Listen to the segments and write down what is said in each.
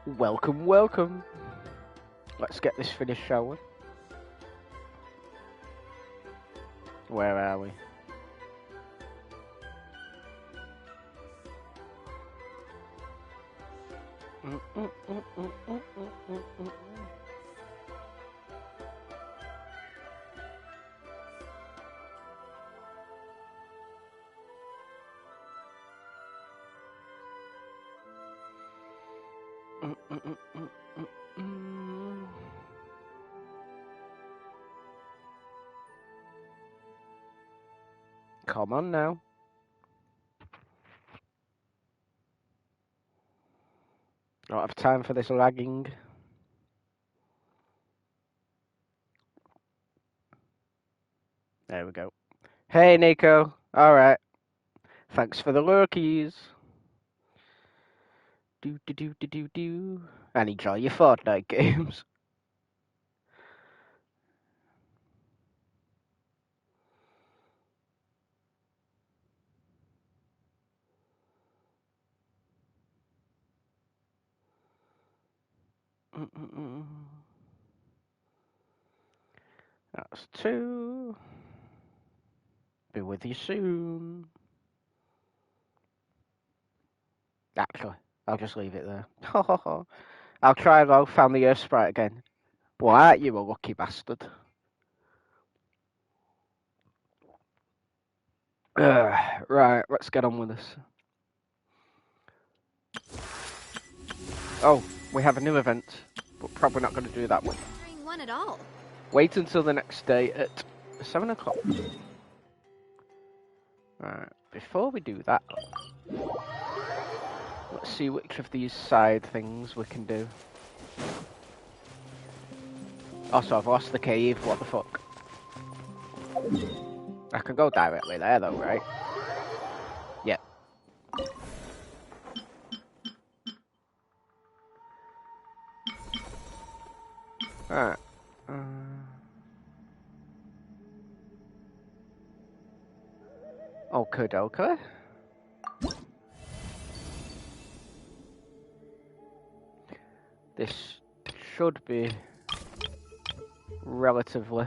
Welcome, welcome. Let's get this finished, shall we? Where are we? Come on now. Don't have time for this lagging. There we go. Hey, Nico. Alright. Thanks for the lurkies. Do. And enjoy your Fortnite games. That's 2. Be with you soon. Actually, I'll just leave it there. I'll try though, found the Earth Sprite again. Well, aren't you a lucky bastard? Right, let's get on with this. Oh, we have a new event, but probably not going to do that one. One at all. Wait until the next day at 7 o'clock. Right, before we do that, let's see which of these side things we can do. Also, I've lost the cave, what the fuck? I can go directly there though, right? Yep. Alright. Okay. This should be relatively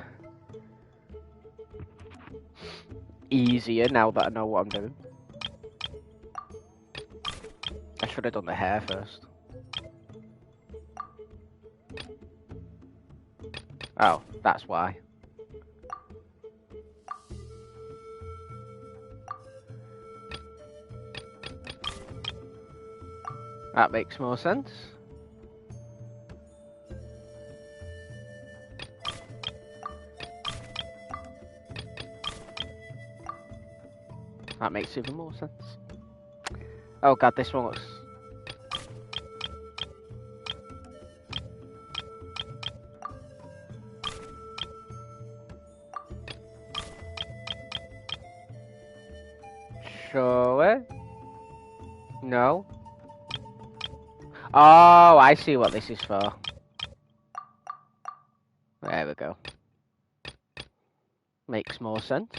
easier now that I know what I'm doing. I should have done the hair first. Oh, that's why. That makes more sense. That makes even more sense. Oh god, this one looks... Surely? No? Oh, I see what this is for. There we go. Makes more sense.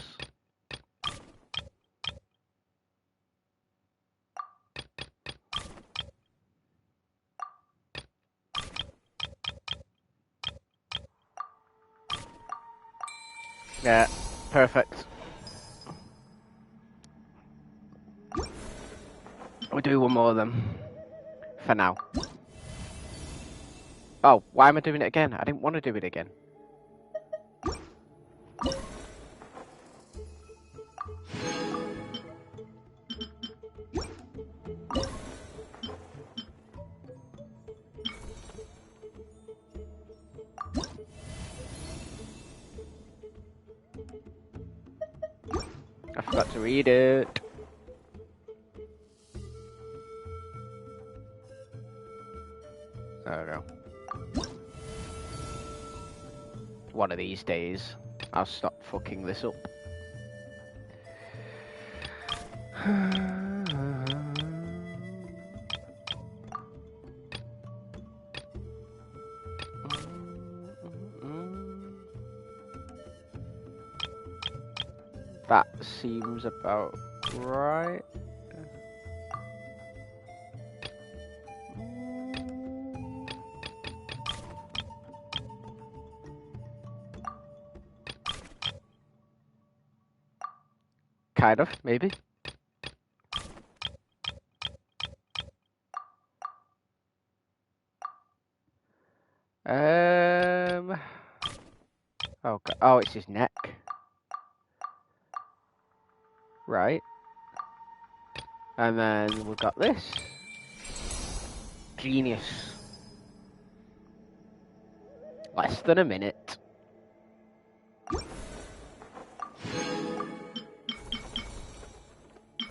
Yeah, perfect. We'll do one more of them. For now. Oh, why am I doing it again? I didn't want to do it again. I forgot to read it. There we go. One of these days, I'll stop fucking this up. That seems about right. Kind of, maybe. Oh, God. Oh, it's his neck. Right. And then we've got this. Genius. Less than a minute.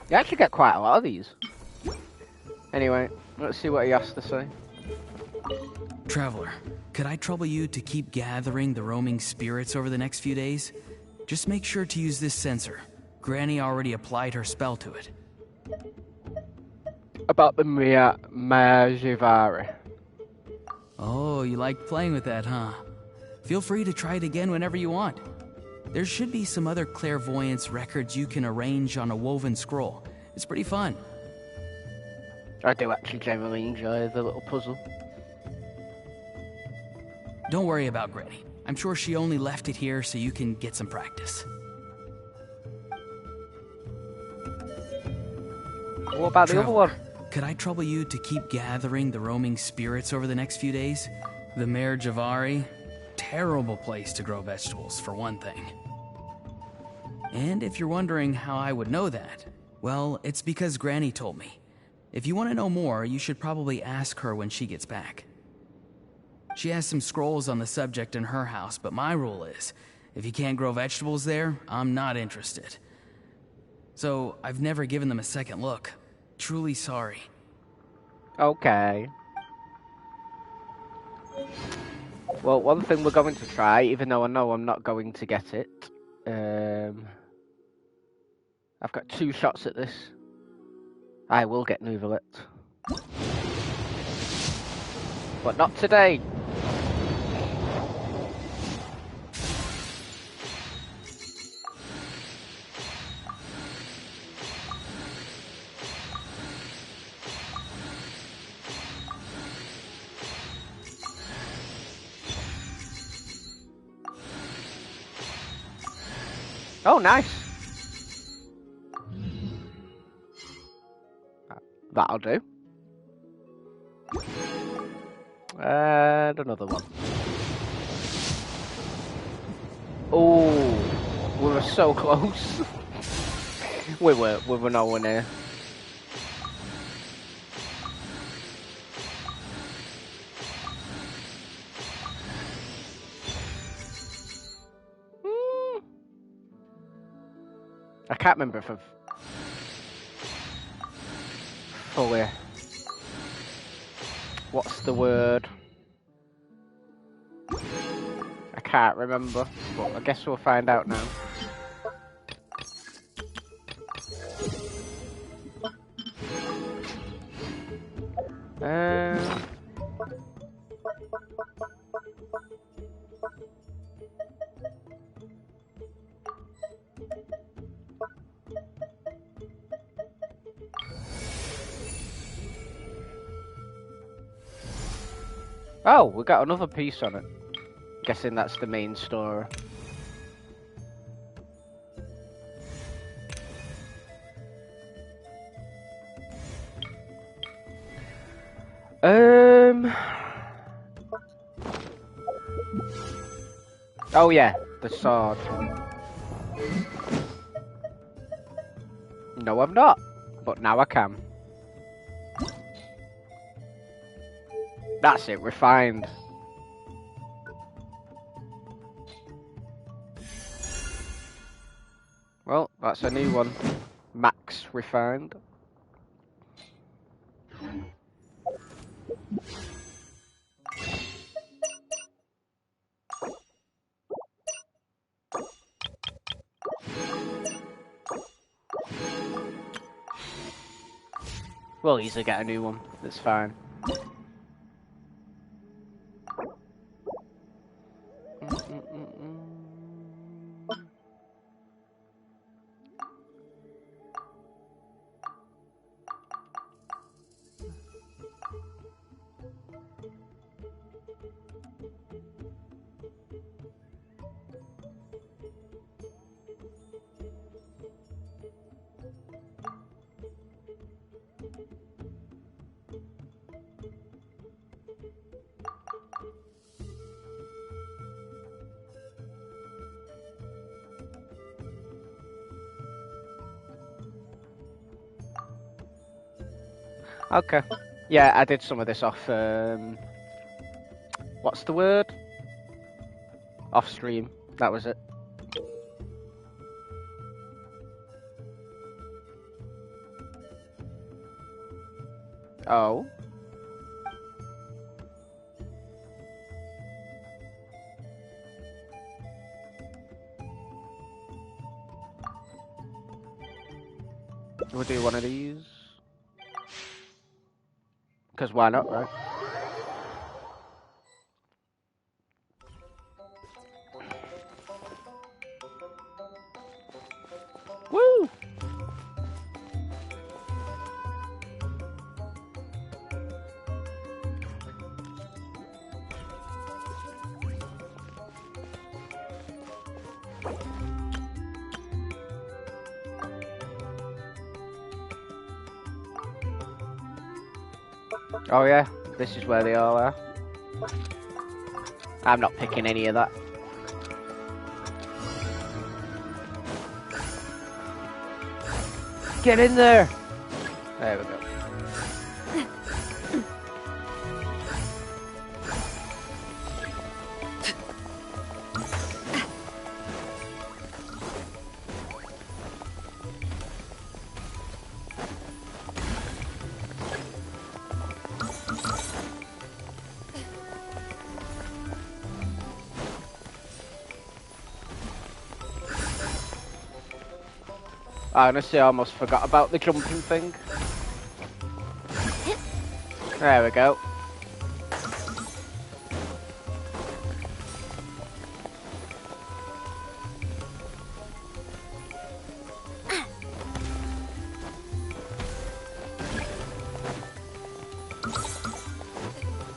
You actually get quite a lot of these. Anyway, let's see what he has to say. Traveler, could I trouble you to keep gathering the roaming spirits over the next few days? Just make sure to use this sensor. Granny already applied her spell to it. About the Majivari. Oh, you liked playing with that, huh? Feel free to try it again whenever you want. There should be some other clairvoyance records you can arrange on a woven scroll. It's pretty fun. I do actually generally enjoy the little puzzle. Don't worry about Granny. I'm sure she only left it here so you can get some practice. What about the other one? Could I trouble you to keep gathering the roaming spirits over the next few days? The Mare Javari? Terrible place to grow vegetables, for one thing. And if you're wondering how I would know that, well, it's because Granny told me. If you want to know more, you should probably ask her when she gets back. She has some scrolls on the subject in her house, but my rule is, if you can't grow vegetables there, I'm not interested. So, I've never given them a second look. Truly sorry. Okay. Well, one thing we're going to try, even though I know I'm not going to get it. I've got 2 shots at this. I will get Nuvalet. But not today. Oh, nice. That'll do. And another one. Oh, we were so close. we were nowhere near. I can't remember if I've fully... What's the word? I can't remember, but I guess we'll find out now. Oh, we got another piece on it. Guessing that's the main story. Oh yeah, the sword. No, I'm not. But now I can. That's it, refined. Well, that's a new one. Max refined. We'll easily get a new one. That's fine. Okay. Yeah, I did some of this off, what's the word? Off stream. That was it. Oh. We'll do one of these. Because why not, right? Woo! Oh yeah, this is where they all are. I'm not picking any of that. Get in there! There we go. I honestly almost forgot about the jumping thing. There we go.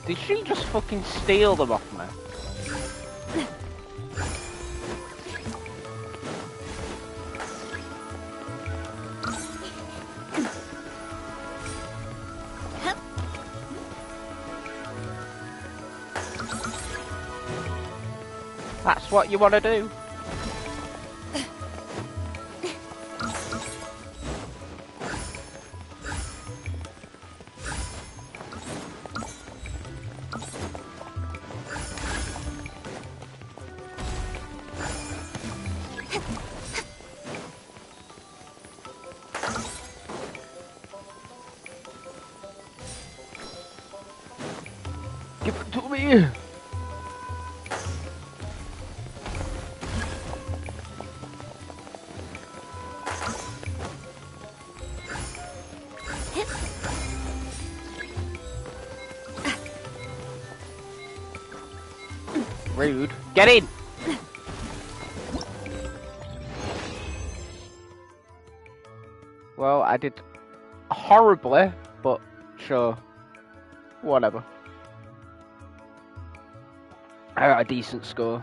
Did she just fucking steal them off me? That's what you want to do. Give it to me. Rude. Get in! Well, I did horribly, but sure. Whatever. I got a decent score.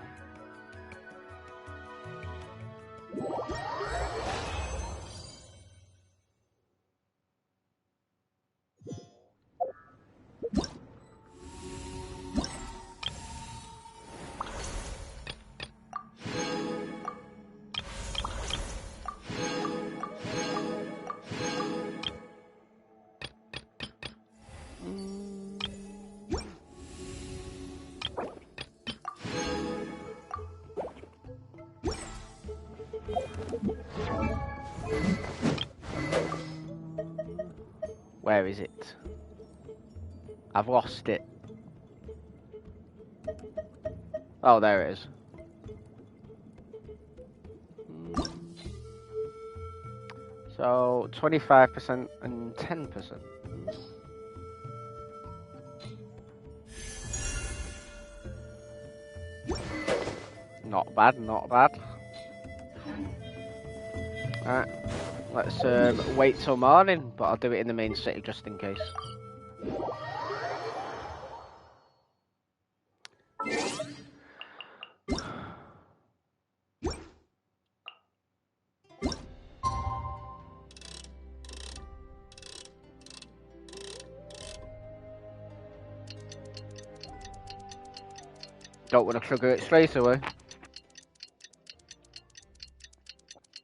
Where is it? I've lost it. Oh, there it is. So, 25% and 10%. Not bad, not bad. Alright, let's wait till morning, but I'll do it in the main city just in case. Don't want to trigger it straight away.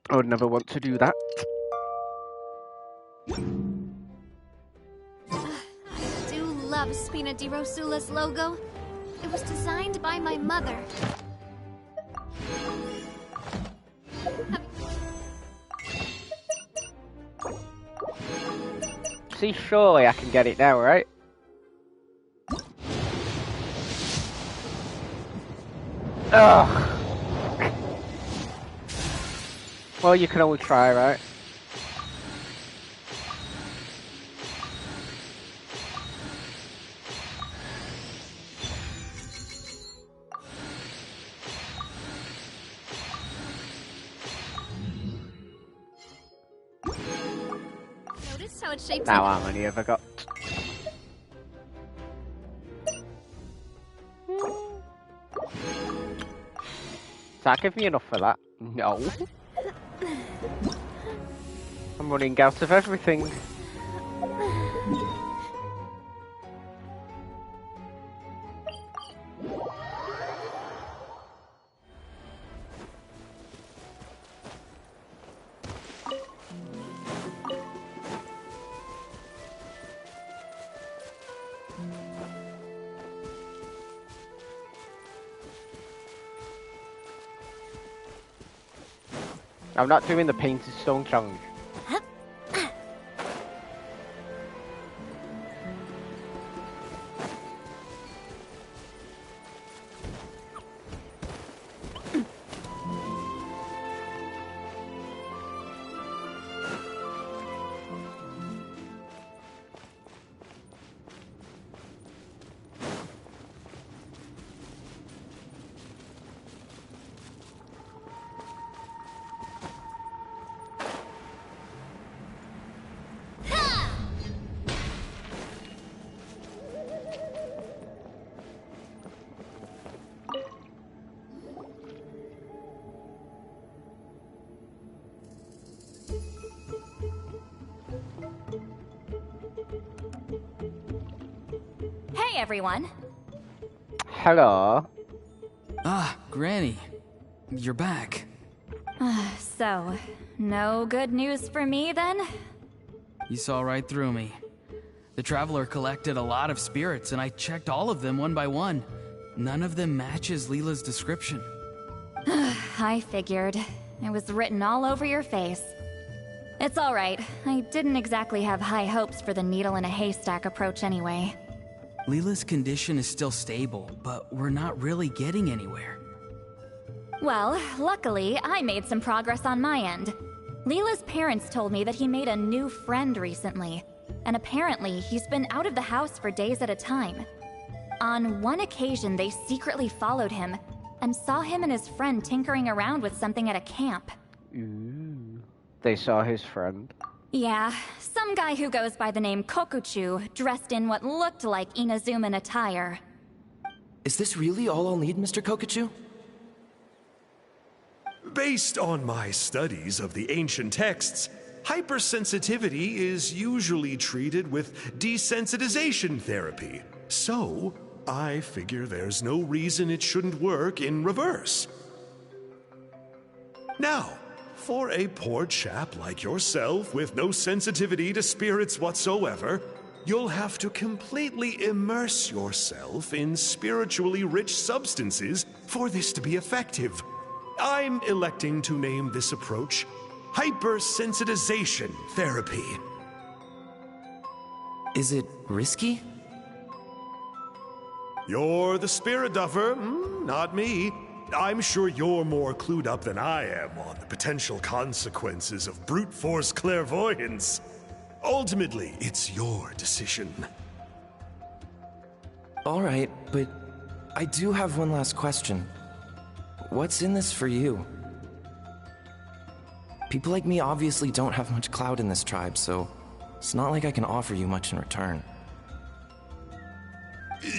I would never want to do that. love Spina di Rosula's logo. It was designed by my mother. See, surely I can get it now, right? Ugh. Well, you can always try, right? Notice how it's shaped Now like... how many have I got? Does that give me enough for that? No. I'm running out of everything. I'm not doing the painted stone challenge. Hey everyone! Hello. Ah, Granny. You're back. So, no good news for me then? You saw right through me. The Traveler collected a lot of spirits, and I checked all of them one by one. None of them matches Leela's description. I figured. It was written all over your face. It's alright. I didn't exactly have high hopes for the needle in a haystack approach anyway. Leela's condition is still stable, but we're not really getting anywhere. Well, luckily, I made some progress on my end. Leela's parents told me that he made a new friend recently, and apparently he's been out of the house for days at a time. On one occasion, they secretly followed him and saw him and his friend tinkering around with something at a camp. Ooh. They saw his friend. Yeah, some guy who goes by the name Kokuchu, dressed in what looked like Inazuman attire. Is this really all I'll need, Mr. Kokuchu? Based on my studies of the ancient texts, hypersensitivity is usually treated with desensitization therapy. So, I figure there's no reason it shouldn't work in reverse. Now, for a poor chap like yourself with no sensitivity to spirits whatsoever, you'll have to completely immerse yourself in spiritually rich substances for this to be effective. I'm electing to name this approach hypersensitization therapy. Is it risky? You're the spirit duffer, not me. I'm sure you're more clued up than I am on the potential consequences of brute force clairvoyance. Ultimately, it's your decision. Alright, but I do have one last question. What's in this for you? People like me obviously don't have much clout in this tribe, so it's not like I can offer you much in return.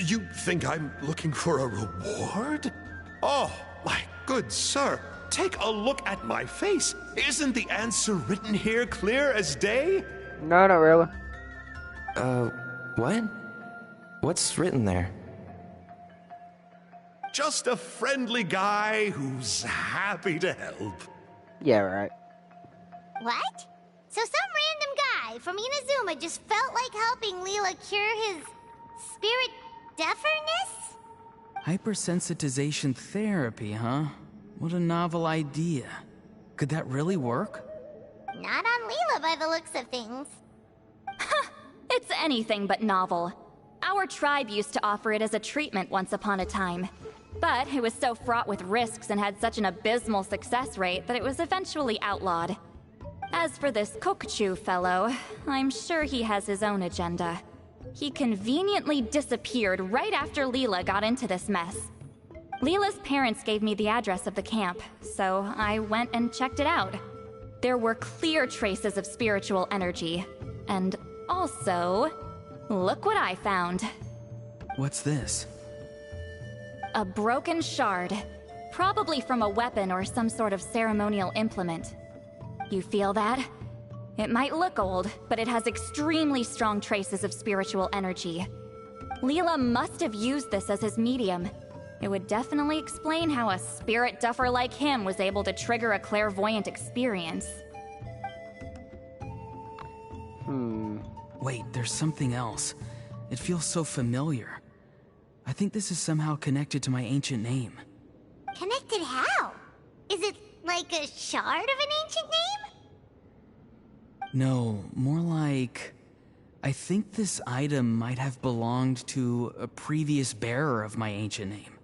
You think I'm looking for a reward? Oh, my good sir, take a look at my face. Isn't the answer written here clear as day? No, not really. What? What's written there? Just a friendly guy who's happy to help. Yeah, right. What? So some random guy from Inazuma just felt like helping Leela cure his dufferness? Hypersensitization therapy, huh? What a novel idea. Could that really work? Not on Leela by the looks of things. It's anything but novel. Our tribe used to offer it as a treatment once upon a time. But it was so fraught with risks and had such an abysmal success rate that it was eventually outlawed. As for this Kokuchu fellow, I'm sure he has his own agenda. He conveniently disappeared right after Leela got into this mess. Leela's parents gave me the address of the camp, so I went and checked it out. There were clear traces of spiritual energy. And also, look what I found. What's this? A broken shard. Probably from a weapon or some sort of ceremonial implement. You feel that? It might look old, but it has extremely strong traces of spiritual energy. Leela must have used this as his medium. It would definitely explain how a spirit duffer like him was able to trigger a clairvoyant experience. Wait, there's something else. It feels so familiar. I think this is somehow connected to my ancient name. Connected how? Is it like a shard of an ancient name? No, more like... I think this item might have belonged to a previous bearer of my ancient name.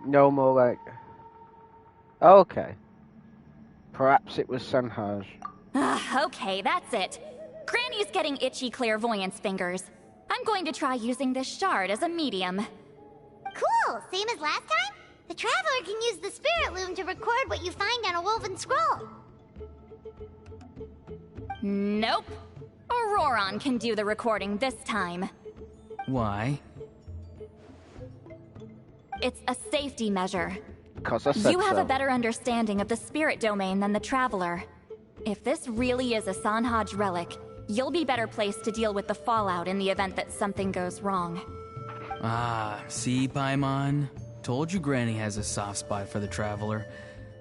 No, more like... Okay. Perhaps it was Sanhaj. Okay, that's it. Granny's getting itchy clairvoyance fingers. I'm going to try using this shard as a medium. Cool, same as last time? The Traveler can use the Spirit Loom to record what you find on a woven scroll. Nope. Auroron can do the recording this time. Why? It's a safety measure. Because I said You have so. a better understanding of the spirit domain than the Traveler. If this really is a Sanhaj relic, you'll be better placed to deal with the fallout in the event that something goes wrong. Ah, see, Paimon? Told you Granny has a soft spot for the Traveler.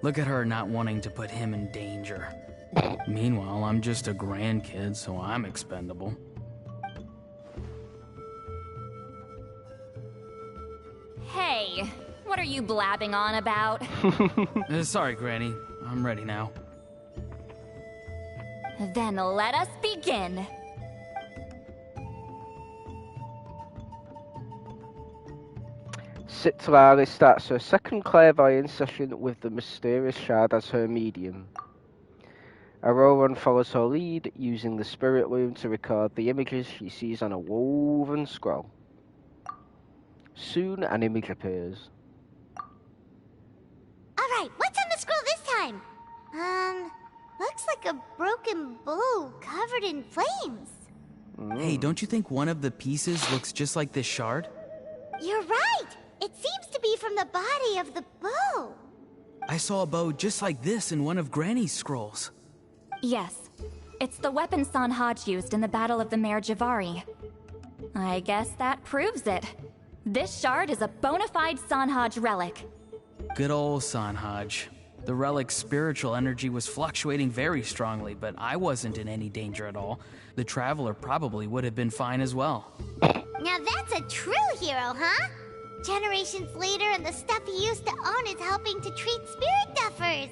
Look at her not wanting to put him in danger. Meanwhile, I'm just a grandkid, so I'm expendable. Hey, what are you blabbing on about? Sorry, Granny. I'm ready now. Then let us begin. Citlali starts her second clairvoyance session with the mysterious shard as her medium. Auroron follows her lead, using the spirit loom to record the images she sees on a woven scroll. Soon an image appears. Alright, what's on the scroll this time? Looks like a broken bow covered in flames. Hey, don't you think one of the pieces looks just like this shard? You're right! It seems to be from the body of the bow. I saw a bow just like this in one of Granny's scrolls. Yes, it's the weapon Sanhaj used in the Battle of the Mare Javari. I guess that proves it. This shard is a bona fide Sanhaj relic. Good old Sanhaj. The relic's spiritual energy was fluctuating very strongly, but I wasn't in any danger at all. The Traveler probably would have been fine as well. Now that's a true hero, huh? Generations later and the stuff he used to own is helping to treat spirit duffers.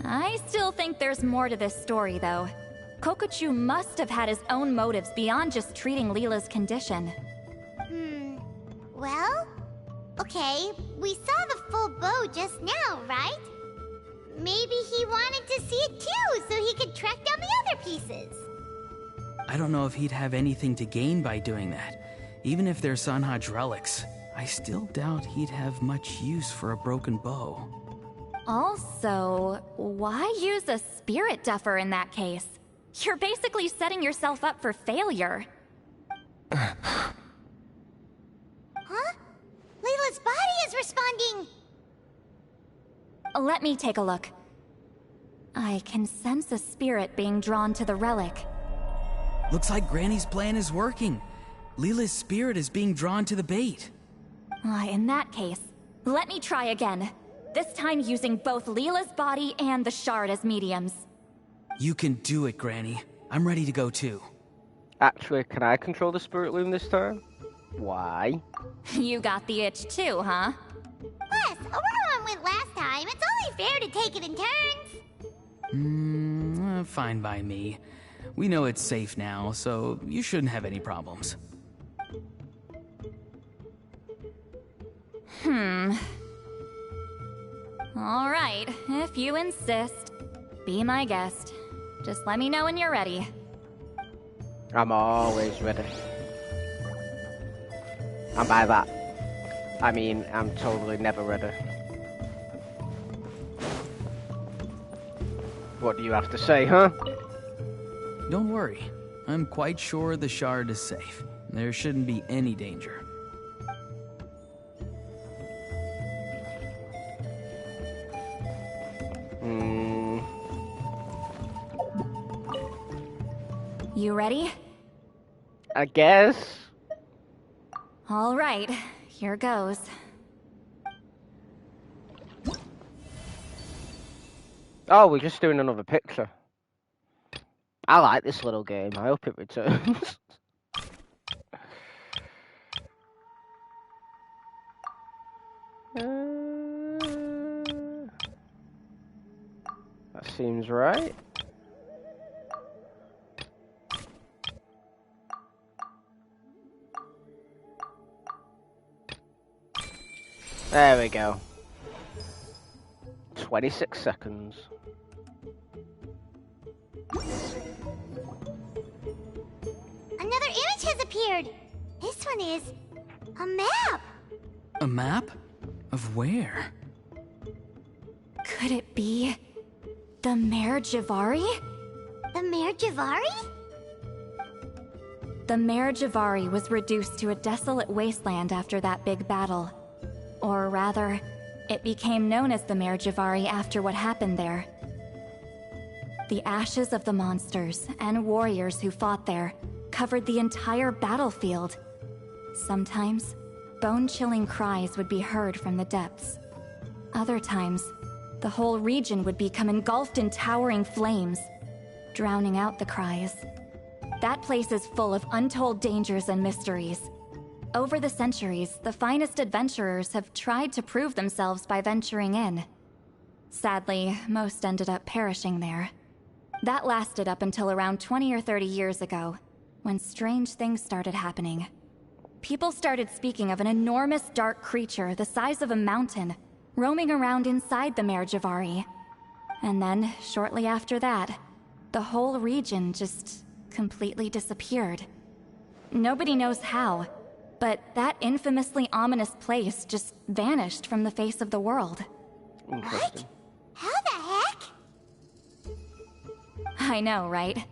I still think there's more to this story, though. Kokuchu must have had his own motives beyond just treating Leela's condition. Well, okay, we saw the full bow just now, right? Maybe he wanted to see it too, so he could track down the other pieces. I don't know if he'd have anything to gain by doing that. Even if they're Sanhaj relics, I still doubt he'd have much use for a broken bow. Also, why use a spirit duffer in that case? You're basically setting yourself up for failure. Huh? Layla's body is responding! Let me take a look. I can sense a spirit being drawn to the relic. Looks like Granny's plan is working. Leela's spirit is being drawn to the bait. In that case, let me try again. This time using both Leela's body and the shard as mediums. You can do it, Granny. I'm ready to go too. Actually, can I control the spirit loom this time? Why? You got the itch too, huh? Plus, Aurora went last time. It's only fair to take it in turns. Fine by me. We know it's safe now, so you shouldn't have any problems. All right, if you insist. Be my guest. Just let me know when you're ready. I'm always ready. And by that, I mean I'm totally never ready. What do you have to say, huh? Don't worry. I'm quite sure the shard is safe. There shouldn't be any danger. You ready? I guess. All right, here goes. Oh, we're just doing another picture. I like this little game. I hope it returns. That seems right. There we go. 26 seconds. Another image has appeared. This one is a map. A map? Of where? Could it be the Mare Javari? The Mare Javari? The Mare Javari was reduced to a desolate wasteland after that big battle. Or rather, it became known as the Mare Javari after what happened there. The ashes of the monsters and warriors who fought there covered the entire battlefield. Sometimes, bone-chilling cries would be heard from the depths. Other times, the whole region would become engulfed in towering flames, drowning out the cries. That place is full of untold dangers and mysteries. Over the centuries, the finest adventurers have tried to prove themselves by venturing in. Sadly, most ended up perishing there. That lasted up until around 20 or 30 years ago, when strange things started happening. People started speaking of an enormous dark creature the size of a mountain, roaming around inside the Mare Javari. And then, shortly after that, the whole region just completely disappeared. Nobody knows how, but that infamously ominous place just vanished from the face of the world. Interesting. How the heck? I know, right?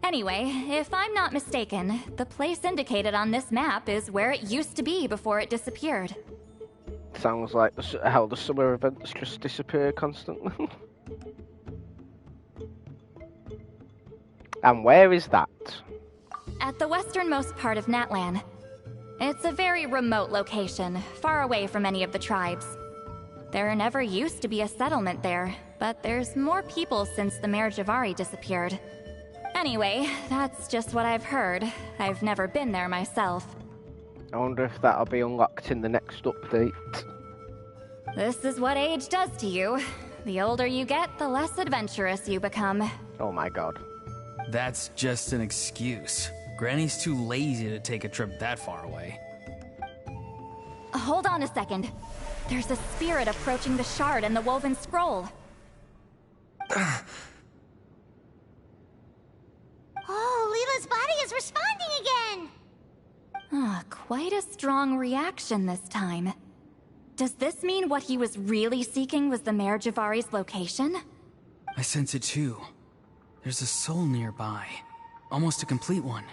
Anyway, if I'm not mistaken, the place indicated on this map is where it used to be before it disappeared. Sounds like how the summer events just disappear constantly. And where is that? At the westernmost part of Natlan. It's a very remote location, far away from any of the tribes. There never used to be a settlement there, but there's more people since the Mare Javari disappeared. Anyway, that's just what I've heard. I've never been there myself. I wonder if that'll be unlocked in the next update. This is what age does to you. The older you get, the less adventurous you become. Oh my god. That's just an excuse. Granny's too lazy to take a trip that far away. Hold on a second. There's a spirit approaching the shard and the woven scroll. Oh, Leela's body is responding again! Quite a strong reaction this time. Does this mean what he was really seeking was the Mare Javari's location? I sense it too. There's a soul nearby. Almost a complete one.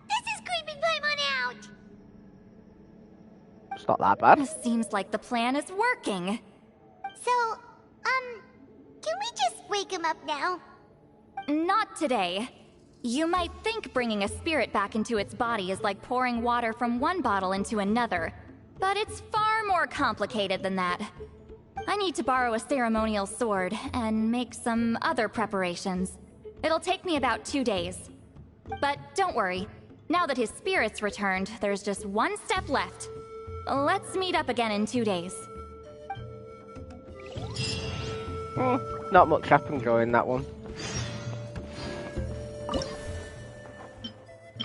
This is creeping Paimon out! It's not that bad. This seems like the plan is working. So, can we just wake him up now? Not today. You might think bringing a spirit back into its body is like pouring water from one bottle into another, but it's far more complicated than that. I need to borrow a ceremonial sword and make some other preparations. It'll take me about 2 days. But don't worry. Now that his spirit's returned, there's just one step left. Let's meet up again in 2 days. Not much happened during that one.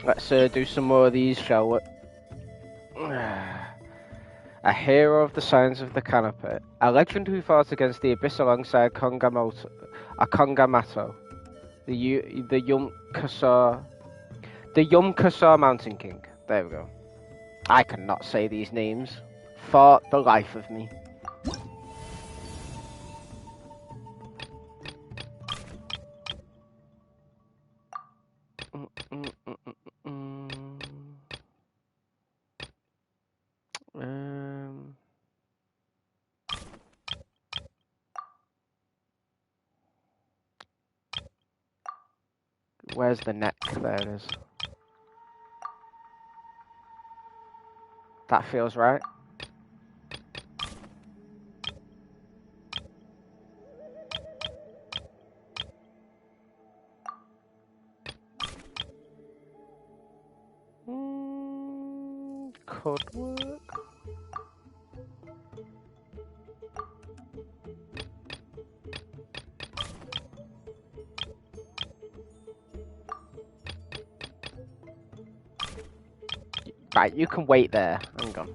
Let's do some more of these, shall we? A hero of the Signs of the Canopy. A legend who fought against the Abyss alongside Kongamato, the Yum-Kasar Mountain King. There we go. I cannot say these names for the life of me. Where's the neck? There it is. That feels right. Could work. Right, you can wait there. Hang on.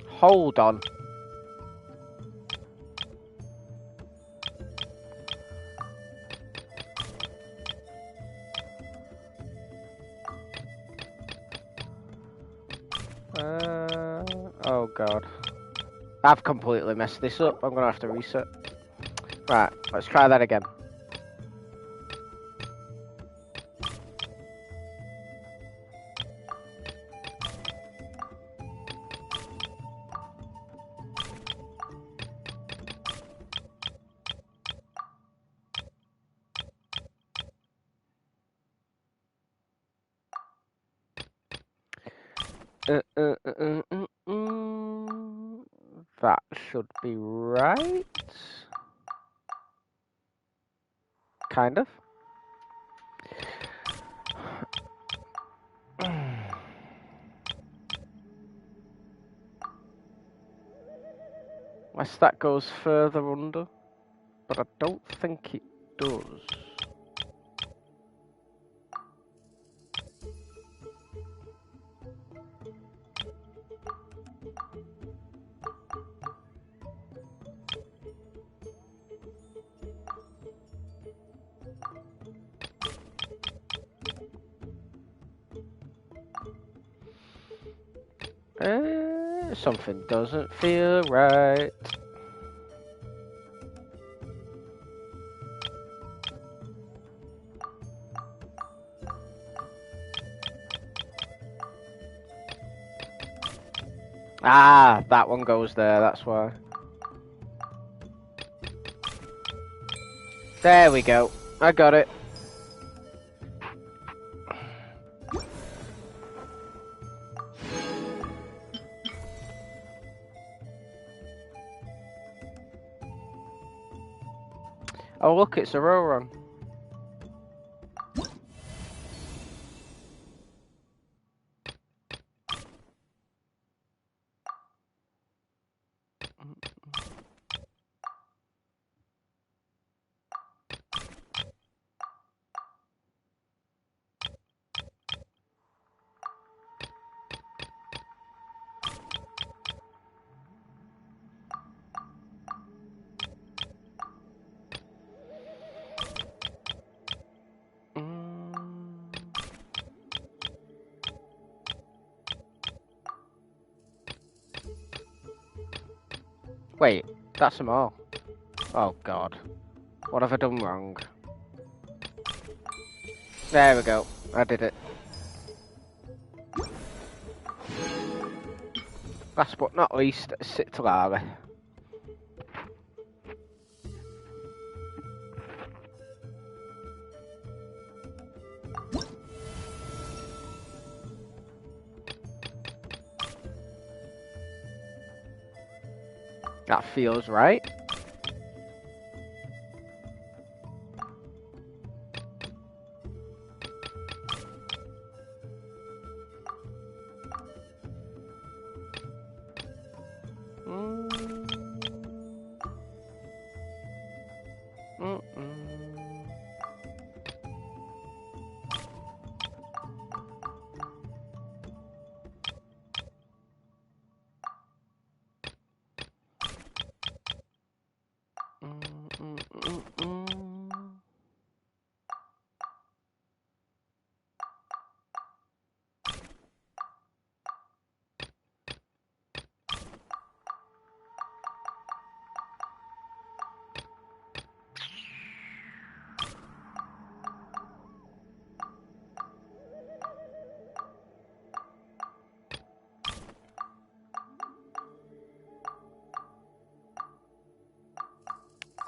Hold on. Oh god. I've completely messed this up. I'm gonna have to reset. Right, let's try that again. That should be right. Kind of. Unless that goes further under, but I don't think it does. Something doesn't feel right. Ah, that one goes there, that's why. There we go. I got it. Oh look, it's a Roron. Wait, that's them all. Oh god. What have I done wrong? There we go. I did it. Last but not least, Citlali. That feels right.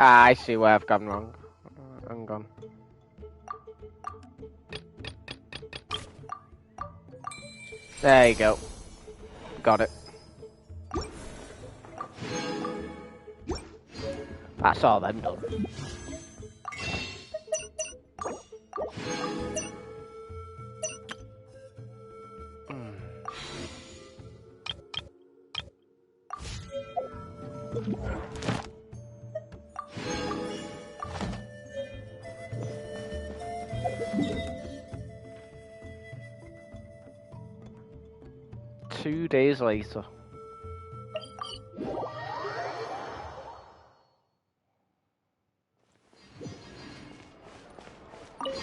Ah, I see where I've gone wrong. Hang on. There you go. Got it. That's all them done. Two days later.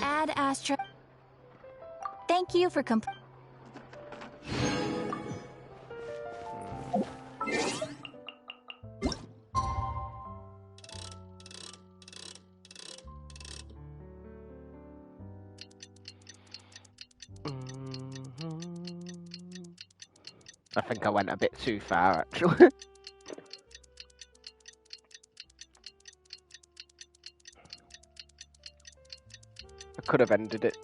Ad Astra. Thank you for I think I went a bit too far, actually. I could have ended it,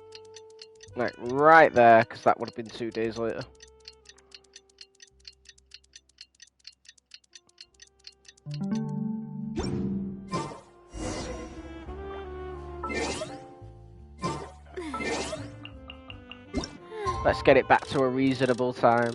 like, right there, because that would have been 2 days later. Let's get it back to a reasonable time.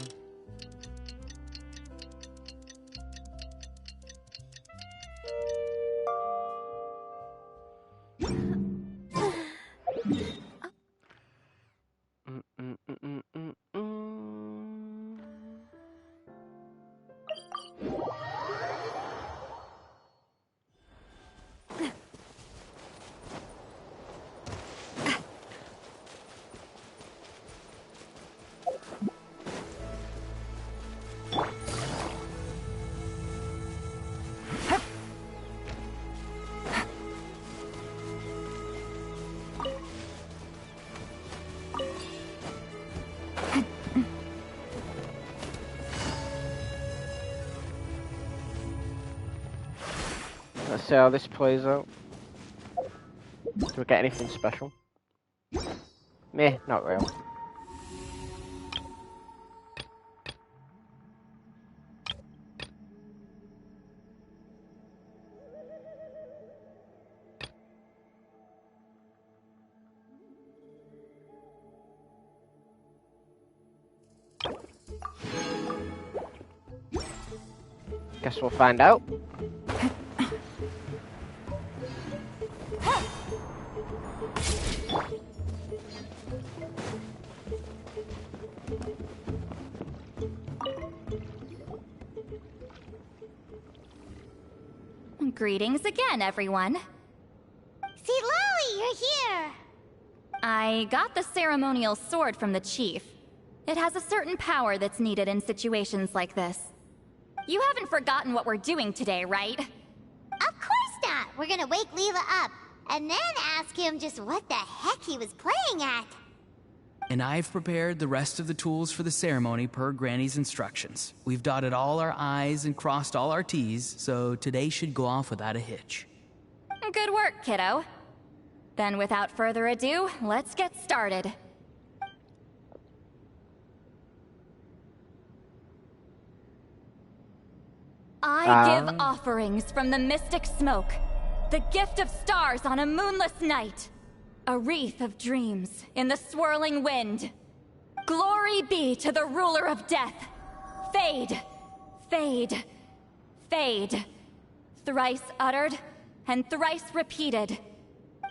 Let's see how this plays out. Do we get anything special? Meh, not really. Guess we'll find out. Greetings again, everyone. See, Lolly, you're here. I got the ceremonial sword from the chief. It has a certain power that's needed in situations like this. You haven't forgotten what we're doing today, right? Of course not. We're gonna wake Leela up, and then ask him just what the heck he was playing at. And I've prepared the rest of the tools for the ceremony per Granny's instructions. We've dotted all our I's and crossed all our T's, so today should go off without a hitch. Good work, kiddo. Then without further ado, let's get started. I give offerings from the mystic smoke, the gift of stars on a moonless night, a wreath of dreams in the swirling wind. Glory be to the ruler of death. Fade, fade, fade. Thrice uttered, and thrice repeated.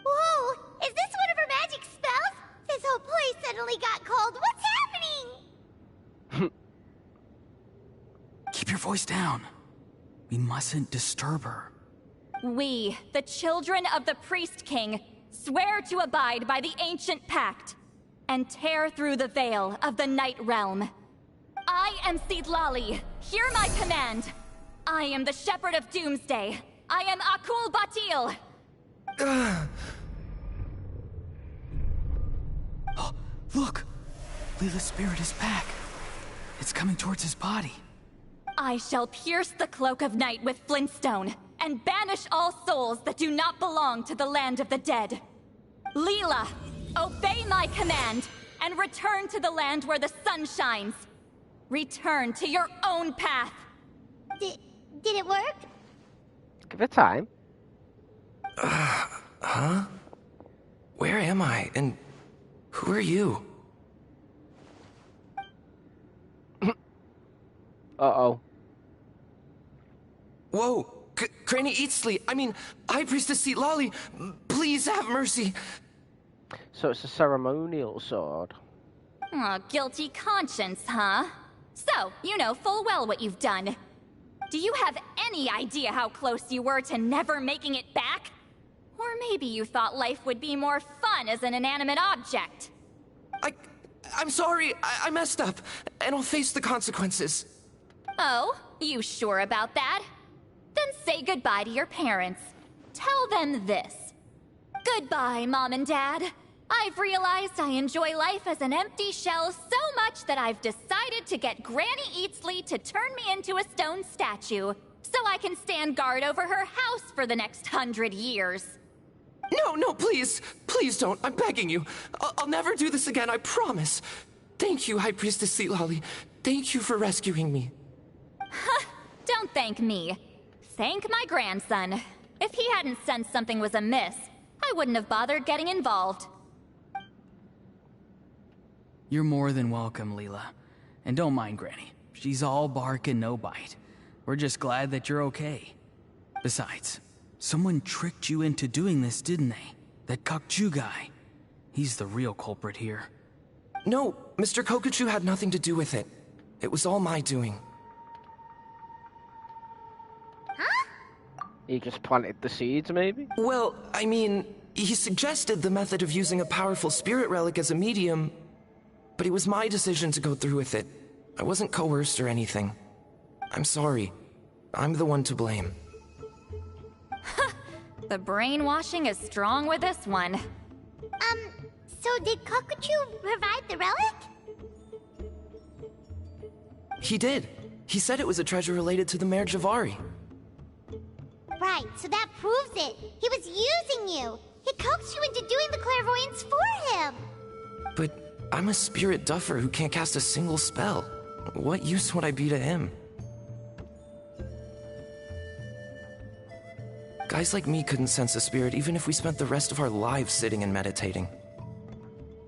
Whoa! Is this one of her magic spells? This whole place suddenly got cold. What's happening? Keep your voice down. We mustn't disturb her. We, the children of the Priest King, swear to abide by the ancient pact and tear through the veil of the Night Realm. I am Sidlali. Hear my command. I am the Shepherd of Doomsday. I am Akul Batil. Oh, look! Leela's spirit is back. It's coming towards his body. I shall pierce the cloak of night with flintstone and banish all souls that do not belong to the land of the dead. Leela, obey my command and return to the land where the sun shines. Return to your own path. Did it work? Give it time. Huh? Where am I? And who are you? Uh-oh. Whoa! Granny Eatsley, High Priestess Sidlali, please have mercy. So it's a ceremonial sword. Oh, guilty conscience, huh? So, you know full well what you've done. Do you have any idea how close you were to never making it back? Or maybe you thought life would be more fun as an inanimate object. I'm sorry, I messed up, and I'll face the consequences. Oh, you sure about that? Then say goodbye to your parents. Tell them this. Goodbye, Mom and Dad. I've realized I enjoy life as an empty shell so much that I've decided to get Granny Eatsley to turn me into a stone statue, so I can stand guard over her house for the next 100 years. No, please. Please don't. I'm begging you. I'll never do this again, I promise. Thank you, High Priestess Sidlali. Thank you for rescuing me. Don't thank me. Thank my grandson. If he hadn't sensed something was amiss, I wouldn't have bothered getting involved. You're more than welcome, Leela. And don't mind Granny. She's all bark and no bite. We're just glad that you're okay. Besides, someone tricked you into doing this, didn't they? That Kokju guy. He's the real culprit here. No, Mr. Kokuchu had nothing to do with it. It was all my doing. He just planted the seeds, maybe? Well, he suggested the method of using a powerful spirit relic as a medium, but it was my decision to go through with it. I wasn't coerced or anything. I'm sorry. I'm the one to blame. The brainwashing is strong with this one. So did Kokuchu provide the relic? He did. He said it was a treasure related to the Mare Javari. Right, so that proves it. He was using you. He coaxed you into doing the clairvoyance for him. But I'm a spirit duffer who can't cast a single spell. What use would I be to him? Guys like me couldn't sense a spirit even if we spent the rest of our lives sitting and meditating.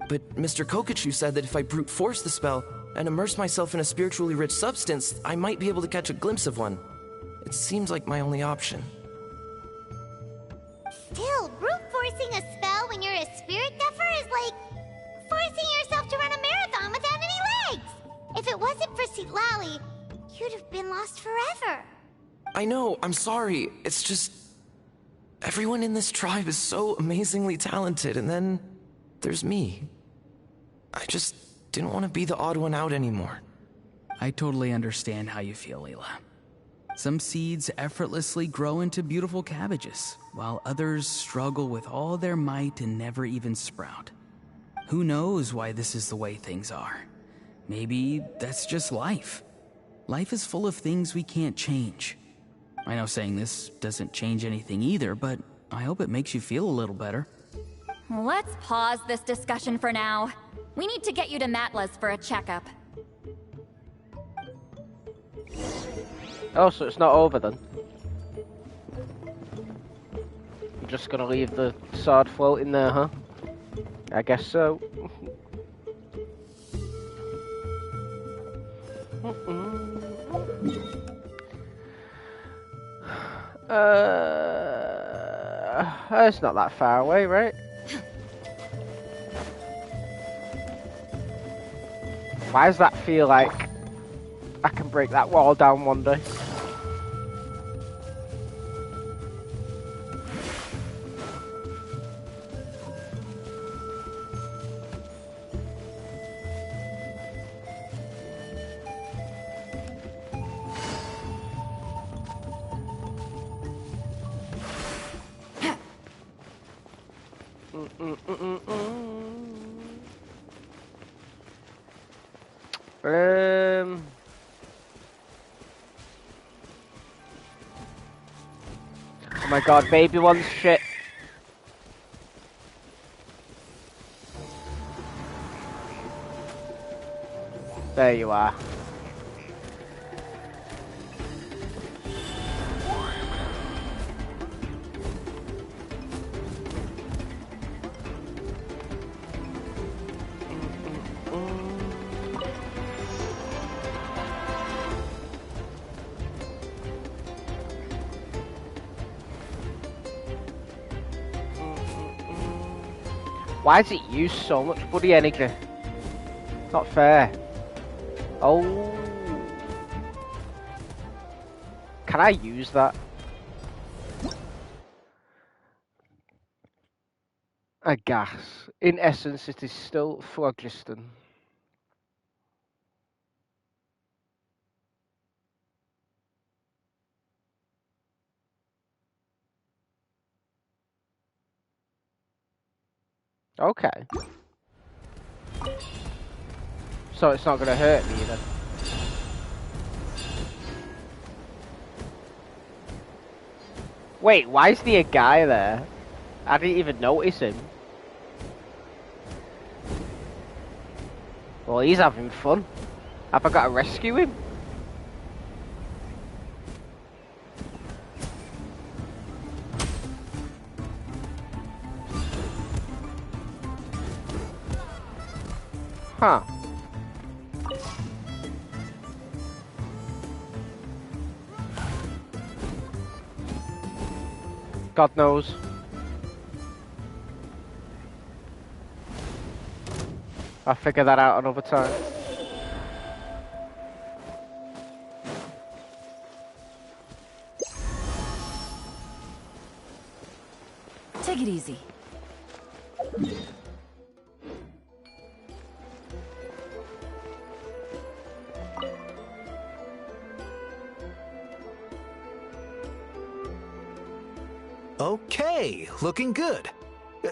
But Mr. Kokuchu said that if I brute force the spell and immerse myself in a spiritually rich substance, I might be able to catch a glimpse of one. It seems like my only option. Still, brute forcing a spell when you're a spirit duffer is like forcing yourself to run a marathon without any legs. If it wasn't for Sidlali, you'd have been lost forever. I know, I'm sorry. It's just... everyone in this tribe is so amazingly talented, and then there's me. I just didn't want to be the odd one out anymore. I totally understand how you feel, Leela. Some seeds effortlessly grow into beautiful cabbages, while others struggle with all their might and never even sprout. Who knows why this is the way things are? Maybe that's just life. Life is full of things we can't change. I know saying this doesn't change anything either, but I hope it makes you feel a little better. Let's pause this discussion for now. We need to get you to Matla's for a checkup. Oh, so it's not over then. You're just gonna leave the sword floating there, huh? I guess so. It's not that far away, right? Why does that feel like I can break that wall down one day? Oh my god, baby wants shit. There you are. Why does it use so much bloody energy? Not fair. Oh. Can I use that? A gas. In essence, it is still phlogiston. Okay. So it's not gonna hurt me then. Wait, why is there a guy there? I didn't even notice him. Well, he's having fun. Have I got to rescue him? Huh. God knows. I'll figure that out another time. Take it easy. Okay, looking good.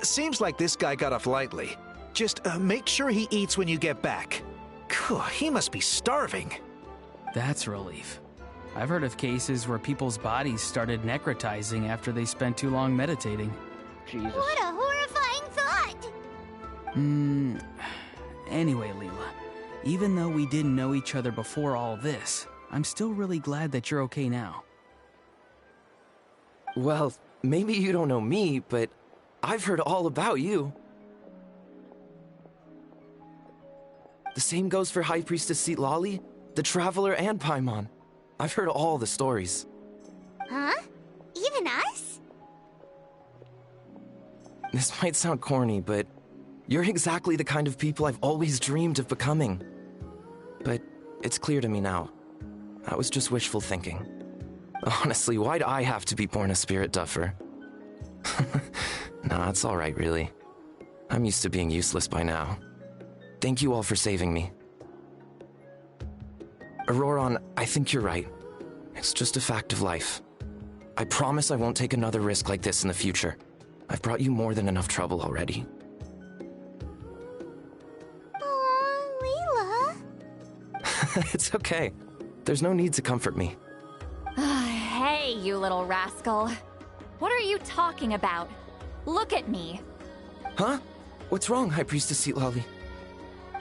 Seems like this guy got off lightly. Just make sure he eats when you get back. He must be starving. That's a relief. I've heard of cases where people's bodies started necrotizing after they spent too long meditating. Jesus. What a horrifying thought! Anyway, Leela, even though we didn't know each other before all this, I'm still really glad that you're okay now. Well, maybe you don't know me, but I've heard all about you. The same goes for High Priestess Citlali, the Traveler, and Paimon. I've heard all the stories. Huh? Even us? This might sound corny, but you're exactly the kind of people I've always dreamed of becoming. But it's clear to me now. That was just wishful thinking. Honestly, why'd I have to be born a spirit duffer? Nah, it's alright, really. I'm used to being useless by now. Thank you all for saving me. Auroron, I think you're right. It's just a fact of life. I promise I won't take another risk like this in the future. I've brought you more than enough trouble already. Aw, Leela. It's okay. There's no need to comfort me. Hey, you little rascal. What are you talking about? Look at me. Huh? What's wrong, High Priestess Citlali?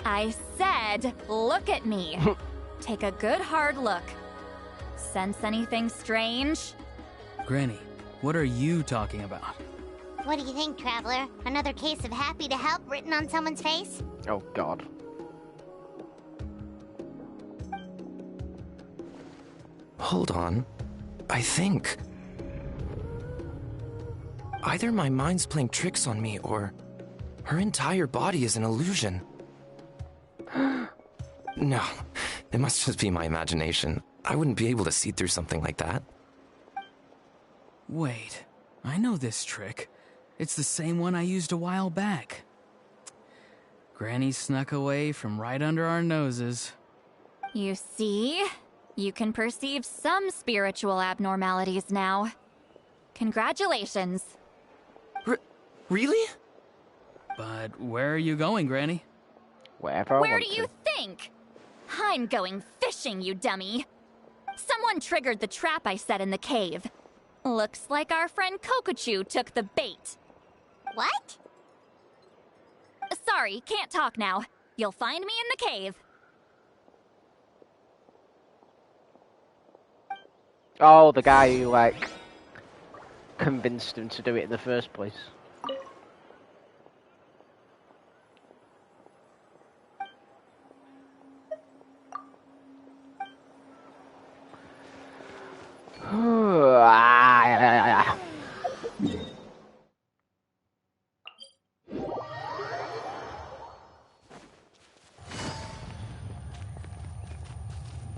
I said, look at me. Take a good hard look. Sense anything strange? Granny, what are you talking about? What do you think, Traveler? Another case of happy to help written on someone's face? Oh, God. Hold on. I think... either my mind's playing tricks on me, or her entire body is an illusion. No, it must just be my imagination. I wouldn't be able to see through something like that. Wait, I know this trick. It's the same one I used a while back. Granny snuck away from right under our noses. You see? You can perceive some spiritual abnormalities now. Congratulations. Really? But where are you going, Granny? Wherever I Where want do you think? I'm going fishing, you dummy. Someone triggered the trap I set in the cave. Looks like our friend Kokochu took the bait. What? Sorry, can't talk now. You'll find me in the cave. Oh, the guy who, like, convinced him to do it in the first place.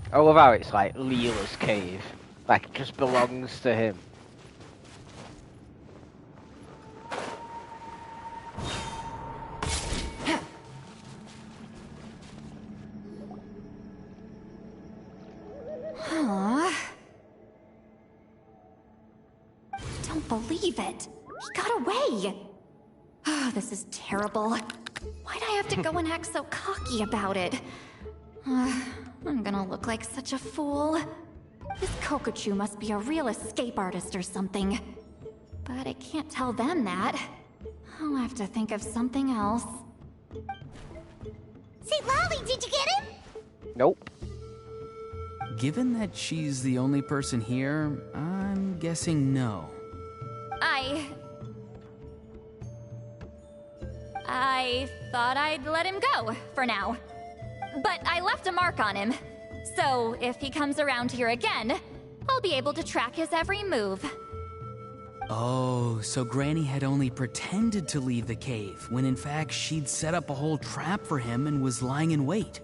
I love how it's like Leela's cave. Like, it just belongs to him. Huh? I don't believe it. He got away. Oh, this is terrible. Why'd I have to go and act so cocky about it? I'm gonna look like such a fool. This Kokochu must be a real escape artist or something. But I can't tell them that. I'll have to think of something else. St. Lolly, did you get him? Nope. Given that she's the only person here, I'm guessing no. I thought I'd let him go, for now. But I left a mark on him. So if he comes around here again, I'll be able to track his every move. Oh, so Granny had only pretended to leave the cave, when in fact she'd set up a whole trap for him and was lying in wait.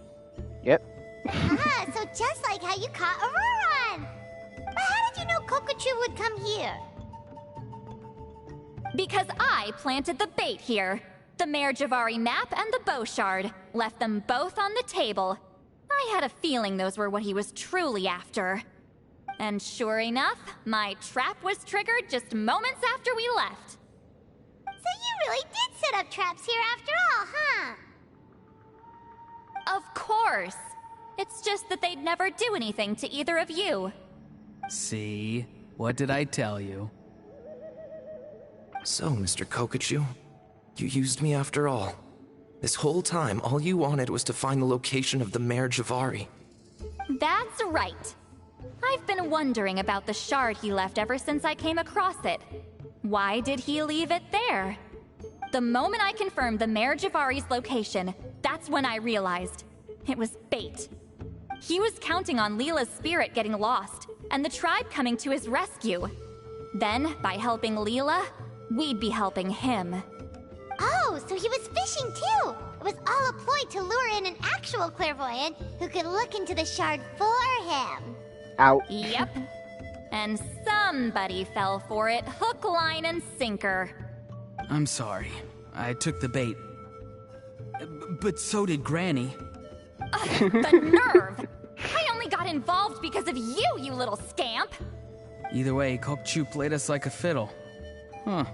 Yep. Ah, so just like how you caught Auroron! But how did you know Kokochu would come here? Because I planted the bait here. The Mare Javari map and the bow shard. Left them both on the table. I had a feeling those were what he was truly after. And sure enough, my trap was triggered just moments after we left. So you really did set up traps here after all, huh? Of course. It's just that they'd never do anything to either of you. See? What did I tell you? So, Mr. Kokochu, you used me after all. This whole time, all you wanted was to find the location of the Mare Javari. That's right. I've been wondering about the shard he left ever since I came across it. Why did he leave it there? The moment I confirmed the Mare Javari's location, that's when I realized. It was bait. He was counting on Leela's spirit getting lost, and the tribe coming to his rescue. Then, by helping Leela, we'd be helping him. Oh, so he was fishing too! It was all a ploy to lure in an actual clairvoyant who could look into the shard for him. Ouch. Yep. And somebody fell for it, hook, line, and sinker. I'm sorry. I took the bait. But so did Granny. Ugh, the nerve! I only got involved because of you, you little scamp! Either way, Kokchu played us like a fiddle. Huh.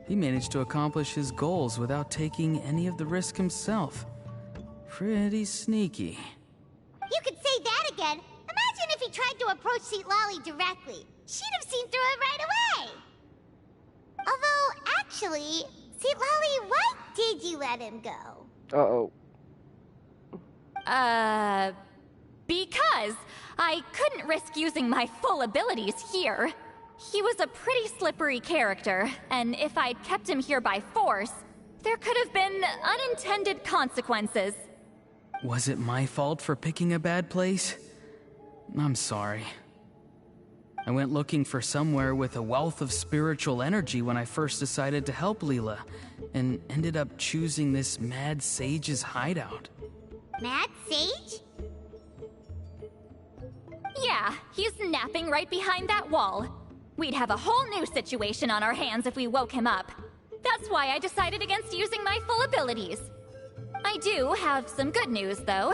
He managed to accomplish his goals without taking any of the risk himself. Pretty sneaky. You could say that again. Imagine if he tried to approach St. Lolly directly. She'd have seen through it right away. Although, actually, St. Lolly, why did you let him go? Uh-oh. Because I couldn't risk using my full abilities here. He was a pretty slippery character, and if I'd kept him here by force, there could have been unintended consequences. Was it my fault for picking a bad place? I'm sorry. I went looking for somewhere with a wealth of spiritual energy when I first decided to help Leela, and ended up choosing this mad sage's hideout. Mad Sage? Yeah, he's napping right behind that wall. We'd have a whole new situation on our hands if we woke him up. That's why I decided against using my full abilities. I do have some good news, though.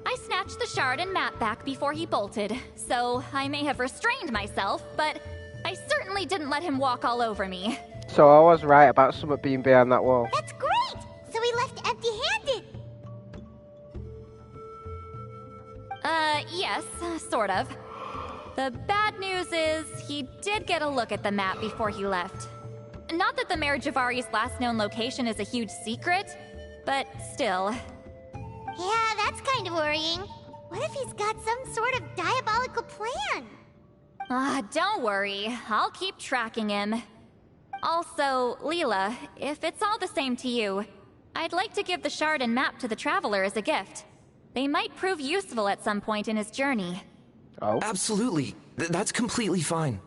I snatched the shard and map back before he bolted, so I may have restrained myself, but I certainly didn't let him walk all over me. So I was right about something being behind that wall. That's great! So we left empty-handed! Yes, sort of. The bad news is, he did get a look at the map before he left. Not that the Mayor Javari's last known location is a huge secret, but still. Yeah, that's kind of worrying. What if he's got some sort of diabolical plan? Don't worry. I'll keep tracking him. Also, Leela, if it's all the same to you, I'd like to give the shard and map to the Traveler as a gift. They might prove useful at some point in his journey. Oh? Absolutely. That's completely fine.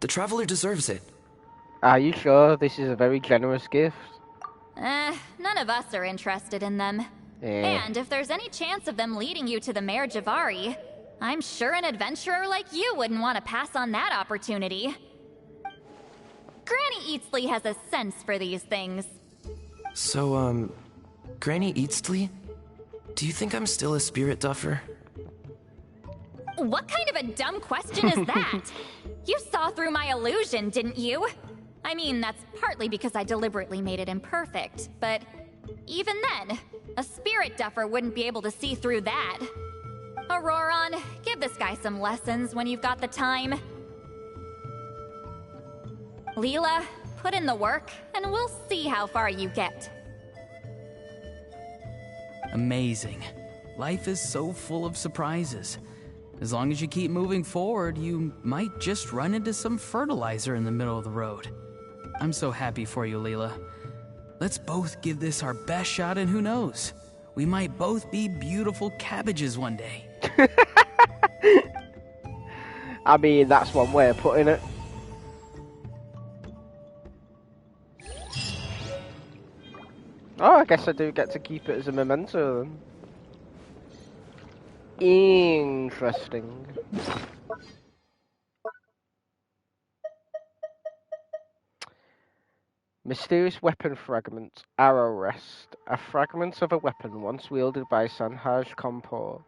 The Traveler deserves it. Are you sure this is a very generous gift? None of us are interested in them. And if there's any chance of them leading you to the Mayor Javari, I'm sure an adventurer like you wouldn't want to pass on that opportunity. Granny Eatsley has a sense for these things. So, Granny Eatsley? Do you think I'm still a spirit duffer? What kind of a dumb question is that? You saw through my illusion, didn't you? I mean, that's partly because I deliberately made it imperfect, but even then, a spirit duffer wouldn't be able to see through that. Auroron, give this guy some lessons when you've got the time. Leela, put in the work, and we'll see how far you get. Amazing. Life is so full of surprises. As long as you keep moving forward, you might just run into some fertilizer in the middle of the road. I'm so happy for you, Leela. Let's both give this our best shot, and who knows? We might both be beautiful cabbages one day. I mean, that's one way of putting it. Oh, I guess I do get to keep it as a memento then. Interesting. Mysterious weapon fragment. Arrow rest. A fragment of a weapon once wielded by Sanhaj Kampor,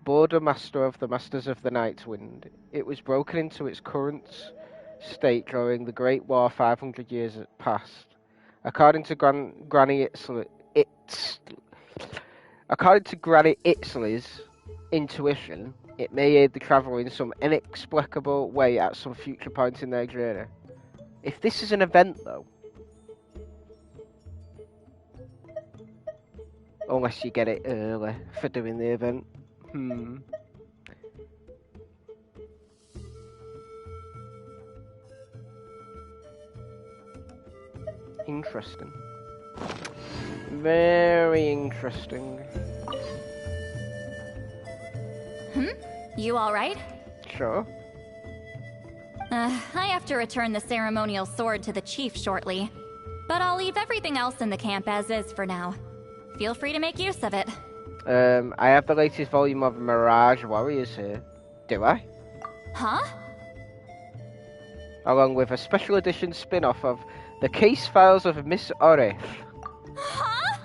border master of the Masters of the Night Wind. It was broken into its current state during the Great War 500 years past. According to Granny Itzley's intuition, it may aid the traveller in some inexplicable way at some future point in their journey. If this is an event, though, unless you get it early for doing the event, Interesting. Very interesting. You alright? Sure. I have to return the ceremonial sword to the chief shortly, but I'll leave everything else in the camp as is for now. Feel free to make use of it. I have the latest volume of Mirage Warriors here. Do I? Huh? Along with a special edition spin-off of The Case Files of Miss Orif. Huh?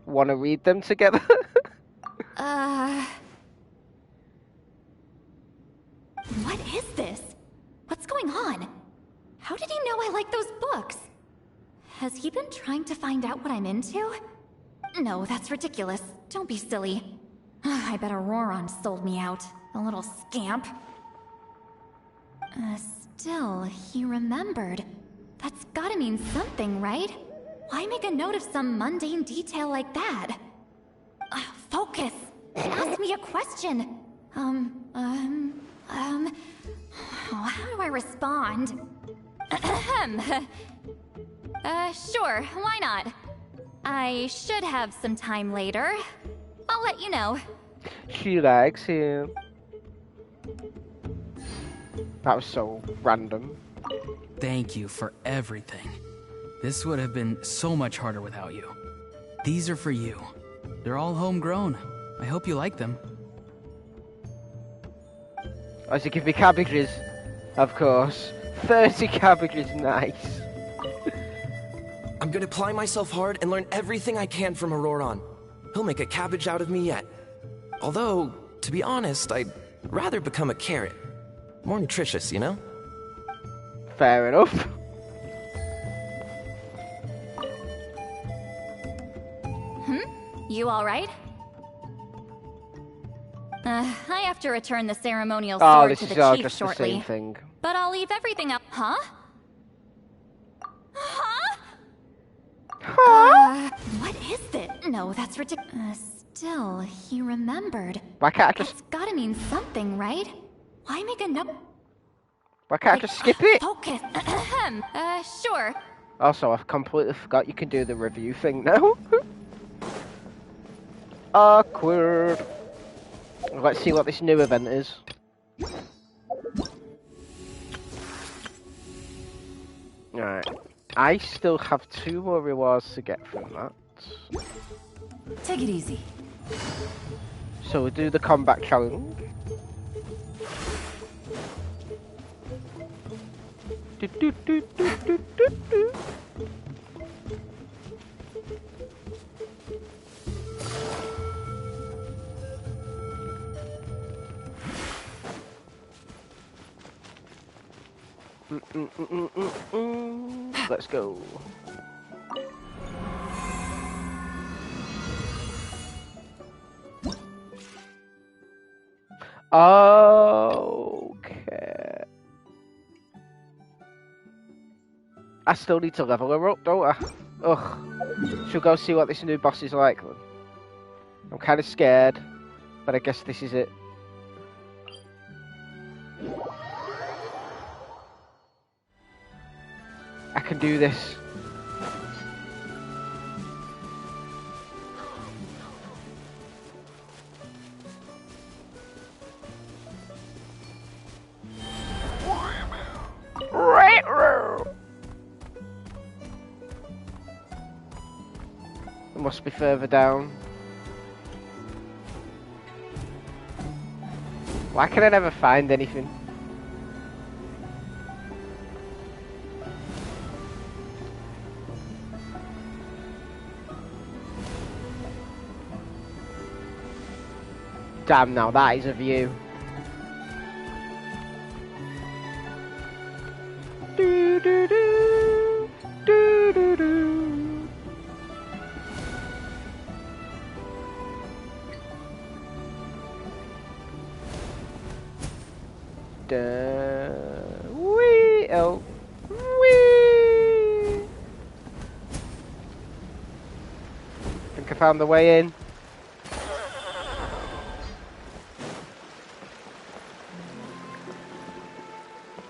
Want to read them together? What is this? What's going on? How did he know I like those books? Has he been trying to find out what I'm into? No, that's ridiculous. Don't be silly. I bet Auroron sold me out. The little scamp. Still, he remembered. That's gotta mean something, right? Why make a note of some mundane detail like that? Focus! ask me a question. How do I respond? Sure, why not? I should have some time later. I'll let you know. She likes him. That was so random. Thank you for everything. This would have been so much harder without you. These are for you. They're all homegrown. I hope you like them. Oh, so give me cabbages, of course. 30 cabbages, nice. I'm gonna apply myself hard and learn everything I can from Auroron. He'll make a cabbage out of me yet. Although, to be honest, I'd rather become a carrot. More nutritious, you know? Fair enough. You alright? I have to return the ceremonial Oh, sword this to is the all chief just the shortly. same thing. But I'll leave everything up. Huh? Huh? What is this? No, that's ridiculous. Still, he remembered. Why can't I just... That's gotta mean something, right? Why make a note? Why can't I just skip it? Focus. Sure. Also, I've completely forgot you can do the review thing now. Awkward. Let's see what this new event is. Alright. I still have 2 more rewards to get from that. Take it easy. So we'll do the combat challenge. Do, do, do, do, do, do, do. Let's go. Okay. I still need to level her up, don't I? Ugh. Should we go see what this new boss is like then? I'm kind of scared, but I guess this is it. I can do this. It must be further down. Why can I never find anything? Damn, now that is a view. Do, do, do, do, do, do. Wee, oh, wee. Think I found the way in.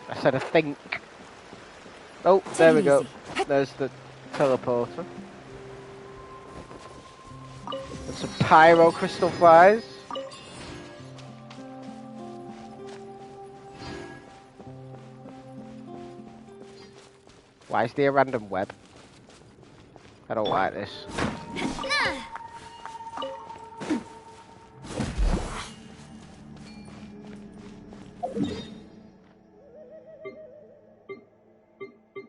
I said I think. Oh, there we go. There's the teleporter. And some pyro crystal flies. Why is there a random web? I don't like this.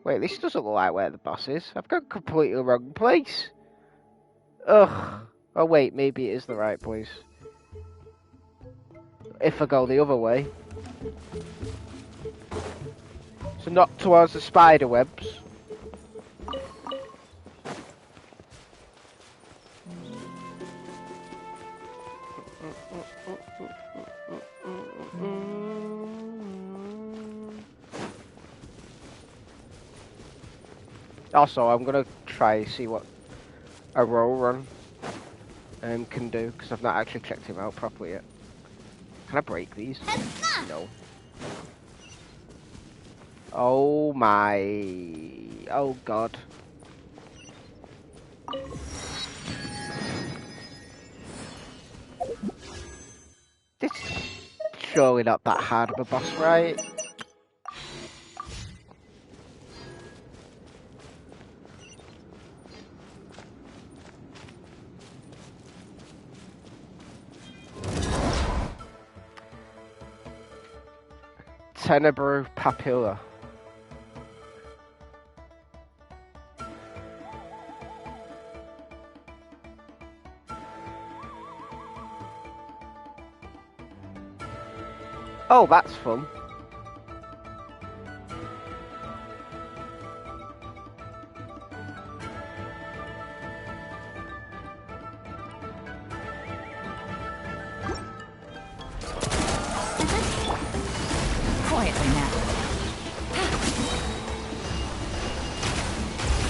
Wait, this doesn't look like where the boss is. I've gone completely the wrong place. Ugh. Oh wait, maybe it is the right place. If I go the other way. So not towards the spider webs. Also, I'm gonna try see what a roll run can do, because I've not actually checked him out properly yet. Can I break these? No. Oh my... Oh god. This is surely not that hard of a boss, right? Tenebru Papilla. Oh, that's fun. Quietly now.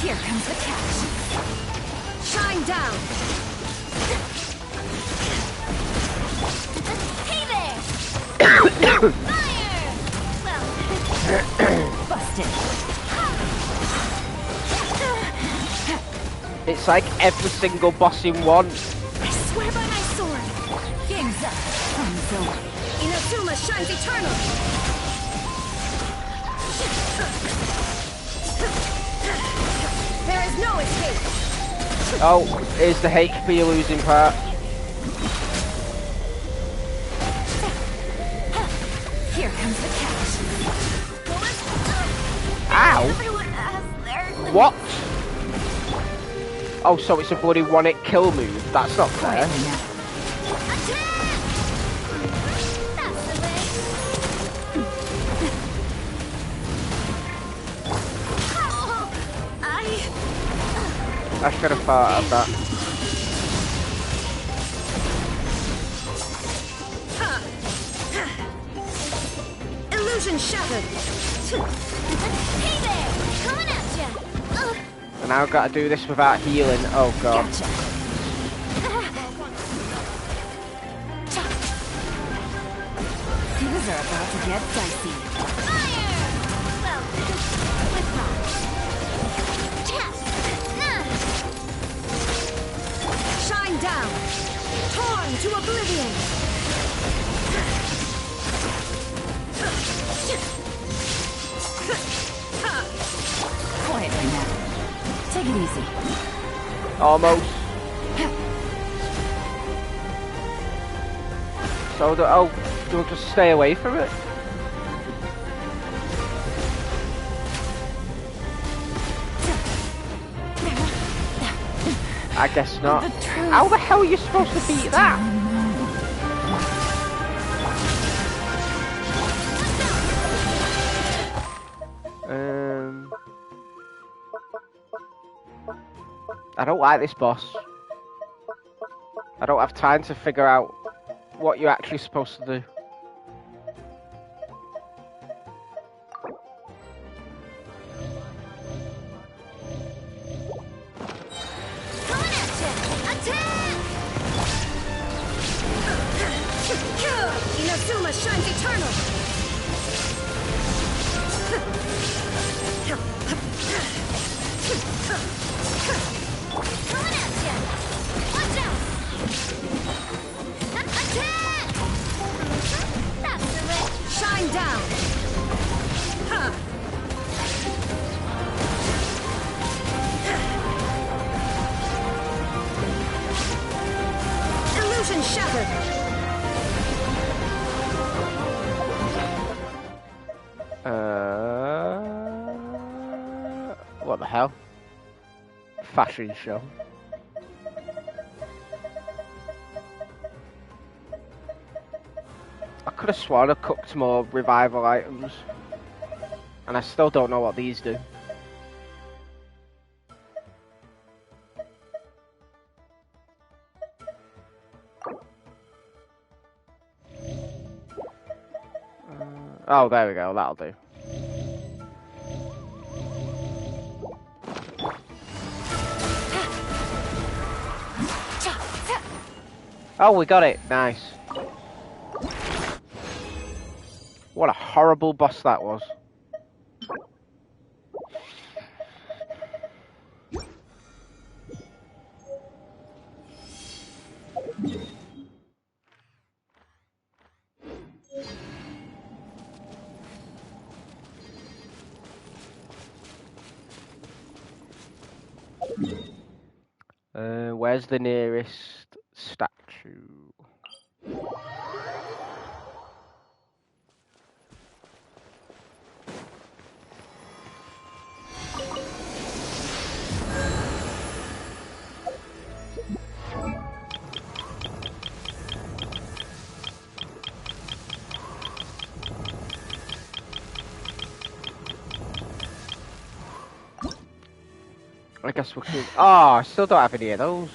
Here comes the catch. Shine down. Hey there! Fire! Well, Busted. It's like every single boss in one. I swear by my sword. Game's up. Time's over. Inazuma shines eternal. There is no escape. Oh, here's the HP losing part. Here comes the catch. Ow! everyone has their... What? Oh, so it's a bloody one-hit kill move. That's not fair. Quietly now. That's the way. Oh, I should have thought of that. Illusion shattered. Hey there! Coming at ya! And now I've got to do this without healing. Oh god. Gotcha. Things are about to get dicey. Fire! Well, with mine. Shine down. Torn to oblivion. Quietly now. Take it easy. Almost. So, do I just stay away from it? I guess not. How the hell are you supposed to beat that? I don't like this boss. I don't have time to figure out what you're actually supposed to do. Coming at ya! Attack! Inazuma shines eternal. Coming at ya! Watch out! Attack! That's the way. Shine down. Illusion shattered. What the hell? Fashion show. I could have sworn I cooked more revival items. And I still don't know what these do. Oh, there we go, that'll do. Oh, we got it. Nice. What a horrible boss that was. Where's the nearest statue? I guess we could. Oh, I still don't have any of those.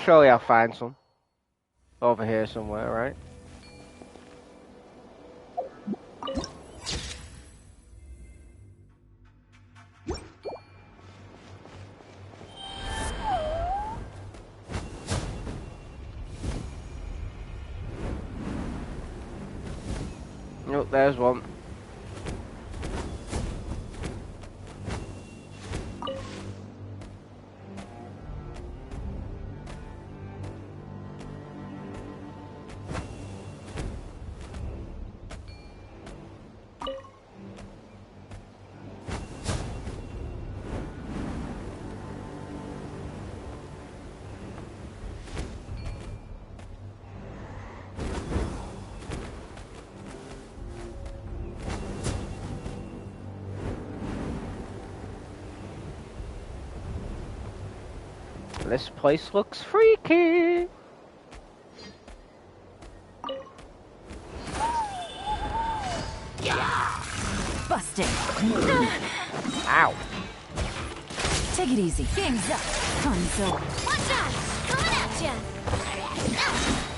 Surely I'll find some. Over here somewhere, right? Oh, there's one. This place looks freaky. Busted. Ow. Take it easy. Game's up. Time's over. Watch out! Coming at ya!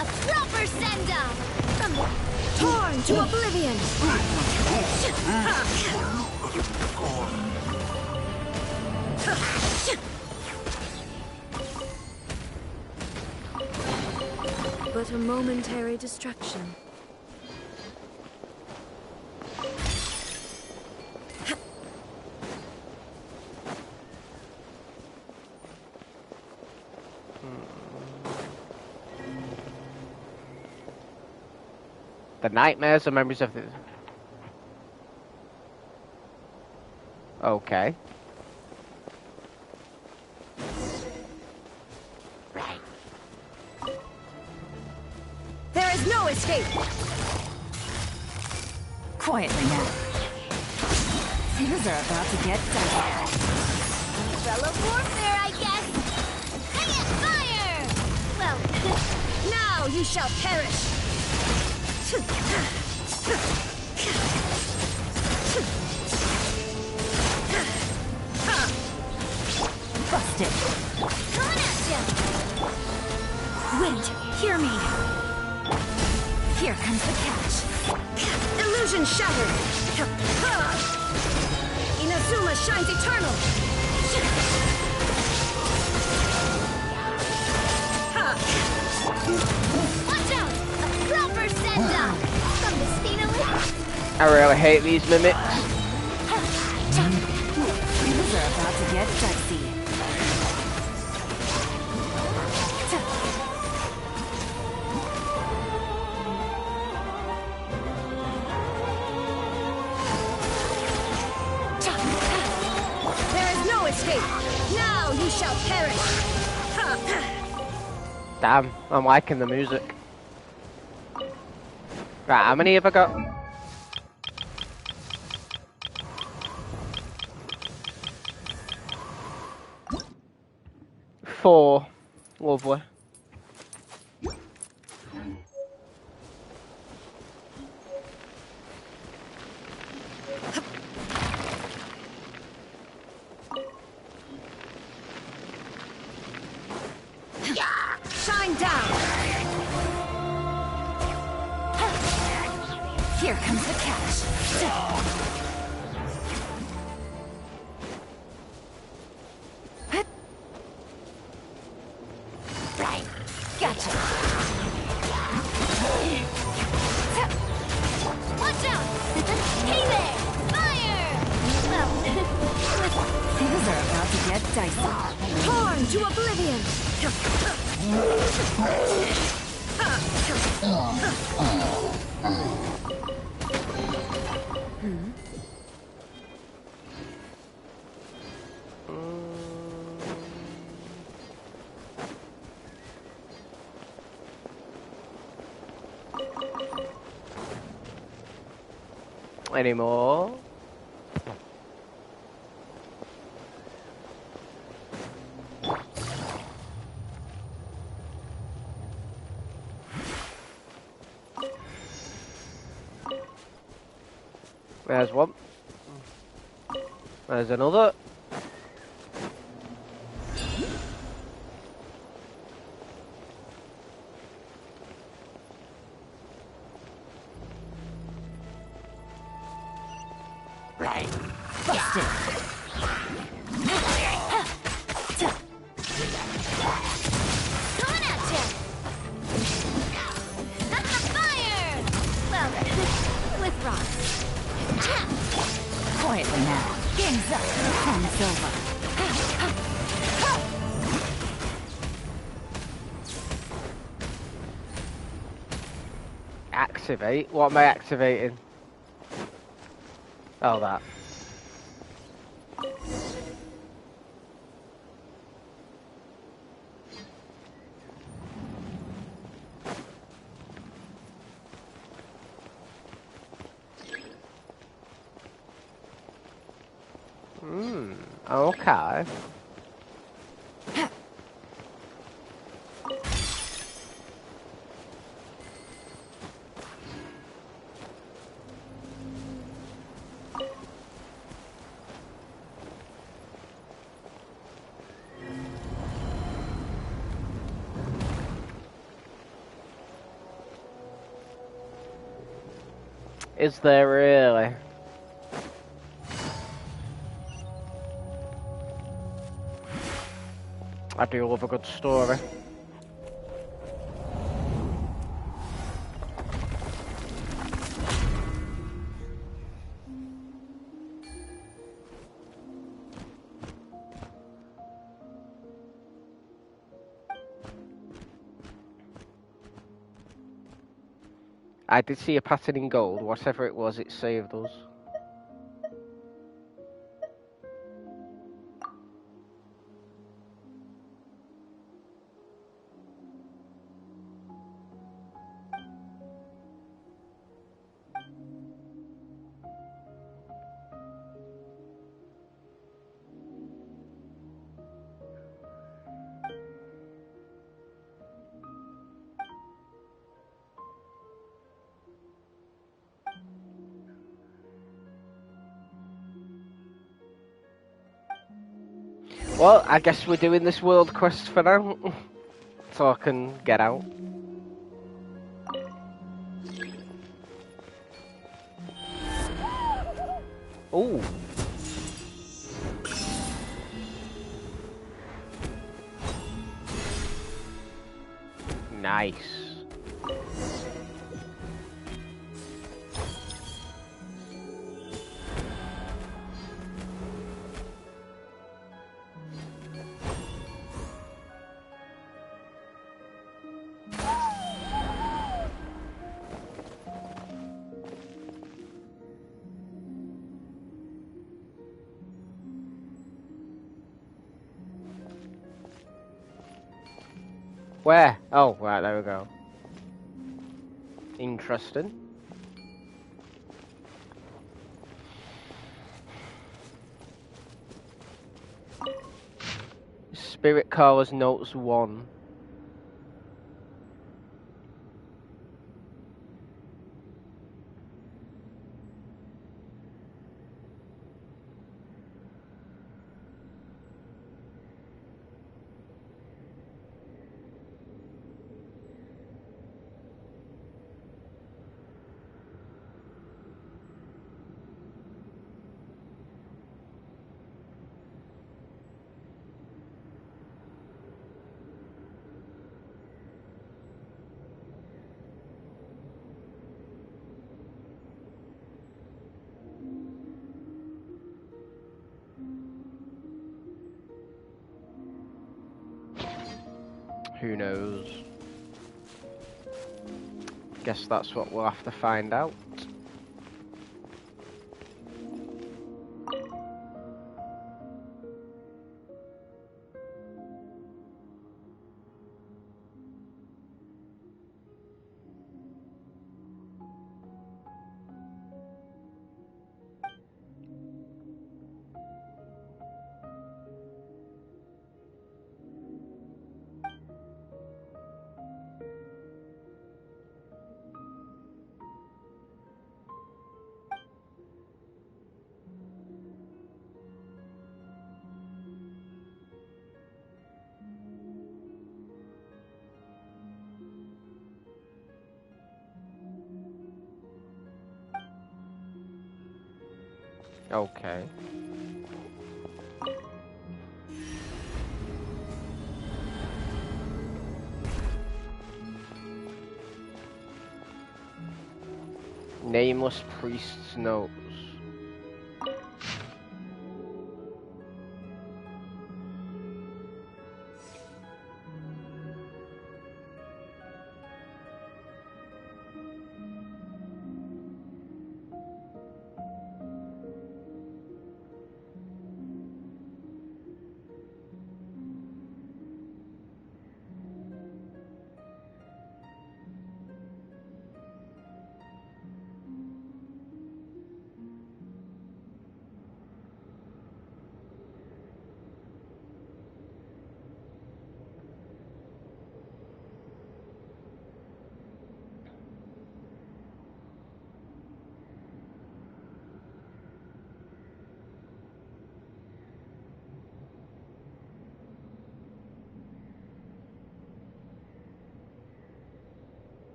A proper send-off! From Torn to oblivion. But a momentary distraction. The nightmares are memories of the... Okay. There is no escape! Quietly now. Things are about to get dark. umbrella warfare, I guess! Hang it, fire! Well, Now you shall perish! Busted! coming at ya! Wind, hear me! Here comes the catch. Illusion shattered! Inazuma shines eternal! Watch out! A proper send-off! From the Spinally? I really hate these mimics. Things are about to get dicey. There is no escape! Now you shall perish! Damn, I'm liking the music. Right, how many have I got? Four. Lovely. Shine down! Here Here comes the catch. Right. Gotcha. Watch out! Hey there! Fire! Well, Things are about to get dicey. Torn to oblivion! Any more? There's one. There's another. Right. Busted. coming at ya! Fire! Well, with rocks. Quietly now. Game's up. Time's over. Activate? What am I activating? Oh, that. Okay. Is there really? I do love a good story. I did see a pattern in gold. Whatever it was, it saved us. Well, I guess we're doing this world quest for now, so I can get out. Ooh. Nice. Where? Oh, right, there we go. Interesting. Spirit Callers Notes 1. Who knows? Guess that's what we'll have to find out. Okay. Nameless priest's notes.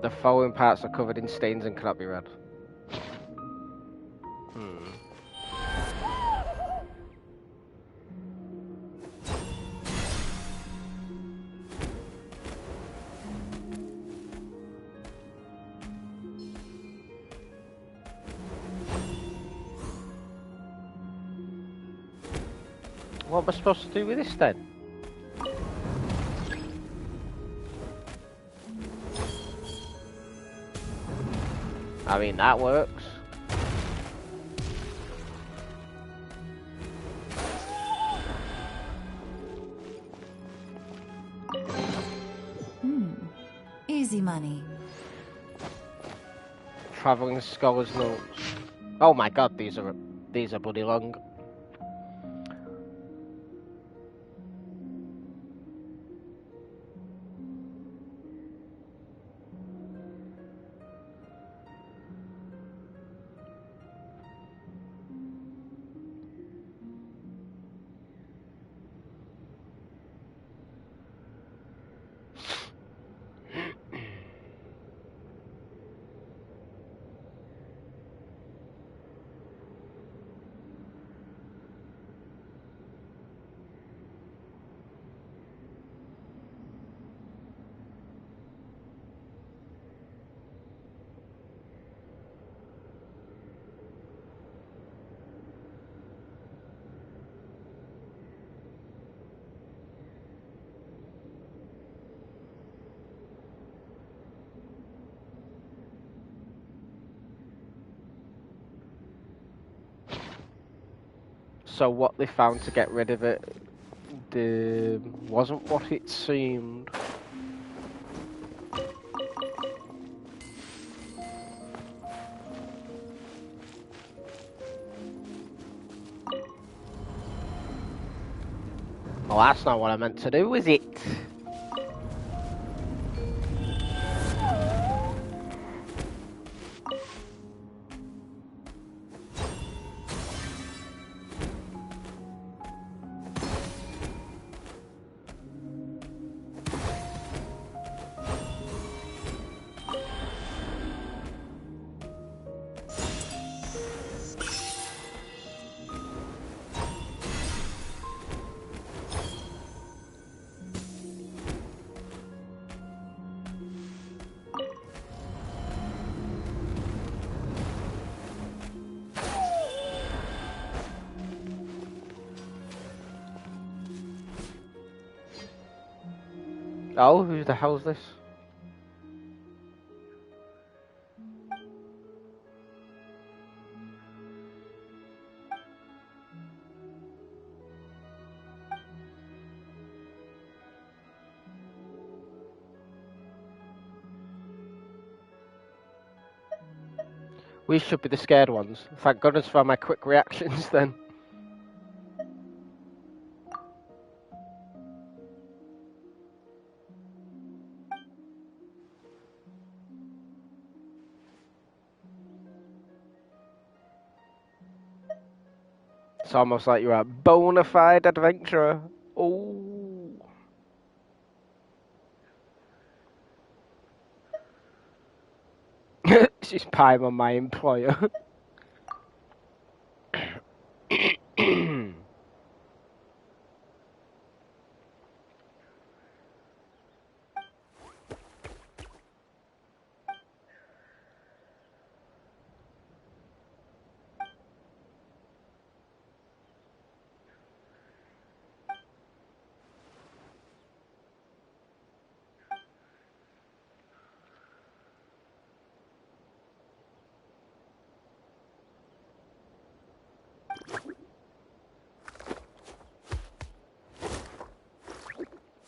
The following parts are covered in stains and cannot be read. What am I supposed to do with this then? I mean, that works. Easy money. Traveling Scholar's Notes. Oh my god, these are bloody long. So what they found to get rid of it wasn't what it seemed. Well, that's not what I meant to do, is it? Oh, who the hell's this? We should be the scared ones. Thank goodness for my quick reactions then. It's almost like you're a bona fide adventurer. Oh. She's pieing on my employer.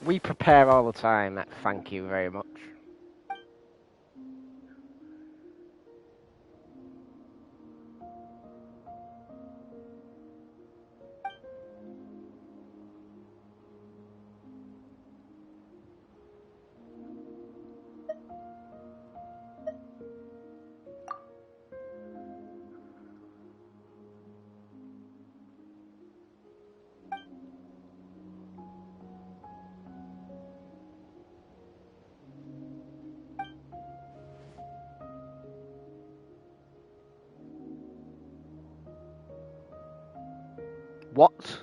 We prepare all the time. Thank you very much. What?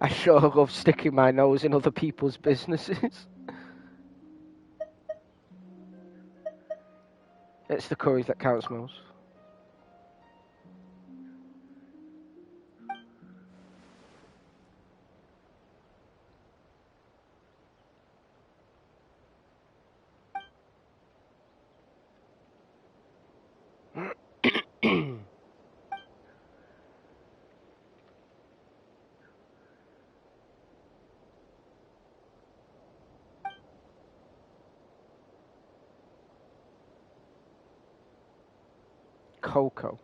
I sure love sticking my nose in other people's businesses. It's the courage that counts most. Coco.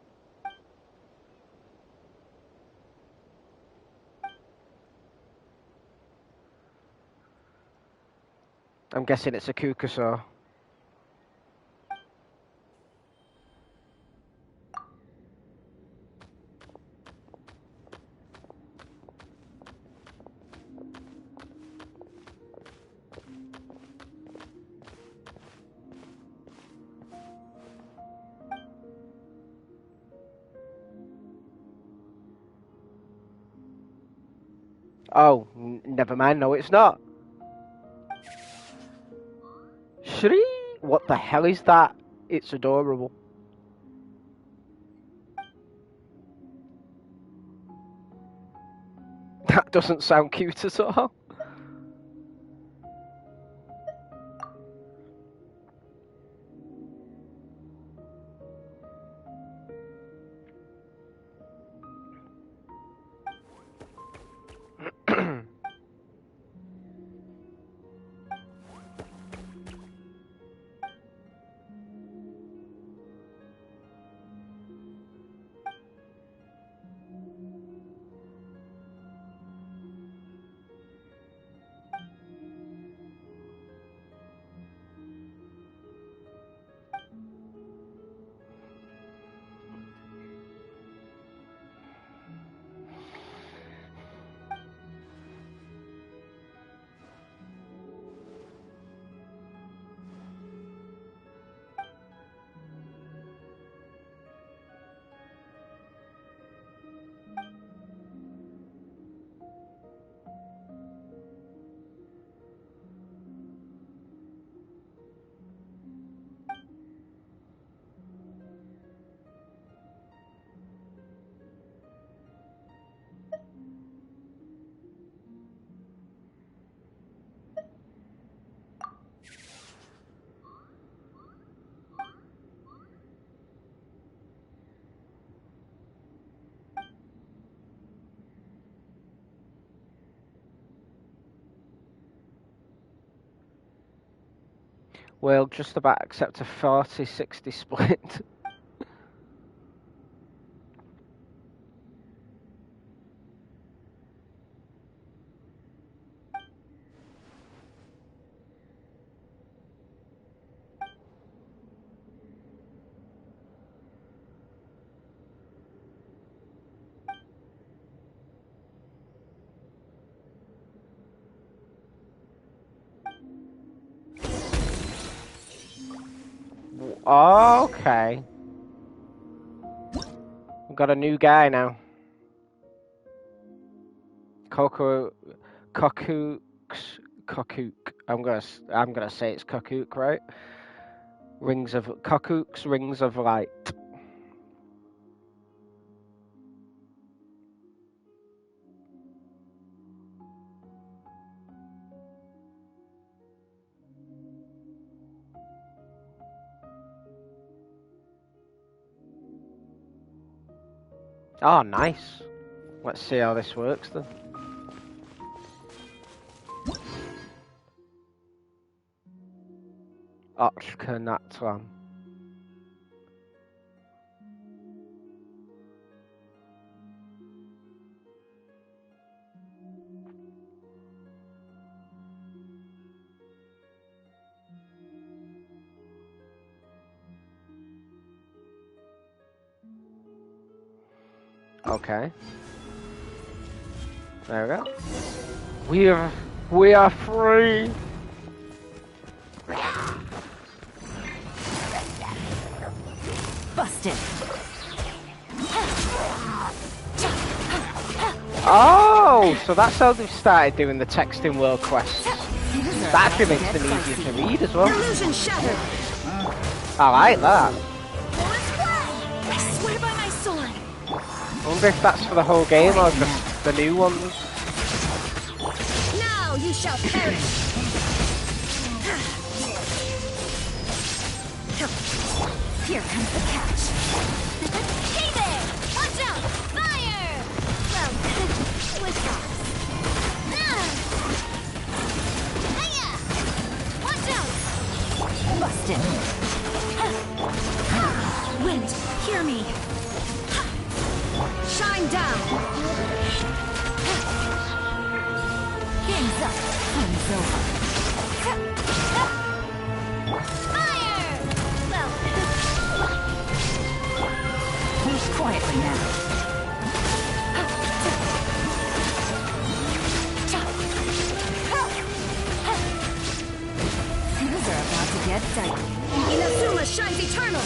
I'm guessing it's a Kukasaur. Oh, never mind. No, it's not. Shri? What the hell is that? It's adorable. That doesn't sound cute at all. We'll just about accept a 40-60 split. Okay. We've got a new guy now. Kokook. I'm gonna say it's Kokook, right? Kokook's Rings of Light. Oh, nice. Let's see how this works then. Ochkanatlan. Okay. There we go. We are free. Busted. Oh, so that's how they've started doing the texting world quests. That actually makes them easier to read as well. Illusion shattered. I like that. I swear by my sword. I wonder if that's for the whole game or just the new ones. Now you shall perish. Here comes the catch. Hey there! Watch out! Fire! Well, with that. Hiya! Watch out! Busted. Wind, hear me. Shine down. Game's up. Time's over. Fire! Well, Move quietly now. Things are about to get dicey. Inazuma shines eternal.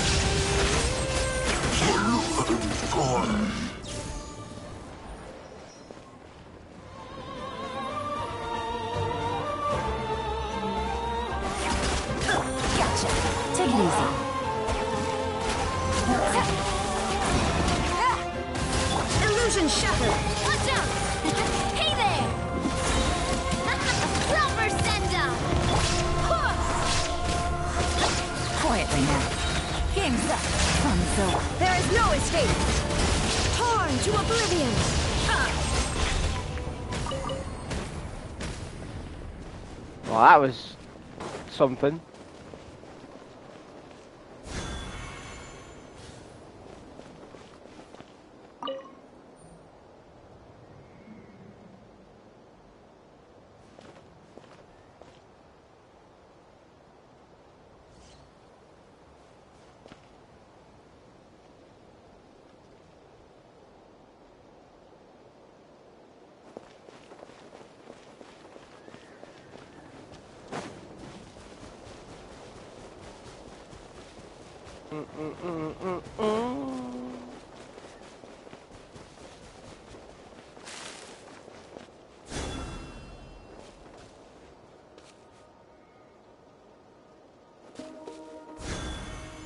Well, that was something.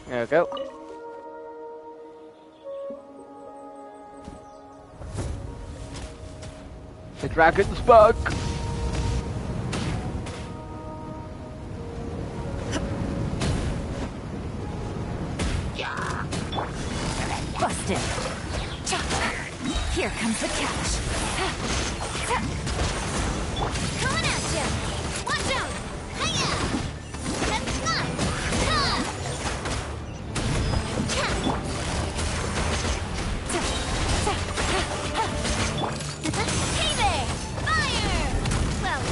There we go. The dragon's back. Busted. Here comes the catch. Coming at ya! Watch out! Hiya! That's not! Hey there! Fire! Well,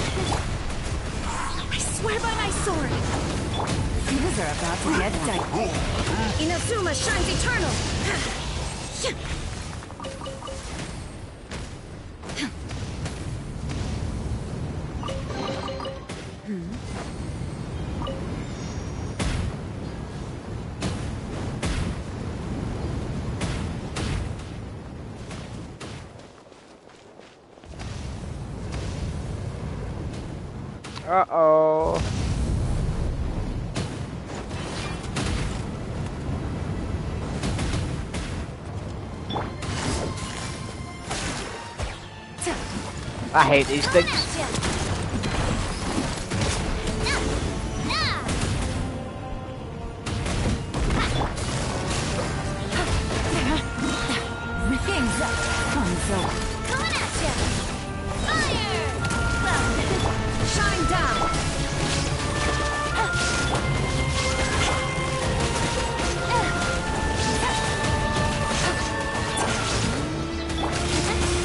I swear by my sword. Things are about to get dicey. Inazuma shines eternal. Uh-oh. I hate these things. Things up. Hanzo. coming at ya! Fire! Well, Shine down.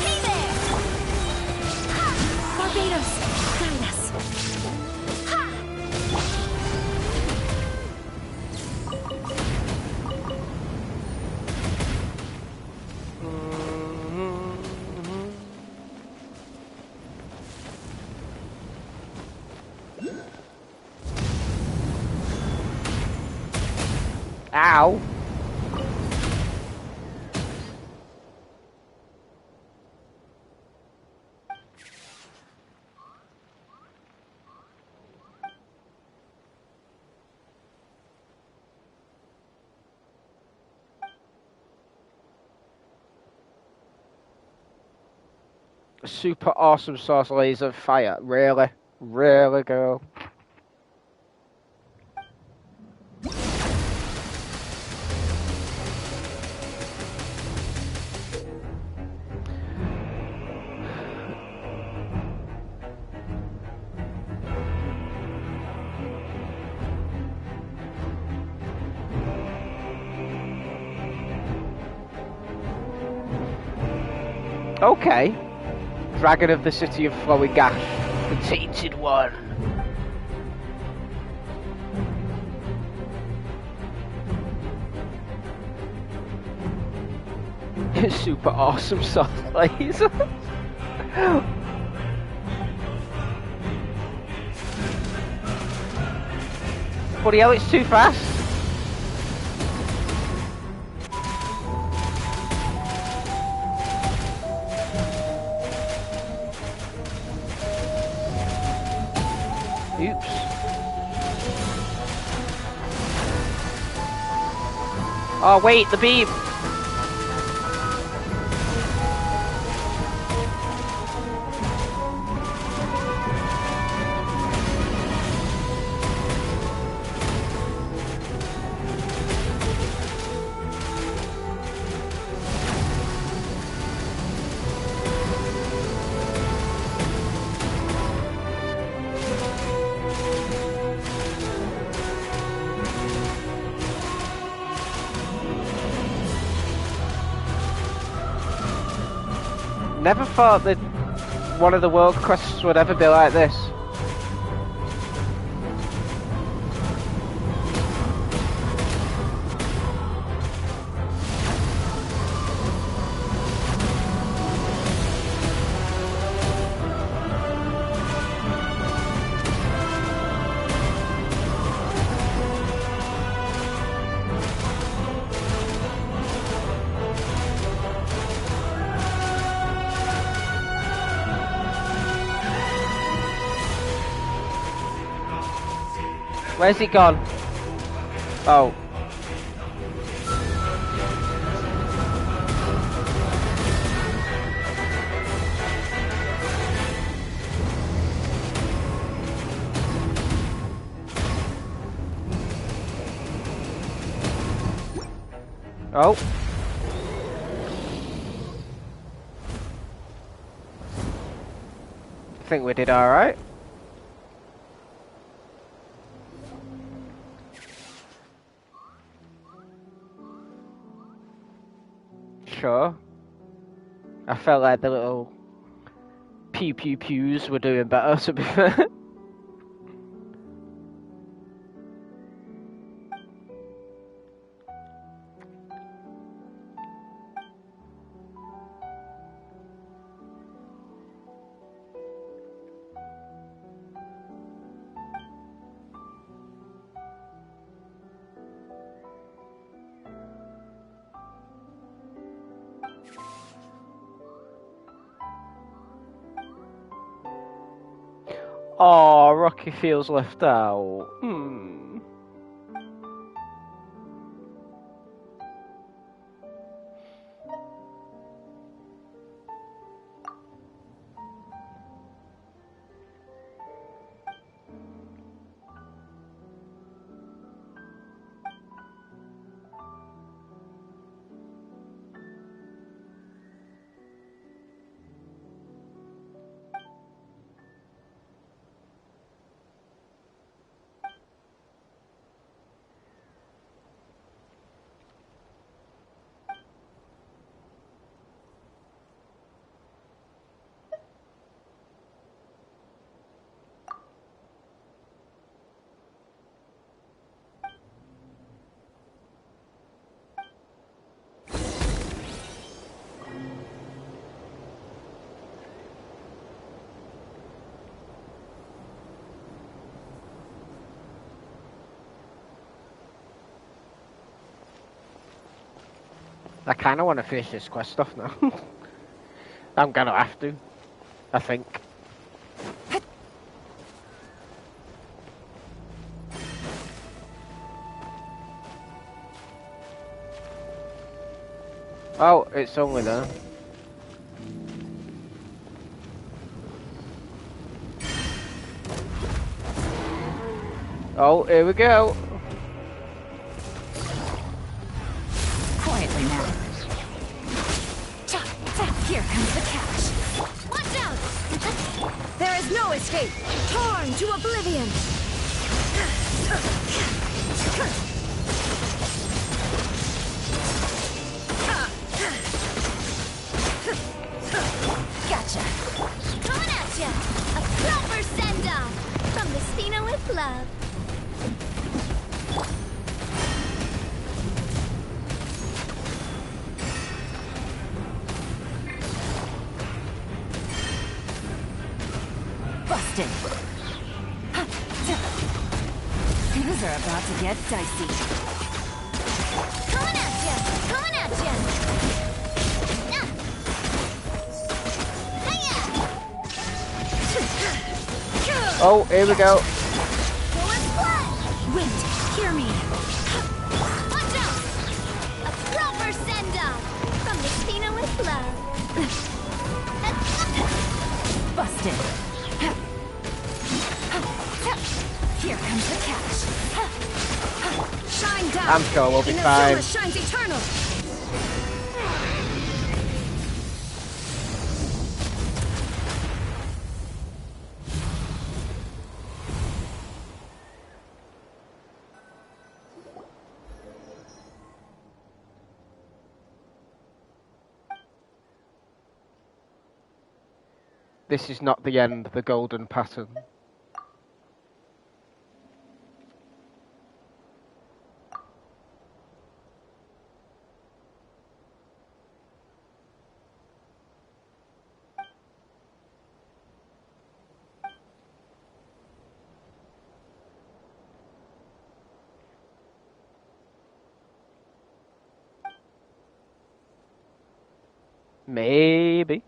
hey there! Barbados, guide us. Ow. Super awesome source laser fire. Really? Really, girl? Okay. Dragon of the City of Flowing Ash. The Tainted One. Super awesome soft laser. Bloody hell, it's too fast. Oops. Oh wait, the beam. Never thought that one of the world quests would ever be like this. Where's he gone? Oh. Oh. I think we did alright. Sure. I felt like the little pew pew pews were doing better, to be fair. Oh, Rocky feels left out. I kind of want to finish this quest off now. I'm gonna have to, I think. Oh, it's only there. Oh, here we go. Quietly now. Here comes the catch. Watch out! There is no escape. Torn to oblivion. Gotcha! Coming at ya! A proper send-off! From the Spina with love. Busted. Things are about to get dicey. Coming at ya! Coming at ya! Oh, here we go. Wind, hear me. Watch out! A proper send-off! From the Spina with love. Busted. Here comes the catch. Shine down. I'm sure we'll be fine. Inazuma shines eternal. This is not the end, the golden pattern. Maybe.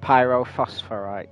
Pyrophosphorite.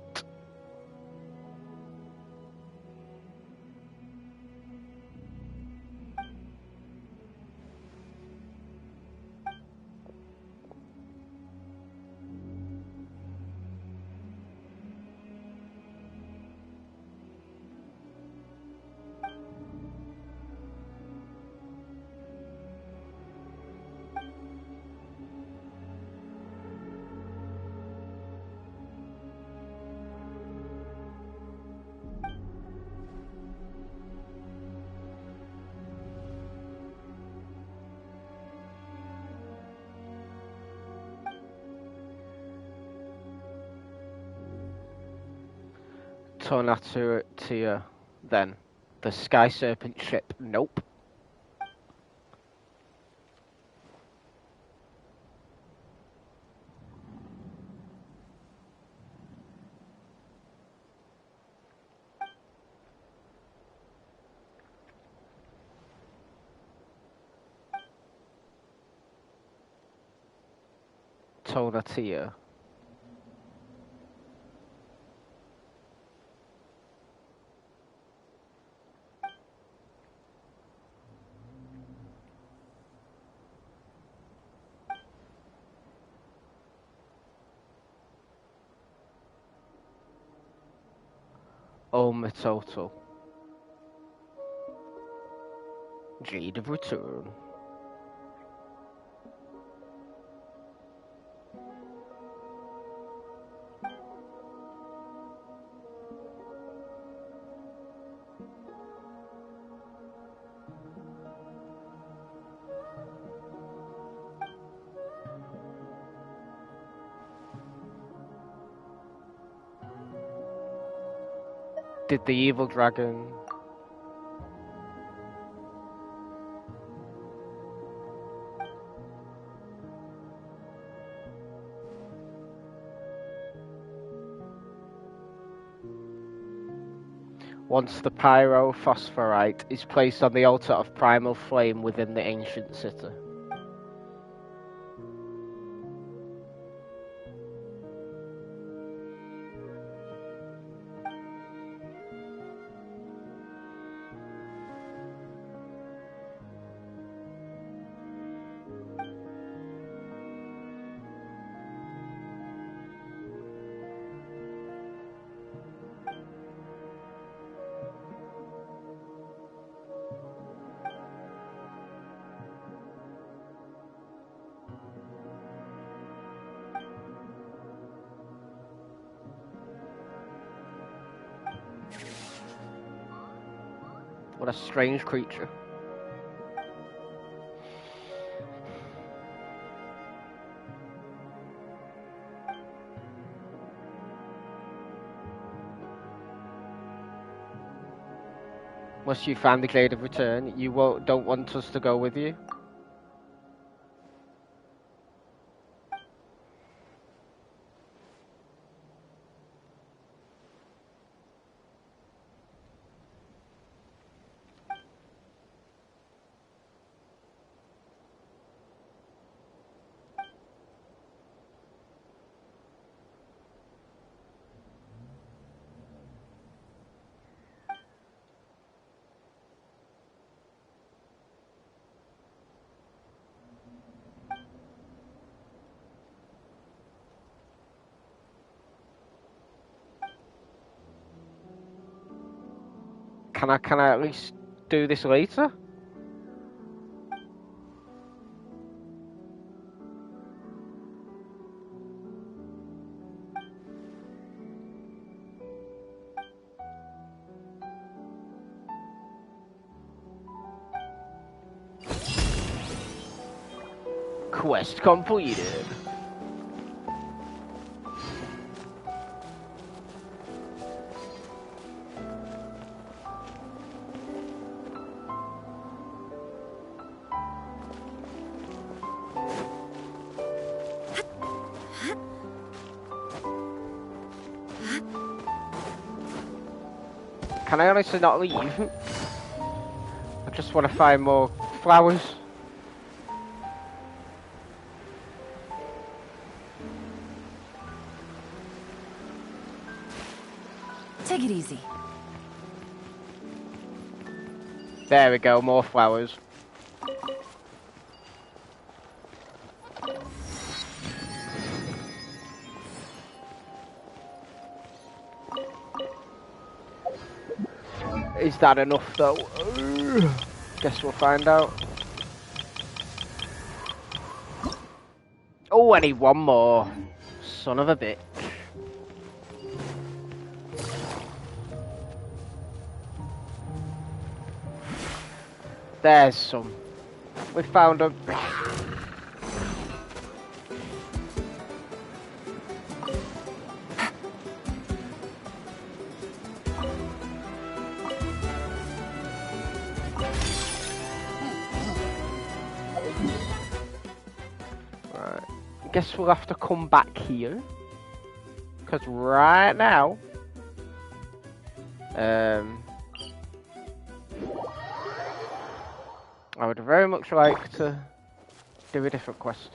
Tornatia, then. The Sky Serpent ship. Nope. Tornatia. Omatotal. Jade of Return. Did the evil dragon... Once the pyrophosphorite is placed on the altar of primal flame within the ancient city. What a strange creature. Once you find the Glade of Return, you don't want us to go with you? Can I at least do this later? Quest completed. Can I honestly not leave? I just want to find more flowers. Take it easy. There we go, more flowers. Is that enough though? Guess we'll find out. Oh, I need one more. Son of a bitch. There's some. We found them. Right. Guess we'll have to come back here. Because right now... I would very much like to do a different quest.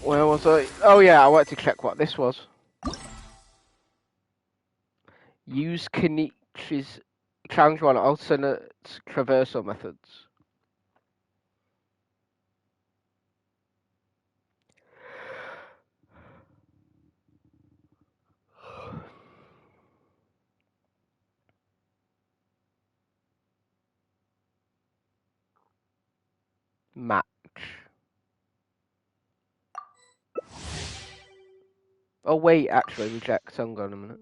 Where was I? Oh yeah, I wanted to check what this was. Use Kenichi's challenge one alternate traversal methods. Match. Oh wait, actually reject. Hang on a minute.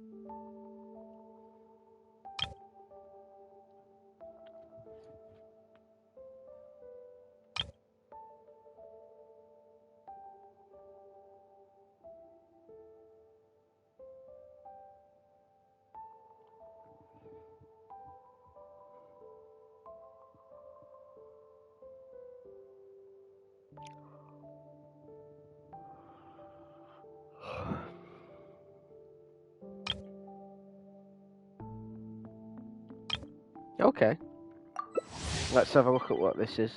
Okay. Let's have a look at what this is.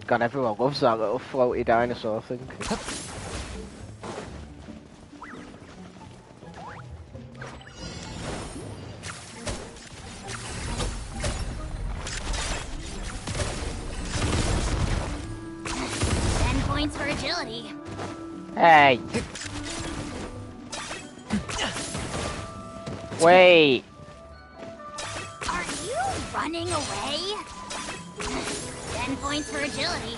God, everyone loves that little floaty dinosaur thing. 10 points for agility. Hey! Wait! Are you running away? 10 points for agility.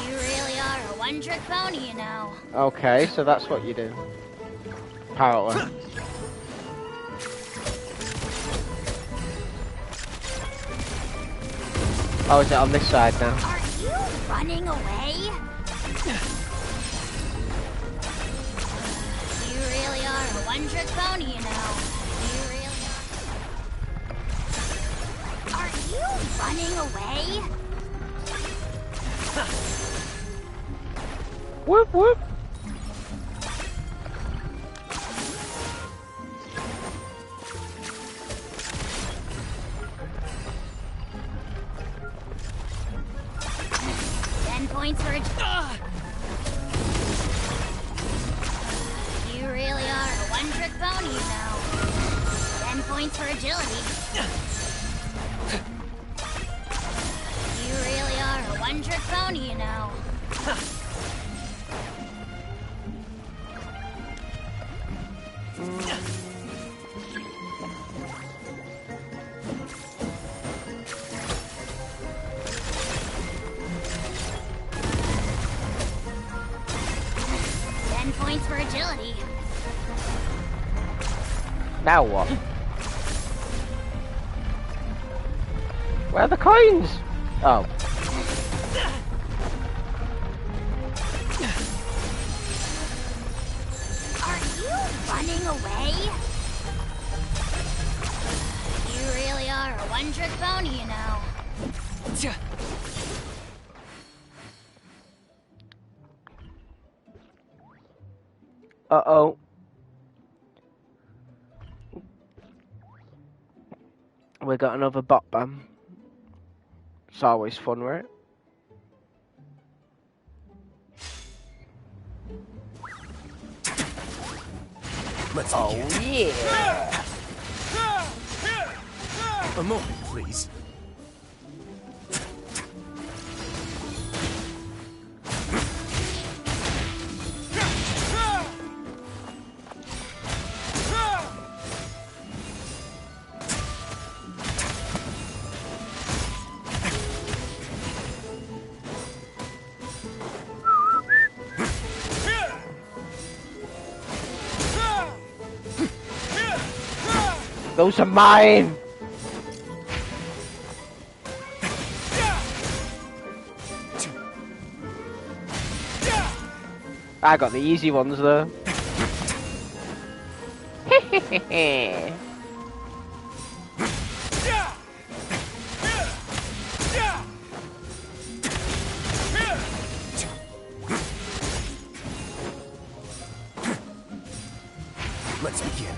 You really are a one-trick pony, you know. Okay, so that's what you do. Apparently. Oh, is it on this side now? Are you running away? one-trick pony, you know. You really are you running away? Whoop whoop. Points for you really are a one-trick pony, you know. 10 points for agility. You really are a one-trick pony, you know. 10 points for agility. Now what? Where are the coins? Oh. Are you running away? You really are a one-trick pony, you know. Uh-oh. We got another bot ban. It's always fun, right? Let's begin. Yeah! A moment, please. Those are mine! I got the easy ones though. Let's begin.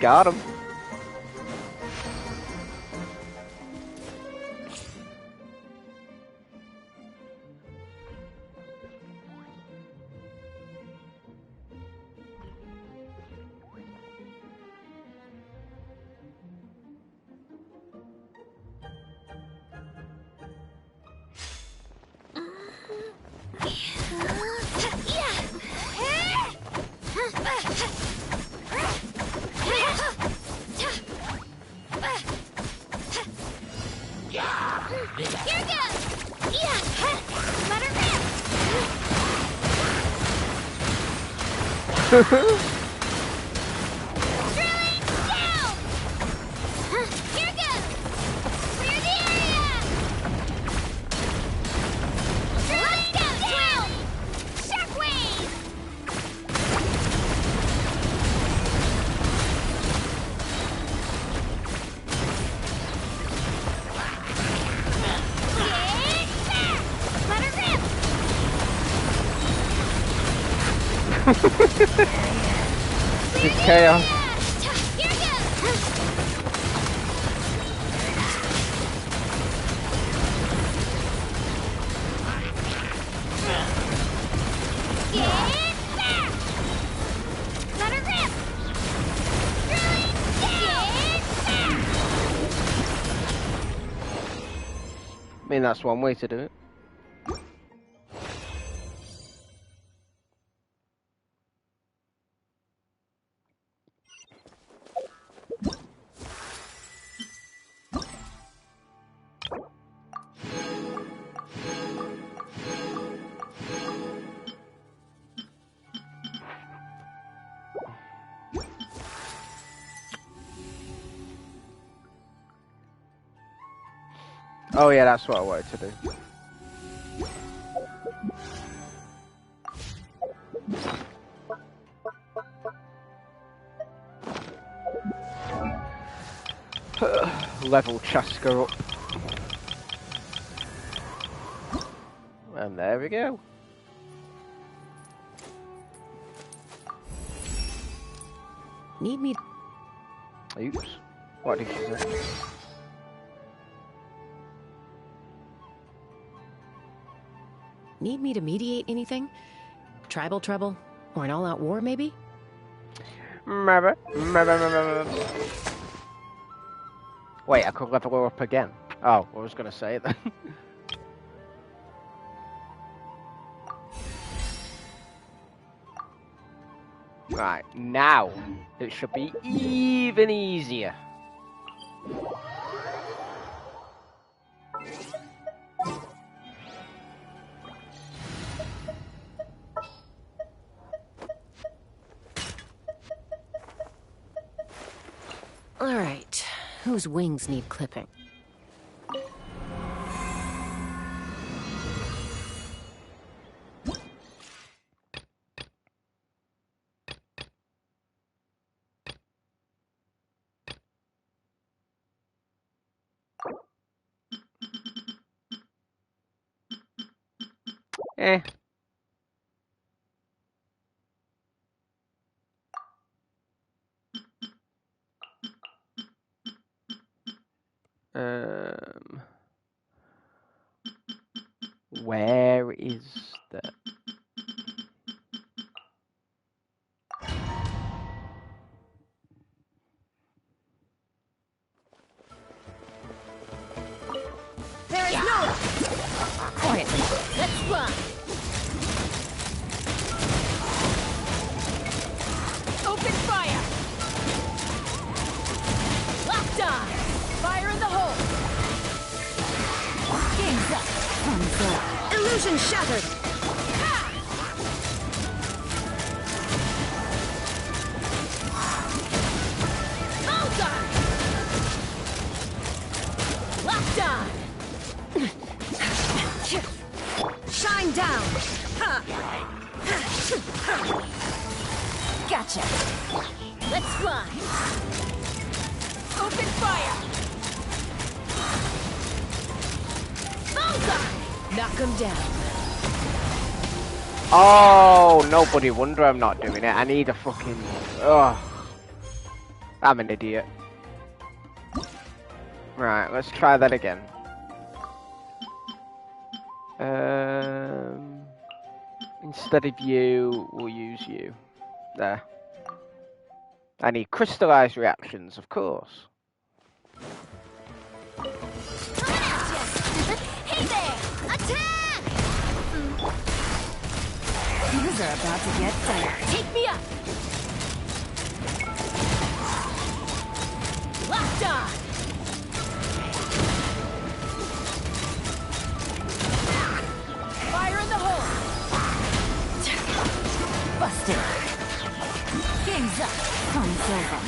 Got him. It's chaos. mean, that's one way to do it. Oh yeah, that's what I wanted to do. Level Chasca up. And there we go. Need me? Oops. What did you say? Need me to mediate anything? Tribal trouble? Or an all-out war, maybe? Wait, I could level her up again. Oh, I was going to say that. Right, now it should be even easier. All right. Whose wings need clipping? Eh. Where is the... There is no... Quietly. Let's run. Open fire. Locked on. Fire in the hole. Game's up. Illusion shattered. Ha! Bullseye. Locked on. Shine down! Gotcha! Let's fly! Open fire! Bullseye! Knock him down. Oh, nobody wonder I'm not doing it. I need a fucking... Ugh. I'm an idiot. Right, let's try that again. Instead of you, we'll use you. There. I need crystallized reactions, of course. Hey there! Attack! These are about to get dire. Take me up! Locked on! Fire in the hole! Busted! Game's up! Fun's over.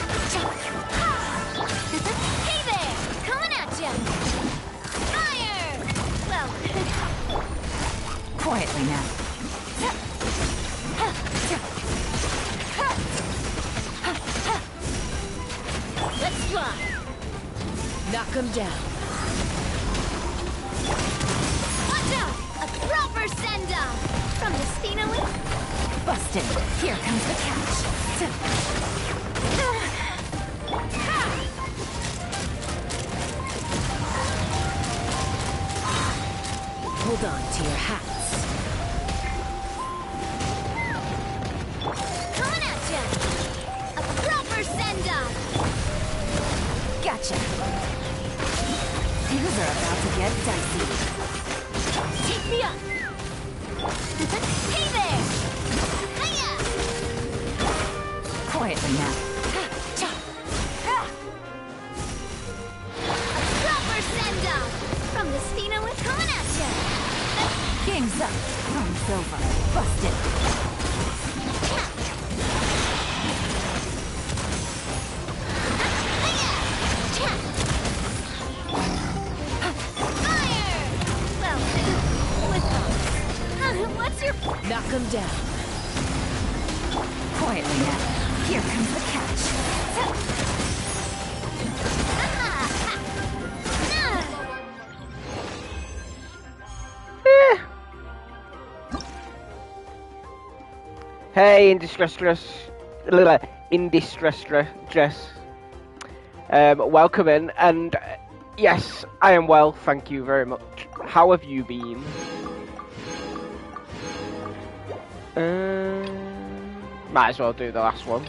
Hey there! Coming at ya! Fire! Well... Quietly now. Let's fly! Knock him down. Watch out! A proper send-off! From the Spinally? Busted. Here comes the catch. Hold on to your hats. Coming at ya! A proper send-off! Gotcha. Things are about to get dicey. Take me up! Hey there! Hiya! Quietly now. Proper send-off! From the Spina with coming at ya! Game's up. Runs over. Busted. Fire! Well, with what's your... Knock him down. Quietly now. Here comes the catch. Hey, in distress dress. Welcome in, and yes, I am well, thank you very much. How have you been? Might as well do the last one.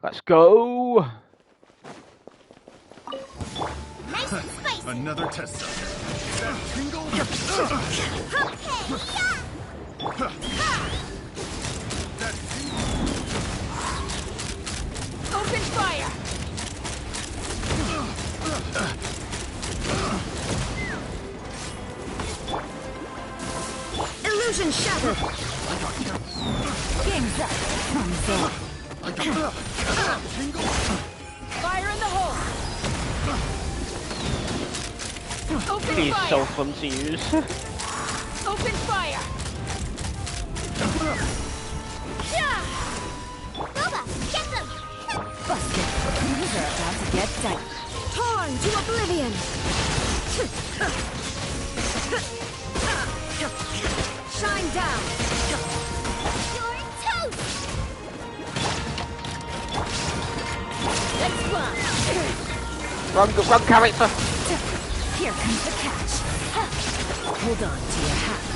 Let's go! Nice and spicy! Another test subject. That tingle? That Open fire! Illusion shattered! Game's up. Runs over. Fire in the hole! Open He's fire! so fun to use. Open fire! Boba, get them! Busted. Things are about to get tight. Torn to oblivion! Shine down! You're toast! Let's fly! Wrong character. Here comes the catch. Hold on to your hats.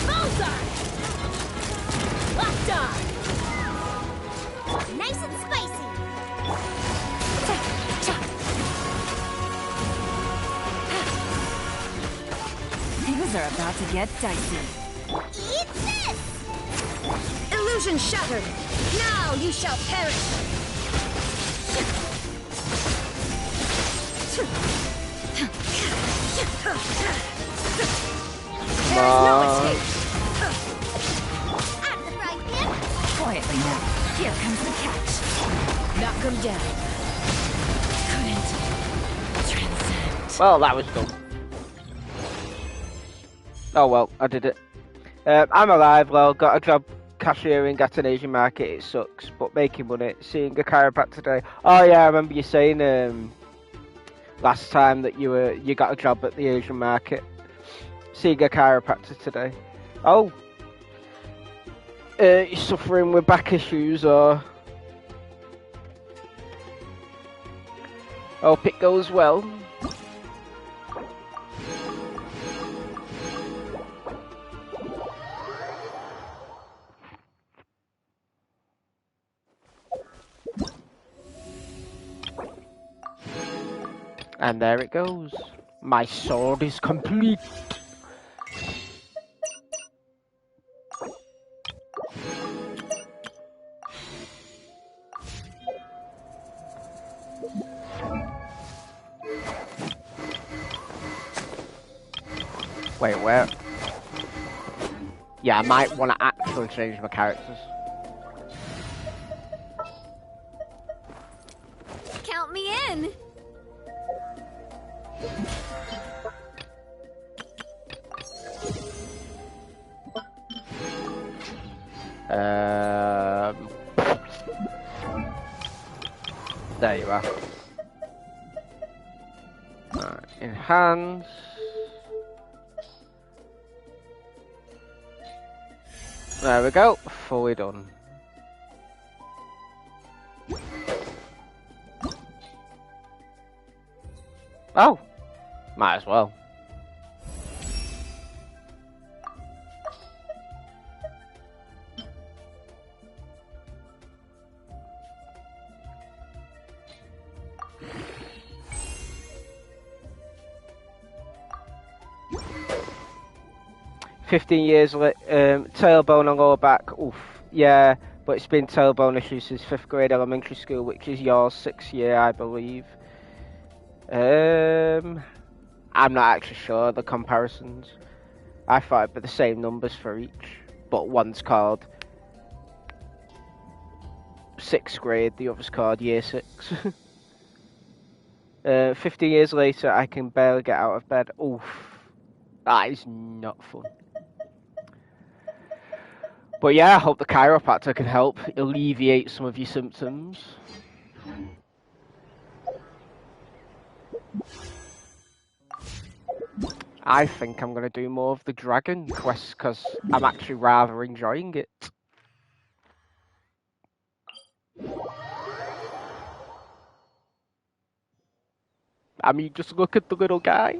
Bullseye! Locked on! Nice and spicy! Things are about to get dicey. Eat this! Illusion shattered! Now you shall perish! There is no escape! Out of the frying pan! Quietly now. Here comes the catch. Knock him down. Couldn't transcend. Well, that was dumb. Oh well, I did it. I'm alive, well, got a job cashiering at an Asian market, it sucks, but making money, seeing a chiropractor today. Oh yeah, I remember you saying last time that you got a job at the Asian market. Seeing a chiropractor today. Oh. You're suffering with back issues, or... Hope it goes well. And there it goes. My sword is complete. Wait, where? Yeah, I might want to actually change my characters. Count me in! There you are. Right, enhance. There we go, fully done. Oh, might as well. $15 tailbone on lower back. Oof, yeah, but it's been tailbone issues since 5th grade elementary school, which is your 6th year, I believe. I'm not actually sure the comparisons. I thought it'd be the same numbers for each, but one's called 6th grade, the other's called year 6. 50 years later, I can barely get out of bed. Oof, that is not fun. But yeah, I hope the chiropractor can help alleviate some of your symptoms. I think I'm going to do more of the dragon quest because I'm actually rather enjoying it. I mean, just look at the little guy.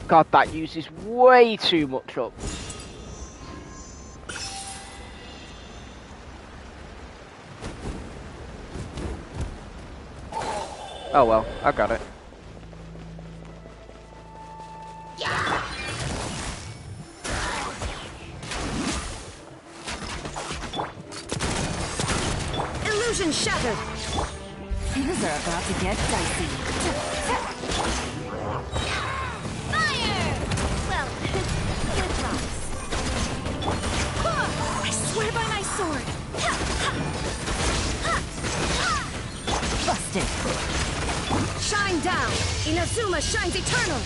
God, that uses way too much up. Oh well, I got it. Illusion shattered. Things are about to get dicey. Fire! Well, good drops. I swear by my sword. Busted. Shine down. Inazuma shines eternal.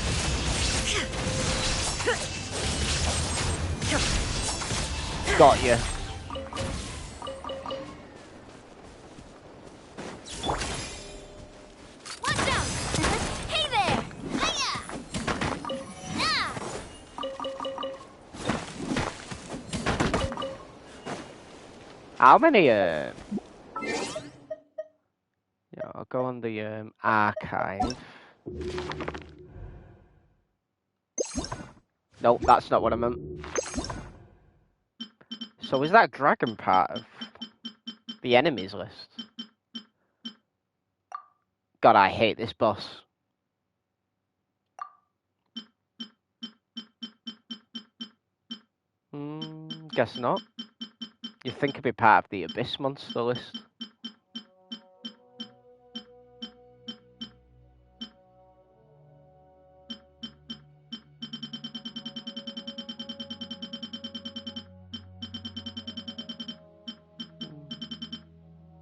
Got you. Watch out! Hey there! Hiya! Ah! How many, Yeah, I'll go on the, archive. Nope, that's not what I meant. So is that dragon part of the enemies list? God, I hate this boss. Guess not. You'd think it'd be part of the Abyss monster list.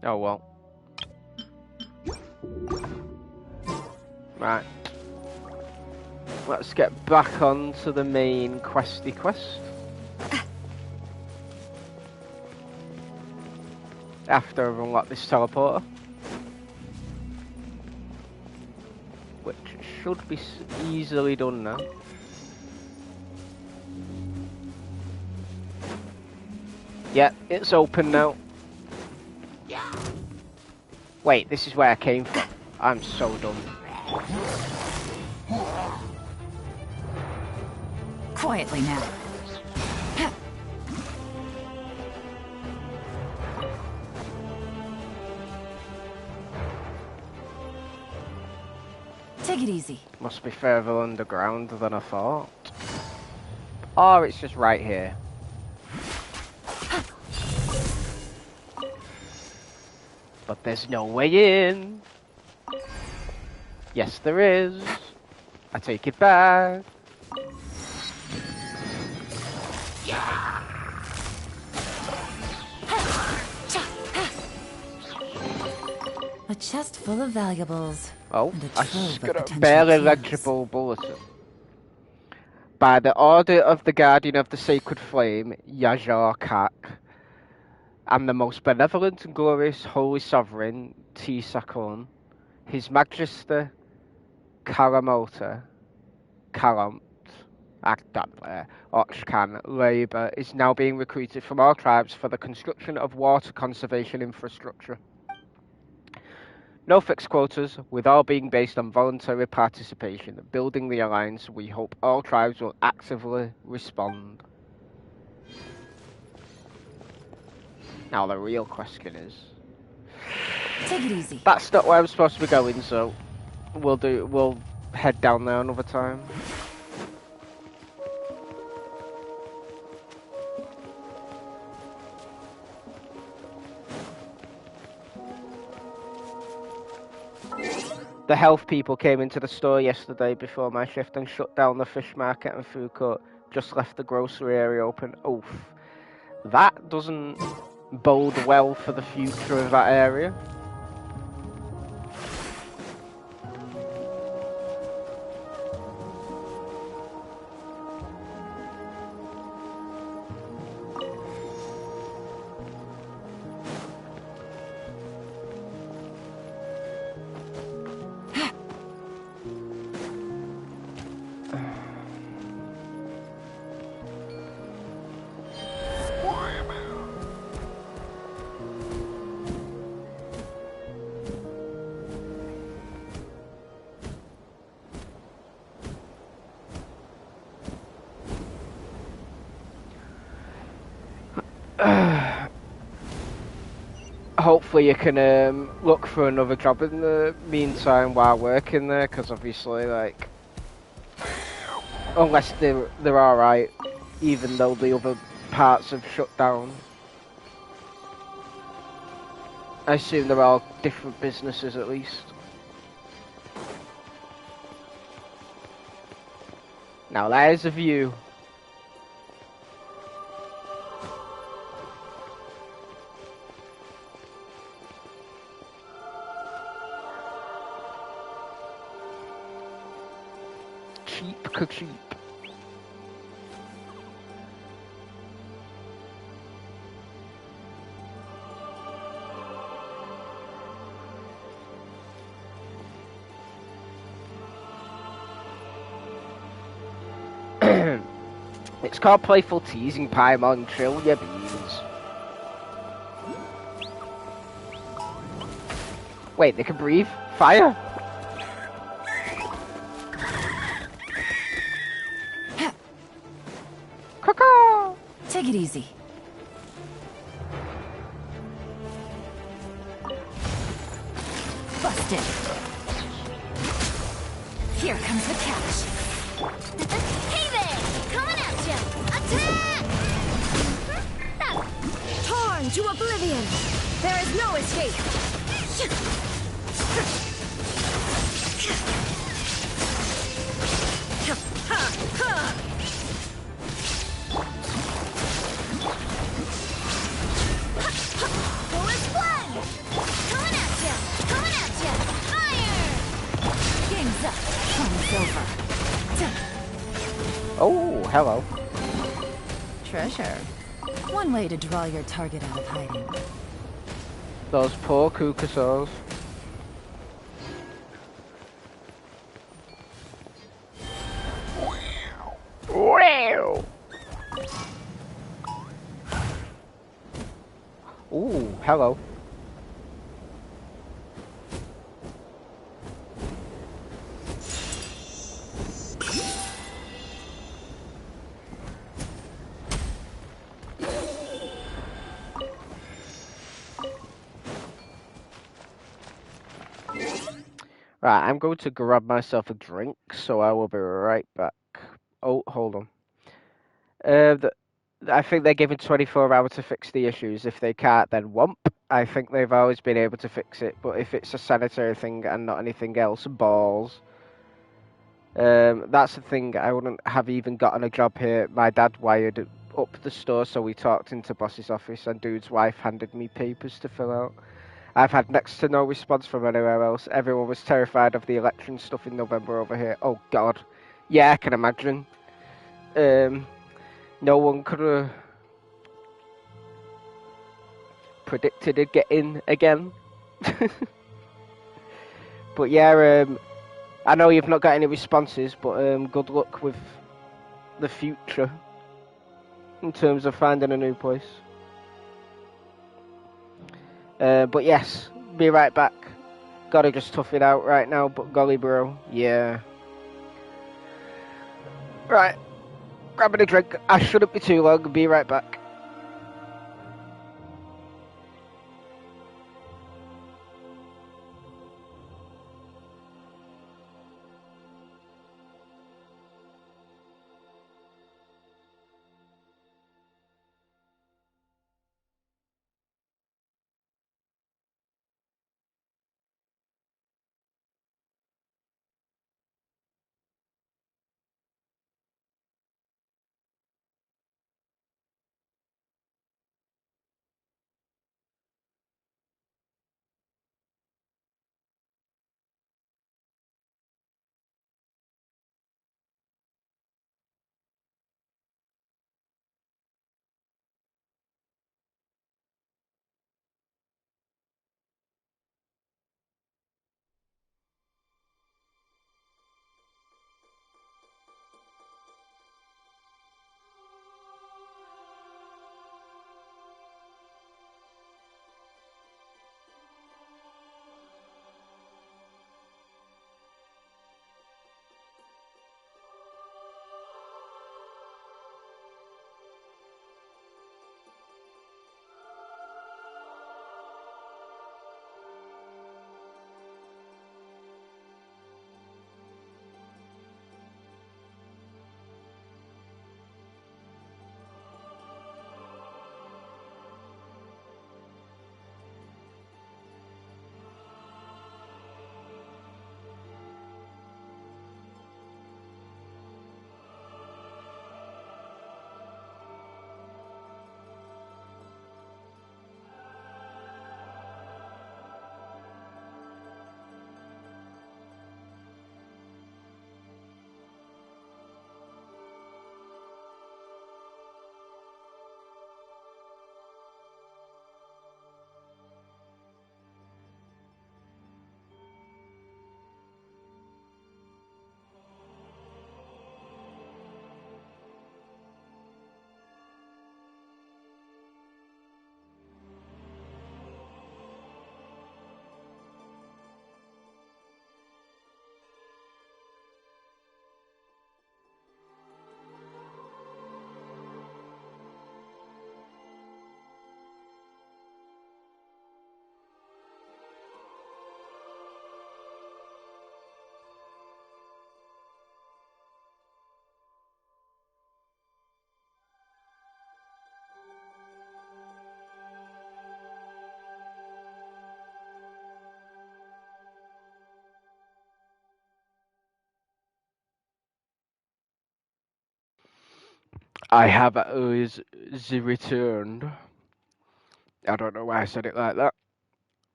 Oh well. Right. Let's get back on to the main questy quest. After I've unlocked this teleporter. Which should be easily done now. Yeah, it's open now. Wait, this is where I came from. I'm so dumb. Quietly now. Take it easy. Must be further underground than I thought. Or it's just right here. But there's no way in. Yes, there is. I take it back. A chest full of valuables. Oh, And a I trove just of got a potential barely clues. legible bulletin. By the order of the Guardian of the Sacred Flame, Yajar Kak, and the most benevolent and glorious Holy Sovereign, Tisakon, His Majesty, Karamota, Karam, Ochkanatlan labour is now being recruited from all tribes for the construction of water conservation infrastructure. No fixed quotas, with all being based on voluntary participation. Building the alliance, we hope all tribes will actively respond. Now the real question is... Take it easy. That's not where I'm supposed to be going, so we'll head down there another time. The health people came into the store yesterday before my shift and shut down the fish market and food court. Just left the grocery area open. Oof. That doesn't bode well for the future of that area. Hopefully you can look for another job in the meantime while working there, because obviously, like, unless they're alright, even though the other parts have shut down. I assume they're all different businesses at least. Now there's a view. Cheap. It's called playful teasing, Paimon. Chill your beans. Wait, they can breathe? Fire? Take it easy. Busted. Here comes the catch. Hey there! Coming at ya! Attack! Torn to oblivion! There is no escape! Oh, hello. Treasure. One way to draw your target out of hiding. Those poor Kukasos. Wow. Ooh, hello. Right, I'm going to grab myself a drink, so I will be right back. Oh, hold on. I think they're given 24 hours to fix the issues. If they can't, then whomp. I think they've always been able to fix it, but if it's a sanitary thing and not anything else, balls. That's the thing, I wouldn't have even gotten a job here. My dad wired up the store, so we talked into boss's office, and dude's wife handed me papers to fill out. I've had next to no response from anywhere else. Everyone was terrified of the election stuff in November over here. Oh, God. Yeah, I can imagine. No one could have predicted it getting again. But yeah, I know you've not got any responses, but good luck with the future in terms of finding a new place. But yes, be right back. Gotta just tough it out right now, but golly bro, yeah. Right, grabbing a drink. I shouldn't be too long, be right back. I have always returned. I don't know why I said it like that,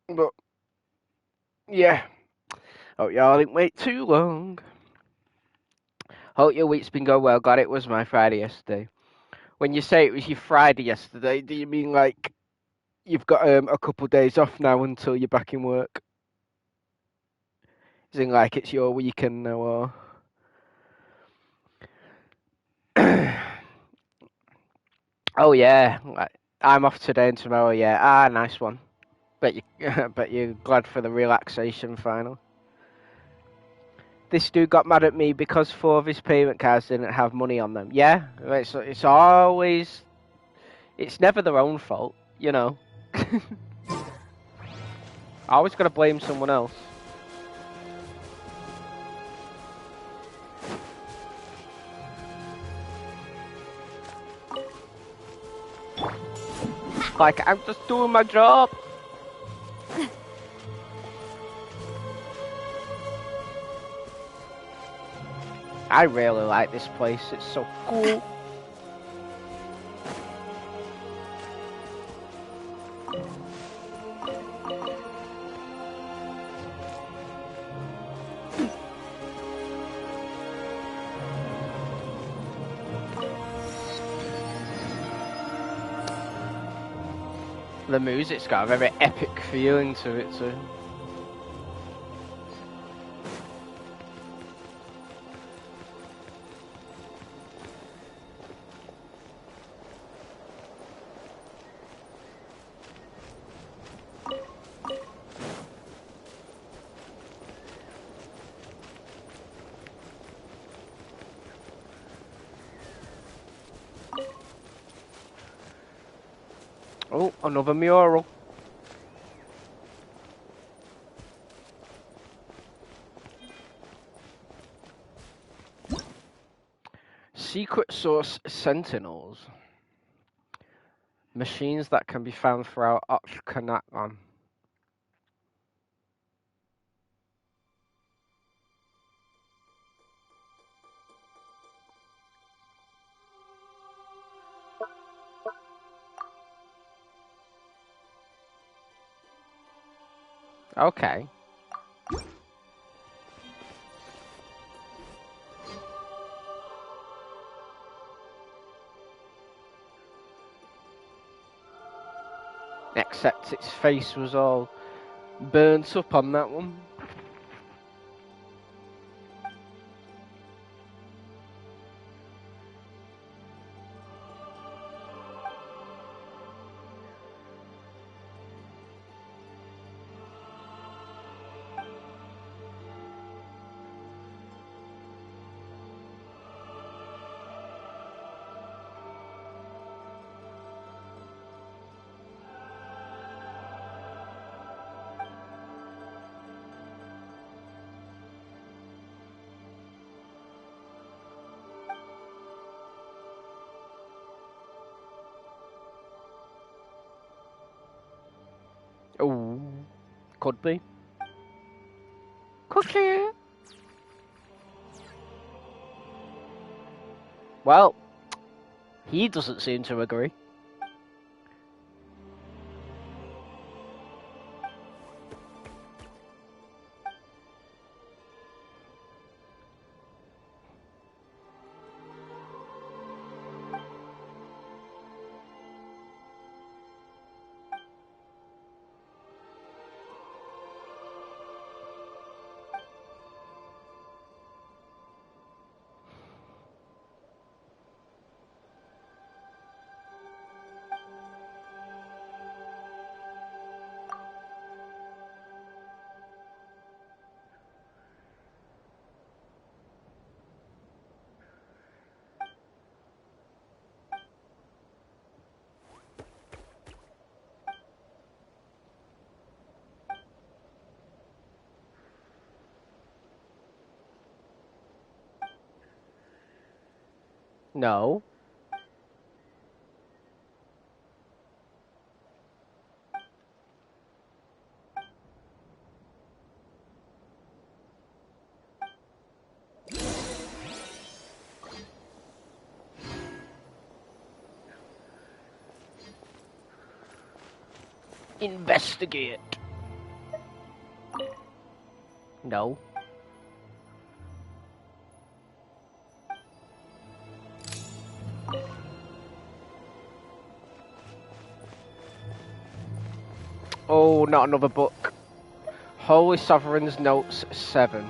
but yeah. Hope y'all didn't wait too long. Hope your week's been going well. God, it was my Friday yesterday. When you say it was your Friday yesterday, do you mean like you've got a couple days off now until you're back in work? Is it like it's your weekend now, or? Oh yeah, I'm off today and tomorrow. Yeah, nice one. Bet you're glad for the relaxation final. This dude got mad at me because 4 of his payment cards didn't have money on them. Yeah, it's always, it's never their own fault, you know. I always gotta blame someone else. Like, I'm just doing my job. I really like this place. It's so cool. The music's got a very epic feeling to it too. Oh, another mural. Secret source sentinels. Machines that can be found throughout Ochkanatlan. Okay. Except its face was all burnt up on that one. Oh, could be. Cookie. Well, he doesn't seem to agree. No. Investigate. No. Oh, not another book. Holy Sovereign's Notes 7.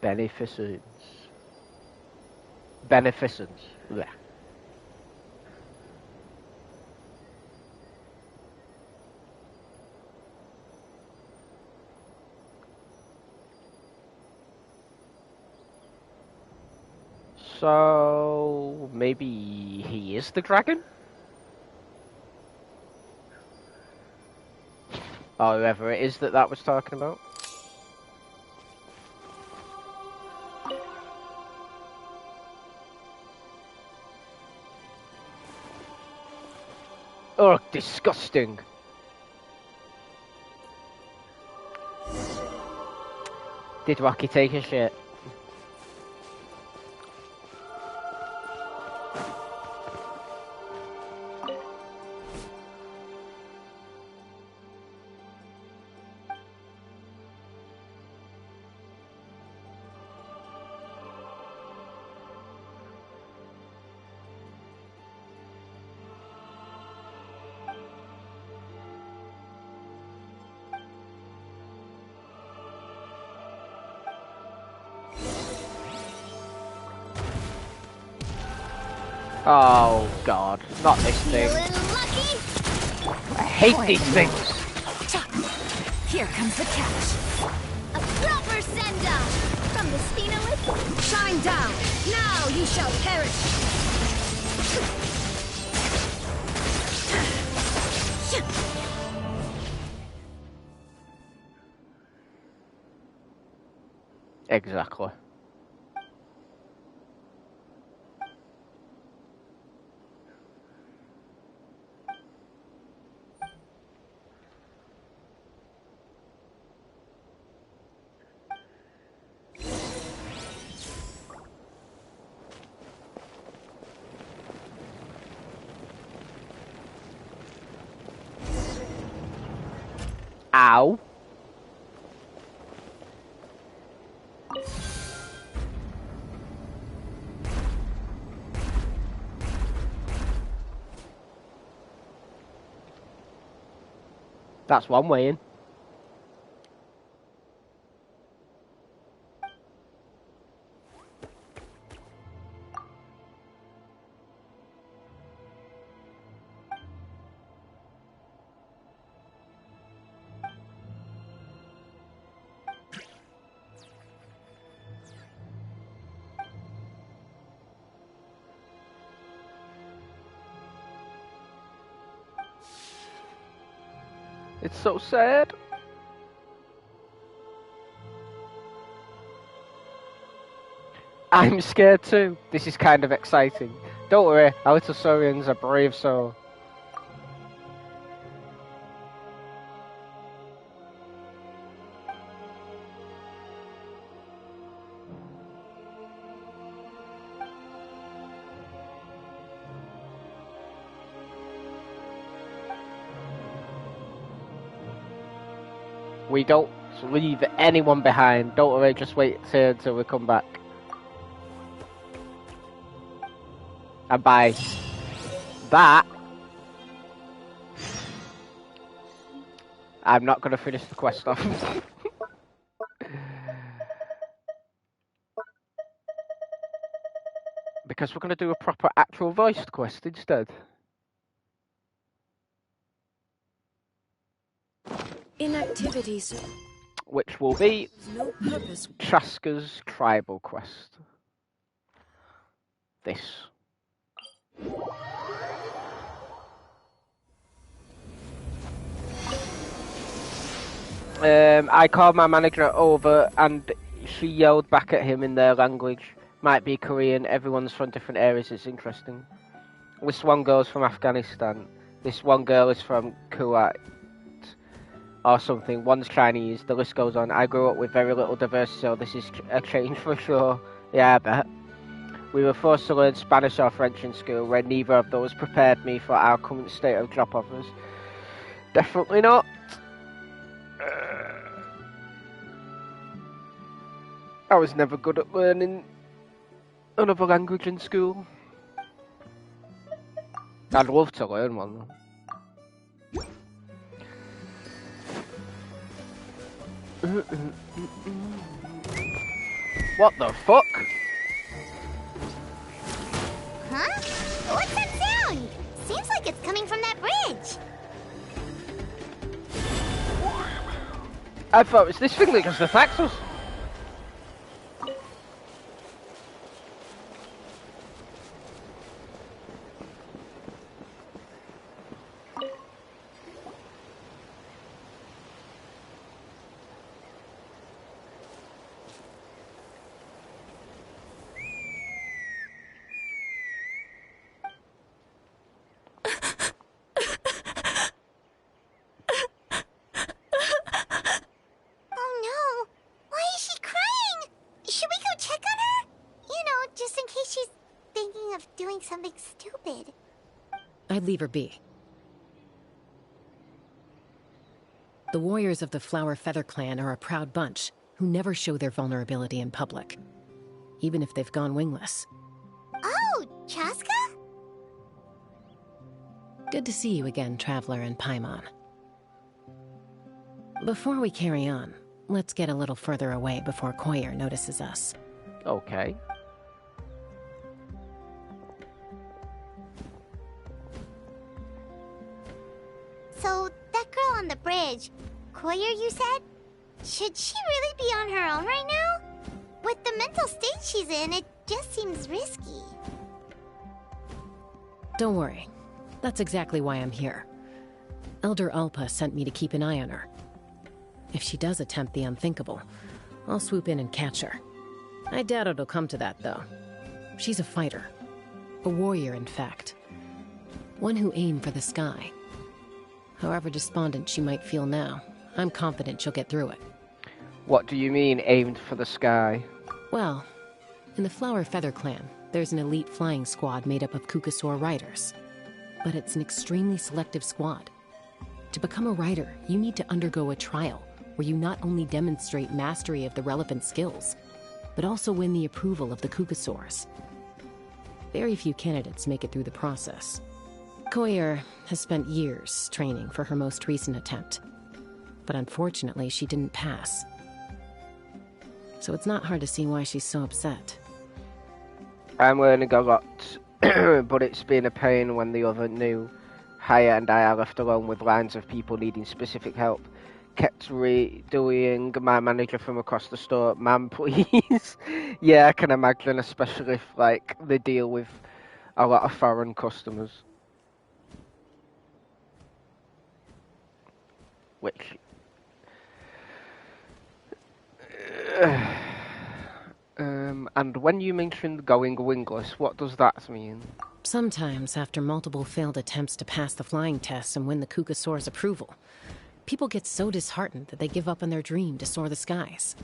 Beneficence. Beneficence. Blech. So maybe he is the dragon? Or whoever it is that was talking about. Oh, disgusting. Did Rocky take a shit? Oh god, not this thing. I hate these things. Here comes the catch. A proper send-off from the Spinolith. Shine down. Now you shall perish. Exactly. Ow. That's one way in. It's so sad. I'm scared too. This is kind of exciting. Don't worry, our little Saurian's a brave soul. We don't leave anyone behind. Don't worry, just wait here until we come back. And by that, I'm not going to finish the quest off. Because we're going to do a proper actual voiced quest instead. Inactivities. Which will be No purpose. Chasca's tribal quest. This. I called my manager over and she yelled back at him in their language. Might be Korean, everyone's from different areas, it's interesting. This one girl's from Afghanistan. This one girl is from Kuwait. Or something. One's Chinese, the list goes on. I grew up with very little diversity, so this is a change for sure. Yeah, I bet. We were forced to learn Spanish or French in school, where neither of those prepared me for our current state of job offers. Definitely not. I was never good at learning another language in school. I'd love to learn one though. What the fuck? Huh? What's that sound? Seems like it's coming from that bridge. I thought it was this thing that just attacks us. like, stupid. I'd leave her be. The warriors of the Flower Feather Clan are a proud bunch who never show their vulnerability in public, even if they've gone wingless. Oh, Chasca? Good to see you again, Traveler and Paimon. Before we carry on, let's get a little further away before Koyer notices us. Okay. So, that girl on the bridge, Koyer, you said? Should she really be on her own right now? With the mental state she's in, it just seems risky. Don't worry. That's exactly why I'm here. Elder Alpa sent me to keep an eye on her. If she does attempt the unthinkable, I'll swoop in and catch her. I doubt it'll come to that, though. She's a fighter. A warrior, in fact. One who aimed for the sky. However despondent she might feel now, I'm confident she'll get through it. What do you mean, aimed for the sky? Well, in the Flower Feather Clan, there's an elite flying squad made up of Kukasaur riders. But it's an extremely selective squad. To become a rider, you need to undergo a trial where you not only demonstrate mastery of the relevant skills, but also win the approval of the Kukasaurs. Very few candidates make it through the process. Koyer has spent years training for her most recent attempt, but unfortunately she didn't pass. So it's not hard to see why she's so upset. I'm learning a lot, but it's been a pain when the other new Haya and I are left alone with lines of people needing specific help. Kept redoing my manager from across the store, "Ma'am, please." Yeah, I can imagine, especially if, like, they deal with a lot of foreign customers. Which... and when you mentioned going wingless, what does that mean? Sometimes, after multiple failed attempts to pass the flying test and win the Kukasaur's approval, people get so disheartened that they give up on their dream to soar the skies.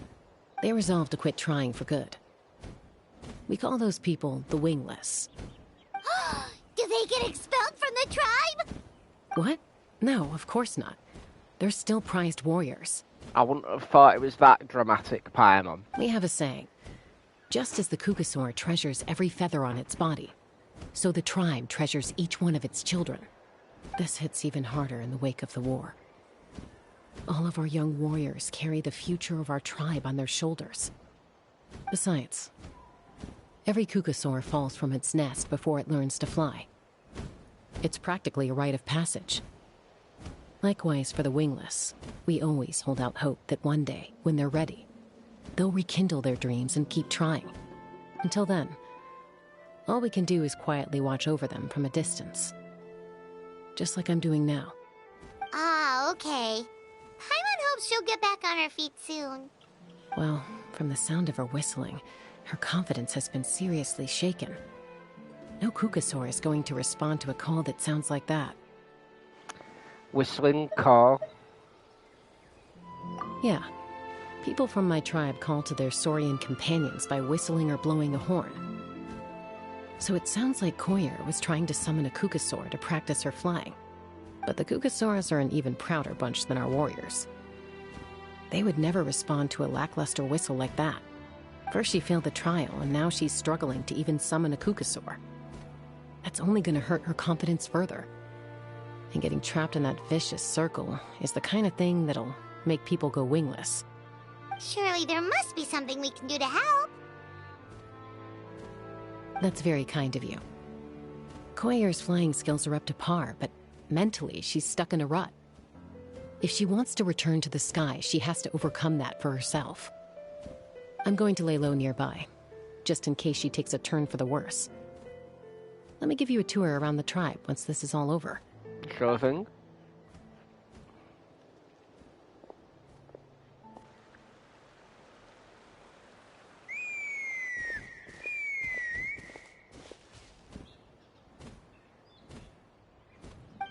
They resolve to quit trying for good. We call those people the wingless. Do they get expelled from the tribe? What? No, of course not. They're still prized warriors. I wouldn't have thought it was that dramatic, Paimon. We have a saying. Just as the Kukasaur treasures every feather on its body, so the tribe treasures each one of its children. This hits even harder in the wake of the war. All of our young warriors carry the future of our tribe on their shoulders. Besides, every Kukasaur falls from its nest before it learns to fly. It's practically a rite of passage. Likewise for the wingless, we always hold out hope that one day, when they're ready, they'll rekindle their dreams and keep trying. Until then, all we can do is quietly watch over them from a distance. Just like I'm doing now. Ah, okay. Paimon hopes she'll get back on her feet soon. Well, from the sound of her whistling, her confidence has been seriously shaken. No Kukasaur is going to respond to a call that sounds like that. Whistling call? Yeah. People from my tribe call to their Saurian companions by whistling or blowing a horn. So it sounds like Koyer was trying to summon a Kukasaur to practice her flying. But the Kukasaurs are an even prouder bunch than our warriors. They would never respond to a lackluster whistle like that. First she failed the trial, and now she's struggling to even summon a Kukasaur. That's only going to hurt her confidence further. And getting trapped in that vicious circle is the kind of thing that'll make people go wingless. Surely there must be something we can do to help. That's very kind of you. Koyer's flying skills are up to par, but mentally she's stuck in a rut. If she wants to return to the sky, she has to overcome that for herself. I'm going to lay low nearby, just in case she takes a turn for the worse. Let me give you a tour around the tribe once this is all over. Sure thing.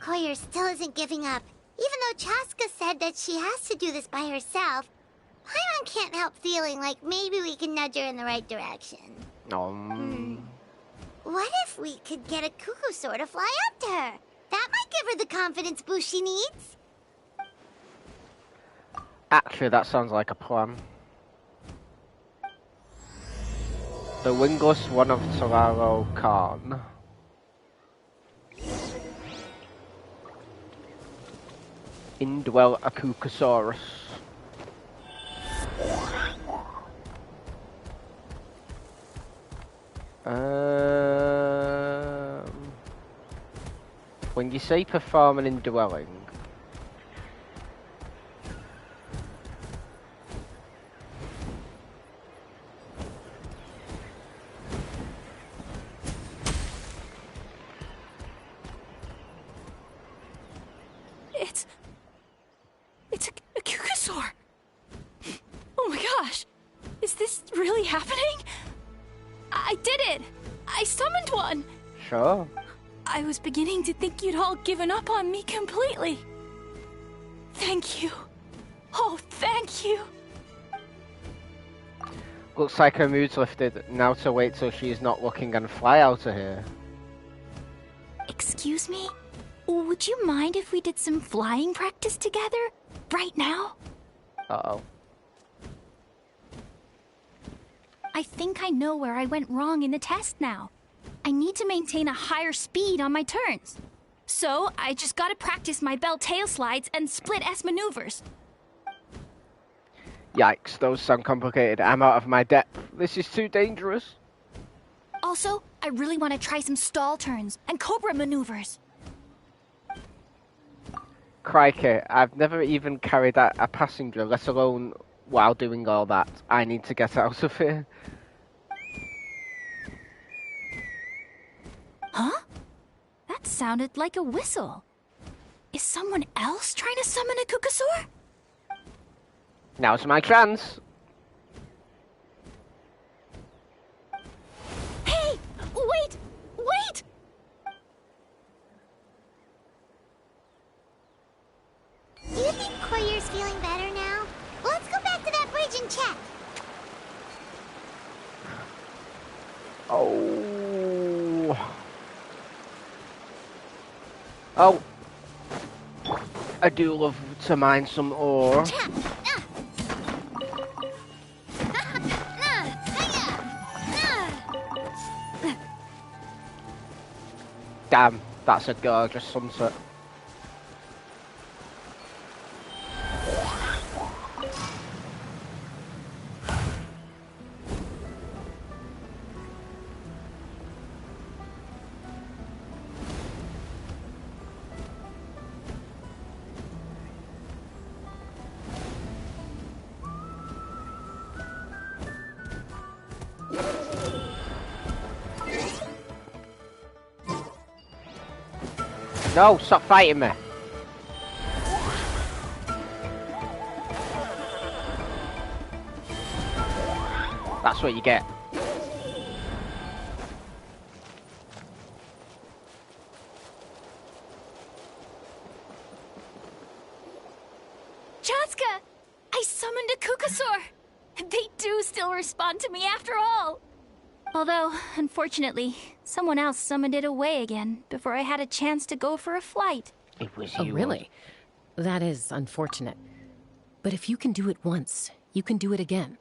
Koyer still isn't giving up. Even though Chasca said that she has to do this by herself, Paimon can't help feeling like maybe we can nudge her in the right direction. What if we could get a Kukusaur to fly up to her? That might give her the confidence boost she needs. Actually, that sounds like a plan. The wingless one of Toraro Khan. Indwell a Kukusaurus. When you say perform an indwelling, It's a Kukusaur. Oh my gosh. Is this really happening? I did it. I summoned one. sure. I was beginning to think you'd all given up on me completely. Thank you. Oh, thank you. Looks like her mood's lifted. Now to wait till she's not looking and fly out of here. Excuse me? Would you mind if we did some flying practice together? Right now? Uh-oh. I think I know where I went wrong in the test now. I need to maintain a higher speed on my turns. So, I just gotta practice my bell tail slides and split S maneuvers. Yikes, those sound complicated. I'm out of my depth. This is too dangerous. Also, I really want to try some stall turns and cobra maneuvers. Crikey, I've never even carried out a passenger, let alone while doing all that. I need to get out of here. Huh? That sounded like a whistle. Is someone else trying to summon a Kukusaur? Now's my chance. Hey! Wait! Wait! Do you think Koyer's feeling better now? Well, let's go back to that bridge and check. Oh. Oh. I do love to mine some ore. Damn, that's a gorgeous sunset. No, stop fighting me. That's what you get. Chasca! I summoned a Kukusaur! They do still respond to me after all! Although, unfortunately, someone else summoned it away again before I had a chance to go for a flight. It was Oh, you. really? That is unfortunate. But if you can do it once, you can do it again.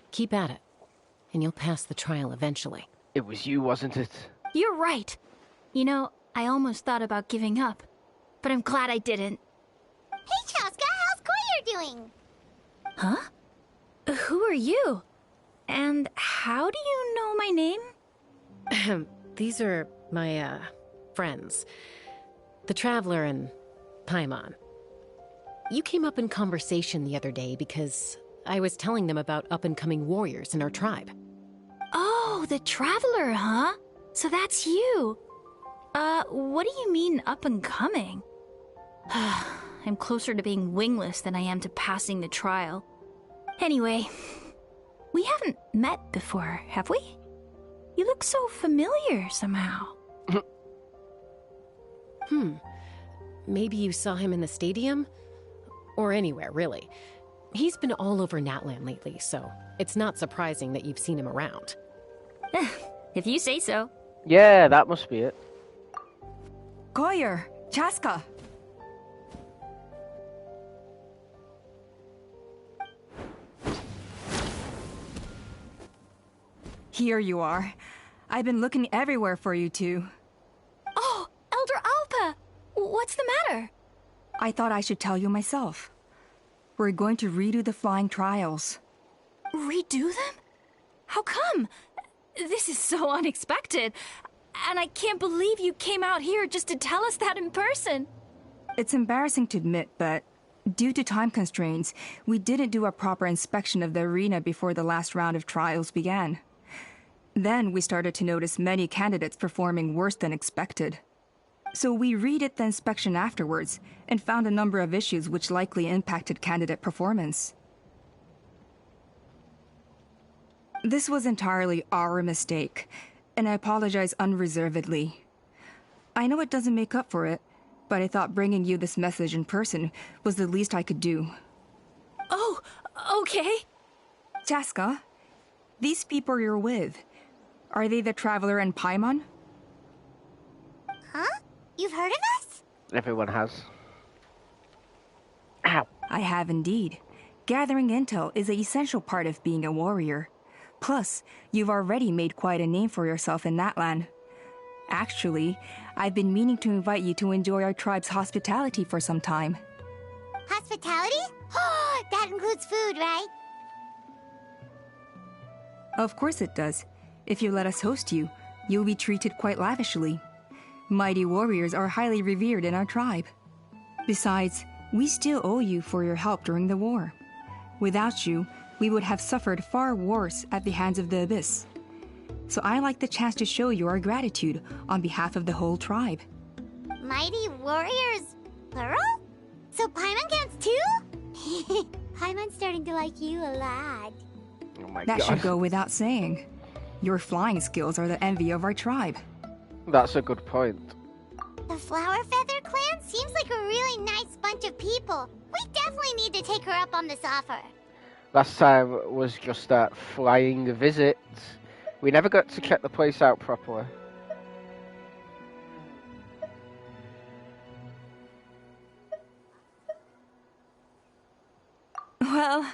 Keep at it, and you'll pass the trial eventually. It was you, wasn't it? You're right. You know, I almost thought about giving up, but I'm glad I didn't. Hey, Chasca, how's Koyer doing? Huh? Who are you? And how do you know my name? These are my, friends. The Traveler and Paimon. You came up in conversation the other day because I was telling them about up-and-coming warriors in our tribe. Oh, the Traveler, huh? So that's you. What do you mean up-and-coming? I'm closer to being wingless than I am to passing the trial. Anyway, we haven't met before, have we? You look so familiar somehow. Maybe you saw him in the stadium? Or anywhere, really. He's been all over Natlan lately, so it's not surprising that you've seen him around. If you say so. Yeah, that must be it. Koyer, Chasca. Here you are. I've been looking everywhere for you two. Oh, Elder Alpa! What's the matter? I thought I should tell you myself. We're going to redo the flying trials. Redo them? How come? This is so unexpected. And I can't believe you came out here just to tell us that in person. It's embarrassing to admit, but due to time constraints, we didn't do a proper inspection of the arena before the last round of trials began. Then we started to notice many candidates performing worse than expected. So we redid the inspection afterwards and found a number of issues which likely impacted candidate performance. This was entirely our mistake, and I apologize unreservedly. I know it doesn't make up for it, but I thought bringing you this message in person was the least I could do. Oh, okay. Chasca, these people you're with, are they the Traveler and Paimon? Huh? You've heard of us? Everyone has. Ow. I have indeed. Gathering intel is an essential part of being a warrior. Plus, you've already made quite a name for yourself in that land. Actually, I've been meaning to invite you to enjoy our tribe's hospitality for some time. Hospitality? That includes food, right? Of course it does. If you let us host you, you'll be treated quite lavishly. Mighty warriors are highly revered in our tribe. Besides, we still owe you for your help during the war. Without you, we would have suffered far worse at the hands of the Abyss. So I like the chance to show you our gratitude on behalf of the whole tribe. Mighty warriors, plural? So Paimon counts too? Paimon's starting to like you a lot. Oh my That god. should go without saying. Your flying skills are the envy of our tribe. That's a good point. The Flower Feather clan seems like a really nice bunch of people. We definitely need to take her up on this offer. Last time was just that flying visit. We never got to check the place out properly. Well,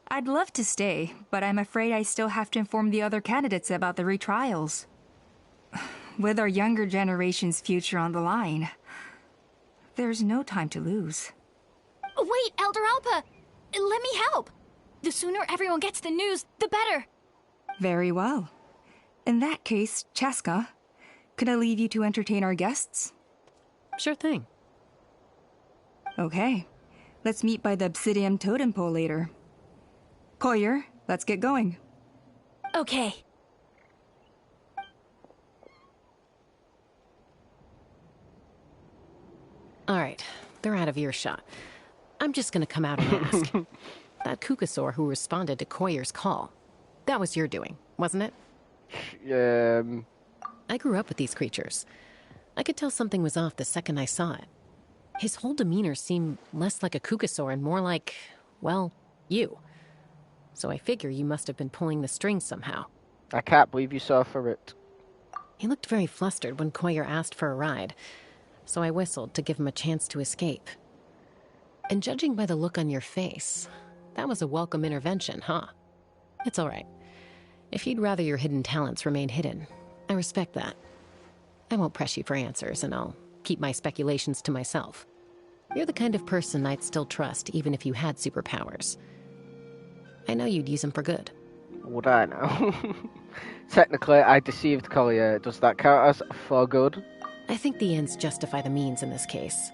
I'd love to stay, but I'm afraid I still have to inform the other candidates about the retrials. With our younger generation's future on the line, there's no time to lose. Wait, Elder Alpa! Let me help! The sooner everyone gets the news, the better! Very well. In that case, Chasca, could I leave you to entertain our guests? Sure thing. Okay. Let's meet by the Obsidian Totem Pole later. Koyer, let's get going. Okay. All right, they're out of earshot. I'm just gonna come out and ask. That Kukasaur who responded to Koyer's call, that was your doing, wasn't it? I grew up with these creatures. I could tell something was off the second I saw it. His whole demeanor seemed less like a Kukasaur and more like, well, you. So I figure you must have been pulling the strings somehow. I can't believe you saw for it. He looked very flustered when Koyer asked for a ride, so I whistled to give him a chance to escape. And judging by the look on your face, that was a welcome intervention, huh? It's all right. If you'd rather your hidden talents remain hidden, I respect that. I won't press you for answers, and I'll keep my speculations to myself. You're the kind of person I'd still trust even if you had superpowers. I know you'd use them for good. Would I know? Technically, I deceived Collier. Does that count as for good? I think the ends justify the means in this case.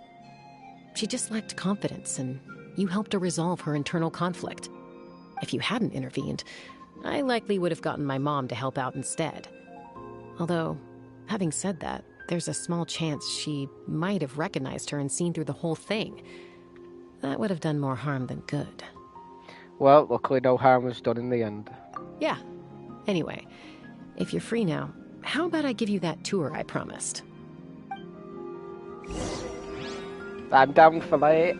She just lacked confidence, and you helped her resolve her internal conflict. If you hadn't intervened, I likely would have gotten my mom to help out instead. Although, having said that, there's a small chance she might have recognized her and seen through the whole thing. That would have done more harm than good. Well, luckily no harm was done in the end. Yeah. Anyway, if you're free now, how about I give you that tour I promised? I'm down for that.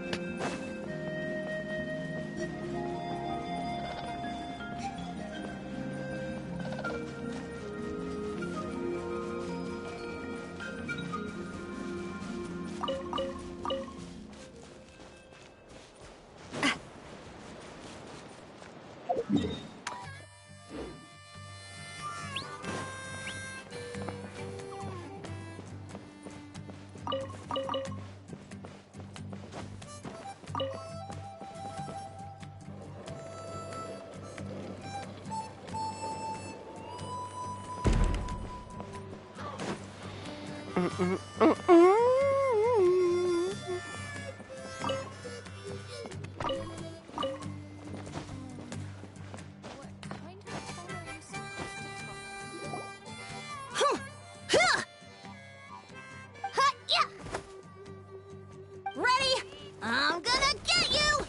Ready? I'm gonna get you!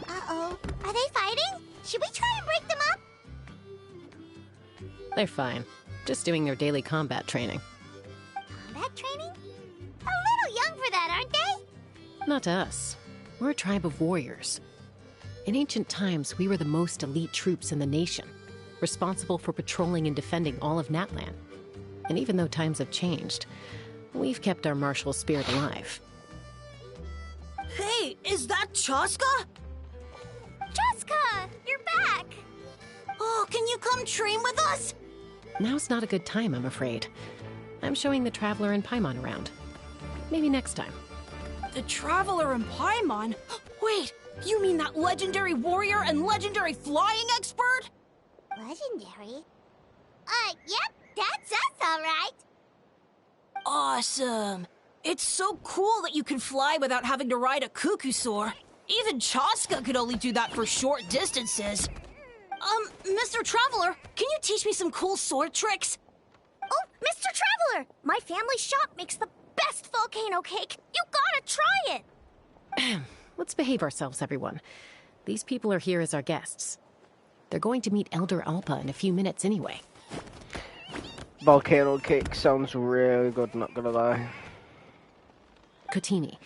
Uh-oh. Are they fighting? Should we try and break them up? They're fine. Just doing their daily combat training. Combat training? A little young for that, aren't they? Not to us. We're a tribe of warriors. In ancient times, we were the most elite troops in the nation, responsible for patrolling and defending all of Natlan. And even though times have changed, we've kept our martial spirit alive. Hey, is that Chasca? Chasca, you're back! Oh, can you come train with us? Now's not a good time, I'm afraid. I'm showing the Traveler and Paimon around. Maybe next time. The Traveler and Paimon? Wait, you mean that legendary warrior and legendary flying expert? Legendary? Yep, that's us, alright. Awesome. It's so cool that you can fly without having to ride a cuckoosaur. Even Chasca could only do that for short distances. Mr. Traveler, can you teach me some cool sword tricks? Oh, Mr. Traveler! My family shop makes the best volcano cake. You gotta try it! Let's behave ourselves, everyone. These people are here as our guests. They're going to meet Elder Alpa in a few minutes anyway. Volcano cake sounds really good, not gonna lie. Kotini,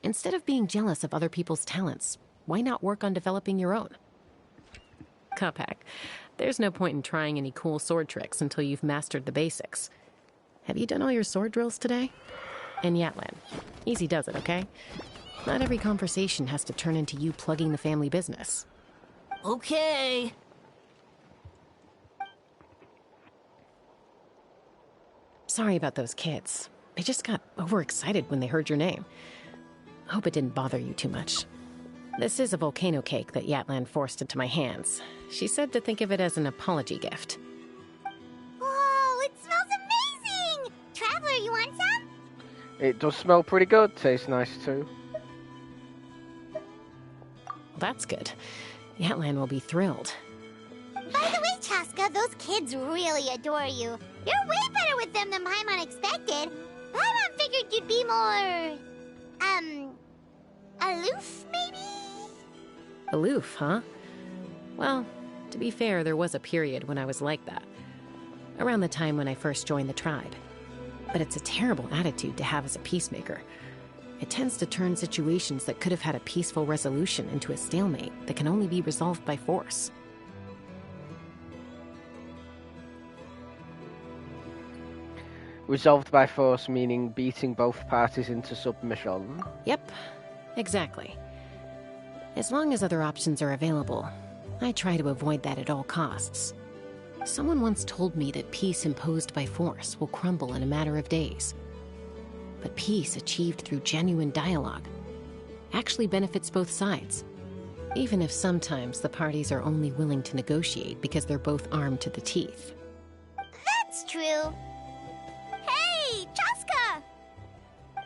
instead of being jealous of other people's talents, why not work on developing your own? Kapak, there's no point in trying any cool sword tricks until you've mastered the basics. Have you done all your sword drills today? And Yatlan, easy does it, okay? Not every conversation has to turn into you plugging the family business. Okay. Sorry about those kids. They just got overexcited when they heard your name. Hope it didn't bother you too much. This is a volcano cake that Yatlan forced into my hands. She said to think of it as an apology gift. Whoa, it smells amazing! Traveler, you want some? It does smell pretty good, tastes nice too. That's good. Yatlan will be thrilled. By the way, Chasca, those kids really adore you. You're way better with them than Paimon expected. Paimon figured you'd be more... aloof, maybe? Aloof, huh? Well, to be fair, there was a period when I was like that. Around the time when I first joined the tribe. But it's a terrible attitude to have as a peacemaker. It tends to turn situations that could have had a peaceful resolution into a stalemate that can only be resolved by force. Resolved by force meaning beating both parties into submission. Yep, exactly. As long as other options are available, I try to avoid that at all costs. Someone once told me that peace imposed by force will crumble in a matter of days. But peace achieved through genuine dialogue actually benefits both sides, even if sometimes the parties are only willing to negotiate because they're both armed to the teeth. That's true. Hey, Chasca!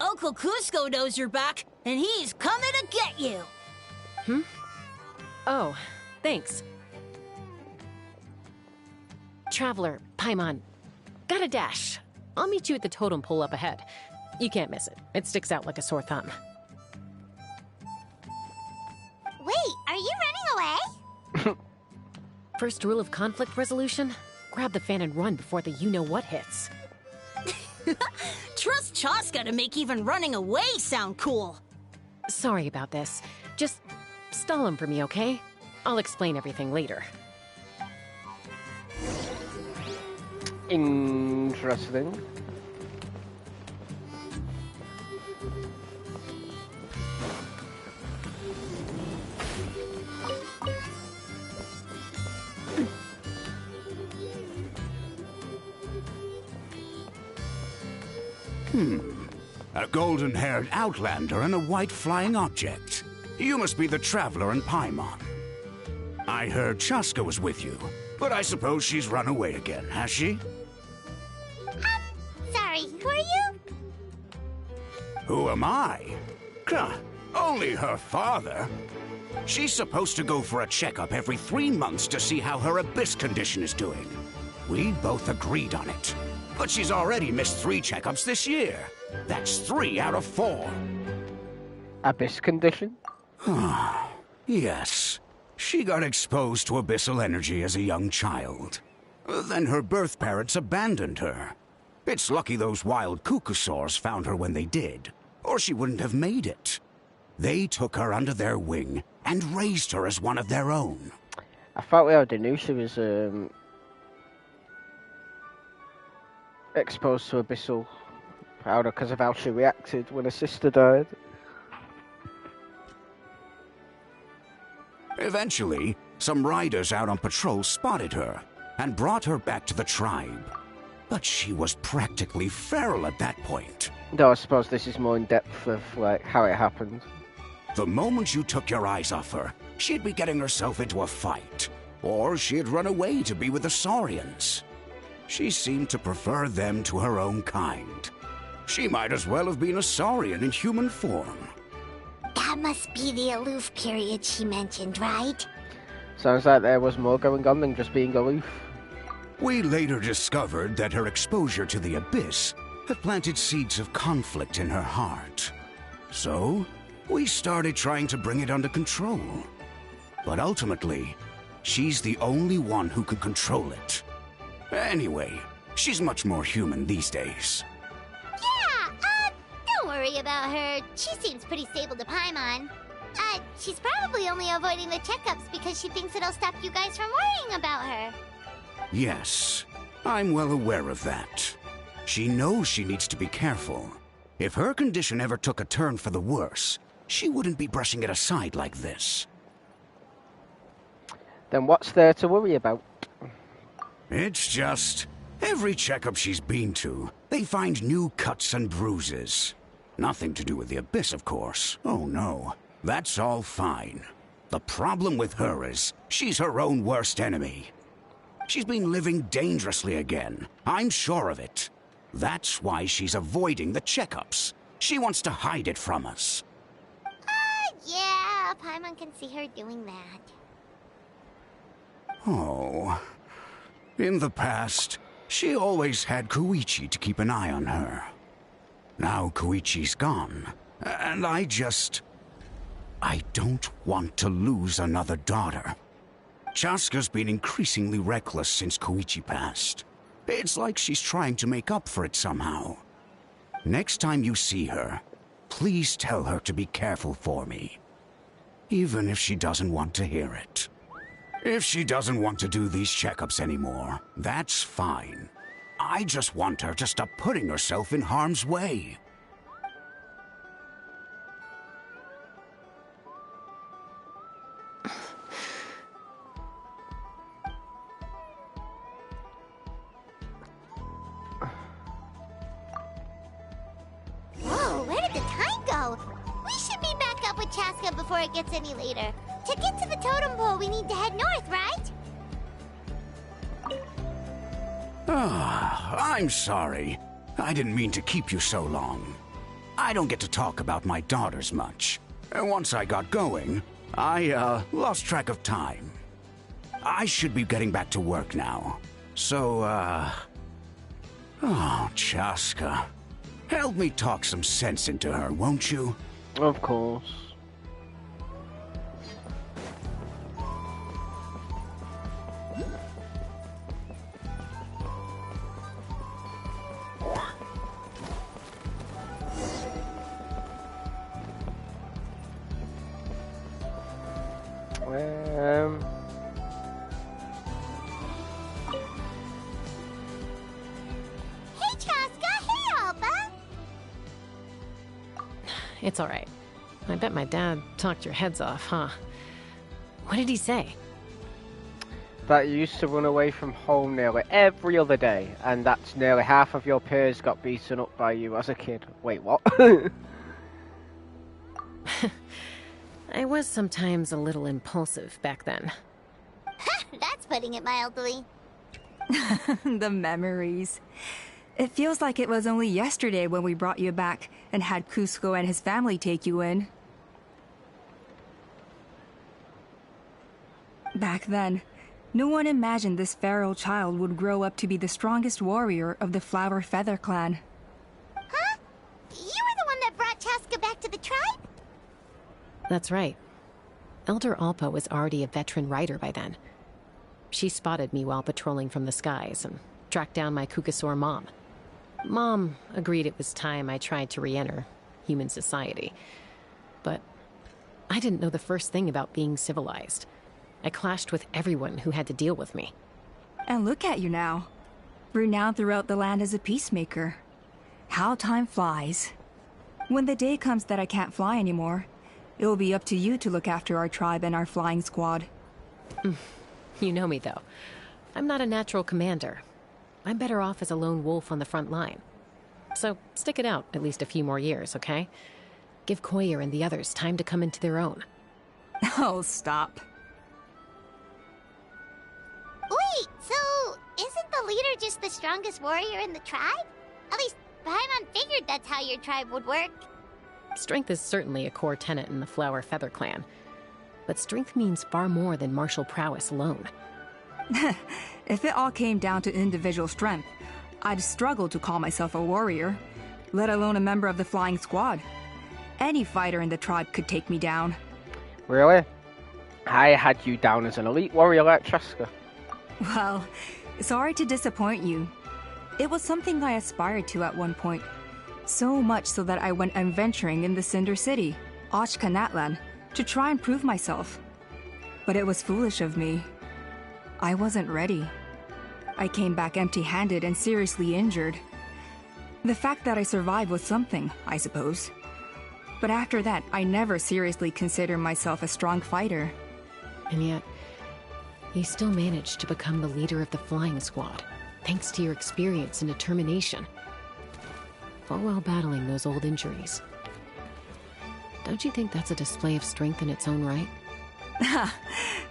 Uncle Cusco knows you're back, and he's coming to get you. Oh, thanks. Traveler, Paimon, gotta dash. I'll meet you at the totem pole up ahead. You can't miss it. It sticks out like a sore thumb. Wait, are you running away? First rule of conflict resolution? Grab the fan and run before the you-know-what hits. Trust Chasca to make even running away sound cool. Sorry about this. Just stall him for me, okay? I'll explain everything later. Interesting. A golden-haired outlander and a white flying object. You must be the Traveler and Paimon. I heard Chasca was with you, but I suppose she's run away again, has she? Sorry, who are you? Who am I? Only her father. She's supposed to go for a checkup every 3 months to see how her abyss condition is doing. We both agreed on it. But she's already missed 3 checkups this year. That's 3 out of 4. Abyss condition? Yes. She got exposed to abyssal energy as a young child. Then her birth parents abandoned her. It's lucky those wild cuckoosaurs found her when they did, or she wouldn't have made it. They took her under their wing and raised her as one of their own. I thought we already knew she was exposed to abyssal powder because of how she reacted when her sister died. Eventually, some riders out on patrol spotted her and brought her back to the tribe. But she was practically feral at that point. No, I suppose this is more in depth of like how it happened. The moment you took your eyes off her, she'd be getting herself into a fight, or she'd run away to be with the Saurians. She seemed to prefer them to her own kind. She might as well have been a Saurian in human form. That must be the aloof period she mentioned, right? Sounds like there was more going on than just being aloof. We later discovered that her exposure to the abyss had planted seeds of conflict in her heart. So, we started trying to bring it under control. But ultimately, she's the only one who can control it. Anyway, she's much more human these days. Yeah, don't worry about her. She seems pretty stable to Paimon. She's probably only avoiding the checkups because she thinks it'll stop you guys from worrying about her. Yes, I'm well aware of that. She knows she needs to be careful. If her condition ever took a turn for the worse, she wouldn't be brushing it aside like this. Then what's there to worry about? It's just, every checkup she's been to, they find new cuts and bruises. Nothing to do with the abyss, of course. Oh no, that's all fine. The problem with her is, she's her own worst enemy. She's been living dangerously again. I'm sure of it. That's why she's avoiding the checkups. She wants to hide it from us. Yeah, Paimon can see her doing that. Oh. In the past, she always had Koichi to keep an eye on her. Now Koichi's gone, and I don't want to lose another daughter. Chasca's been increasingly reckless since Koichi passed. It's like she's trying to make up for it somehow. Next time you see her, please tell her to be careful for me. Even if she doesn't want to hear it. If she doesn't want to do these checkups anymore, that's fine. I just want her to stop putting herself in harm's way. Whoa, where did the time go? We should be back up with Chasca before it gets any later. To get to the totem pole, we need to head north, right? I'm sorry. I didn't mean to keep you so long. I don't get to talk about my daughters much. Once I got going, I lost track of time. I should be getting back to work now. So, oh, Chasca. Help me talk some sense into her, won't you? Of course. Hey, Chasca! Hey, Alba! It's all right. I bet my dad talked your heads off, huh? What did he say? That you used to run away from home nearly every other day, and that's nearly half of your peers got beaten up by you as a kid. Wait, what? I was sometimes a little impulsive back then. That's putting it mildly. The memories. It feels like it was only yesterday when we brought you back and had Cusco and his family take you in. Back then, no one imagined this feral child would grow up to be the strongest warrior of the Flower Feather clan. Huh? You were the one that brought Chasca back to the tribe? That's right. Elder Alpa was already a veteran rider by then. She spotted me while patrolling from the skies and tracked down my Kukasaur mom. Mom agreed it was time I tried to re-enter human society. But I didn't know the first thing about being civilized. I clashed with everyone who had to deal with me. And look at you now. Renowned throughout the land as a peacemaker. How time flies. When the day comes that I can't fly anymore, it will be up to you to look after our tribe and our flying squad. You know me, though. I'm not a natural commander. I'm better off as a lone wolf on the front line. So stick it out at least a few more years, okay? Give Koyer and the others time to come into their own. Oh, stop. Wait, so isn't the leader just the strongest warrior in the tribe? At least Paimon figured that's how your tribe would work. Strength is certainly a core tenet in the Flower Feather clan. But strength means far more than martial prowess alone. If it all came down to individual strength, I'd struggle to call myself a warrior, let alone a member of the flying squad. Any fighter in the tribe could take me down. Really? I had you down as an elite warrior like Chasca. Well, sorry to disappoint you. It was something I aspired to at one point. So much so that I went adventuring in the Cinder City, Ochkanatlan, to try and prove myself. But it was foolish of me. I wasn't ready. I came back empty-handed and seriously injured. The fact that I survived was something, I suppose. But after that, I never seriously considered myself a strong fighter. And yet, you still managed to become the leader of the flying squad, thanks to your experience and determination. All while battling those old injuries. Don't you think that's a display of strength in its own right?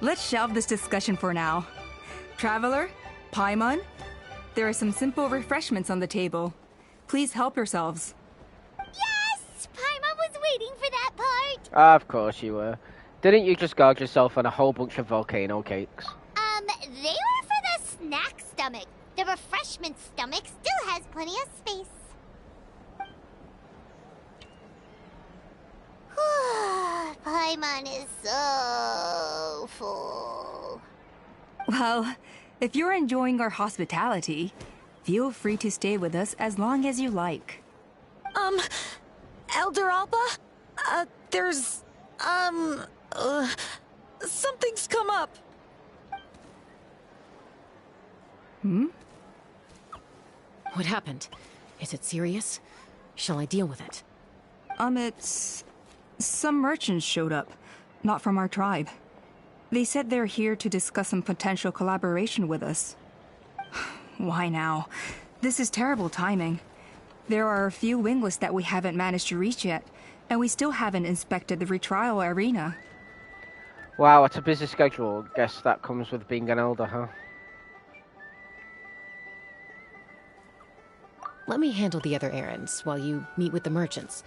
Let's shelve this discussion for now. Traveler, Paimon, there are some simple refreshments on the table. Please help yourselves. Yes! Paimon was waiting for that part! Of course you were. Didn't you just gorge yourself on a whole bunch of volcano cakes? They were for the snack stomach. The refreshment stomach still has plenty of space. Paimon is so full. Well, if you're enjoying our hospitality, feel free to stay with us as long as you like. Elder Alpa? Something's come up. Hmm? What happened? Is it serious? Shall I deal with it? It's... Some merchants showed up, not from our tribe. They said they're here to discuss some potential collaboration with us. Why now? This is terrible timing. There are a few wingless that we haven't managed to reach yet, and we still haven't inspected the retrial arena. Wow, it's a busy schedule. Guess that comes with being an elder, huh? Let me handle the other errands while you meet with the merchants.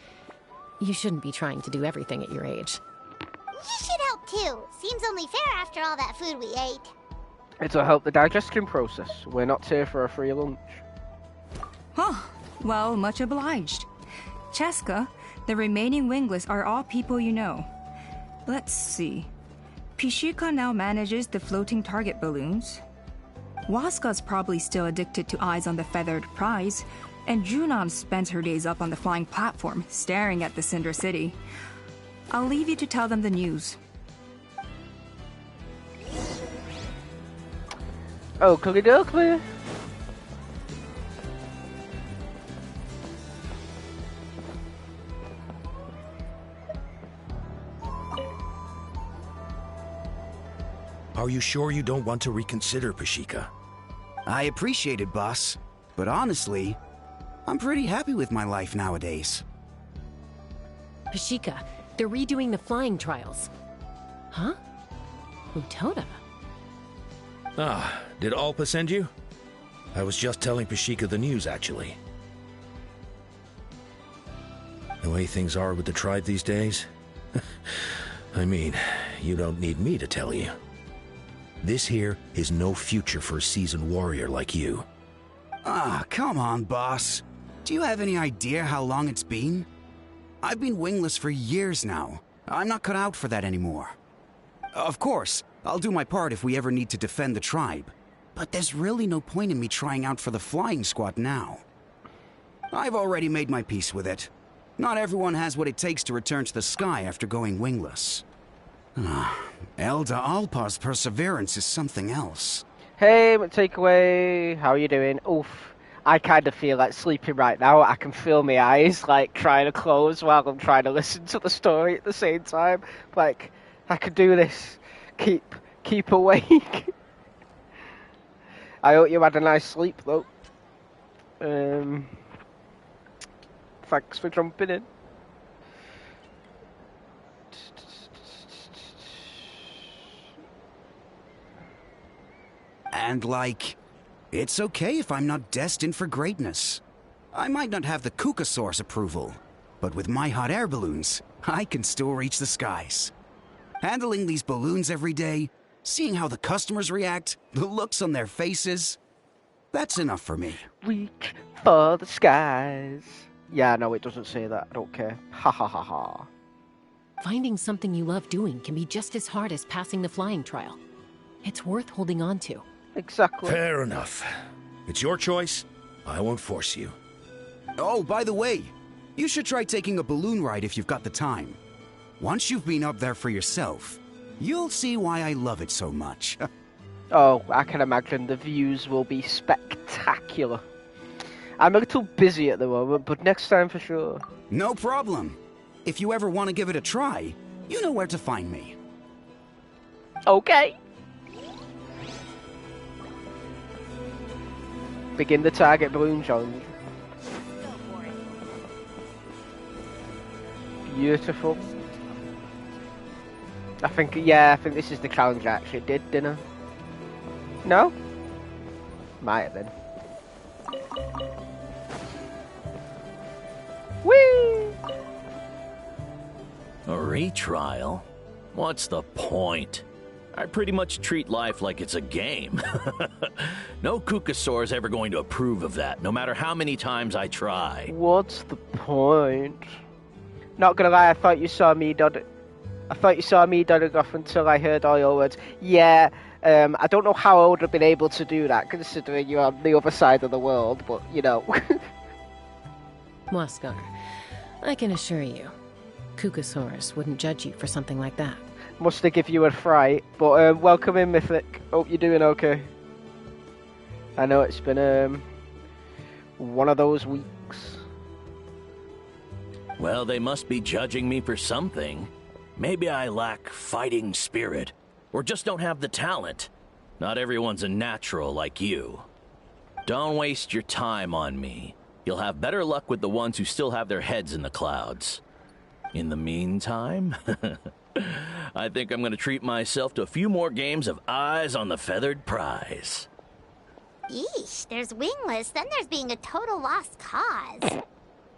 You shouldn't be trying to do everything at your age. You should help too. Seems only fair after all that food we ate. It'll help the digestion process. We're not here for a free lunch. Huh. Well, much obliged. Chasca, the remaining wingless are all people you know. Let's see. Pishika now manages the floating target balloons. Waska's probably still addicted to eyes on the feathered prize, and Junon spends her days up on the flying platform, staring at the Cinder City. I'll leave you to tell them the news. Oakley dokley. Are you sure you don't want to reconsider, Pashika? I appreciate it, boss. But honestly, I'm pretty happy with my life nowadays. Pashika, they're redoing the flying trials. Huh? Utoda? Ah, did Alpa send you? I was just telling Pashika the news, actually. The way things are with the tribe these days? I mean, you don't need me to tell you. This here is no future for a seasoned warrior like you. Ah, come on, boss. Do you have any idea how long it's been? I've been wingless for years now. I'm not cut out for that anymore. Of course, I'll do my part if we ever need to defend the tribe. But there's really no point in me trying out for the flying squad now. I've already made my peace with it. Not everyone has what it takes to return to the sky after going wingless. Elder Alpa's perseverance is something else. Hey, takeaway. How are you doing? Oof. I kind of feel like sleeping right now. I can feel my eyes like trying to close while I'm trying to listen to the story at the same time. Like, I could do this. Keep awake. I hope you had a nice sleep though. Thanks for jumping in. And like, it's okay if I'm not destined for greatness. I might not have the Kukasaur's approval, but with my hot air balloons, I can still reach the skies. Handling these balloons every day, seeing how the customers react, the looks on their faces, that's enough for me. Reach for the skies. Yeah, no, it doesn't say that. I don't care. Ha ha ha ha. Finding something you love doing can be just as hard as passing the flying trial. It's worth holding on to. Exactly. Fair enough. It's your choice. I won't force you. Oh, by the way, you should try taking a balloon ride if you've got the time. Once you've been up there for yourself, you'll see why I love it so much. Oh, I can imagine the views will be spectacular. I'm a little busy at the moment, but next time for sure. No problem. If you ever want to give it a try, you know where to find me. Okay. Begin the target balloon challenge. Beautiful. I think this is the challenge I actually did, didn't I? No? Might have been. Whee! A retrial? What's the point? I pretty much treat life like it's a game. No Kukasaur's ever going to approve of that, no matter how many times I try. What's the point? Not gonna lie, I thought you saw me nodding off until I heard all your words. Yeah, I don't know how I would have been able to do that, considering you're on the other side of the world, but, you know. Waskar, I can assure you, Kukasaurus wouldn't judge you for something like that. Must have give you a fright, but welcome in, Mythic. Hope you're doing okay. I know it's been one of those weeks. Well, they must be judging me for something. Maybe I lack fighting spirit, or just don't have the talent. Not everyone's a natural like you. Don't waste your time on me. You'll have better luck with the ones who still have their heads in the clouds. In the meantime, I think I'm going to treat myself to a few more games of Eyes on the Feathered Prize. Yeesh, there's wingless, then there's being a total lost cause.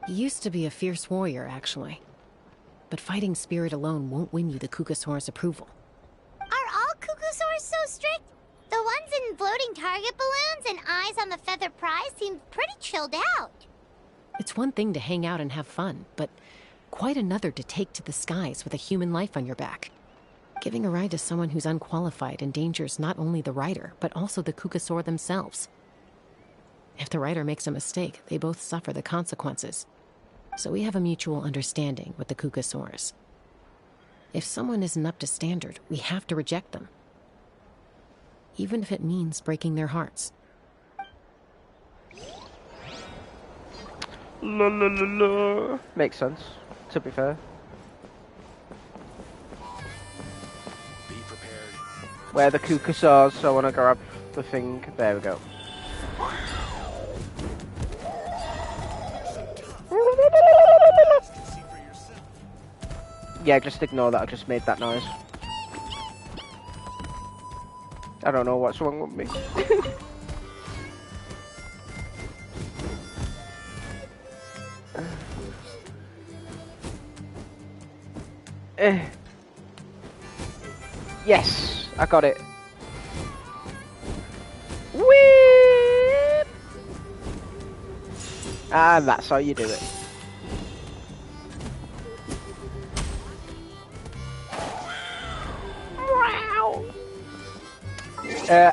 He used to be a fierce warrior, actually. But fighting spirit alone won't win you the Kukasaur's approval. Are all Kukasaurs so strict? The ones in floating target balloons and Eyes on the Feathered Prize seem pretty chilled out. It's one thing to hang out and have fun, but quite another to take to the skies with a human life on your back. Giving a ride to someone who's unqualified endangers not only the rider, but also the Kukasaur themselves. If the rider makes a mistake, they both suffer the consequences. So we have a mutual understanding with the Kukasaurs. If someone isn't up to standard, we have to reject them. Even if it means breaking their hearts. La la la la. Makes sense, to be fair. Be prepared. Where are the Kukasaurs? So I want to grab the thing. There we go. Yeah, just ignore that. I just made that noise. I don't know what's wrong with me. Yes, I got it. Whip! And that's how you do it. Wow!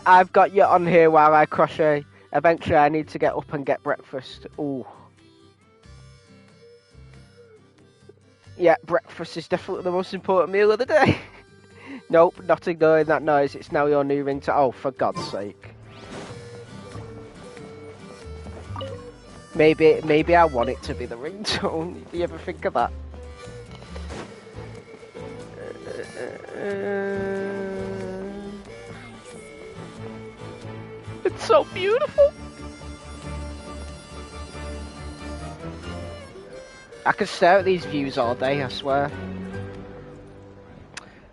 I've got you on here while I crochet. Eventually I need to get up and get breakfast. Ooh. Yeah, breakfast is definitely the most important meal of the day. Nope, not ignoring that noise. It's now your new ringtone. Oh, for God's sake. Maybe I want it to be the ringtone. Do you ever think of that? It's so beautiful. I could stare at these views all day, I swear.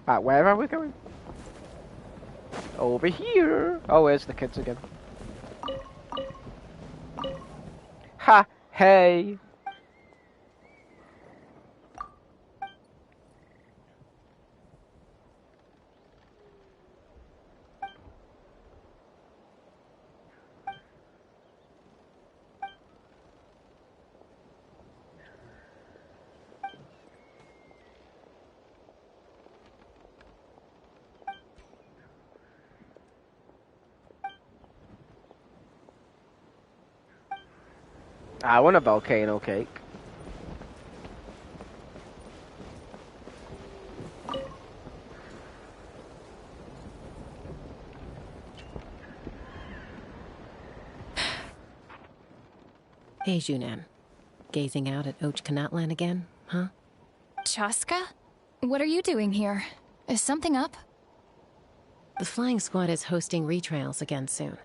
Right, where are we going? Over here. Oh, where's the kids again? Ha! Hey! I want a volcano cake. Hey, Junan. Gazing out at Ochkanatlan again, huh? Chasca? What are you doing here? Is something up? The flying squad is hosting retrials again soon.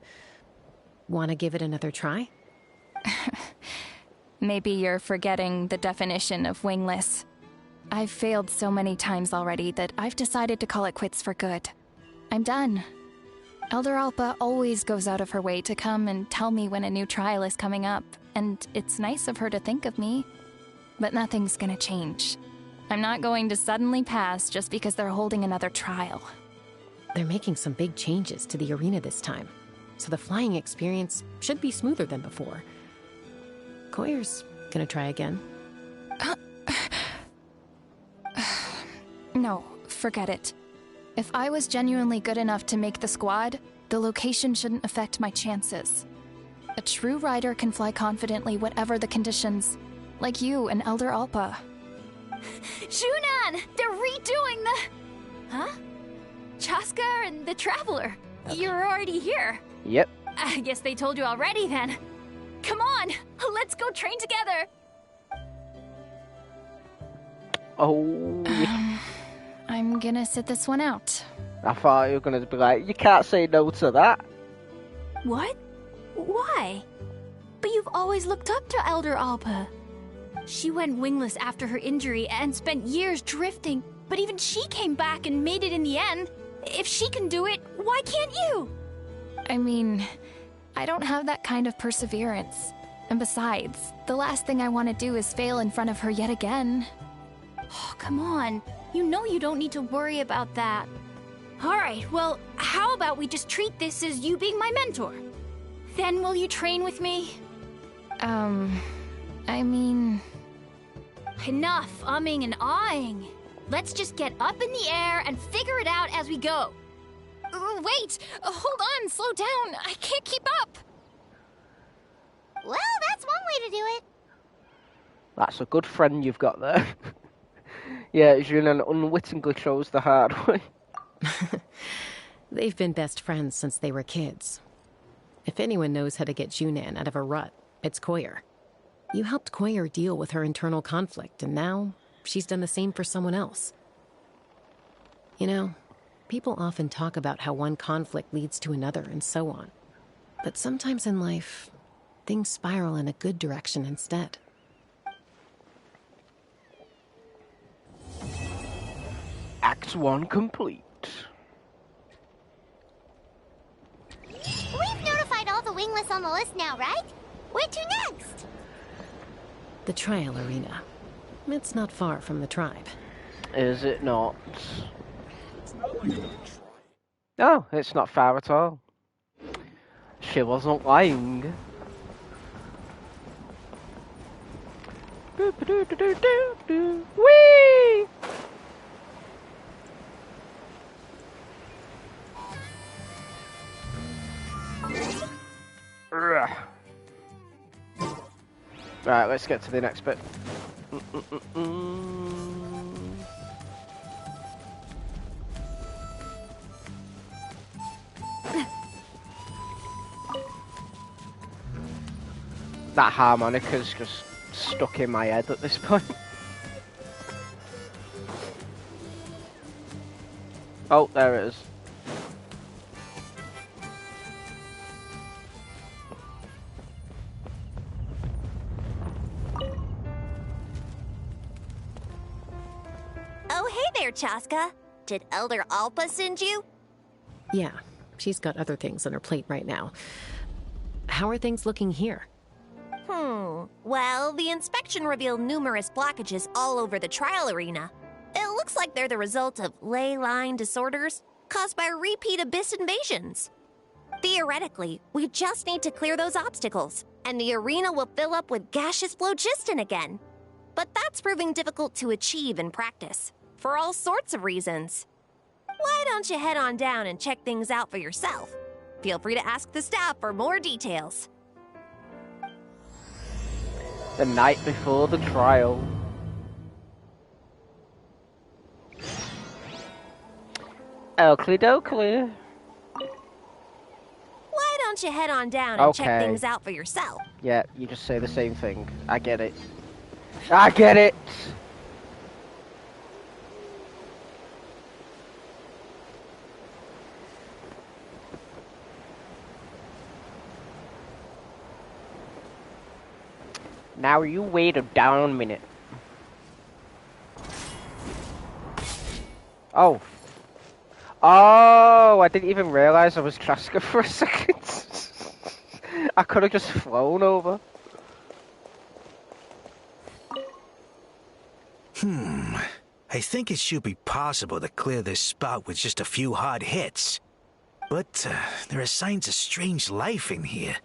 Want to give it another try? Maybe you're forgetting the definition of wingless. I've failed so many times already that I've decided to call it quits for good. I'm done. Elder Alpa always goes out of her way to come and tell me when a new trial is coming up, and it's nice of her to think of me. But nothing's gonna change. I'm not going to suddenly pass just because they're holding another trial. They're making some big changes to the arena this time, so the flying experience should be smoother than before. Koyer's gonna try again. No, forget it. If I was genuinely good enough to make the squad, the location shouldn't affect my chances. A true rider can fly confidently whatever the conditions, like you and Elder Alpa. Junan! They're redoing the... Huh? Chasca and the Traveler. You're already here. Yep. I guess they told you already then. Come on, let's go train together. Oh. I'm gonna sit this one out. I thought you were gonna be like, you can't say no to that. What? Why? But you've always looked up to Elder Alpa. She went wingless after her injury and spent years drifting, but even she came back and made it in the end. If she can do it, why can't you? I mean, I don't have that kind of perseverance. And besides, the last thing I want to do is fail in front of her yet again. Oh, come on. You know you don't need to worry about that. Alright, well, how about we just treat this as you being my mentor? Then will you train with me? I mean... Enough umming and ahhing. Let's just get up in the air and figure it out as we go. Wait! Hold on, slow down. I can't keep up. Well, that's one way to do it. That's a good friend you've got there. Yeah, Junan unwittingly chose the hard way. They've been best friends since they were kids. If anyone knows how to get Junan out of a rut, it's Koyer. You helped Koyer deal with her internal conflict, and now she's done the same for someone else. You know, people often talk about how one conflict leads to another and so on. But sometimes in life, things spiral in a good direction instead. Act 1 complete. We've notified all the wingless on the list now, right? Where to next? The trial arena. It's not far from the tribe. Is it not? No, it's not far at all. She wasn't lying. Whee! Right, let's get to the next bit. That harmonica's just stuck in my head at this point. Oh, there it is. Oh, hey there, Chasca. Did Elder Alpa send you? Yeah, she's got other things on her plate right now. How are things looking here? Well, the inspection revealed numerous blockages all over the trial arena. It looks like they're the result of ley line disorders caused by repeat abyss invasions. Theoretically, we just need to clear those obstacles, and the arena will fill up with gaseous phlogiston again. But that's proving difficult to achieve in practice, for all sorts of reasons. Why don't you head on down and check things out for yourself? Feel free to ask the staff for more details. The night before the trial. Oakley dokley. Why don't you head on down and check things out for yourself? Yeah, you just say the same thing. I get it. I get it! Now you wait a down minute. Oh. Oh, I didn't even realize I was Chasca for a second. I could have just flown over. I think it should be possible to clear this spot with just a few hard hits. But there are signs of strange life in here.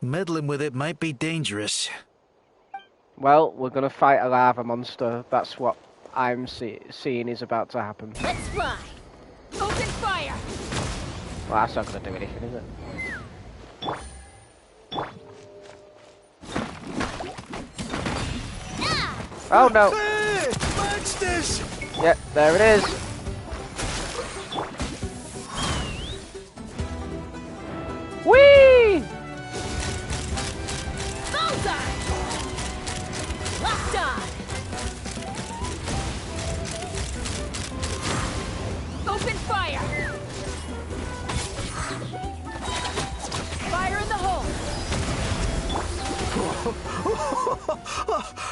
Meddling with it might be dangerous. Well, we're gonna fight a lava monster. That's what I'm seeing is about to happen. Let's fly! Open fire! Well, that's not gonna do anything, is it? Oh no! Hey, monsters! Yep, there it is. Whee! Bullseye! Locked on! Open fire! Fire in the hole!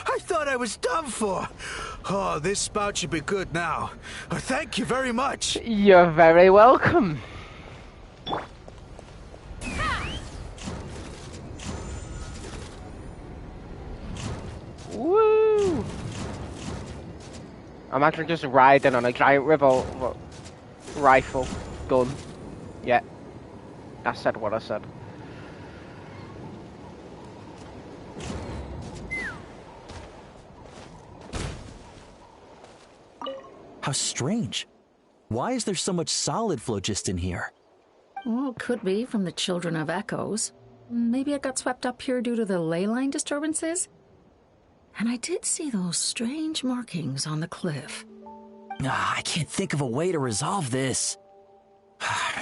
I thought I was done for. Oh, this spout should be good now. Thank you very much. You're very welcome. Woo! Imagine just riding on a giant rifle gun. Yeah, I said what I said. How strange. Why is there so much solid phlogiston here? Well, could be from the Children of Echoes. Maybe it got swept up here due to the ley line disturbances? And I did see those strange markings on the cliff. I can't think of a way to resolve this.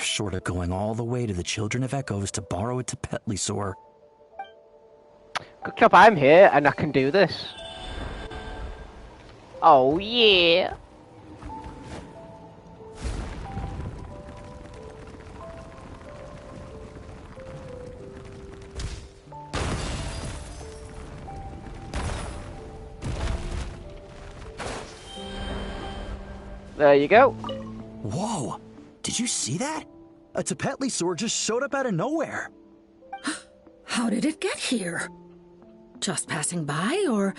Short of going all the way to the Children of Echoes to borrow a Tapetli. Good job I'm here and I can do this. Oh yeah. There you go. Whoa! Did you see that? A Tapetli sword just showed up out of nowhere. How did it get here? Just passing by, or...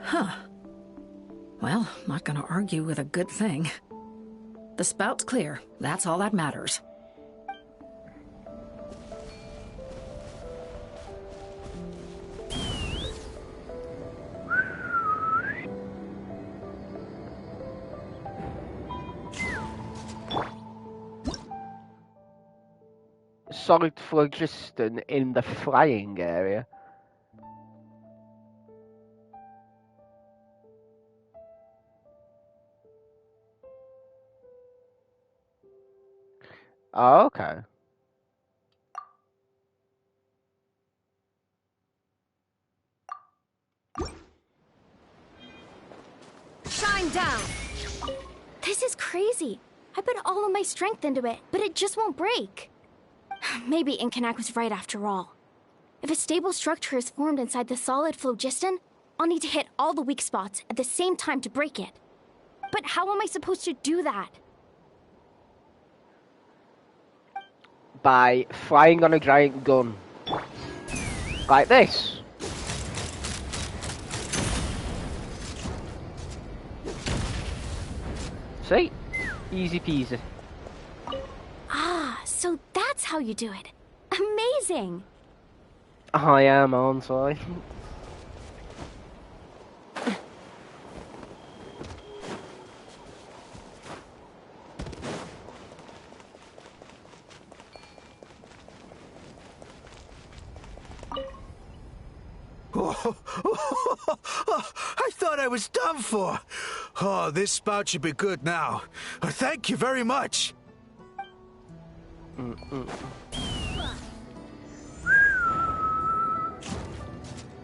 Huh. Well, not gonna argue with a good thing. The spout's clear. That's all that matters. Solid phlogiston in the flying area. Oh, okay. Shine down! This is crazy. I put all of my strength into it, but it just won't break. Maybe Inkanak was right after all. If a stable structure is formed inside the solid phlogiston, I'll need to hit all the weak spots at the same time to break it. But how am I supposed to do that? By flying on a giant gun. Like this. See? Easy peasy. Ah, so that's how you do it. Amazing! I am, aren't I? I thought I was done for. Oh, this spout should be good now. Thank you very much.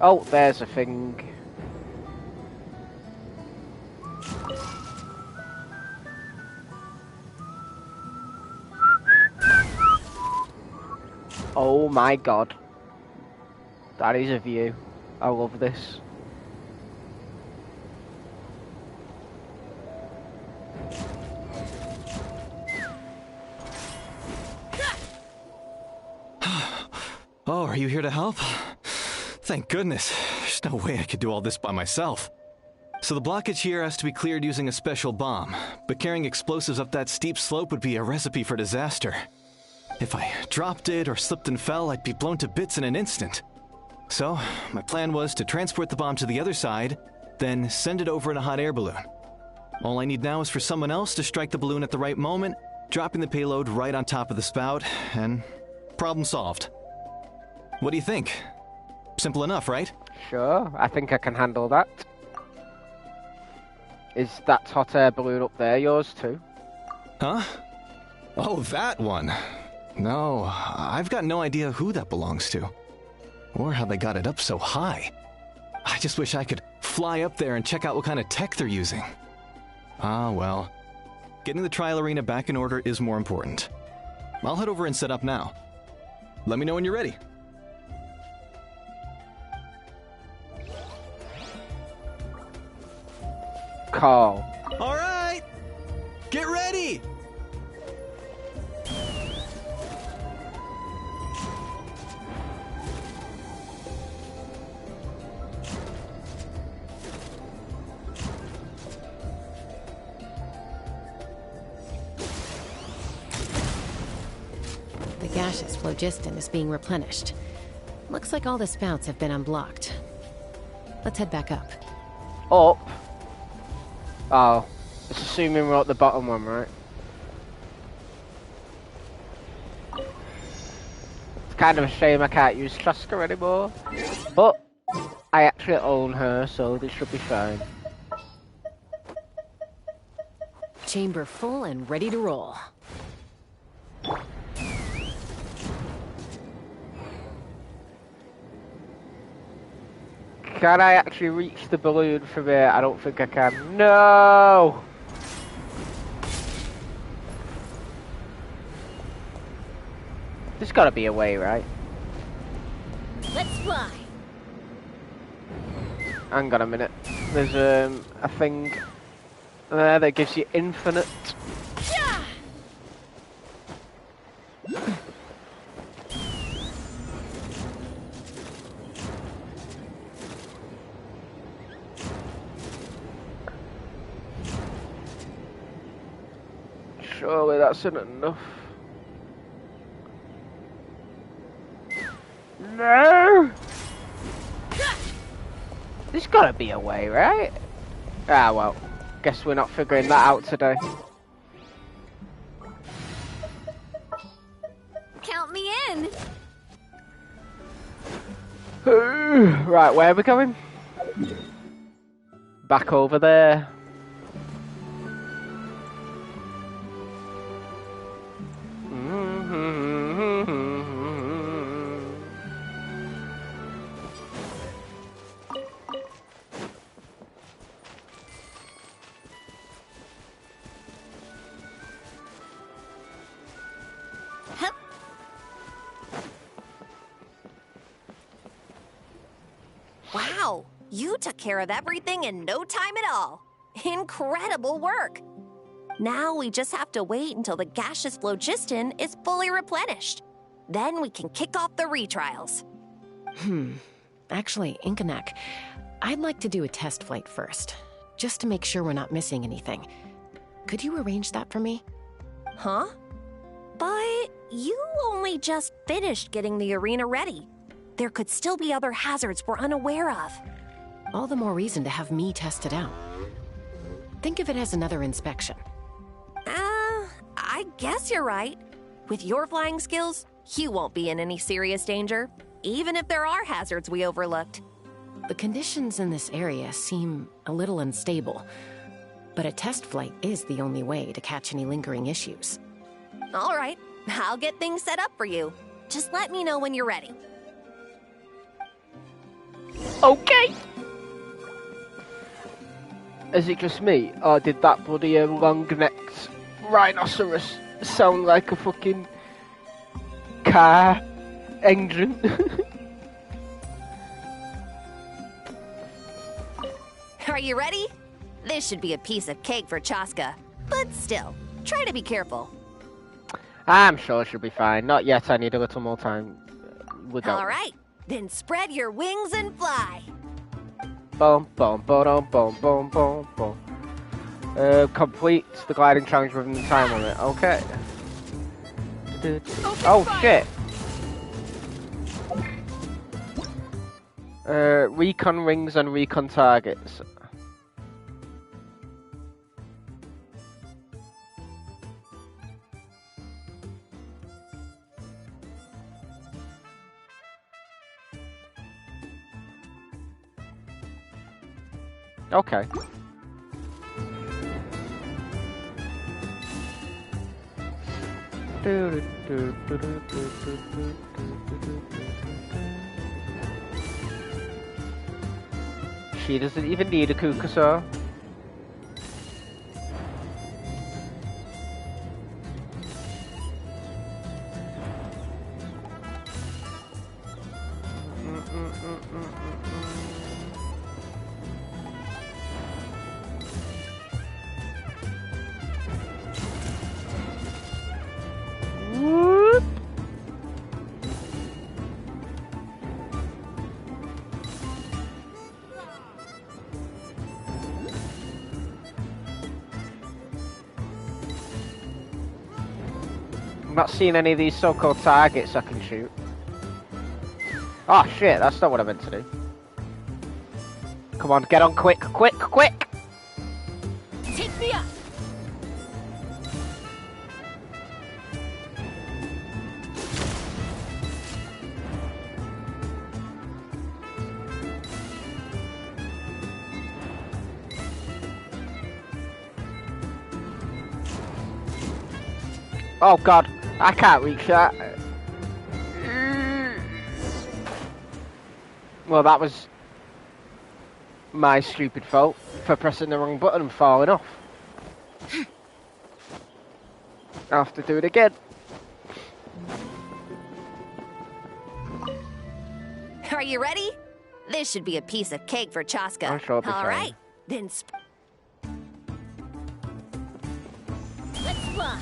Oh, there's a thing. Oh my god. That is a view. I love this. Oh, are you here to help? Thank goodness. There's no way I could do all this by myself. So the blockage here has to be cleared using a special bomb, but carrying explosives up that steep slope would be a recipe for disaster. If I dropped it or slipped and fell, I'd be blown to bits in an instant. So, my plan was to transport the bomb to the other side, then send it over in a hot air balloon. All I need now is for someone else to strike the balloon at the right moment, dropping the payload right on top of the spout, and problem solved. What do you think? Simple enough, right? Sure, I think I can handle that. Is that hot air balloon up there yours too? Huh? Oh, that one. No, I've got no idea who that belongs to. Or how they got it up so high. I just wish I could fly up there and check out what kind of tech they're using. Ah, well. Getting the trial arena back in order is more important. I'll head over and set up now. Let me know when you're ready. Call. All right! Get ready! The gaseous phlogiston is being replenished. Looks like all the spouts have been unblocked. Let's head back up. Up? Oh, it's assuming we're at the bottom one, right? It's kind of a shame I can't use Chasca anymore. But I actually own her, so this should be fine. Chamber full and ready to roll. Can I actually reach the balloon from here? I don't think I can. No! There's gotta be a way, right? Let's fly! Hang on a minute. There's a thing there that gives you infinite. Surely that's enough. No! There's gotta be a way, right? Ah, well. Guess we're not figuring that out today. Count me in. Right, where are we going? Back over there. Wow, you took care of everything in no time at all. Incredible work. Now we just have to wait until the gaseous phlogiston is fully replenished. Then we can kick off the retrials. Actually, Inkanak, I'd like to do a test flight first, just to make sure we're not missing anything. Could you arrange that for me? Huh? But you only just finished getting the arena ready. There could still be other hazards we're unaware of. All the more reason to have me test it out. Think of it as another inspection. I guess you're right. With your flying skills, you won't be in any serious danger, even if there are hazards we overlooked. The conditions in this area seem a little unstable, but a test flight is the only way to catch any lingering issues. All right, I'll get things set up for you. Just let me know when you're ready. Okay. Is it just me, or did that bloody long-necked rhinoceros sound like a fucking car engine? Are you ready? This should be a piece of cake for Chasca, but still, try to be careful. I'm sure she'll be fine. Not yet, I need a little more time. All right, then spread your wings and fly. Boom, boom, boom, boom, boom, boom, boom. Complete the gliding challenge within the time limit. Okay. Oh shit. Recon rings and recon targets. Okay. She doesn't even need a Kukasaur. I'm not seeing any of these so-called targets I can shoot. Oh shit, that's not what I meant to do. Come on, get on quick, quick, quick! Take me up! Oh god, I can't reach that. Well, that was my stupid fault for pressing the wrong button and falling off. I'll have to do it again. Are you ready? This should be a piece of cake for Chasca. I'm sure it'll be All fine. right, then Let's fly!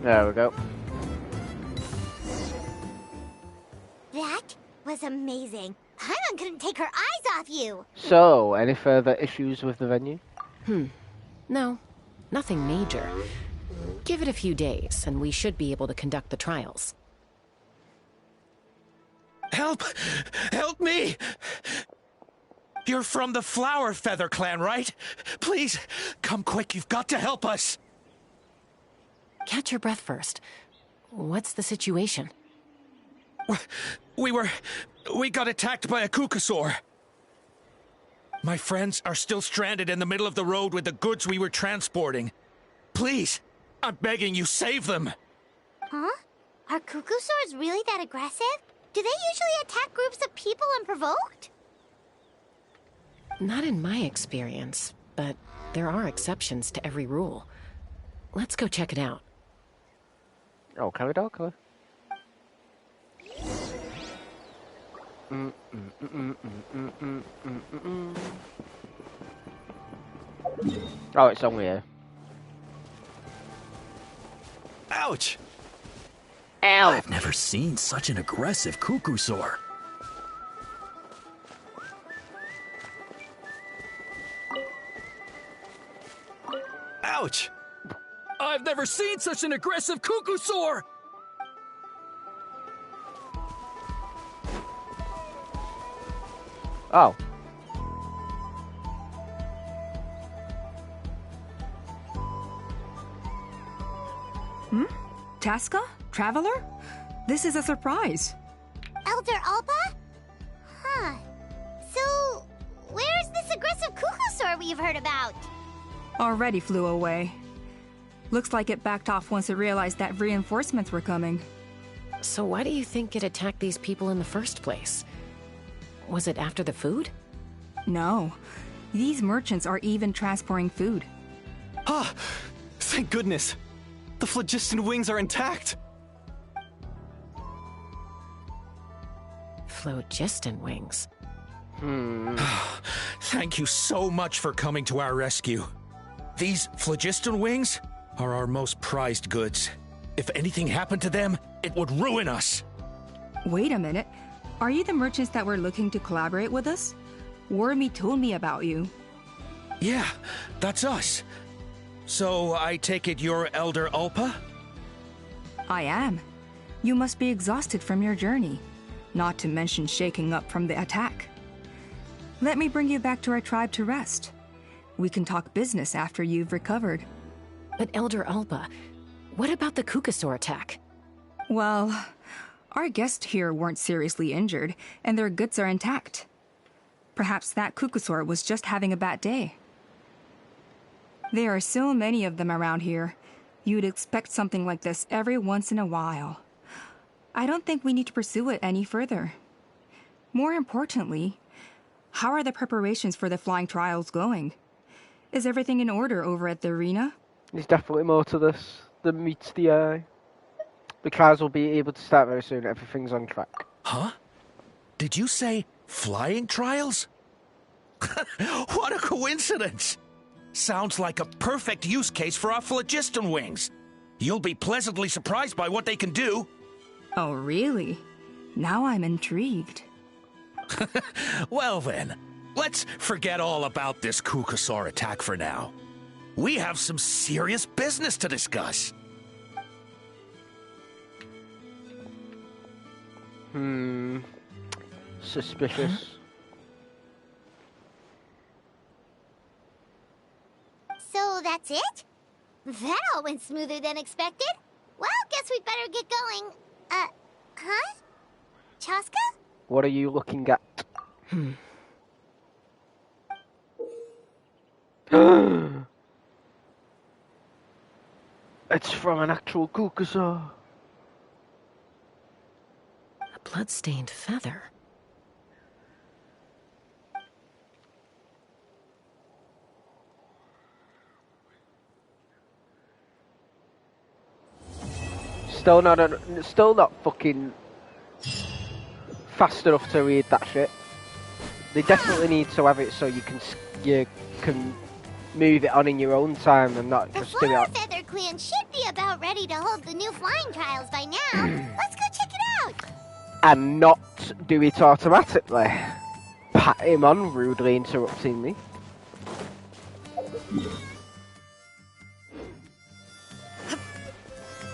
There we go. That was amazing. Paimon couldn't take her eyes off you. So, any further issues with the venue? No, nothing major. Give it a few days, and we should be able to conduct the trials. Help! Help me! You're from the Flower Feather clan, right? Please, come quick, you've got to help us! Catch your breath first. What's the situation? We got attacked by a Kukasaur. My friends are still stranded in the middle of the road with the goods we were transporting. Please, I'm begging you, save them! Huh? Are Kukusaurs really that aggressive? Do they usually attack groups of people unprovoked? Not in my experience, but there are exceptions to every rule. Let's go check it out. Okay. Oh, it's only here. Ouch! Ow! I've never seen such an aggressive Kukusaur. Ouch! I've never seen such an aggressive Kukusaur! Oh. Chasca? Traveler? This is a surprise. Elder Alpa? Huh. So, where's this aggressive Kukusaur we've heard about? Already flew away. Looks like it backed off once it realized that reinforcements were coming. So why do you think it attacked these people in the first place? Was it after the food? No. These merchants are even transporting food. Ah! Thank goodness! The phlogiston wings are intact! Phlogiston wings? Thank you so much for coming to our rescue. These phlogiston wings are our most prized goods. If anything happened to them, it would ruin us. Wait a minute. Are you the merchants that were looking to collaborate with us? Wormy told me about you. Yeah, that's us. So I take it you're Elder Alpa? I am. You must be exhausted from your journey, not to mention shaking up from the attack. Let me bring you back to our tribe to rest. We can talk business after you've recovered. But Elder Alpa, what about the Kukusaur attack? Well, our guests here weren't seriously injured, and their goods are intact. Perhaps that Kukusaur was just having a bad day. There are so many of them around here. You'd expect something like this every once in a while. I don't think we need to pursue it any further. More importantly, how are the preparations for the flying trials going? Is everything in order over at the arena? There's definitely more to this than meets the eye. The trials will be able to start very soon. Everything's on track. Huh? Did you say flying trials? What a coincidence! Sounds like a perfect use case for our phlogiston wings. You'll be pleasantly surprised by what they can do. Oh, really? Now I'm intrigued. Well then, let's forget all about this Kukusaur attack for now. We have some serious business to discuss. Suspicious. So that's it? That all went smoother than expected. Well, guess we'd better get going. Huh? Chasca? What are you looking at? It's from an actual Kukusaur. A blood-stained feather. Still not fucking fast enough to read that shit. They definitely need to have it so you can move it on in your own time and not just do it. The Feather Clan should be about ready to hold the new flying trials by now. Let's go check it out. And not do it automatically. Pat him on, rudely interrupting me.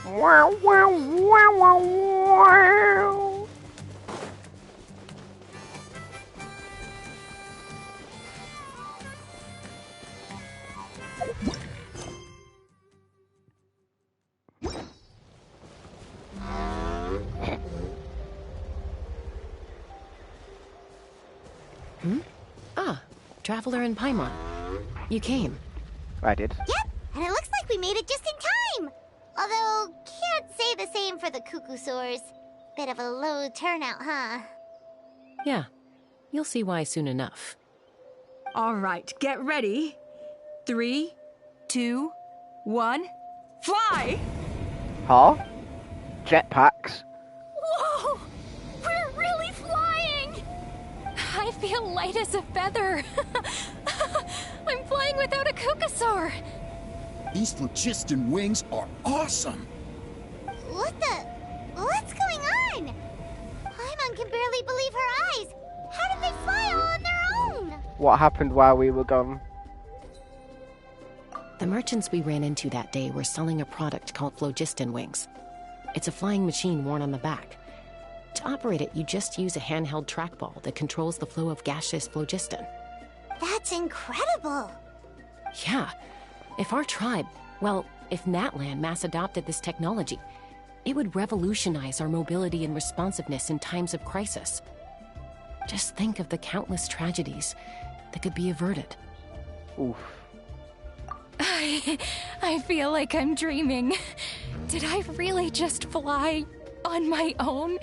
Wow, wow, wow, wow, wow. Ah, Traveler and Paimon. You came. I did. Yep, and it looks like we made it just in time. Although, can't say the same for the Cuckoosaurs. Bit of a low turnout, huh? Yeah, you'll see why soon enough. All right, get ready. 3, 2, 1, fly! Huh? Jetpacks? Whoa! We're really flying! I feel light as a feather. I'm flying without a Cuckoosaur. These phlogiston wings are awesome! What's going on? Paimon can barely believe her eyes. How did they fly all on their own? What happened while we were gone? The merchants we ran into that day were selling a product called phlogiston wings. It's a flying machine worn on the back. To operate it, you just use a handheld trackball that controls the flow of gaseous phlogiston. That's incredible. Yeah. If our tribe, well, if Natlan mass adopted this technology, it would revolutionize our mobility and responsiveness in times of crisis. Just think of the countless tragedies that could be averted. Oof. I feel like I'm dreaming. Did I really just fly on my own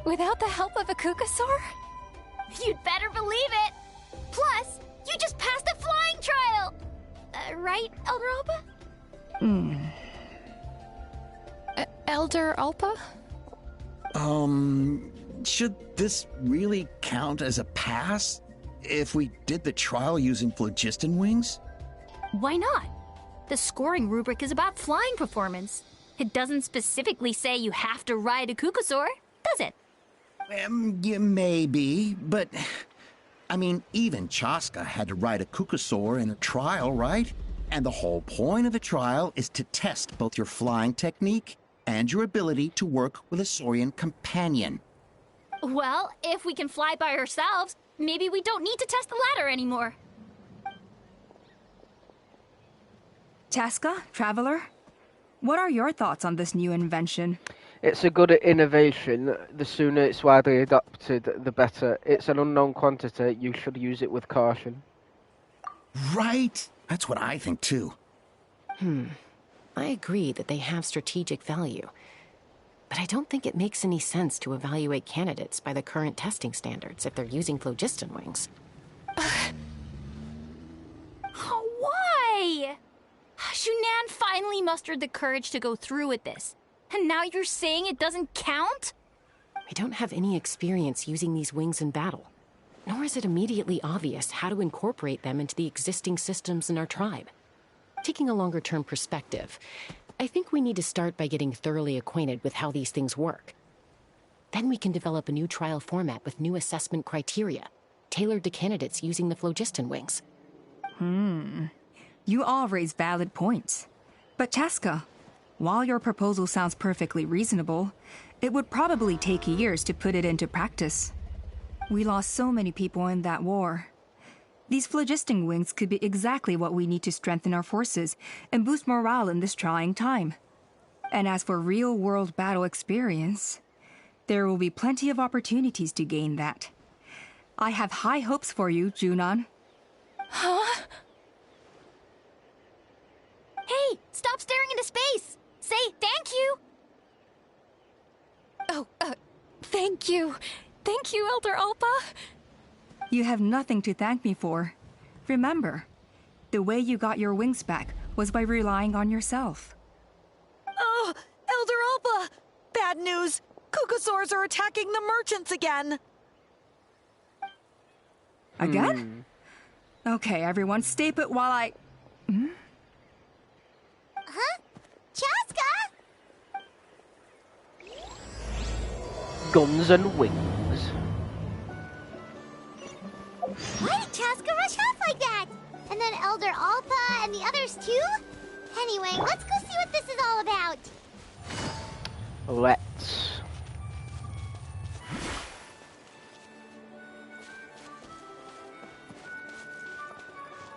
without the help of a Cuckoosaur? You'd better believe it. Plus, you just passed a flying trial. Right, Elder Alpa? Elder Alpa? Should this really count as a pass? If we did the trial using phlogiston wings? Why not? The scoring rubric is about flying performance. It doesn't specifically say you have to ride a Cuckoosaur, does it? Yeah, maybe, but... I mean, even Chasca had to ride a Cuckoosaur in a trial, right? And the whole point of the trial is to test both your flying technique and your ability to work with a Saurian companion. Well, if we can fly by ourselves, maybe we don't need to test the ladder anymore. Chasca, Traveler, what are your thoughts on this new invention? It's a good innovation. The sooner it's widely adopted, the better. It's an unknown quantity. You should use it with caution. Right? That's what I think, too. I agree that they have strategic value. But I don't think it makes any sense to evaluate candidates by the current testing standards if they're using phlogiston wings. Why? Shunan finally mustered the courage to go through with this. And now you're saying it doesn't count? We don't have any experience using these wings in battle. Nor is it immediately obvious how to incorporate them into the existing systems in our tribe. Taking a longer-term perspective, I think we need to start by getting thoroughly acquainted with how these things work. Then we can develop a new trial format with new assessment criteria, tailored to candidates using the phlogiston wings. You all raise valid points. But Chasca, while your proposal sounds perfectly reasonable, it would probably take years to put it into practice. We lost so many people in that war. These phlogiston wings could be exactly what we need to strengthen our forces and boost morale in this trying time. And as for real-world battle experience, there will be plenty of opportunities to gain that. I have high hopes for you, Junon. Huh? Hey, stop staring into space! Say thank you! Oh, thank you. Thank you, Elder Alpa. You have nothing to thank me for. Remember, the way you got your wings back was by relying on yourself. Oh, Elder Alpa! Bad news! Cuckoosaurs are attacking the merchants again! Again? Okay, everyone, stay put while I... Huh? Chasca! guns and wings. Why did Chasca rush off like that? And then Elder Alpa and the others too? Anyway, let's go see what this is all about. Let's.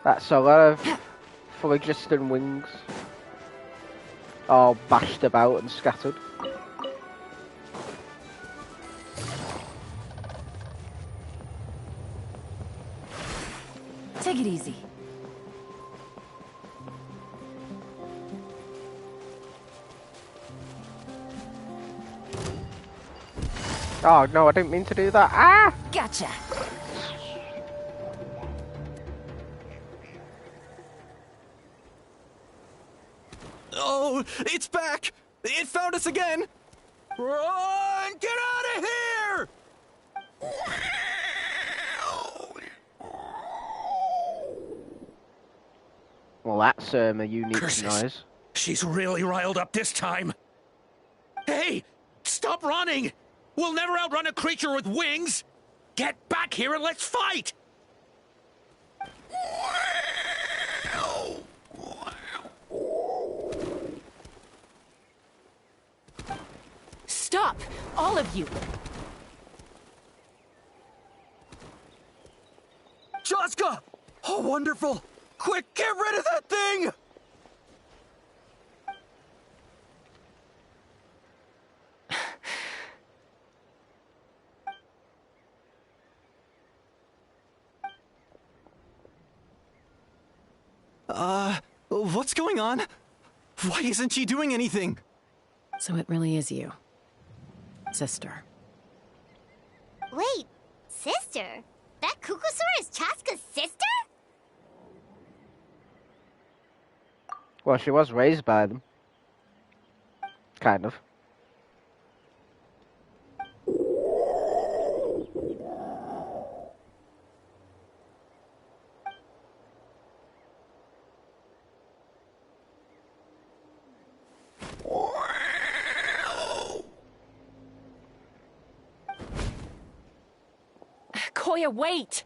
That's a lot of phlogiston wings. All bashed about and scattered. Take it easy. Oh no, I didn't mean to do that. Ah! Gotcha. Oh, it's back! It found us again! Run! Get out of here! Well, that's a unique Curses. noise. She's really riled up this time. Hey! Stop running! We'll never outrun a creature with wings! Get back here and let's fight! Stop! All of you! Chasca! Oh, wonderful! Quick, get rid of that thing! What's going on? Why isn't she doing anything? So it really is you. Sister. Wait, sister? That Kukusaur is Chasca's sister? Well, she was raised by them. Kind of. Koya, wait!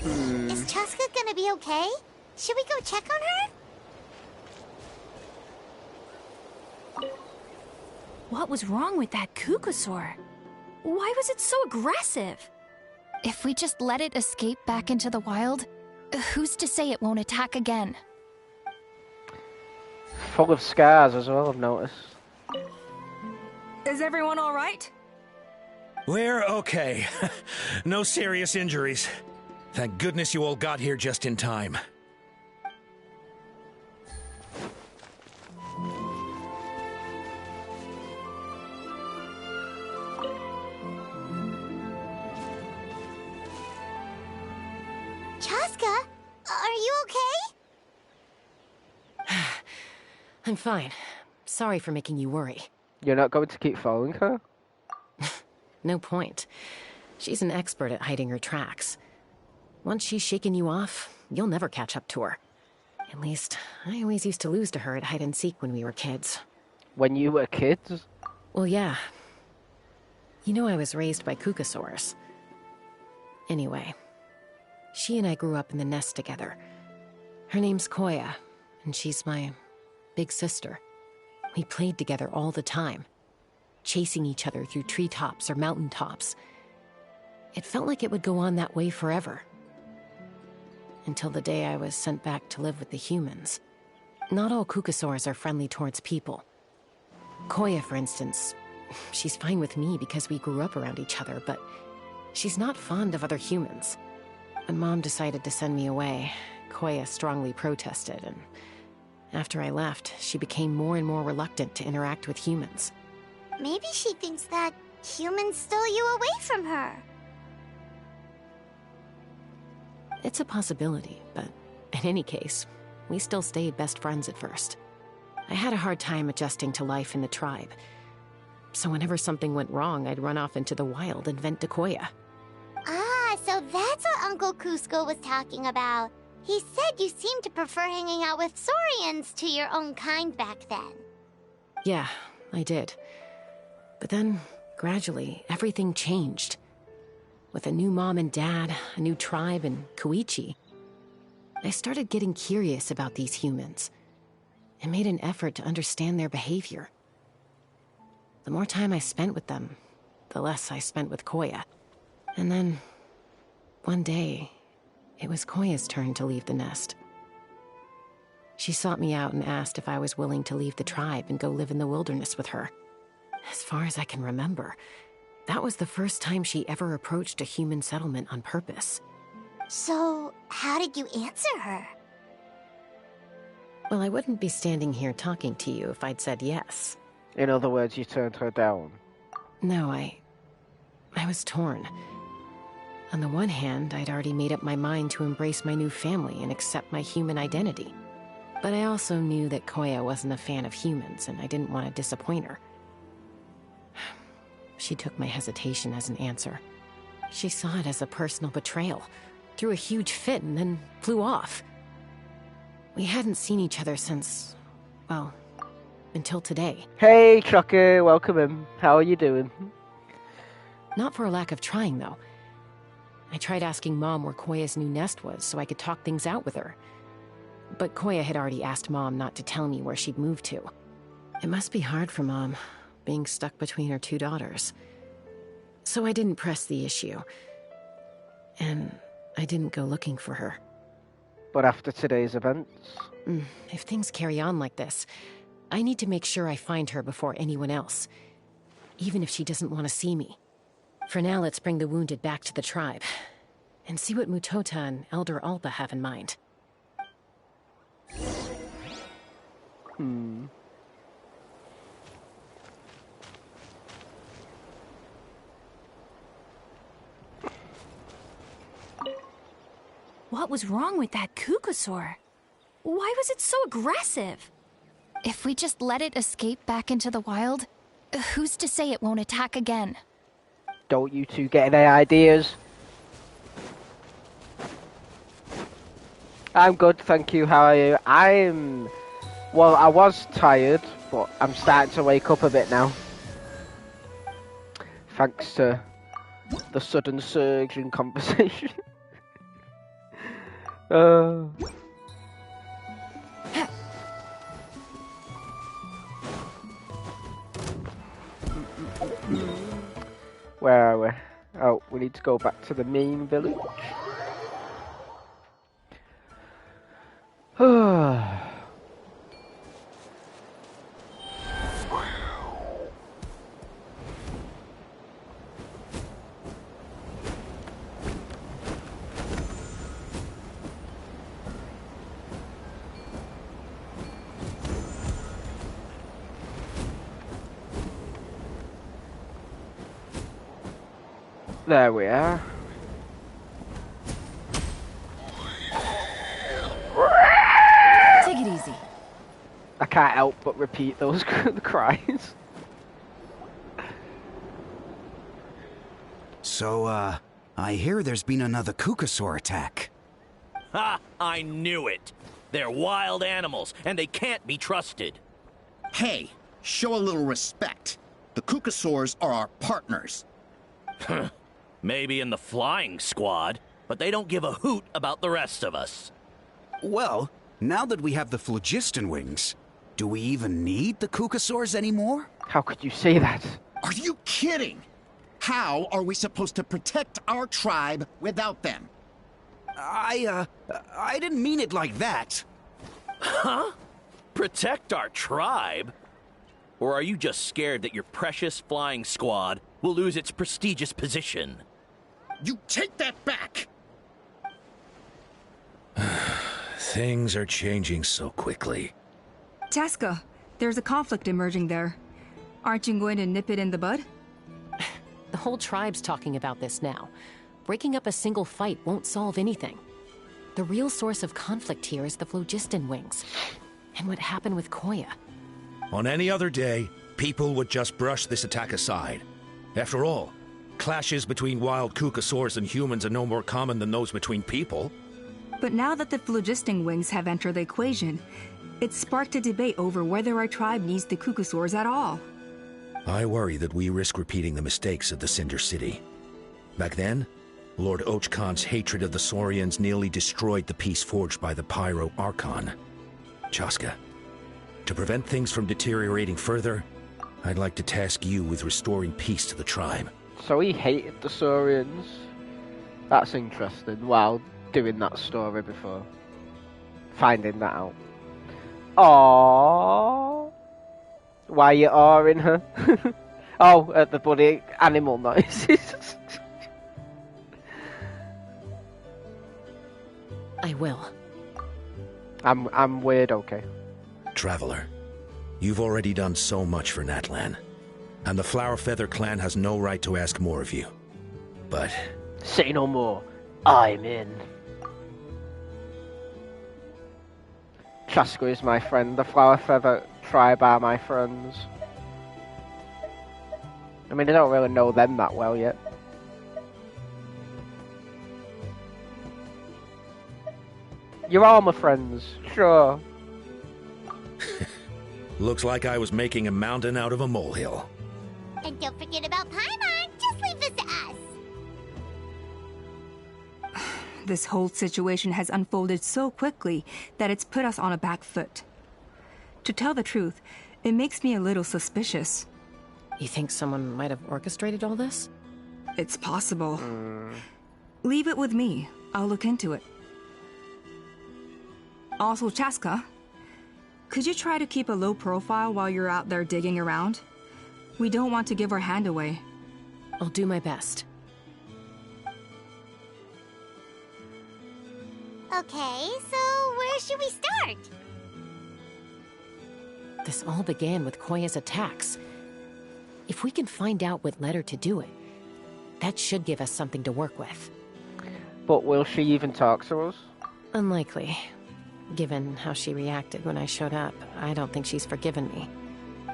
Is Chasca gonna be okay? Should we go check on her? What was wrong with that Kukusaur? Why was it so aggressive? If we just let it escape back into the wild, who's to say it won't attack again? Full of scars as well, I've noticed. Is everyone all right? We're okay. No serious injuries. Thank goodness you all got here just in time. Chasca, are you okay? I'm fine. Sorry for making you worry. You're not going to keep following her? No point. She's an expert at hiding her tracks. Once she's shaken you off, you'll never catch up to her. At least, I always used to lose to her at hide-and-seek when we were kids. When you were kids? Well, yeah. You know I was raised by Kukusaurs. Anyway, she and I grew up in the nest together. Her name's Koya, and she's my big sister. We played together all the time, chasing each other through treetops or mountaintops. It felt like it would go on that way forever. Until the day I was sent back to live with the humans. Not all Kukusaurs are friendly towards people. Koya, for instance, she's fine with me because we grew up around each other, but she's not fond of other humans. When Mom decided to send me away, Koya strongly protested, and after I left, she became more and more reluctant to interact with humans. Maybe she thinks that humans stole you away from her. It's a possibility, but in any case, we still stayed best friends at first. I had a hard time adjusting to life in the tribe. So whenever something went wrong, I'd run off into the wild and vent to Koya. Ah, so that's what Uncle Cusco was talking about. He said you seemed to prefer hanging out with Saurians to your own kind back then. Yeah, I did. But then, gradually, everything changed. With a new mom and dad, a new tribe, and Koichi, I started getting curious about these humans and made an effort to understand their behavior. The more time I spent with them, the less I spent with Koya. And then, one day, it was Koya's turn to leave the nest. She sought me out and asked if I was willing to leave the tribe and go live in the wilderness with her. As far as I can remember, that was the first time she ever approached a human settlement on purpose. So, how did you answer her? Well, I wouldn't be standing here talking to you if I'd said yes. In other words, you turned her down. No, I was torn. On the one hand, I'd already made up my mind to embrace my new family and accept my human identity. But I also knew that Koya wasn't a fan of humans, and I didn't want to disappoint her. She took my hesitation as an answer. She saw it as a personal betrayal, threw a huge fit, and then flew off. We hadn't seen each other since, well, until today. Hey, Chucky, welcome in. How are you doing? Not for a lack of trying, though. I tried asking Mom where Koya's new nest was so I could talk things out with her. But Koya had already asked Mom not to tell me where she'd moved to. It must be hard for Mom, being stuck between her two daughters. So I didn't press the issue. And I didn't go looking for her. But after today's events? If things carry on like this, I need to make sure I find her before anyone else. Even if she doesn't want to see me. For now, let's bring the wounded back to the tribe. And see what Mutota and Elder Alba have in mind. What was wrong with that Kukusaur? Why was it so aggressive? If we just let it escape back into the wild, who's to say it won't attack again? Don't you two get any ideas? I'm good, thank you. How are you? Well, I was tired, but I'm starting to wake up a bit now. Thanks to the sudden surge in conversation. Where are we? Oh, we need to go back to the main village. There we are. Take it easy. I can't help but repeat those cries. So, I hear there's been another Kukusaur attack. Ha! I knew it! They're wild animals, and they can't be trusted. Hey, show a little respect. The Kukusaurs are our partners. Maybe in the flying squad, but they don't give a hoot about the rest of us. Well, now that we have the phlogiston wings, do we even need the Kukusaurs anymore? How could you say that? Are you kidding? How are we supposed to protect our tribe without them? I didn't mean it like that. Huh? Protect our tribe? Or are you just scared that your precious flying squad will lose its prestigious position? You take that back! Things are changing so quickly. Chasca, there's a conflict emerging there. Aren't you going to nip it in the bud? The whole tribe's talking about this now. Breaking up a single fight won't solve anything. The real source of conflict here is the phlogiston wings. And what happened with Koya. On any other day, people would just brush this attack aside. After all, clashes between wild Kukusaurs and humans are no more common than those between people. But now that the phlogiston wings have entered the equation, it's sparked a debate over whether our tribe needs the Kukusaurs at all. I worry that we risk repeating the mistakes of the Cinder City. Back then, Lord Ochkan's hatred of the Saurians nearly destroyed the peace forged by the Pyro Archon. Chasca, to prevent things from deteriorating further, I'd like to task you with restoring peace to the tribe. So he hated the Saurians? That's interesting. Wow, doing that story before. Finding that out. Aww. Why are you awing her? Oh, at the bloody animal noises. I will. I'm weird, okay. Traveler, you've already done so much for Natlan, and the Flower Feather clan has no right to ask more of you. But... say no more. I'm in. Chasca is my friend. The Flower Feather tribe are my friends. I mean, I don't really know them that well yet. You're all my friends, sure. Looks like I was making a mountain out of a molehill. And don't forget about Paimon. Just leave this to us. This whole situation has unfolded so quickly that it's put us on a back foot. To tell the truth, it makes me a little suspicious. You think someone might have orchestrated all this? It's possible. Leave it with me. I'll look into it. Also, Chasca, could you try to keep a low profile while you're out there digging around? We don't want to give our hand away. I'll do my best. Okay, so where should we start? This all began with Koya's attacks. If we can find out what led her to do it, that should give us something to work with. But will she even talk to us? Unlikely. Given how she reacted when I showed up, I don't think she's forgiven me.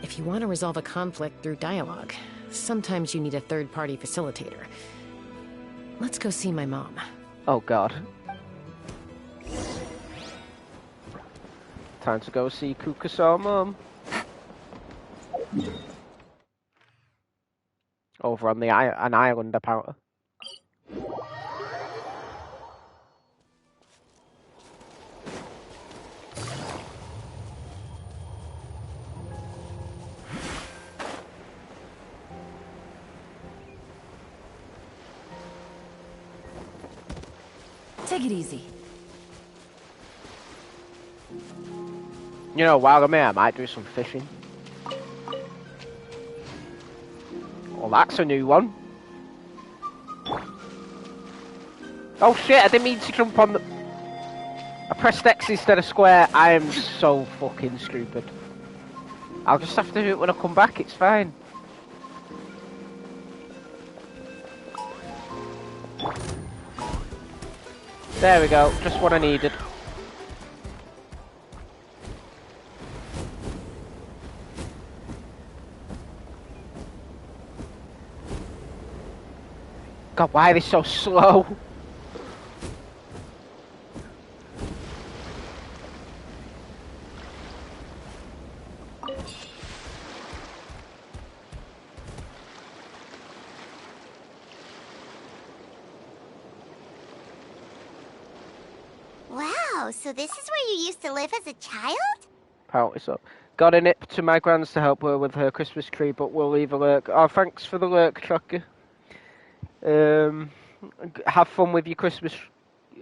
If you want to resolve a conflict through dialogue, sometimes you need a third-party facilitator. Let's go see my mom. Oh god. Time to go see Kukusa's mom. Over on an island, apparently. Take it easy. You know, while I'm here, I might do some fishing. Well, that's a new one. Oh shit, I didn't mean to jump on the... I pressed X instead of square. I am so fucking stupid. I'll just have to do it when I come back, it's fine. There we go, just what I needed. God, why are they so slow? Wow, so this is where you used to live as a child? Apparently so. Got a nip to my grand's to help her with her Christmas tree, but we'll leave a lurk. Oh, thanks for the lurk, Chucky. Have fun with your Christmas.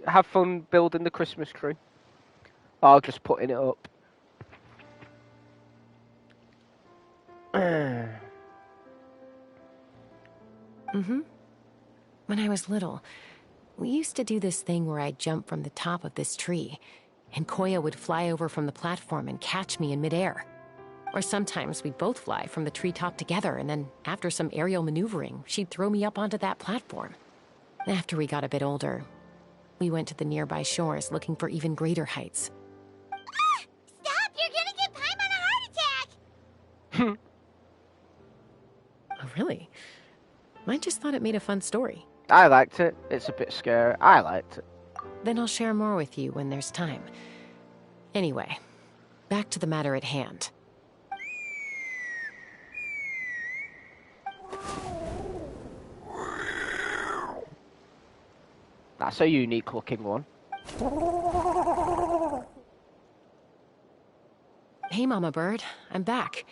Have fun building the Christmas tree. Or just putting it up. When I was little, we used to do this thing where I'd jump from the top of this tree, and Koya would fly over from the platform and catch me in midair. Or sometimes we'd both fly from the treetop together, and then after some aerial maneuvering, she'd throw me up onto that platform. After we got a bit older, we went to the nearby shores looking for even greater heights. Ah! Stop! You're gonna give Paimon a heart attack! Oh, really? I just thought it made a fun story. I liked it. It's a bit scary. I liked it. Then I'll share more with you when there's time. Anyway, back to the matter at hand. That's a unique looking one. Hey, Mama Bird. I'm back.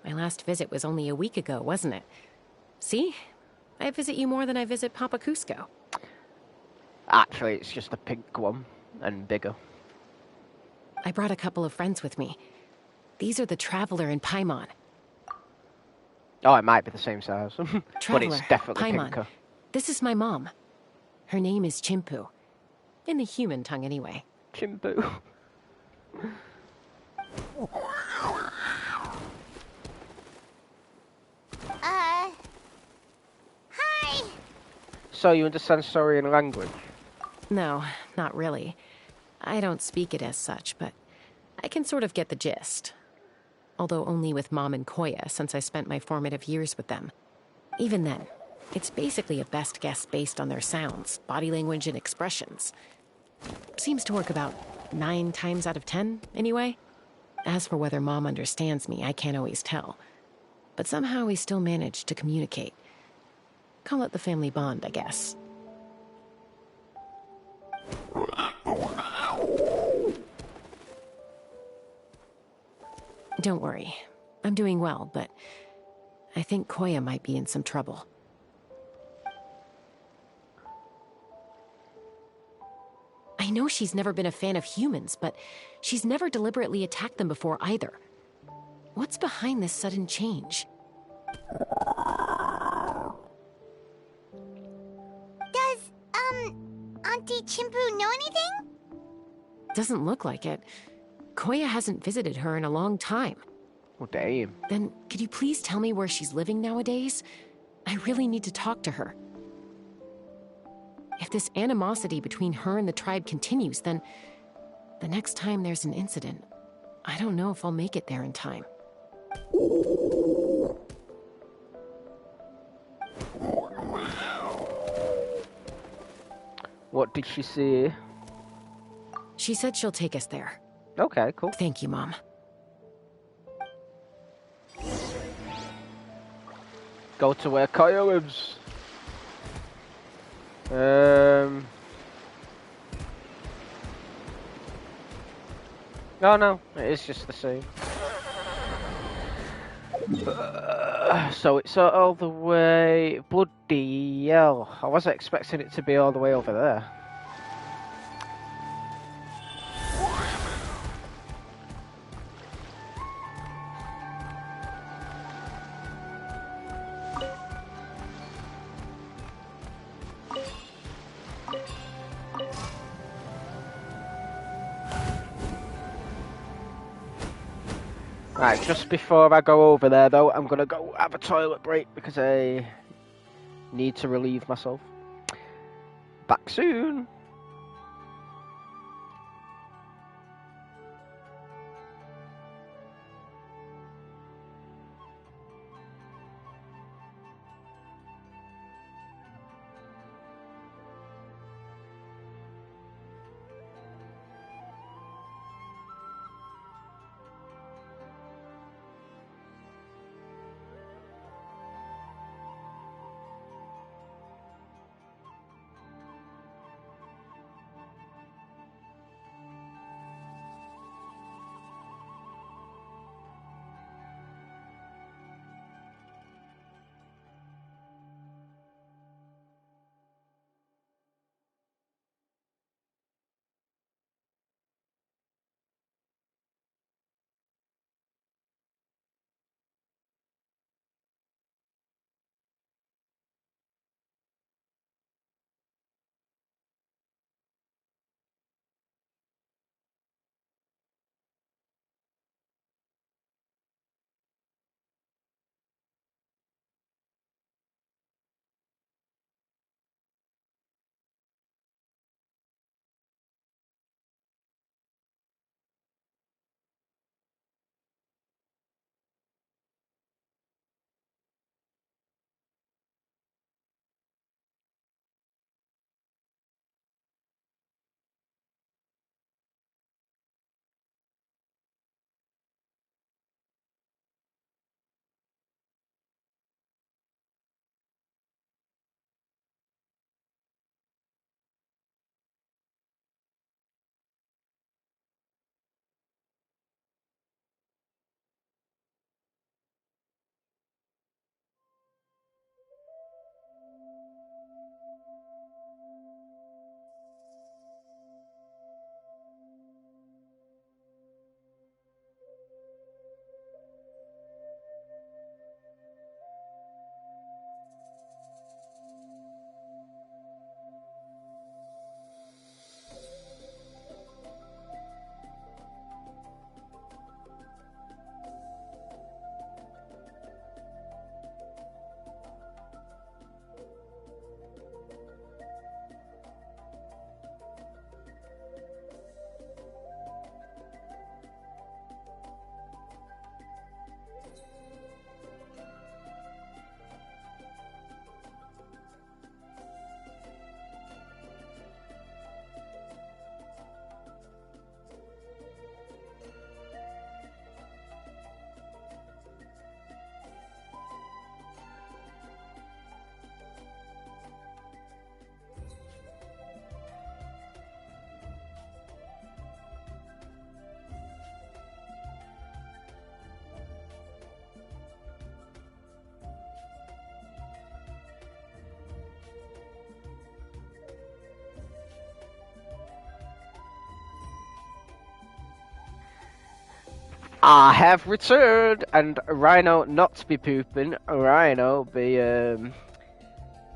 My last visit was only a week ago, wasn't it? See? I visit you more than I visit Papa Cusco. Actually, it's just a pink one, and bigger. I brought a couple of friends with me. These are the Traveler and Paimon. Oh, it might be the same size. But Traveler, it's definitely Paimon. pinker. This is my mom. Her name is Chimpu. In the human tongue, anyway. Chimpu. Hi! So, you understand Saurian language? No, not really. I don't speak it as such, but I can sort of get the gist. Although only with Mom and Koya, since I spent my formative years with them. Even then, it's basically a best guess based on their sounds, body language, and expressions. Seems to work about 9 times out of 10, anyway. As for whether Mom understands me, I can't always tell. But somehow we still manage to communicate. Call it the family bond, I guess. Don't worry. I'm doing well, but I think Koya might be in some trouble. I know she's never been a fan of humans, but she's never deliberately attacked them before either. What's behind this sudden change? Does, Auntie Chimpu know anything? Doesn't look like it. Koya hasn't visited her in a long time. Oh, damn. Then, could you please tell me where she's living nowadays? I really need to talk to her. If this animosity between her and the tribe continues, then the next time there's an incident, I don't know if I'll make it there in time. What did she say? She said she'll take us there. Okay, cool. Thank you, Mom. Go to where Koya lives. Oh no, it is just the same. So it's all the way... Bloody hell. I wasn't expecting it to be all the way over there. Right, just before I go over there though, I'm gonna go have a toilet break because I need to relieve myself. Back soon! I have returned, and Rhino not to be pooping, Rhino be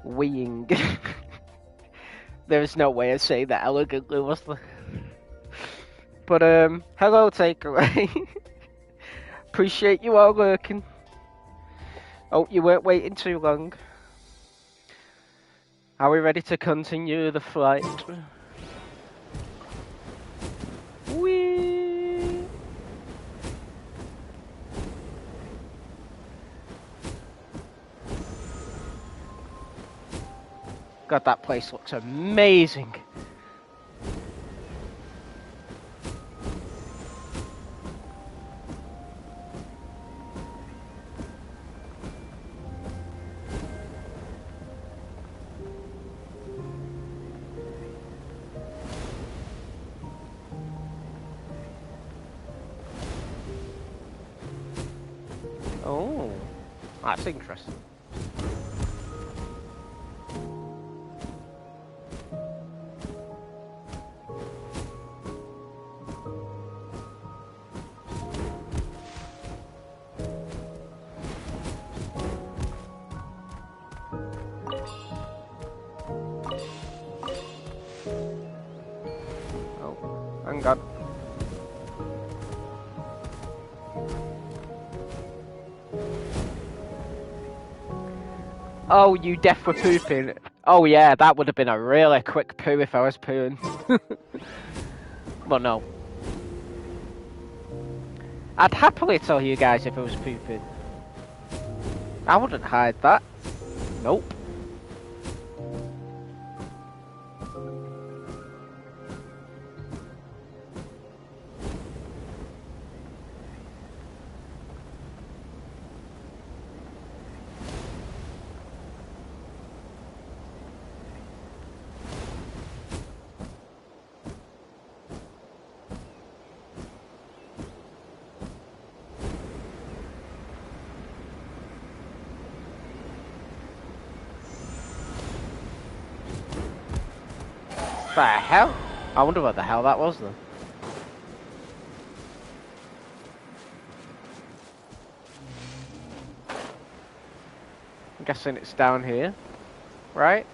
weeing. There's no way I'd say that elegantly, was there? But hello, takeaway. Appreciate you all lurking. Oh, you weren't waiting too long. Are we ready to continue the flight? Whee! God, that place looks amazing. Oh, that's interesting. Oh, hang on. Oh, you deaf for pooping. Oh yeah, that would have been a really quick poo if I was pooing. Well, no. I'd happily tell you guys if I was pooping. I wouldn't hide that. Nope. The hell? I wonder what the hell that was then. I'm guessing it's down here, right?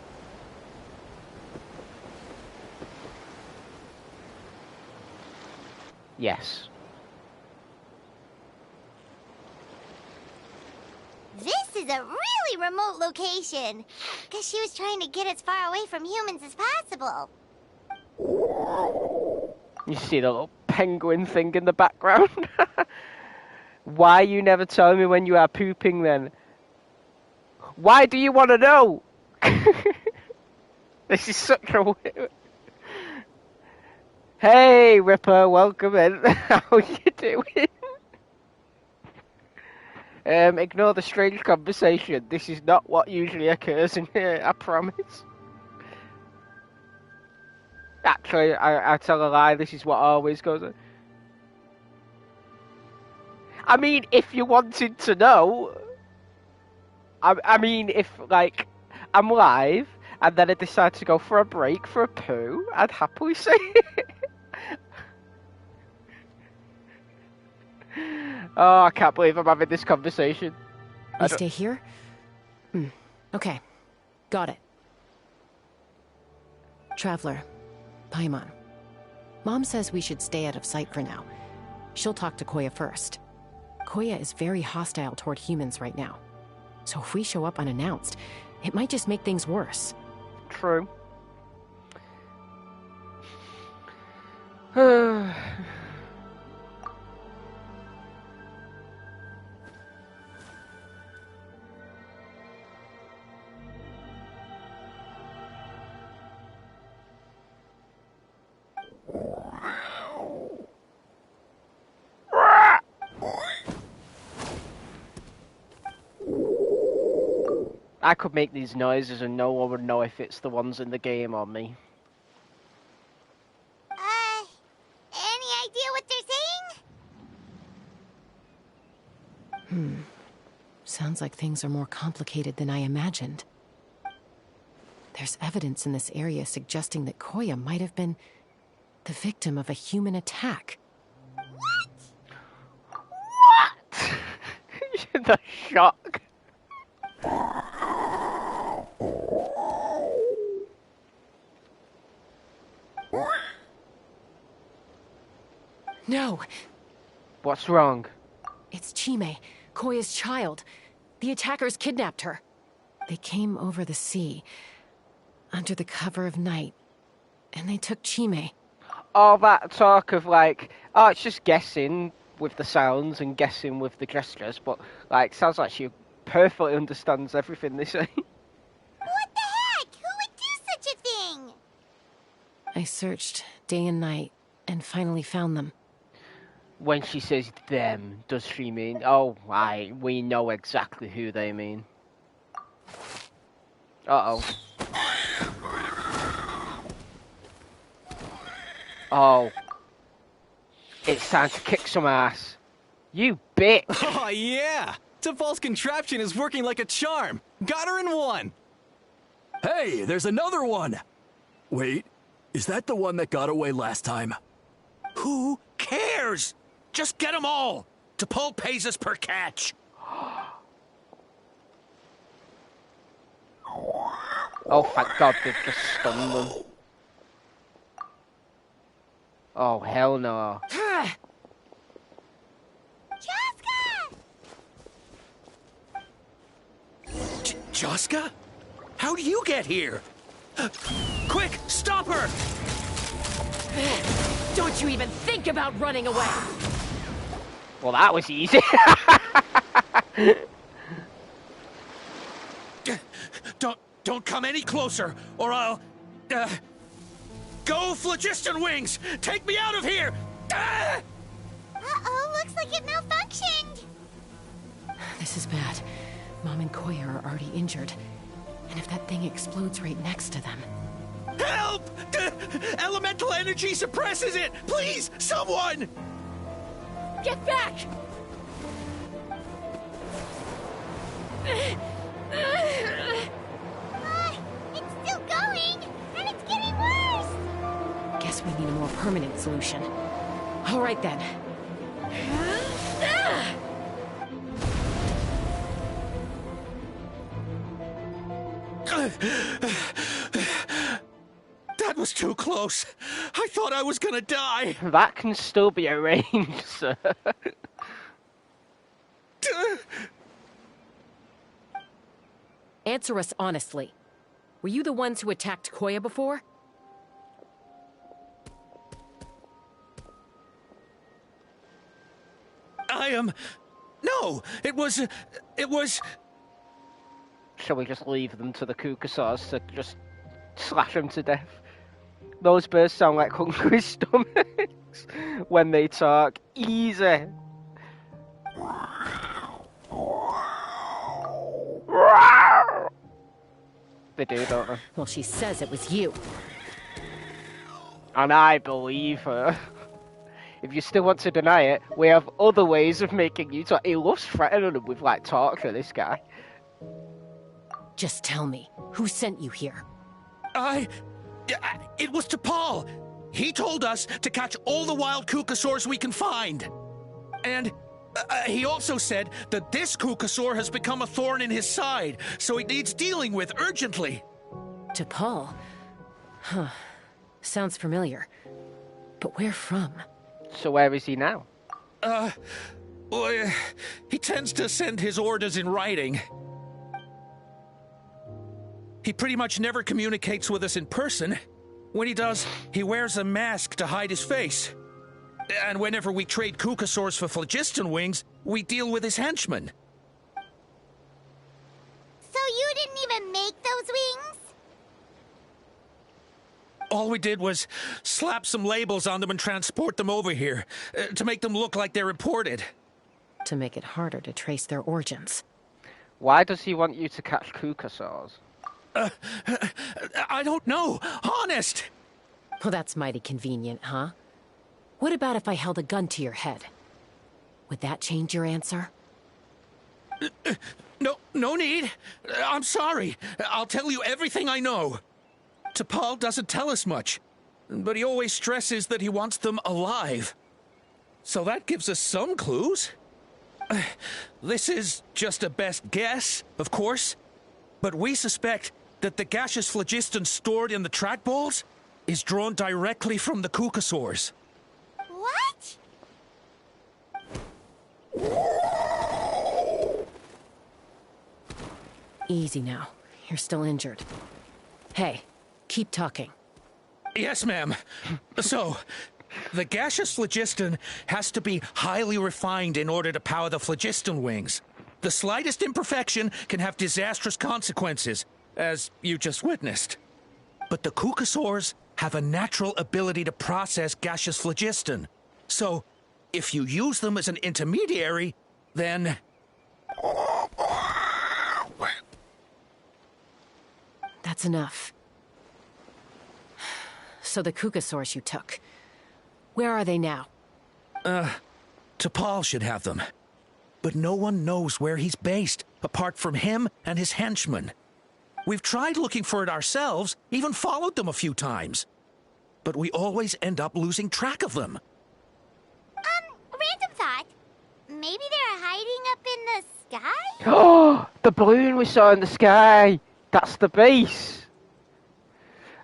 Yes. This is a really remote location. Because she was trying to get as far away from humans as possible. You see the little penguin thing in the background? Why you never tell me when you are pooping then? Why do you want to know? This is such a weird... Hey Ripper, welcome in. How you doing? Ignore the strange conversation. This is not what usually occurs in here, I promise. Actually, I tell a lie, this is what always goes on. I mean, if you wanted to know... I mean, if, like, I'm live, and then I decide to go for a break for a poo, I'd happily say it. Oh, I can't believe I'm having this conversation. You stay here? Okay. Got it. Traveler. Paimon. Mom says we should stay out of sight for now. She'll talk to Koya first. Koya is very hostile toward humans right now. So if we show up unannounced, it might just make things worse. True. I could make these noises and no one would know if it's the ones in the game or me. Any idea what they're saying? Sounds like things are more complicated than I imagined. There's evidence in this area suggesting that Koya might have been the victim of a human attack. The shock. No. What's wrong? It's Chime, Koya's child. The attackers kidnapped her. They came over the sea, under the cover of night, and they took Chime. All that talk of like, oh, it's just guessing with the sounds and guessing with the gestures, but like, sounds like she perfectly understands everything they say. What the heck? Who would do such a thing? I searched day and night, and finally found them. When she says them, does she mean, oh, we know exactly who they mean. Uh-oh. Oh. It's time to kick some ass. You bitch! Oh, yeah! T'Pol's contraption is working like a charm. Got her in one! Hey, there's another one! Wait, is that the one that got away last time? Who cares? Just get them all. T'Pol pays us per catch. Oh, thank God they've just stunned them. Oh, hell no. Chasca? How do you get here? Quick, stop her! Don't you even think about running away! Well, that was easy. Don't come any closer, or I'll... Go, Phlogiston Wings! Take me out of here! Uh-oh, looks like it malfunctioned. This is bad. Mom and Koya are already injured. And if that thing explodes right next to them... Help! Elemental energy suppresses it! Please, someone! Get back! It's still going, and it's getting worse. Guess we need a more permanent solution. All right, then. That was too close. I thought I was gonna die. That can still be arranged, sir. Answer us honestly. Were you the ones who attacked Koya before? No, it was... Shall we just leave them to the Kukasaurs to just slash them to death? Those birds sound like hungry stomachs when they talk. Easy. They do, don't they? Well, she says it was you. And I believe her. If you still want to deny it, we have other ways of making you talk. He loves threatening them with, like, torture, this guy. Just tell me, who sent you here? It was T'Pol. He told us to catch all the wild Kukasaurs we can find. And he also said that this Kukasaur has become a thorn in his side, so it needs dealing with urgently. T'Pol? Huh. Sounds familiar. But where from? So where is he now? Well, he tends to send his orders in writing. He pretty much never communicates with us in person. When he does, he wears a mask to hide his face. And whenever we trade Kukasaurs for Phlogiston Wings, we deal with his henchmen. So you didn't even make those wings? All we did was slap some labels on them and transport them over here, to make them look like they're imported. To make it harder to trace their origins. Why does he want you to catch Kukasaurs? I don't know. Honest! Well, that's mighty convenient, huh? What about if I held a gun to your head? Would that change your answer? No need. I'm sorry. I'll tell you everything I know. T'Pol doesn't tell us much, but he always stresses that he wants them alive. So that gives us some clues. This is just a best guess, of course, but we suspect that the gaseous phlogiston stored in the trackballs is drawn directly from the Kukasaurs. What? Easy now. You're still injured. Hey, keep talking. Yes, ma'am. So, the gaseous phlogiston has to be highly refined in order to power the phlogiston wings. The slightest imperfection can have disastrous consequences, as you just witnessed. But the Kukasaurs have a natural ability to process gaseous phlogiston. So, if you use them as an intermediary, then... That's enough. So the Kukasaurs you took, where are they now? T'Pol should have them. But no one knows where he's based, apart from him and his henchmen. We've tried looking for it ourselves, even followed them a few times. But we always end up losing track of them. Random thought. Maybe they're hiding up in the sky? Oh, the balloon we saw in the sky! That's the base!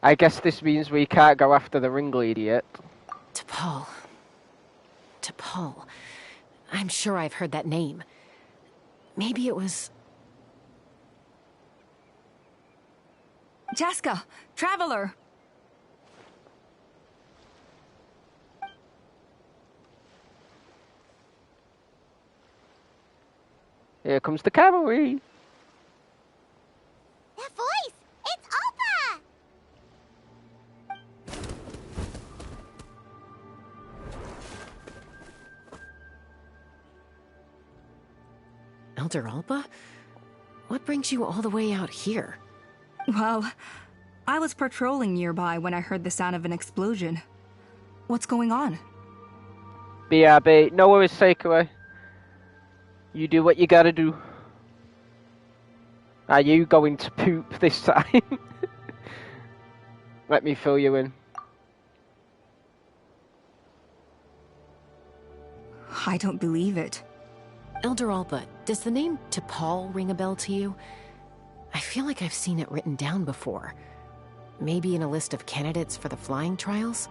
I guess this means we can't go after the ringleader yet. T'Pol. I'm sure I've heard that name. Maybe it was... Chasca! Traveler! Here comes the cavalry! That voice! It's Alpa! Elder Alpa? What brings you all the way out here? Well, I was patrolling nearby when I heard the sound of an explosion. What's going on? BRB, no worries, Takeaway. You do what you gotta do. Are you going to poop this time? Let me fill you in. I don't believe it. Elder Alpa, does the name T'Pol ring a bell to you? I feel like I've seen it written down before. Maybe in a list of candidates for the flying trials?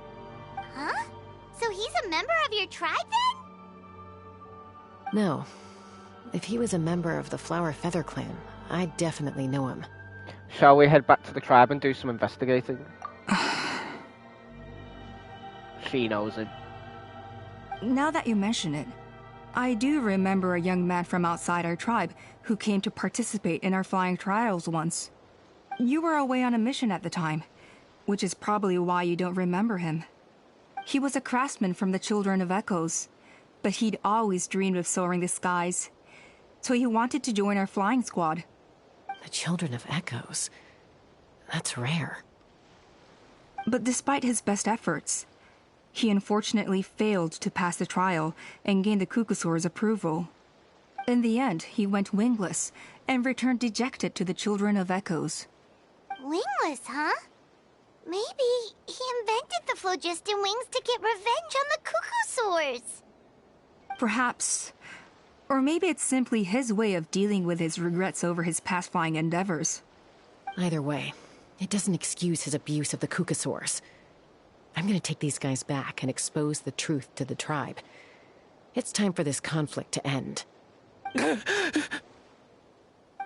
Huh? So he's a member of your tribe then? No. If he was a member of the Flower Feather Clan, I'd definitely know him. Shall we head back to the tribe and do some investigating? She knows him. Now that you mention it, I do remember a young man from outside our tribe who came to participate in our flying trials once. You were away on a mission at the time, which is probably why you don't remember him. He was a craftsman from the Children of Echoes, but he'd always dreamed of soaring the skies, so he wanted to join our flying squad. The Children of Echoes? That's rare. But despite his best efforts, he unfortunately failed to pass the trial and gain the Kukasaur's approval. In the end, he went wingless and returned dejected to the Children of Echoes. Wingless, huh? Maybe he invented the phlogiston wings to get revenge on the Kukasaurs. Perhaps. Or maybe it's simply his way of dealing with his regrets over his past flying endeavors. Either way, it doesn't excuse his abuse of the Kukasaurs. I'm gonna take these guys back and expose the truth to the tribe. It's time for this conflict to end.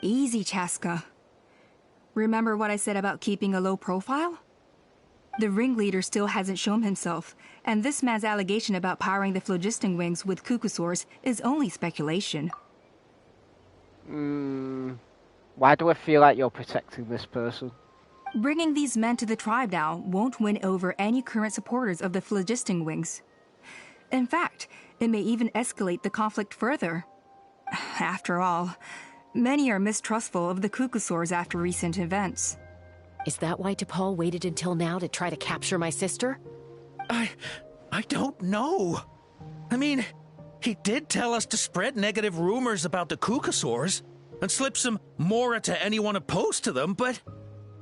Easy, Chasca. Remember what I said about keeping a low profile? The ringleader still hasn't shown himself, and this man's allegation about powering the phlogiston wings with Kukasaurs is only speculation. Why do I feel like you're protecting this person? Bringing these men to the tribe now won't win over any current supporters of the phlogiston wings. In fact, it may even escalate the conflict further. After all, many are mistrustful of the Kukasaurs after recent events. Is that why T'Pol waited until now to try to capture my sister? I don't know. I mean, he did tell us to spread negative rumors about the Kukasaurs and slip some Mora to anyone opposed to them, but...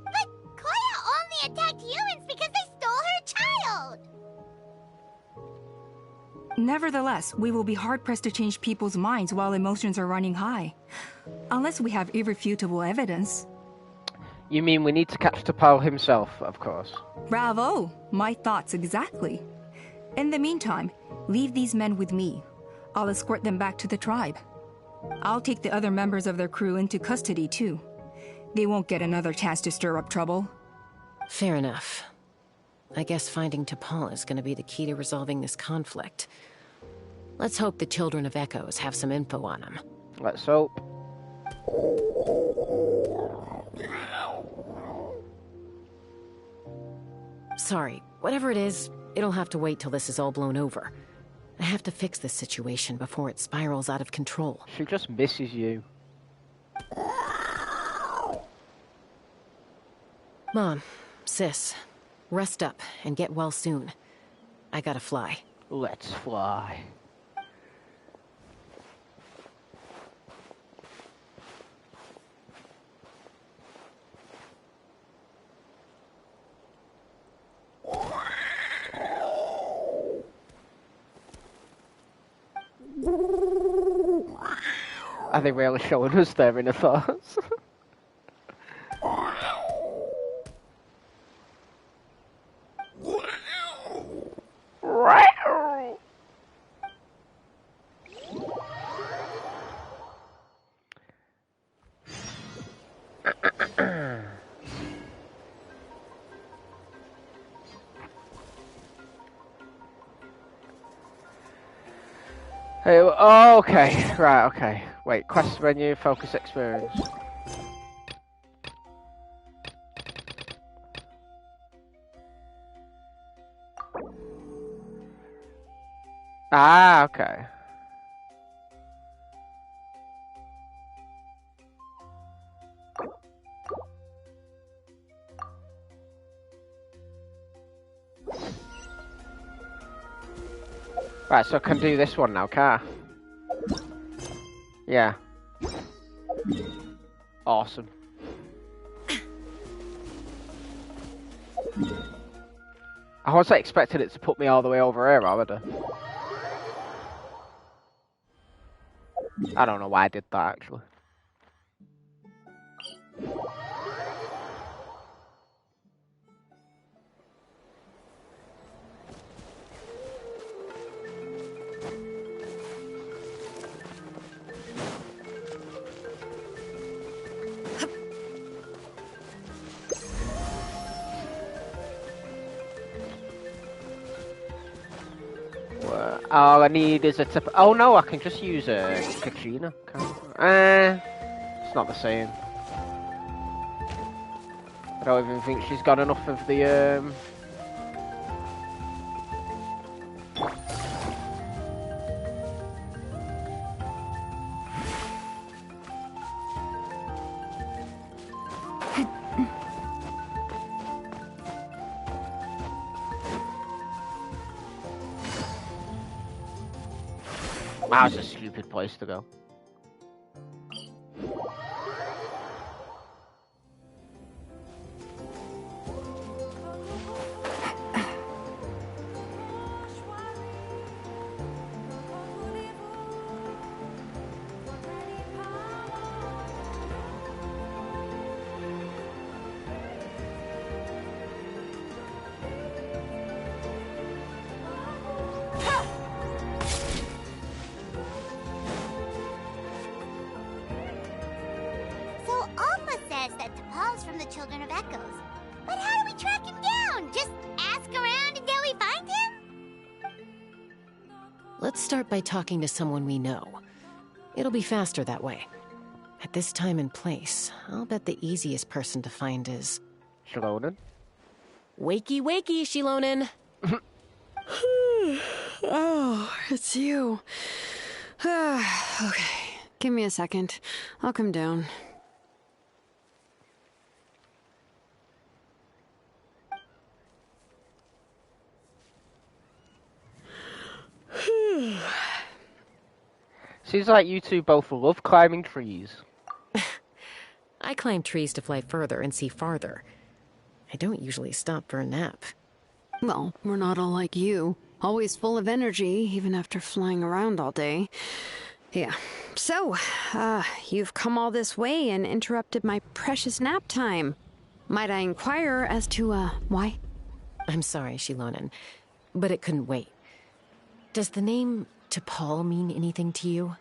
But Koya only attacked humans because they stole her child! Nevertheless, we will be hard-pressed to change people's minds while emotions are running high. Unless we have irrefutable evidence. You mean we need to catch T'Pol himself, of course. Bravo! My thoughts exactly. In the meantime, leave these men with me. I'll escort them back to the tribe. I'll take the other members of their crew into custody, too. They won't get another chance to stir up trouble. Fair enough. I guess finding T'Pol is going to be the key to resolving this conflict. Let's hope the Children of Echoes have some info on him. Let's hope. Sorry, whatever it is, it'll have to wait till this is all blown over. I have to fix this situation before it spirals out of control. She just misses you. Mom, sis, rest up and get well soon. I gotta fly. Let's fly. Are they really showing us their inner thoughts? Hey, oh, okay, right, okay. Wait, quest menu, focus experience. Ah, okay. Right, so I can do this one now, can't I? Yeah. Awesome. I wasn't expecting it to put me all the way over here, either. I don't know why I did that, actually. All I need is a tip. Oh no, I can just use a Katrina. It's not the same. I don't even think she's got enough of the That was a stupid place to go. Let's start by talking to someone we know. It'll be faster that way. At this time and place, I'll bet the easiest person to find is... Shilonen? Wakey, wakey, Shilonen! Oh, it's you. Okay, give me a second. I'll come down. Seems like you two both love climbing trees. I climb trees to fly further and see farther. I don't usually stop for a nap. Well, we're not all like you. Always full of energy, even after flying around all day. Yeah. So, you've come all this way and interrupted my precious nap time. Might I inquire as to, why? I'm sorry, Shilonen, but it couldn't wait. Does the name T'Pol mean anything to you?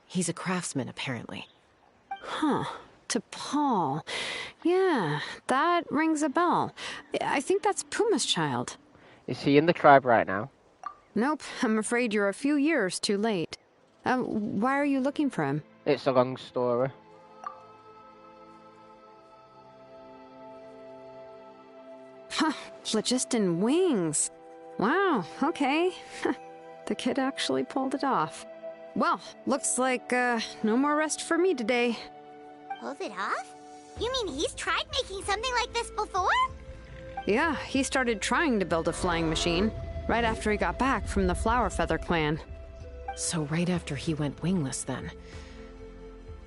He's a craftsman, apparently. Huh. T'Pol. Yeah, that rings a bell. I think that's Puma's child. Is he in the tribe right now? Nope, I'm afraid you're a few years too late. Why are you looking for him? It's a long story. Huh, phlogiston wings. Wow, okay. The kid actually pulled it off. Well, looks like, no more rest for me today. Pulled it off? You mean he's tried making something like this before? Yeah, he started trying to build a flying machine right after he got back from the Flower Feather clan. So right after he went wingless, then.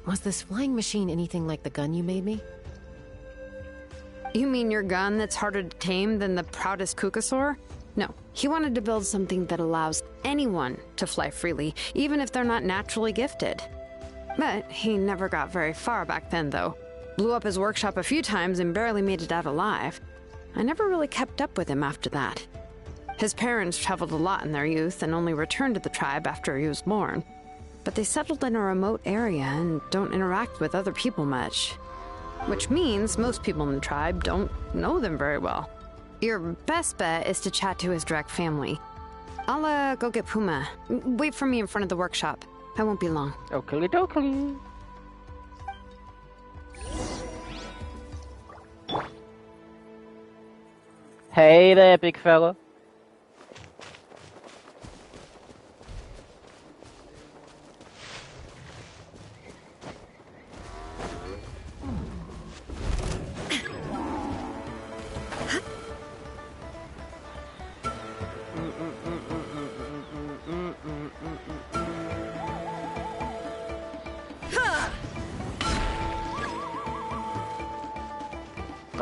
Was this flying machine anything like the gun you made me? You mean your gun that's harder to tame than the proudest Kukasaur? No, he wanted to build something that allows anyone to fly freely, even if they're not naturally gifted. But he never got very far back then, though. Blew up his workshop a few times and barely made it out alive. I never really kept up with him after that. His parents traveled a lot in their youth and only returned to the tribe after he was born. But they settled in a remote area and don't interact with other people much. Which means most people in the tribe don't know them very well. Your best bet is to chat to his direct family. I'll, go get Puma. Wait for me in front of the workshop. I won't be long. Oakley dokley. Hey there, big fella.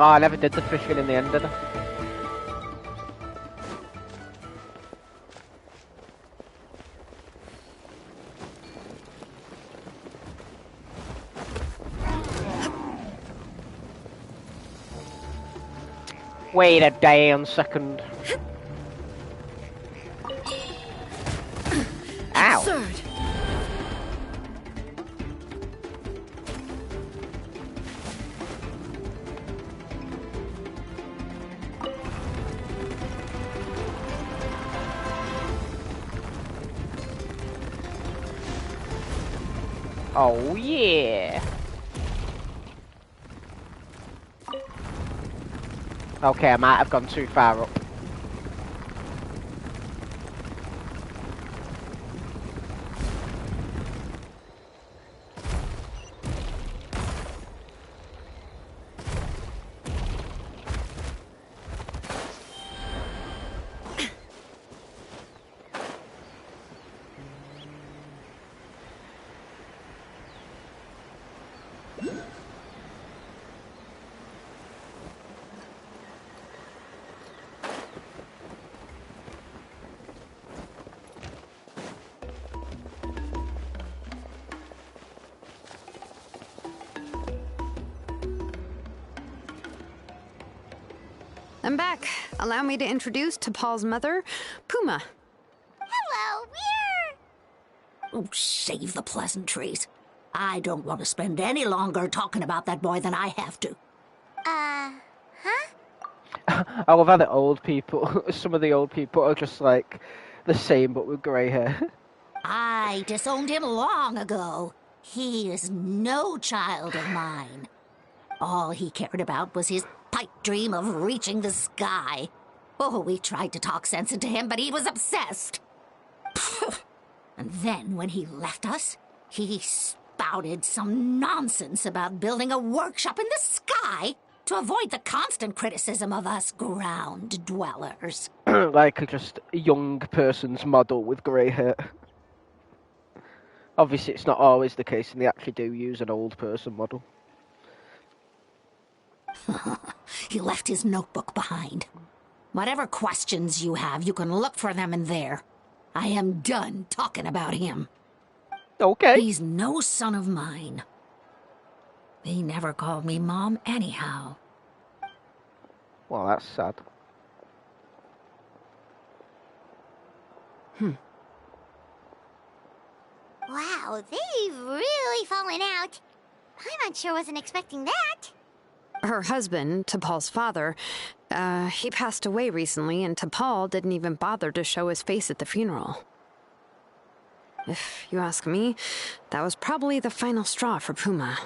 Oh, I never did the fishing in the end, did I? Wait a damn second. Ow! Absurd. Oh yeah! Okay, I might have gone too far up. I'm back. Allow me to introduce T'Pol's mother, Puma. Hello, we're... Oh, save the pleasantries. I don't want to spend any longer talking about that boy than I have to. Huh? I love how the old people, some of the old people are just like the same but with grey hair. I disowned him long ago. He is no child of mine. All he cared about was his pipe dream of reaching the sky. Oh, we tried to talk sense into him, but he was obsessed. And then when he left us, he spouted some nonsense about building a workshop in the sky to avoid the constant criticism of us ground dwellers. Like just a young person's model with grey hair. Obviously, it's not always the case, and they actually do use an old person model. He left his notebook behind. Whatever questions you have, you can look for them in there. I am done talking about him. Okay. He's no son of mine. He never called me Mom anyhow. Well, that's sad. Wow, they've really fallen out. Paimon sure wasn't expecting that. Her husband, T'Pol's father, he passed away recently, and T'Pol didn't even bother to show his face at the funeral. If you ask me, that was probably the final straw for Puma.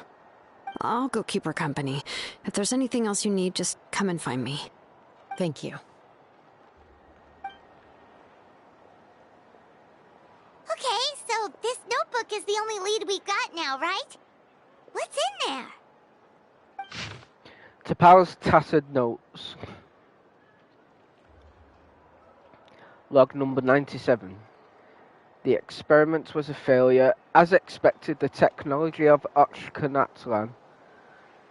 I'll go keep her company. If there's anything else you need, just come and find me. Thank you. Okay, so this notebook is the only lead we got now, right? What's in there? T'Pol's tattered notes. Log number 97. The experiment was a failure. As expected, the technology of Ochkanatlan,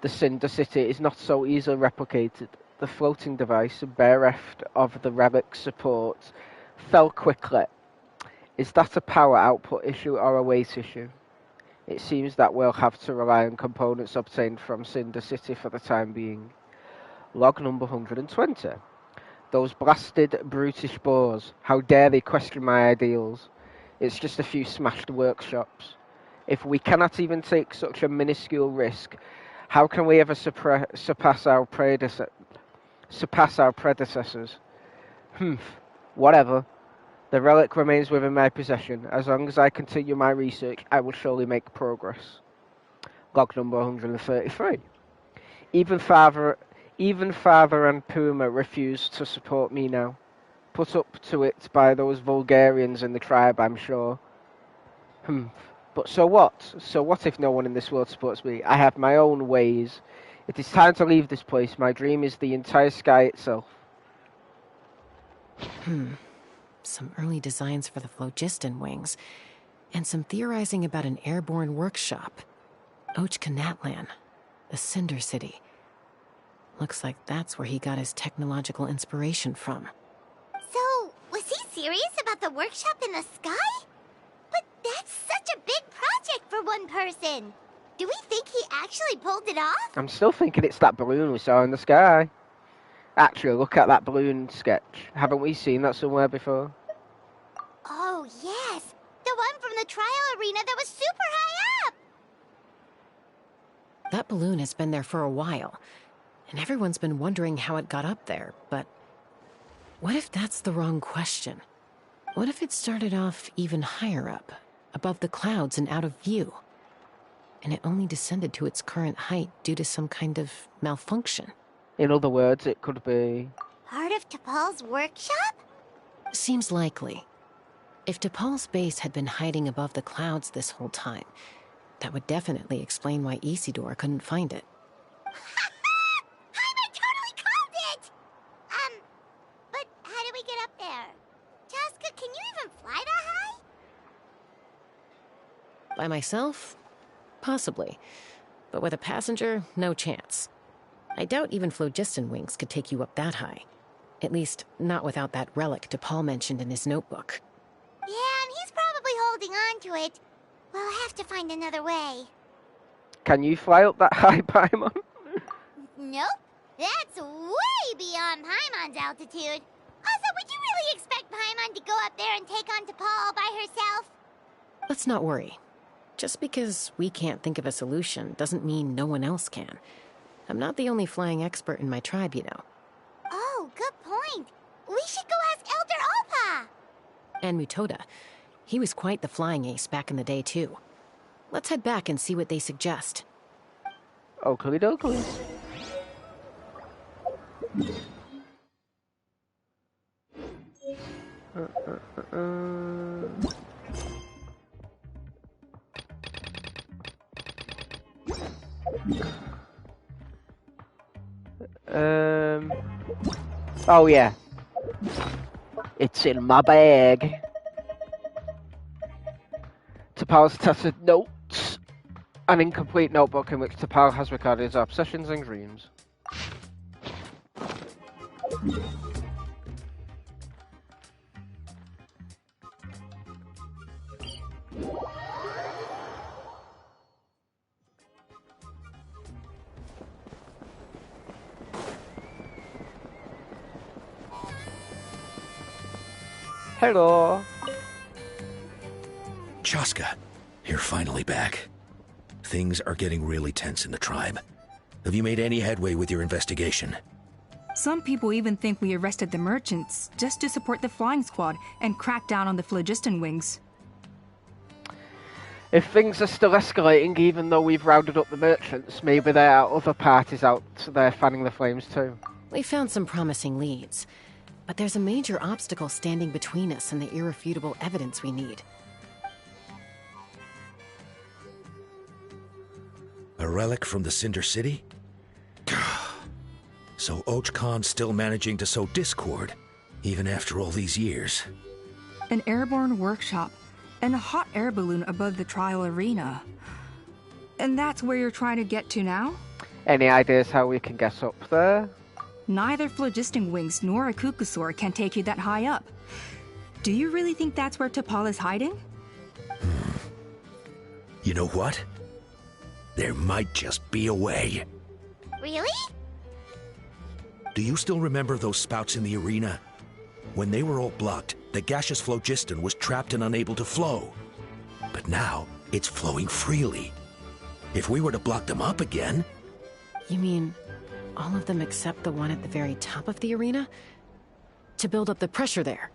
the Cinder City, is not so easily replicated. The floating device, bereft of the relic's support, fell quickly. Is that a power output issue or a weight issue? It seems that we'll have to rely on components obtained from Cinder City for the time being. Log number 120. Those blasted brutish boars. How dare they question my ideals? It's just a few smashed workshops. If we cannot even take such a minuscule risk, how can we ever surpass our predecessors? Whatever. The relic remains within my possession. As long as I continue my research, I will surely make progress. Log number 133. Even Father and Puma refuse to support me now. Put up to it by those Vulgarians in the tribe, I'm sure. But so what? So what if no one in this world supports me? I have my own ways. It is time to leave this place. My dream is the entire sky itself. Some early designs for the phlogiston wings, and some theorizing about an airborne workshop. Ochkanatlan, the Cinder City. Looks like that's where he got his technological inspiration from. So, was he serious about the workshop in the sky? But that's such a big project for one person. Do we think he actually pulled it off? I'm still thinking it's that balloon we saw in the sky. Actually, look at that balloon sketch. Haven't we seen that somewhere before? Oh, yes. The one from the trial arena that was super high up. That balloon has been there for a while, and everyone's been wondering how it got up there, but what if that's the wrong question? What if it started off even higher up, above the clouds and out of view, and it only descended to its current height due to some kind of malfunction? In other words, it could be part of T'Pol's workshop? Seems likely. If T'Pol's base had been hiding above the clouds this whole time, that would definitely explain why Isidore couldn't find it. I totally called it! But how do we get up there? Chasca, can you even fly that high? By myself? Possibly. But with a passenger, no chance. I doubt even phlogiston wings could take you up that high. At least, not without that relic T'Pol mentioned in his notebook. Yeah, and he's probably holding on to it. We'll have to find another way. Can you fly up that high, Paimon? Nope. That's way beyond Paimon's altitude. Also, would you really expect Paimon to go up there and take on T'Pol all by herself? Let's not worry. Just because we can't think of a solution doesn't mean no one else can. I'm not the only flying expert in my tribe, you know. Oh, good point. We should go ask Elder Alpa. And Mutoda. He was quite the flying ace back in the day, too. Let's head back and see what they suggest. Oakley dokley. Oh yeah. It's in my bag. T'Pol's tattered notes. An incomplete notebook in which T'Pol has recorded his obsessions and dreams. Hello. Chasca, you're finally back. Things are getting really tense in the tribe. Have you made any headway with your investigation? Some people even think we arrested the merchants just to support the flying squad and crack down on the phlogiston wings. If things are still escalating, even though we've rounded up the merchants, maybe there are other parties out there fanning the flames too. We found some promising leads, but there's a major obstacle standing between us and the irrefutable evidence we need. A relic from the Cinder City? So Ochkan's still managing to sow discord, even after all these years. An airborne workshop and a hot air balloon above the trial arena. And that's where you're trying to get to now? Any ideas how we can get up there? Neither phlogiston wings nor a kukusaur can take you that high up. Do you really think that's where T'Pol is hiding? You know what? There might just be a way. Really? Do you still remember those spouts in the arena? When they were all blocked, the gaseous phlogiston was trapped and unable to flow. But now, it's flowing freely. If we were to block them up again... You mean all of them except the one at the very top of the arena? To build up the pressure there?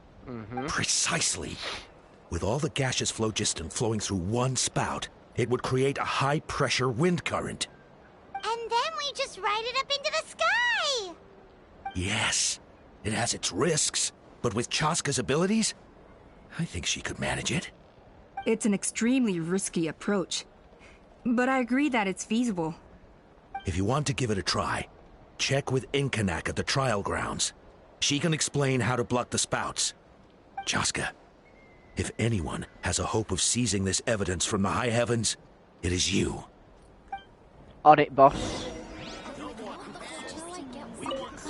Precisely. With all the gaseous phlogiston flowing through one spout, it would create a high-pressure wind current. And then we just ride it up into the sky! Yes, it has its risks, but with Chasca's abilities, I think she could manage it. It's an extremely risky approach, but I agree that it's feasible. If you want to give it a try, check with Inkanak at the trial grounds. She can explain how to block the spouts. Chasca, if anyone has a hope of seizing this evidence from the high heavens, it is you. On it, boss.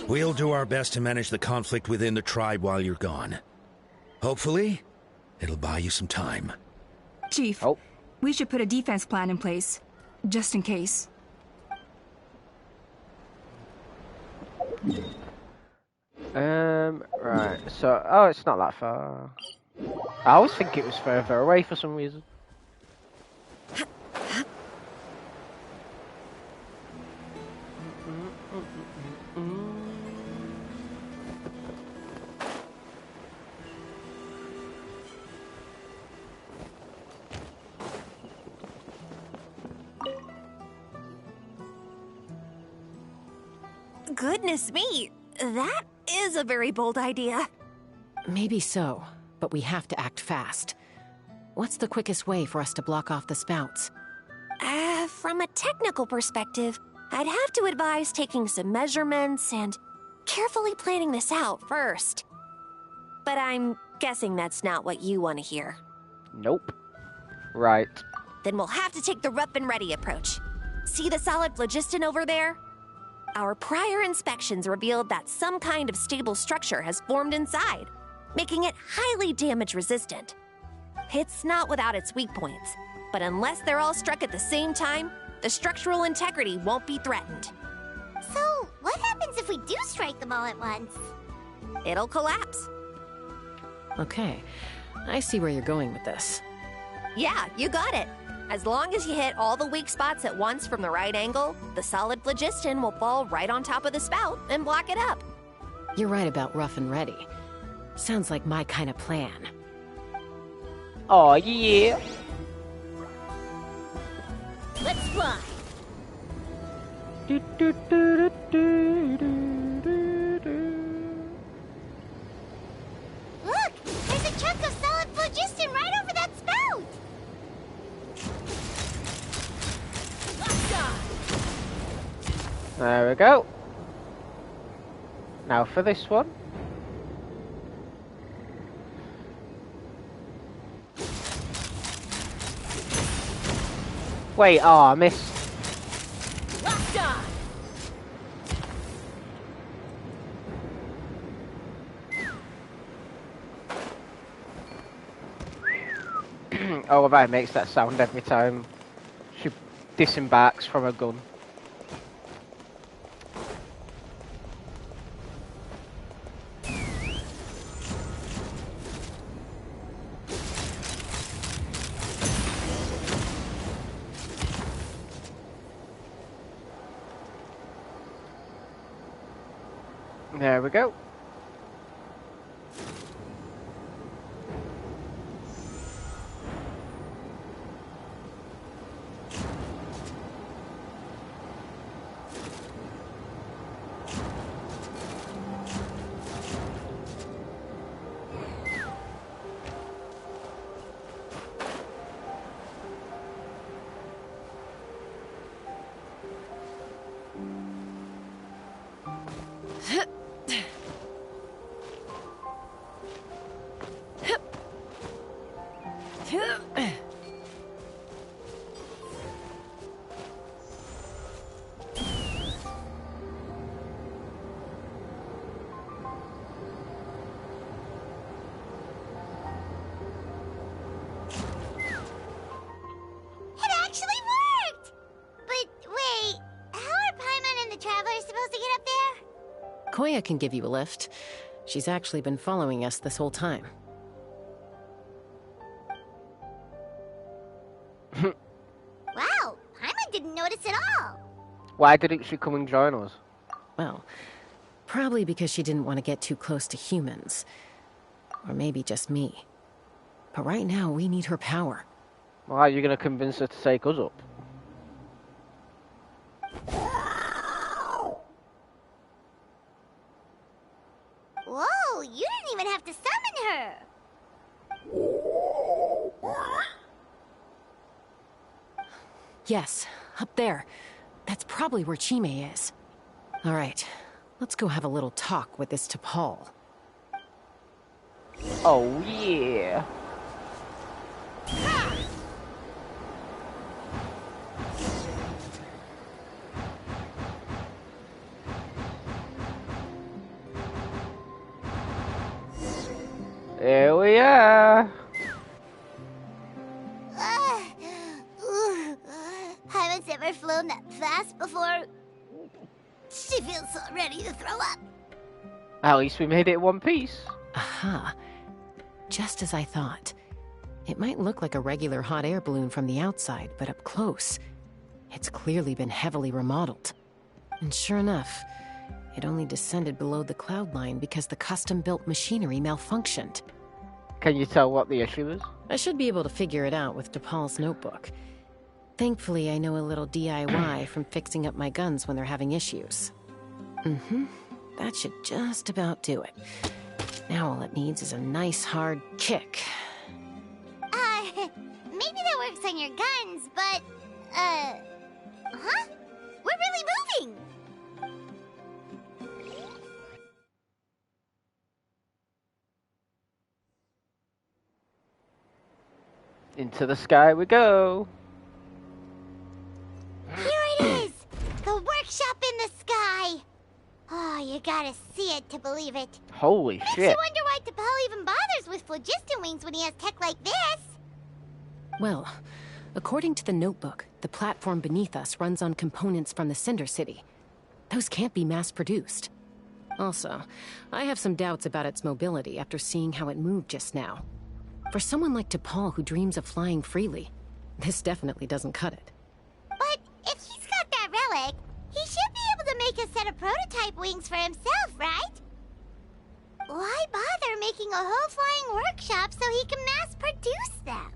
We'll do our best to manage the conflict within the tribe while you're gone. Hopefully, it'll buy you some time. Chief, we should put a defense plan in place, just in case. Right, so, it's not that far. I always think it was further away for some reason. Goodness me, that is a very bold idea. Maybe so, but we have to act fast. What's the quickest way for us to block off the spouts? From a technical perspective, I'd have to advise taking some measurements and carefully planning this out first. But I'm guessing that's not what you want to hear. Nope. Right. Then we'll have to take the rough and ready approach. See the solid phlogiston over there? Our prior inspections revealed that some kind of stable structure has formed inside, making it highly damage resistant. It's not without its weak points, but unless they're all struck at the same time, the structural integrity won't be threatened. So, what happens if we do strike them all at once? It'll collapse. Okay, I see where you're going with this. Yeah, you got it. As long as you hit all the weak spots at once from the right angle, the solid phlogiston will fall right on top of the spout and block it up. You're right about rough and ready. Sounds like my kind of plan. Oh, yeah. Let's fly. Look! There's a chunk of solid phlogiston right over that spout! There we go. Now for this one. Wait, I missed. Oh, that makes that sound every time she disembarks from a gun. There we go. Koya can give you a lift. She's actually been following us this whole time. Wow, Paimon didn't notice at all. Why didn't she come and join us? Well, probably because she didn't want to get too close to humans. Or maybe just me. But right now, we need her power. Well, how are you going to convince her to take us up? Whoa, you didn't even have to summon her. Yes, up there. That's probably where Chime is. All right, let's go have a little talk with this T'Pol. Oh, yeah. Here we are. Haven't ever flown that fast before. She feels so ready to throw up. At least we made it in one piece. Aha. Just as I thought. It might look like a regular hot air balloon from the outside, but up close, it's clearly been heavily remodeled. And sure enough, it only descended below the cloud line because the custom-built machinery malfunctioned. Can you tell what the issue is? I should be able to figure it out with T'Pol's notebook. Thankfully, I know a little DIY from fixing up my guns when they're having issues. That should just about do it. Now all it needs is a nice hard kick. Maybe that works on your guns, but, huh? We're really moving! Into the sky we go. Here it is! The workshop in the sky! Oh, you gotta see it to believe it. Holy Makes shit. you wonder why T'Pol even bothers with phlogiston wings when he has tech like this. Well, according to the notebook, the platform beneath us runs on components from the Cinder City. Those can't be mass-produced. Also, I have some doubts about its mobility after seeing how it moved just now. For someone like T'Pol who dreams of flying freely, this definitely doesn't cut it. But if he's got that relic, he should be able to make a set of prototype wings for himself, right? Why bother making a whole flying workshop so he can mass-produce them?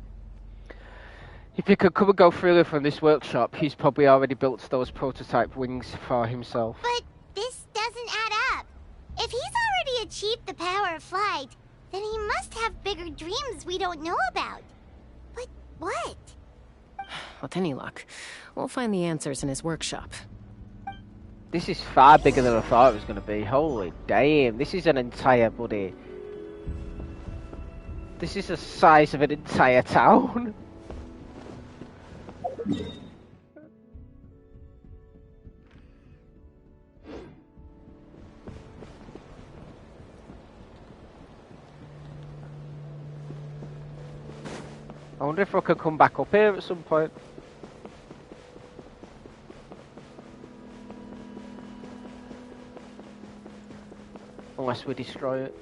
If he could come and go freely from this workshop, he's probably already built those prototype wings for himself. But this doesn't add up. If he's already achieved the power of flight, then he must have bigger dreams we don't know about. But what? With any luck, we'll find the answers in his workshop. This is far bigger than I thought it was going to be. Holy damn, this is an entire bloody... This is the size of an entire town. I wonder if I could come back up here at some point. Unless we destroy it.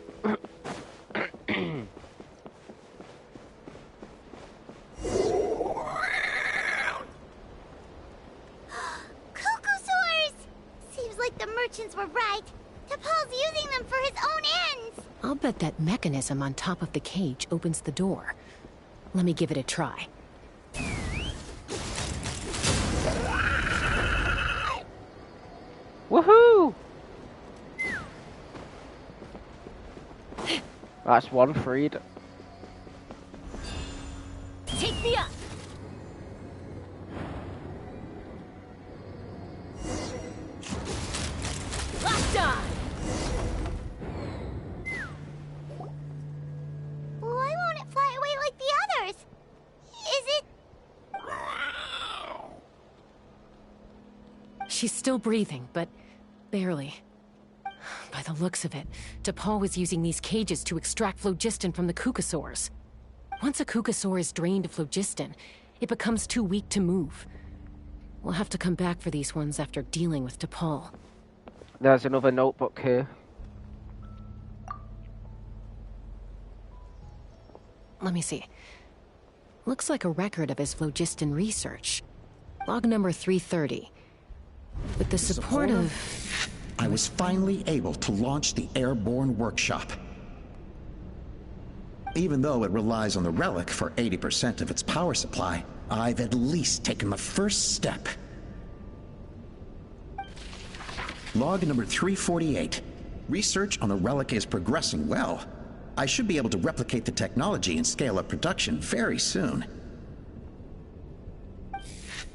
Cuckoosaurs! Seems like the merchants were right. T'Pol T'Pol's using them for his own ends! I'll bet that mechanism on top of the cage opens the door. Let me give it a try. Woohoo! That's one freed. Take me up! Locked on! Why won't it fly away like the others? Is it... She's still breathing, but barely. By the looks of it, T'Pol was using these cages to extract phlogiston from the Kukasaurs. Once a Kukasaur is drained of phlogiston, it becomes too weak to move. We'll have to come back for these ones after dealing with T'Pol. There's another notebook here. Let me see. Looks like a record of his phlogiston research. Log number 330. With the support of... I was finally able to launch the airborne workshop. Even though it relies on the relic for 80% of its power supply, I've at least taken the first step. Log number 348. Research on the relic is progressing well. I should be able to replicate the technology and scale up production very soon.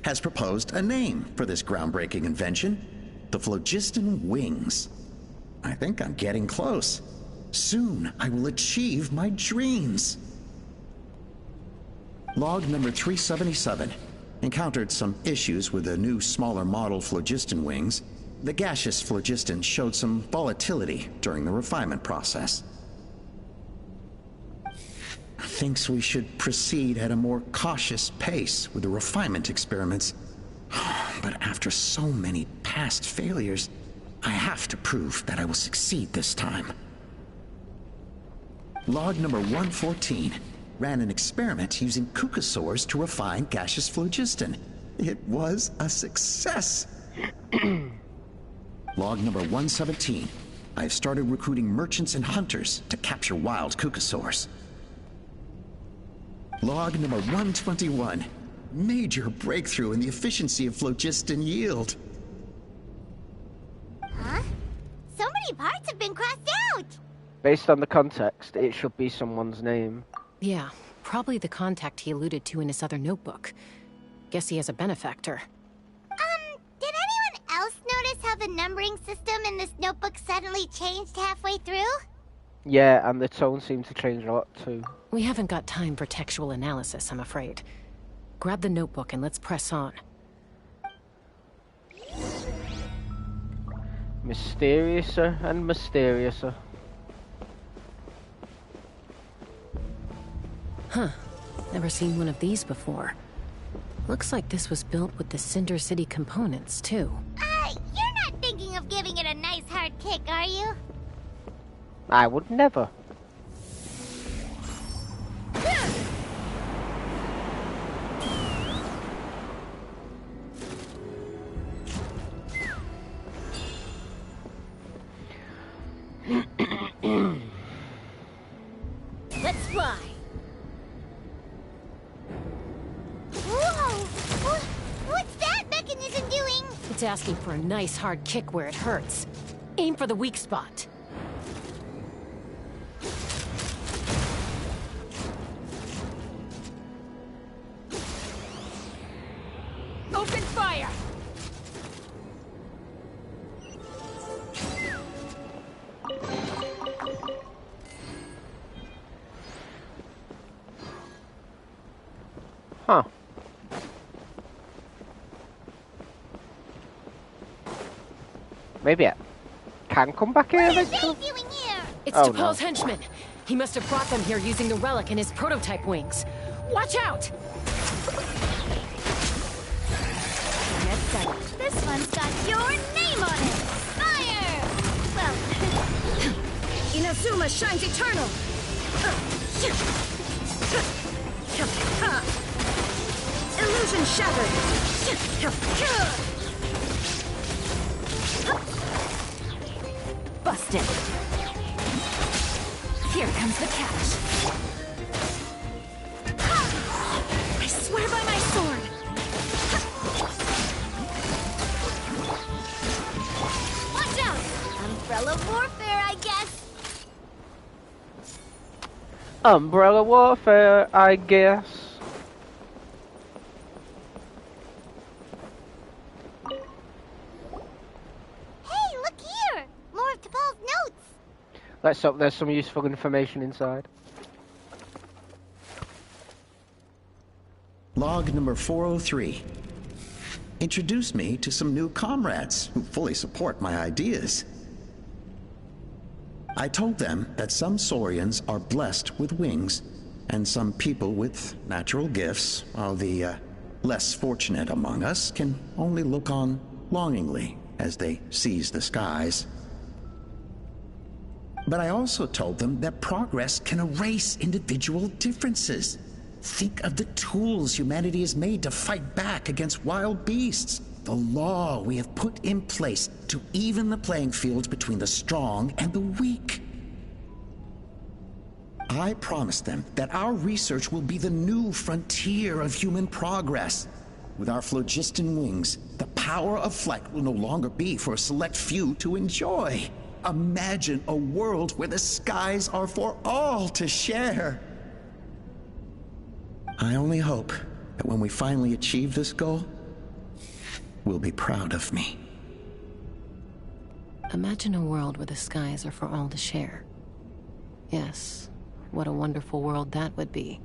Has proposed a name for this groundbreaking invention. The phlogiston wings. I think I'm getting close. Soon I will achieve my dreams. Log number 377. Encountered some issues with the new smaller model phlogiston wings. The gaseous phlogiston showed some volatility during the refinement process. Thinks we should proceed at a more cautious pace with the refinement experiments. But after so many past failures, I have to prove that I will succeed this time. Log number 114. Ran an experiment using Kukasaurs to refine gaseous phlogiston. It was a success. Log number 117. I've started recruiting merchants and hunters to capture wild Kukasaurs. Log number 121. Major breakthrough in the efficiency of phlogiston yield. Huh? So many parts have been crossed out! Based on the context, it should be someone's name. Yeah, probably the contact he alluded to in his other notebook. Guess he has a benefactor. Did anyone else notice how the numbering system in this notebook suddenly changed halfway through? Yeah, and the tone seemed to change a lot too. We haven't got time for textual analysis, I'm afraid. Grab the notebook and let's press on. Mysteriouser and mysteriouser. Huh. Never seen one of these before. Looks like this was built with the Cinder City components, too. You're not thinking of giving it a nice hard kick, are you? I would never. Let's fly. Whoa! What's that mechanism doing? It's asking for a nice hard kick where it hurts. Aim for the weak spot. Open fire! Huh. Maybe I can come back here eventually? It's Oh, T'Pol's no. henchman. He must have brought them here using the relic and his prototype wings. Watch out! This one's got your name on it! Fire! Well... Inazuma shines eternal! Illusion shattered! Busted. Here comes the catch. I swear by my sword. Watch out! Umbrella warfare, I guess. Umbrella warfare, I guess. Hey, look here! More of T'Pol's notes. Let's hope there's some useful information inside. Log number 403. Introduce me to some new comrades who fully support my ideas. I told them that some saurians are blessed with wings, and some people with natural gifts, while the less fortunate among us can only look on longingly as they seize the skies. But I also told them that progress can erase individual differences. Think of the tools humanity has made to fight back against wild beasts. The law we have put in place to even the playing field between the strong and the weak. I promised them that our research will be the new frontier of human progress. With our phlogiston wings, the power of flight will no longer be for a select few to enjoy. Imagine a world where the skies are for all to share. I only hope that when we finally achieve this goal, will be proud of me. Imagine a world where the skies are for all to share. Yes, what a wonderful world that would be.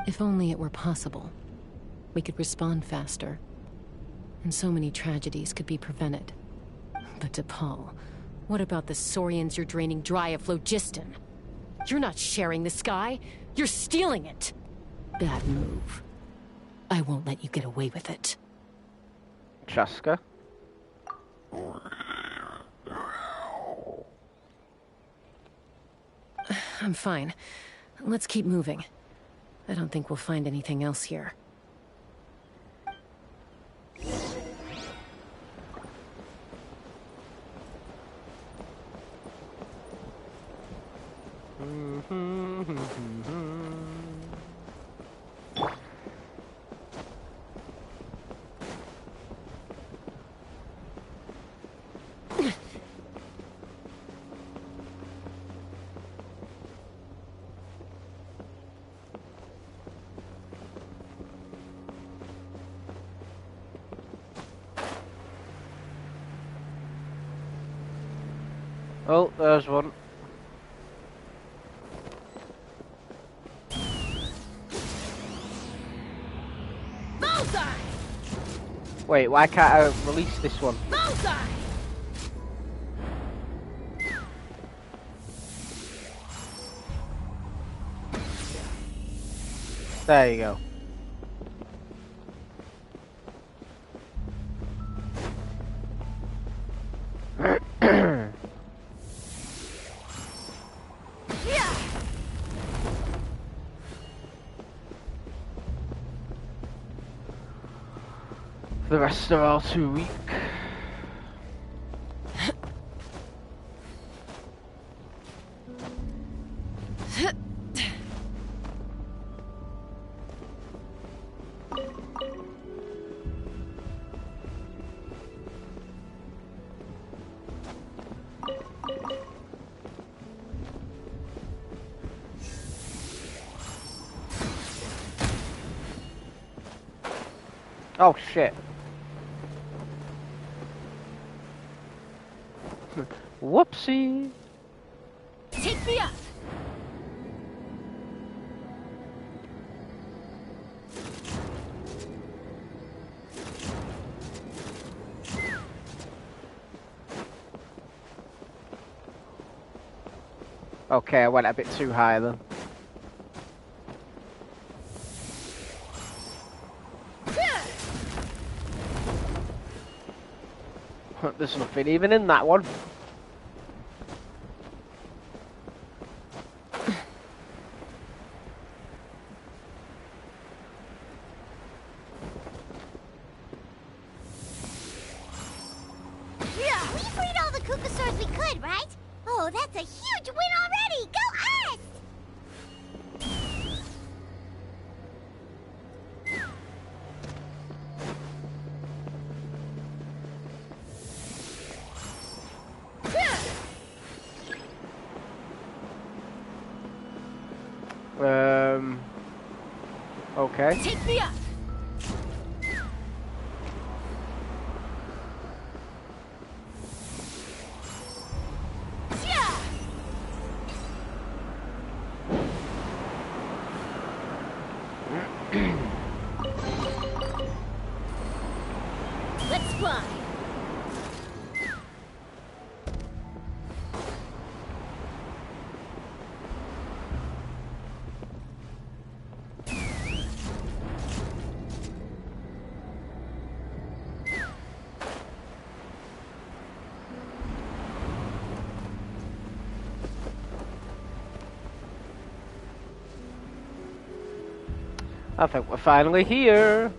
If only it were possible. We could respond faster, and so many tragedies could be prevented. But T'Pol, what about the saurians you're draining dry of phlogiston? You're not sharing the sky, you're stealing it! Bad move. I won't let you get away with it. Chasca. I'm fine. Let's keep moving. I don't think we'll find anything else here. Oh, there's one. Bullseye! Wait, why can't I release this one? Bullseye! There you go. The rest are all too weak. Oh shit. Whoopsie. Take me up! Okay, I went a bit too high then. There's nothing even in that one. Yeah, we freed all the Kukasaurs we could, right? Oh, that's a huge win already! Go us! Okay. Take me up! Let's fly! I think we're finally here.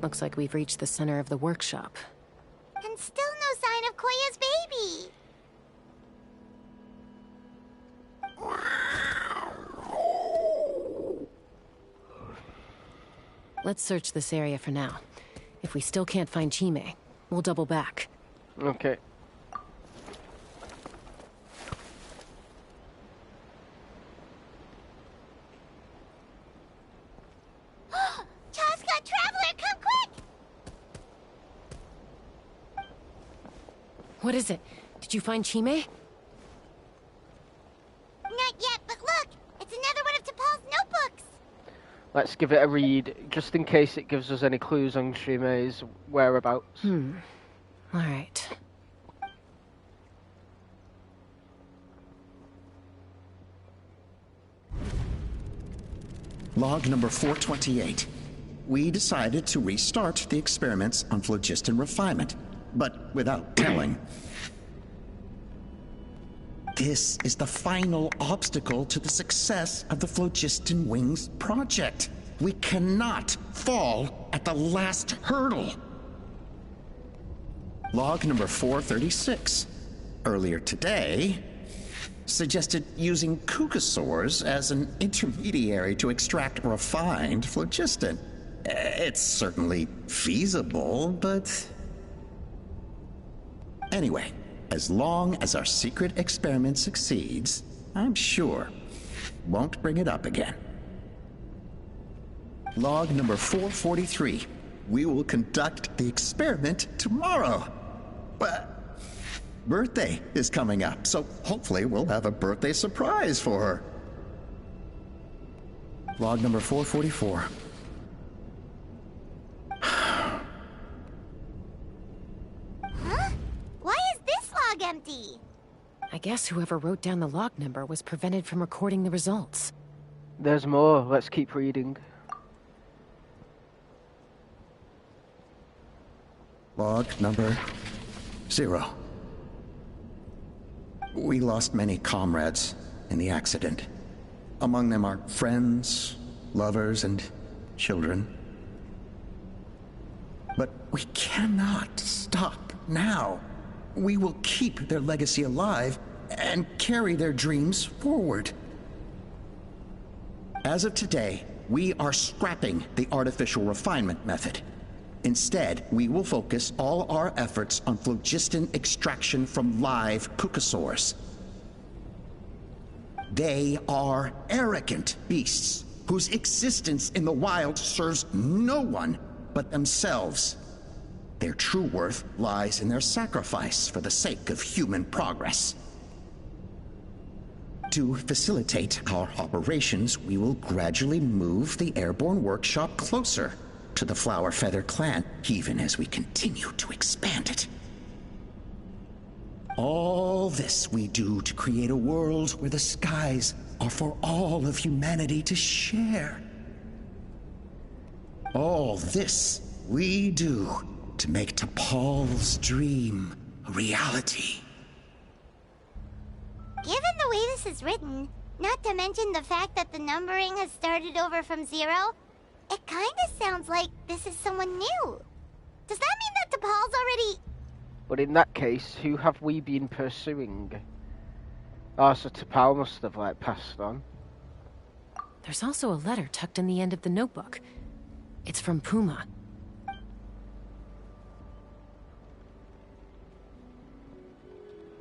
Looks like we've reached the center of the workshop. And still no sign of Koya's baby. Let's search this area for now. If we still can't find Chime, we'll double back. Okay. Chasca, Traveler, come quick! What is it? Did you find Chime? Not yet, but look! It's another one of T'Pol's notebooks! Let's give it a read, just in case it gives us any clues on Chime's whereabouts. Alright. Log number 428. We decided to restart the experiments on phlogiston refinement, but without telling. This is the final obstacle to the success of the Phlogiston Wings project. We cannot fall at the last hurdle. Log number 436. Earlier today, suggested using Kukasaurs as an intermediary to extract refined phlogiston. It's certainly feasible, but... Anyway, as long as our secret experiment succeeds, I'm sure won't bring it up again. Log number 443. We will conduct the experiment tomorrow. But birthday is coming up, so hopefully we'll have a birthday surprise for her. Log number 444. Huh? Why is this log empty? I guess whoever wrote down the log number was prevented from recording the results. There's more. Let's keep reading. Log number 0. We lost many comrades in the accident. Among them are friends, lovers, and children. But we cannot stop now. We will keep their legacy alive and carry their dreams forward. As of today, we are scrapping the artificial refinement method. Instead, we will focus all our efforts on phlogiston extraction from live Kukasaurs. They are arrogant beasts whose existence in the wild serves no one but themselves. Their true worth lies in their sacrifice for the sake of human progress. To facilitate our operations, we will gradually move the airborne workshop closer to the Flower Feather clan, even as we continue to expand it. All this we do to create a world where the skies are for all of humanity to share. All this we do to make T'Pol's dream a reality. Given the way this is written, not to mention the fact that the numbering has started over from 0, it kinda sounds like this is someone new. Does that mean that T'Pol's already... But in that case, who have we been pursuing? Oh, so T'Pol must have, like, passed on. There's also a letter tucked in the end of the notebook. It's from Puma.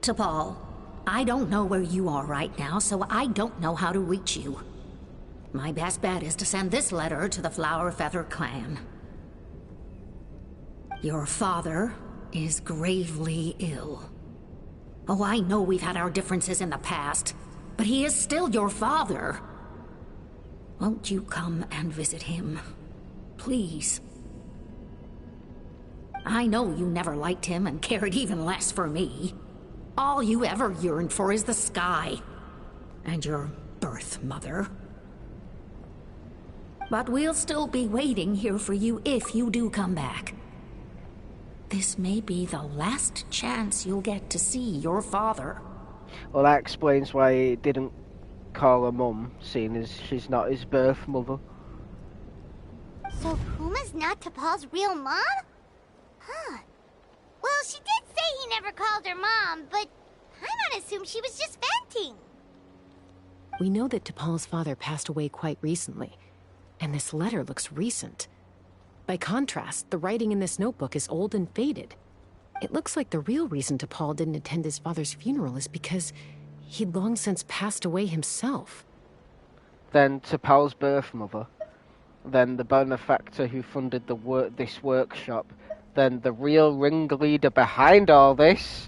T'Pol, I don't know where you are right now, so I don't know how to reach you. My best bet is to send this letter to the Flower Feather clan. Your father is gravely ill. Oh, I know we've had our differences in the past, but he is still your father. Won't you come and visit him? Please. I know you never liked him and cared even less for me. All you ever yearned for is the sky. And your birth mother. But we'll still be waiting here for you if you do come back. This may be the last chance you'll get to see your father. Well, that explains why he didn't call her mum, seeing as she's not his birth mother. So Puma's not T'Pol's real mom? Huh. Well, she did say he never called her mom, but I'm gonna assume she was just venting. We know that T'Pol's father passed away quite recently, and this letter looks recent. By contrast, the writing in this notebook is old and faded. It looks like the real reason T'Pol didn't attend his father's funeral is because he'd long since passed away himself. Then T'Pol's birth mother. Then the benefactor who funded this workshop. Then the real ringleader behind all this.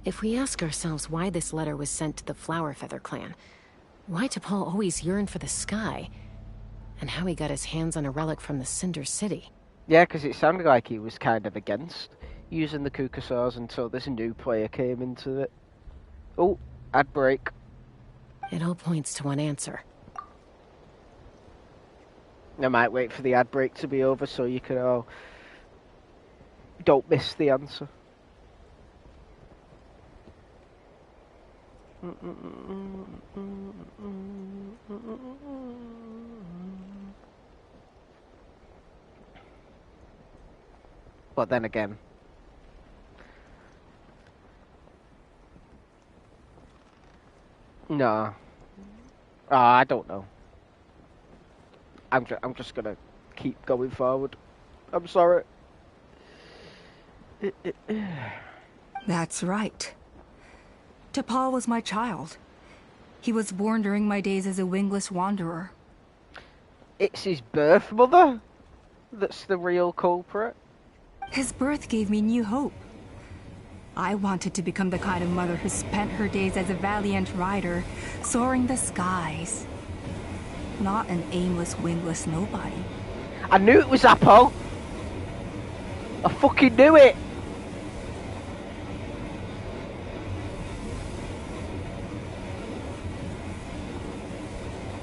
If we ask ourselves why this letter was sent to the Flower Feather clan, why T'Pol always yearned for the sky, and how he got his hands on a relic from the Cinder City. Yeah, because it sounded like he was kind of against using the Kukasaurs until this new player came into it. Oh, ad break. It all points to one answer. I might wait for the ad break to be over so you can all don't miss the answer. But then again, no. I don't know. I'm just gonna keep going forward. I'm sorry. That's right. T'Pol was my child. He was born during my days as a wingless wanderer. It's his birth mother that's the real culprit. His birth gave me new hope. I wanted to become the kind of mother who spent her days as a valiant rider, soaring the skies. Not an aimless, wingless nobody. I knew it was Apple. I fucking knew it.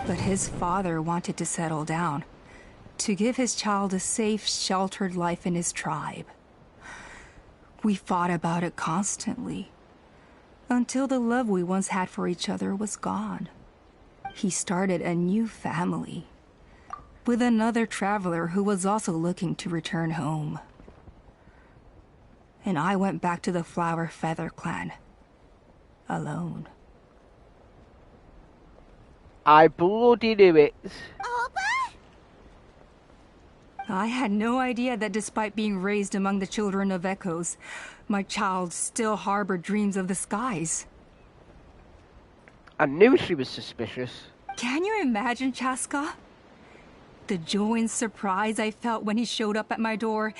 But his father wanted to settle down, to give his child a safe, sheltered life in his tribe. We fought about it constantly, until the love we once had for each other was gone. He started a new family, with another traveler who was also looking to return home. And I went back to the Flower Feather clan, alone. I bloody knew it. I had no idea that despite being raised among the children of echoes, my child still harbored dreams of the skies. I knew she was suspicious. Can you imagine, Chasca? The joy and surprise I felt when he showed up at my door,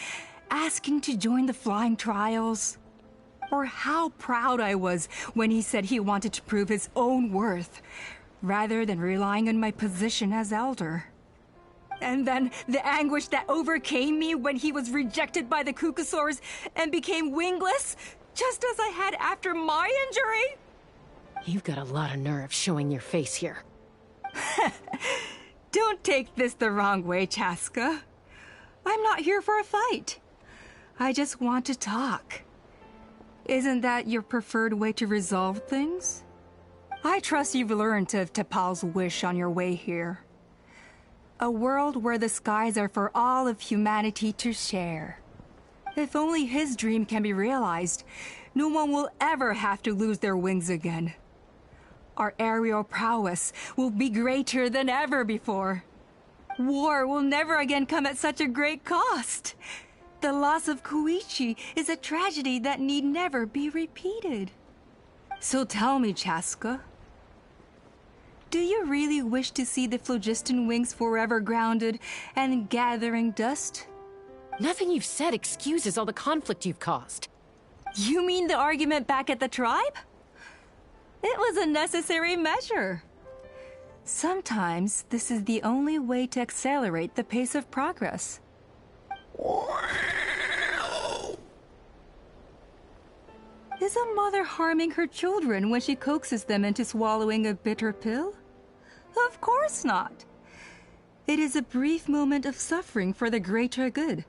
asking to join the flying trials. Or how proud I was when he said he wanted to prove his own worth, rather than relying on my position as elder. And then the anguish that overcame me when he was rejected by the Kukasaurs and became wingless, just as I had after my injury. You've got a lot of nerve showing your face here. Don't take this the wrong way, Chasca. I'm not here for a fight. I just want to talk. Isn't that your preferred way to resolve things? I trust you've learned of T'Pol's wish on your way here. A world where the skies are for all of humanity to share. If only his dream can be realized, no one will ever have to lose their wings again. Our aerial prowess will be greater than ever before. War will never again come at such a great cost. The loss of Koichi is a tragedy that need never be repeated. So tell me, Chasca, do you really wish to see the phlogiston wings forever grounded and gathering dust? Nothing you've said excuses all the conflict you've caused. You mean the argument back at the tribe? It was a necessary measure. Sometimes this is the only way to accelerate the pace of progress. Is a mother harming her children when she coaxes them into swallowing a bitter pill? Of course not. It is a brief moment of suffering for the greater good,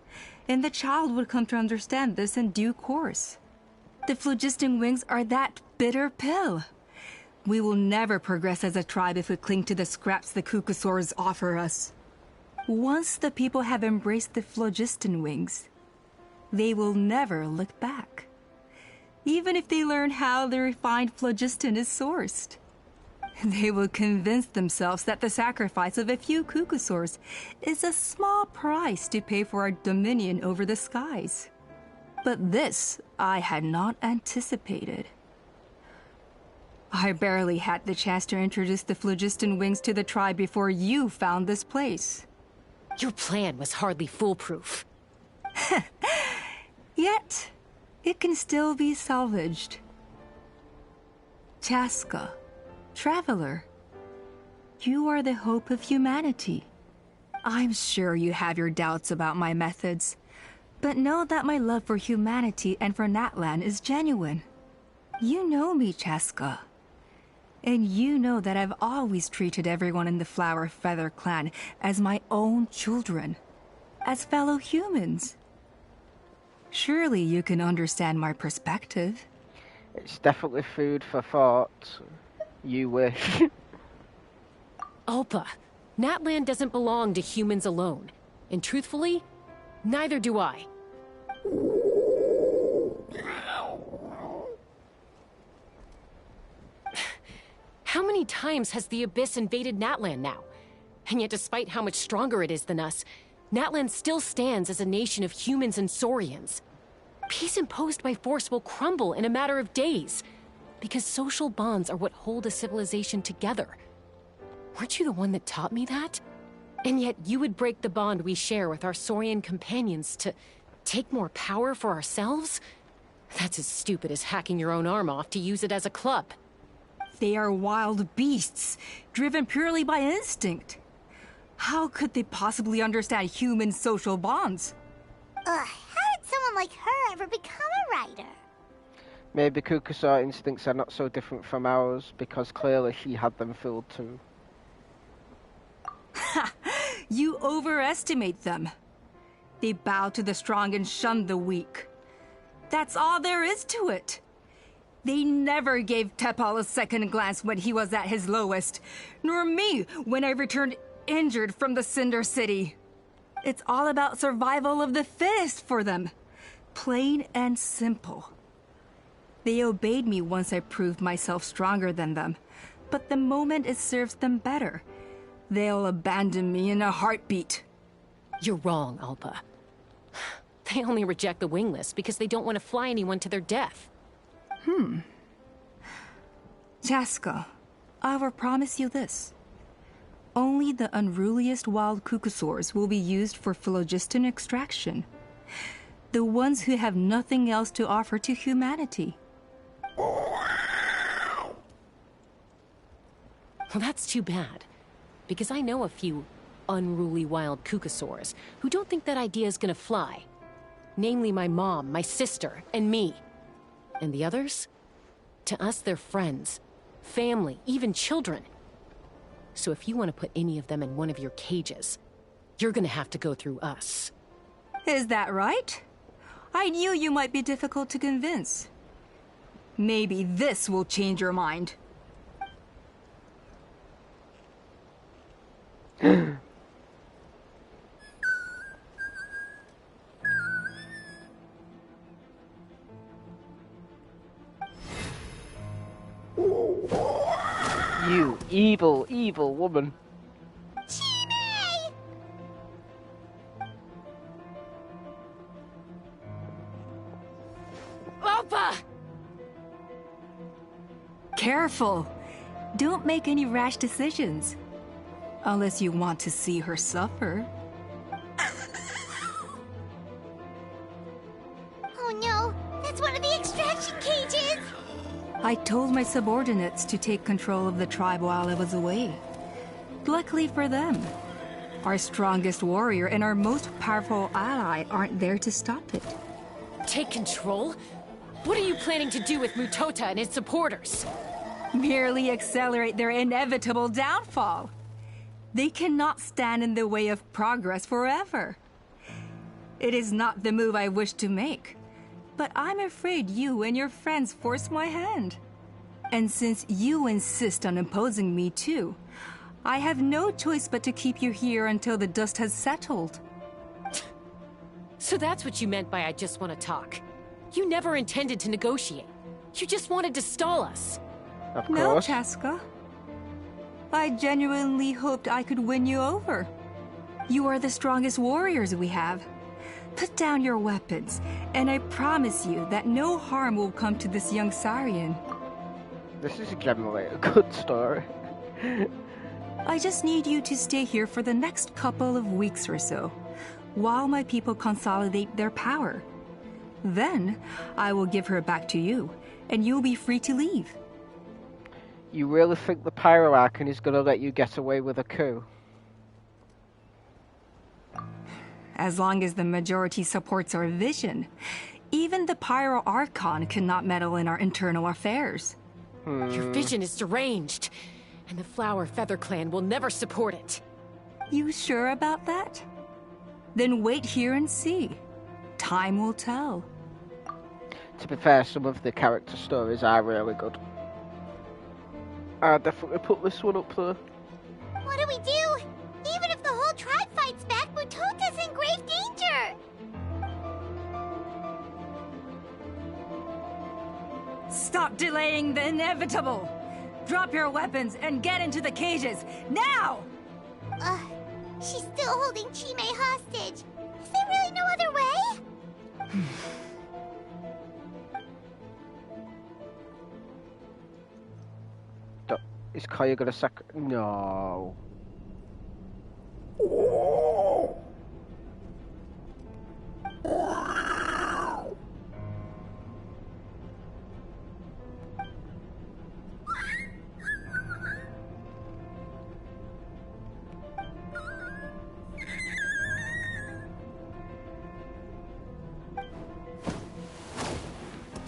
and the child would come to understand this in due course. The phlogiston wings are that bitter pill. We will never progress as a tribe if we cling to the scraps the Kukusaurs offer us. Once the people have embraced the phlogiston wings, they will never look back. Even if they learn how the refined phlogiston is sourced. They will convince themselves that the sacrifice of a few Kukusaurs is a small price to pay for our dominion over the skies. But this I had not anticipated. I barely had the chance to introduce the phlogiston wings to the tribe before you found this place. Your plan was hardly foolproof. Yet, it can still be salvaged. Chasca, traveler, you are the hope of humanity. I'm sure you have your doubts about my methods, but know that my love for humanity and for Natlan is genuine. You know me, Chasca. And you know that I've always treated everyone in the Flower Feather clan as my own children, as fellow humans. Surely you can understand my perspective. It's definitely food for thought. You wish. Alpa, Natlan doesn't belong to humans alone. And truthfully, neither do I. How many times has the Abyss invaded Natlan now? And yet despite how much stronger it is than us, Natlan still stands as a nation of humans and Saurians. Peace imposed by force will crumble in a matter of days, because social bonds are what hold a civilization together. Weren't you the one that taught me that? And yet you would break the bond we share with our Saurian companions to take more power for ourselves? That's as stupid as hacking your own arm off to use it as a club. They are wild beasts, driven purely by instinct. How could they possibly understand human social bonds? How did someone like her ever become a writer? Maybe Kukusaur instincts are not so different from ours, because clearly she had them filled too. Ha! You overestimate them. They bow to the strong and shun the weak. That's all there is to it. They never gave T'Pol a second glance when he was at his lowest, nor me when I returned injured from the Cinder City. It's all about survival of the fittest for them. Plain and simple. They obeyed me once I proved myself stronger than them, but the moment it serves them better, they'll abandon me in a heartbeat. You're wrong, Alpa. They only reject the wingless because they don't want to fly anyone to their death. Chasca, I will promise you this. Only the unruliest wild Kukusaurs will be used for phlogiston extraction. The ones who have nothing else to offer to humanity. Well, that's too bad. Because I know a few unruly wild Kukusaurs who don't think that idea is gonna fly. Namely my mom, my sister, and me. And the others? To us, they're friends, family, even children. So if you want to put any of them in one of your cages, you're gonna have to go through us. Is that right? I knew you might be difficult to convince. Maybe this will change your mind. You evil, evil woman. Opa! Careful! Don't make any rash decisions. Unless you want to see her suffer. Oh no, that's one of the extraction cages! I told my subordinates to take control of the tribe while I was away. Luckily for them, our strongest warrior and our most powerful ally aren't there to stop it. Take control? What are you planning to do with Mutota and his supporters? Merely accelerate their inevitable downfall. They cannot stand in the way of progress forever. It is not the move I wish to make, but I'm afraid you and your friends force my hand. And since you insist on imposing me too, I have no choice but to keep you here until the dust has settled. So that's what you meant by I just want to talk. You never intended to negotiate. You just wanted to stall us. Of No, course. Chasca. I genuinely hoped I could win you over. You are the strongest warriors we have. Put down your weapons, and I promise you that no harm will come to this young Saurian. This is generally a good story. I just need you to stay here for the next couple of weeks or so, while my people consolidate their power. Then, I will give her back to you, and you'll be free to leave. You really think the Pyro Archon is gonna let you get away with a coup? As long as the majority supports our vision, even the Pyro Archon cannot meddle in our internal affairs. Your vision is deranged, and the Flower Feather Clan will never support it. You sure about that? Then wait here and see. Time will tell. To be fair, some of the character stories are really good. I'll definitely put this one up there. What do we do? Even if the whole tribe fights back, Mutota's in grave danger! Stop delaying the inevitable! Drop your weapons and get into the cages, now! She's still holding Chime hostage. Is there really no other way? Is Kaya gonna No.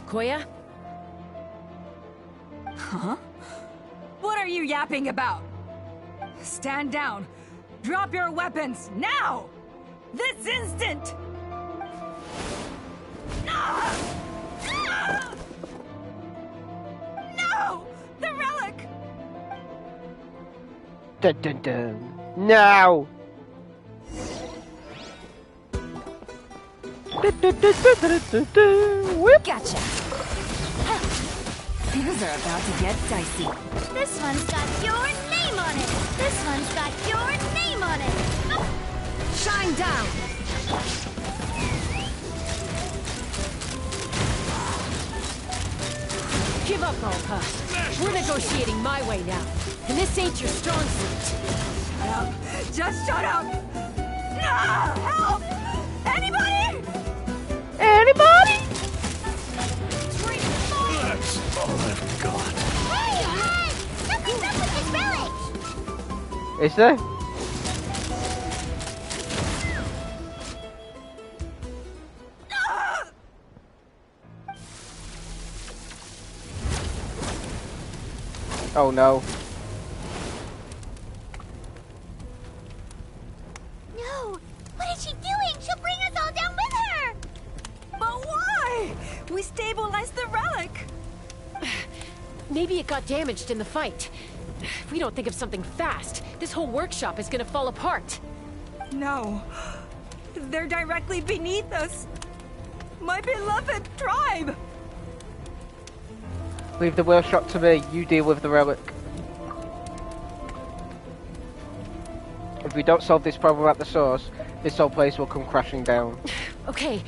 Koya? Huh? What are you yapping about? Stand down. Drop your weapons, now! This instant! No! The relic! Dun dun dun. Now! Gotcha. Things are about to get dicey. This one's got your name on it! This one's got your name on it! Shine down! Give up, Alpa. We're negotiating my way now, and this ain't your strong suit. Shut up! Just shut up! No! Help! Anybody? Anybody? That's all I've got. Hey! Something's up with this relic! Is there? Oh no. No! What is she doing? She'll bring us all down Maybe it got damaged in the fight. If we don't think of something fast, this whole workshop is gonna fall apart. No. They're directly beneath us. My beloved tribe! Leave the workshop to me. You deal with the relic. If we don't solve this problem at the source, this whole place will come crashing down. Okay,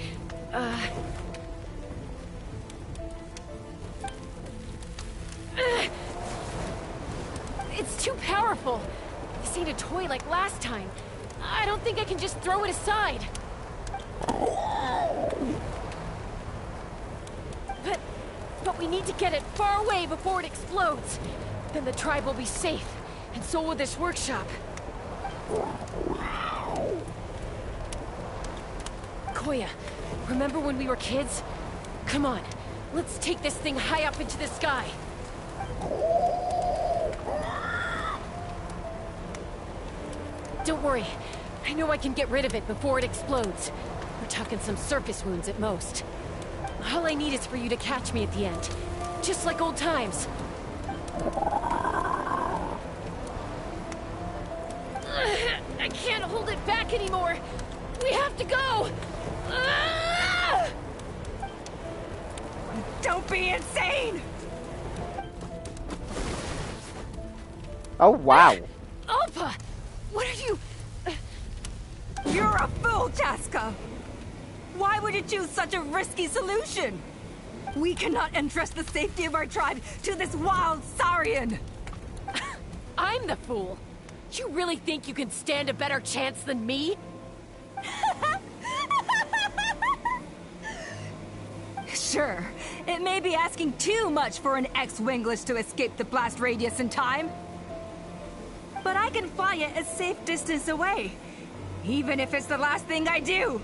it's too powerful. This ain't a toy like last time. I don't think I can just throw it aside. But we need to get it far away before it explodes. Then the tribe will be safe, and so will this workshop. Koya, remember when we were kids? Come on, let's take this thing high up into the sky. Don't worry, I know I can get rid of it before it explodes. We're talking some surface wounds at most. All I need is for you to catch me at the end, just like old times. I can't hold it back anymore. We have to go. Don't be insane! Oh, wow. Alpha! What are you... You're a fool, Chasca! Why would you choose such a risky solution? We cannot entrust the safety of our tribe to this wild Saurian! I'm the fool. You really think you can stand a better chance than me? Sure, it may be asking too much for an ex-winglish to escape the blast radius in time. But I can fly it a safe distance away, even if it's the last thing I do.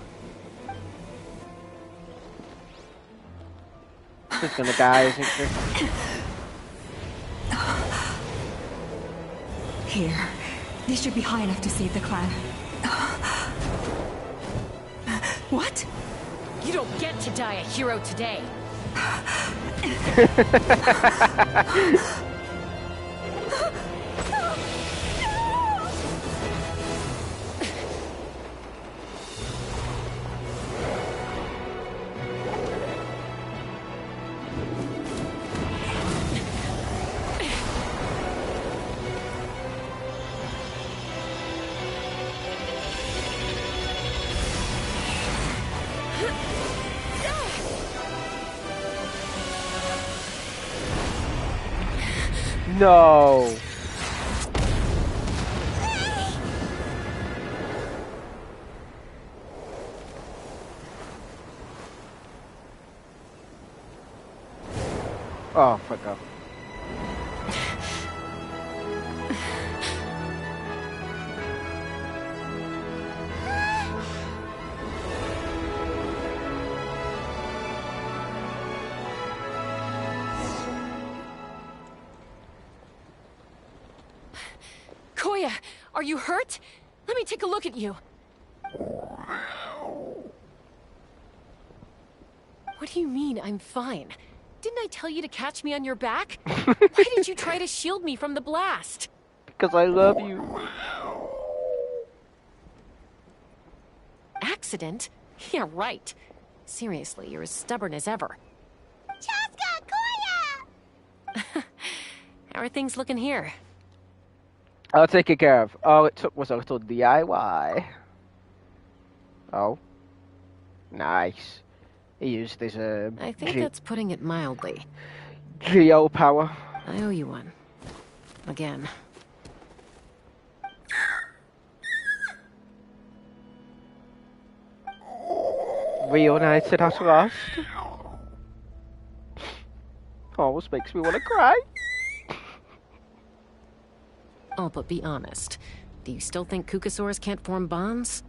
She's gonna die, isn't she? Here. This should be high enough to save the clan. What? You don't get to die a hero today. No. Oh, fuck off. Koya, are you hurt? Let me take a look at you. What do you mean, I'm fine? Didn't I tell you to catch me on your back? Why did you try to shield me from the blast? Because I love you. Accident? Yeah, right. Seriously, you're as stubborn as ever. Chasca, Koya! How are things looking here? I'll take it care of. All it took was a little DIY. Oh. Nice. He used his, I think that's putting it mildly. Geo power. I owe you one. Again. Reunited at last. Almost makes me want to cry. Oh, but be honest. Do you still think Kukasaurs can't form bonds?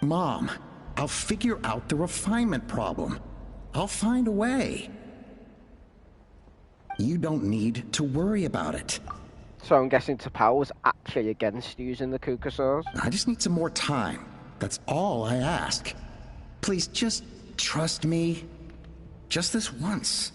Mom, I'll figure out the refinement problem. I'll find a way. You don't need to worry about it. So I'm guessing T'Pau was actually against using the Kukasaurs? I just need some more time. That's all I ask. Please, just trust me. Just this once.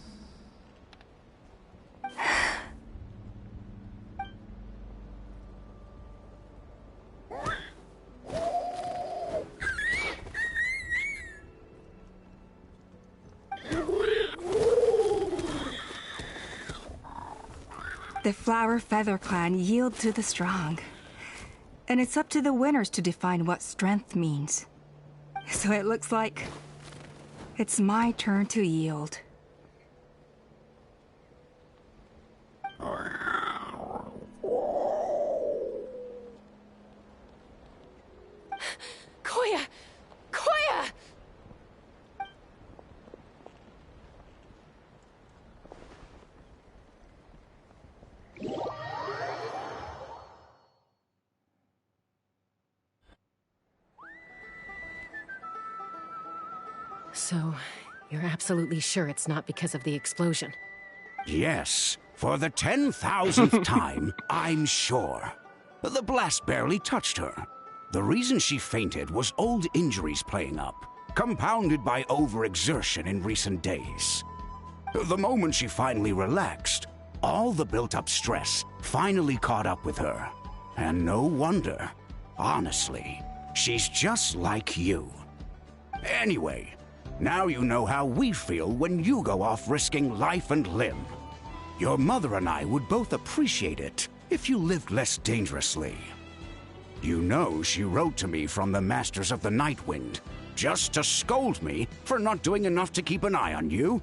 The Flower Feather Clan yield to the strong. And it's up to the winners to define what strength means. So it looks like it's my turn to yield. Koya! Koya! So, you're absolutely sure it's not because of the explosion? Yes, for the 10,000th time, I'm sure. The blast barely touched her. The reason she fainted was old injuries playing up, compounded by overexertion in recent days. The moment she finally relaxed, all the built-up stress finally caught up with her. And no wonder. Honestly, she's just like you. Anyway, now you know how we feel when you go off risking life and limb. Your mother and I would both appreciate it if you lived less dangerously. You know she wrote to me from the Masters of the Nightwind, just to scold me for not doing enough to keep an eye on you.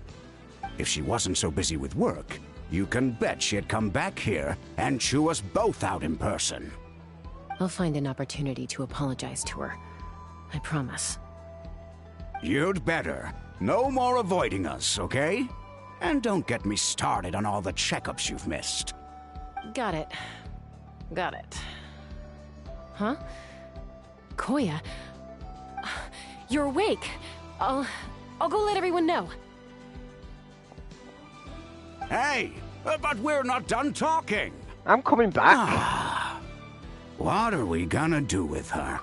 If she wasn't so busy with work, you can bet she'd come back here and chew us both out in person. I'll find an opportunity to apologize to her. I promise. You'd better. No more avoiding us, okay? And don't get me started on all the checkups you've missed. Got it. Got it. Huh? Koya? You're awake. I'll go let everyone know. Hey, but we're not done talking. I'm coming back. What are we gonna do with her,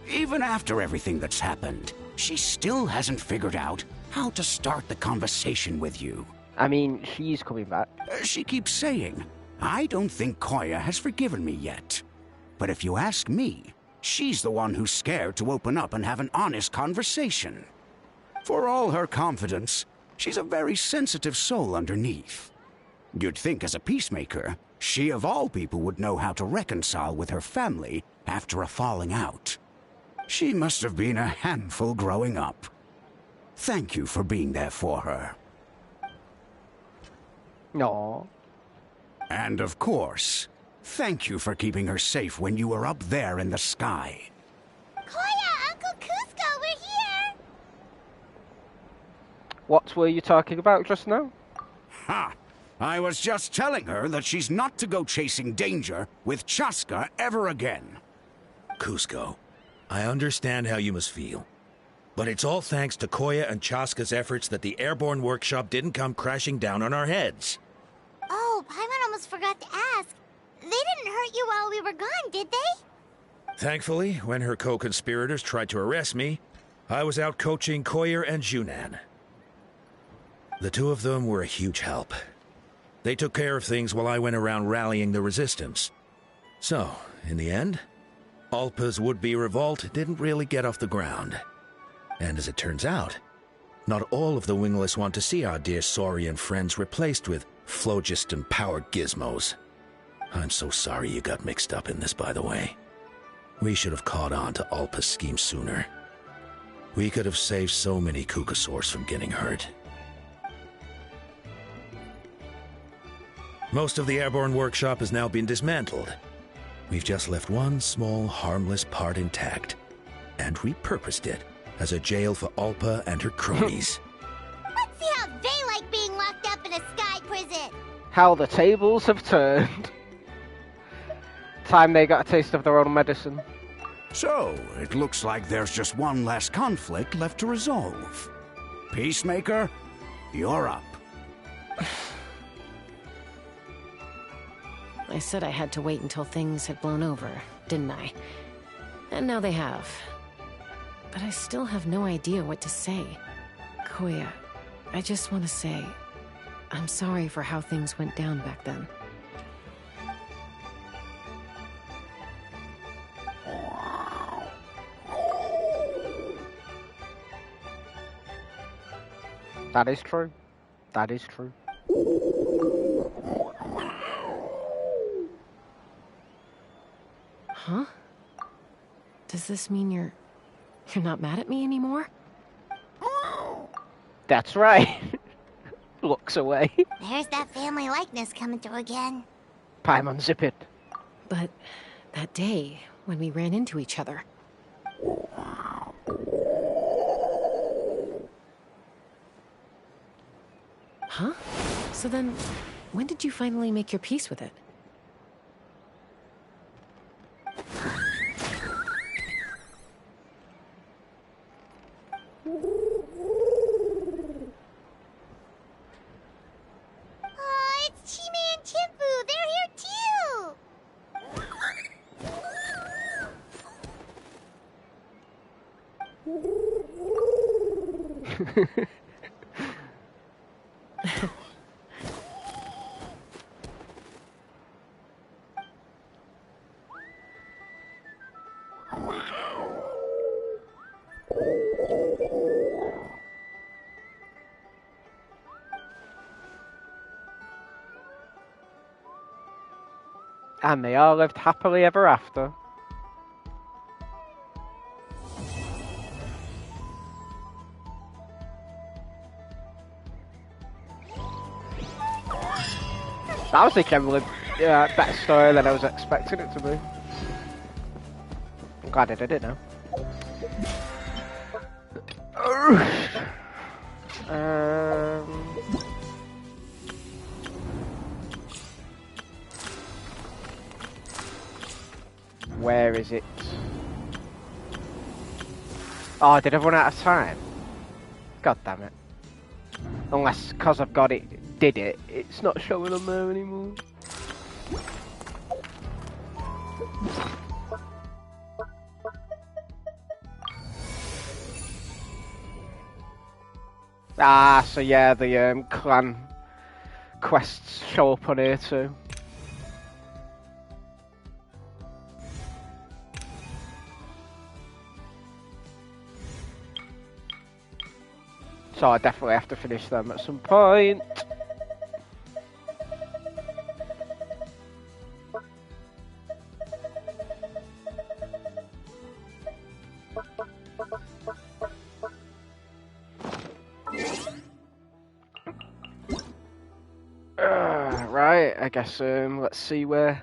Even after everything that's happened, she still hasn't figured out how to start the conversation with you. I mean, she's coming back. She keeps saying, I don't think Koya has forgiven me yet. But if you ask me, she's the one who's scared to open up and have an honest conversation. For all her confidence, she's a very sensitive soul underneath. You'd think as a peacemaker, she of all people would know how to reconcile with her family after a falling out. She must have been a handful growing up. Thank you for being there for her. No. And of course, thank you for keeping her safe when you were up there in the sky. Koya, Uncle Cusco, we're here! What were you talking about just now? Ha! I was just telling her that she's not to go chasing danger with Chasca ever again. Cusco, I understand how you must feel. But it's all thanks to Koya and Chasca's efforts that the airborne workshop didn't come crashing down on our heads. Oh, Paimon almost forgot to ask. They didn't hurt you while we were gone, did they? Thankfully, when her co-conspirators tried to arrest me, I was out coaching Koya and Junan. The two of them were a huge help. They took care of things while I went around rallying the resistance. So, in the end, Alpa's would-be revolt didn't really get off the ground. And as it turns out, not all of the wingless want to see our dear Saurian friends replaced with phlogiston-powered gizmos. I'm so sorry you got mixed up in this, by the way. We should have caught on to Alpa's scheme sooner. We could have saved so many Kukasaurs from getting hurt. Most of the airborne workshop has now been dismantled. We've just left one small, harmless part intact, and repurposed it as a jail for Alpa and her cronies. Let's see how they like being locked up in a sky prison. How the tables have turned. Time they got a taste of their own medicine. So, it looks like there's just one last conflict left to resolve. Peacemaker, you're up. I said I had to wait until things had blown over, didn't I? And now they have. But I still have no idea what to say. Koya, I just want to say, I'm sorry for how things went down back then. That is true. That is true. Huh? Does this mean you're not mad at me anymore? That's right. Looks away. There's that family likeness coming through again. Paimon, zip it. But that day, when we ran into each other... Huh? So then, when did you finally make your peace with it? Oh, it's Chima and Chimpu. They're here too. And they all lived happily ever after. That was a generally better story than I was expecting it to be. I'm glad I did it now. Where is it? Oh, did I run out of time? God damn it. Unless, because I've got it, did it, it's not showing on there anymore. Ah, so yeah, the clan quests show up on here too. So I definitely have to finish them at some point. Right, I guess let's see where...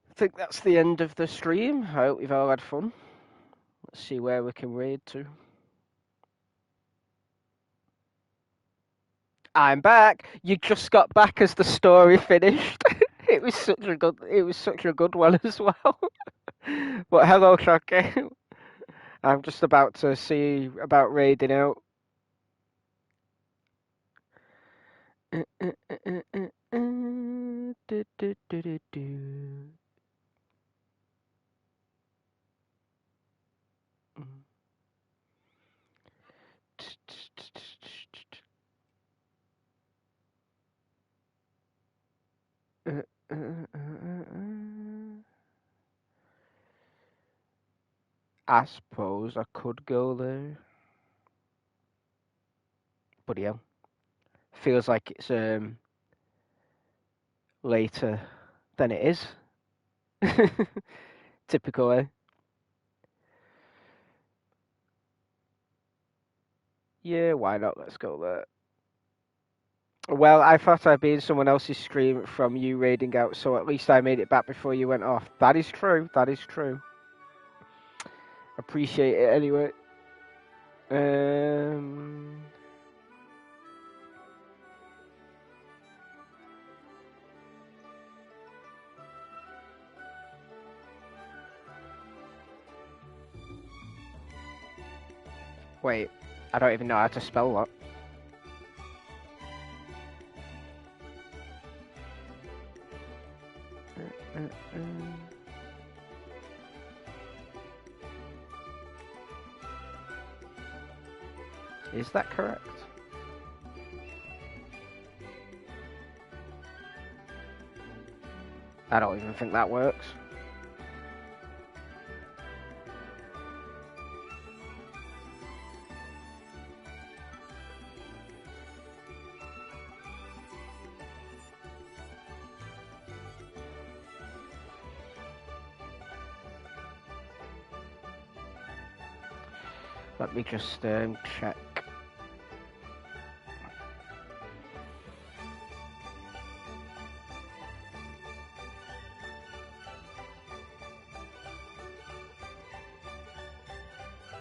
I think that's the end of the stream. I hope you've all had fun. Let's see where we can raid to. I'm back. You just got back as the story finished. It was such a good one as well. But hello, Chasca. I'm just about to see about raiding out. I suppose I could go there. But yeah. Feels like it's later than it is. Typical, eh? Yeah, why not? Let's go there. Well, I thought I'd be in someone else's stream from you raiding out, so at least I made it back before you went off. That is true. That is true. Appreciate it anyway. Wait, I don't even know how to spell that. Is that correct? I don't even think that works. Let me just check.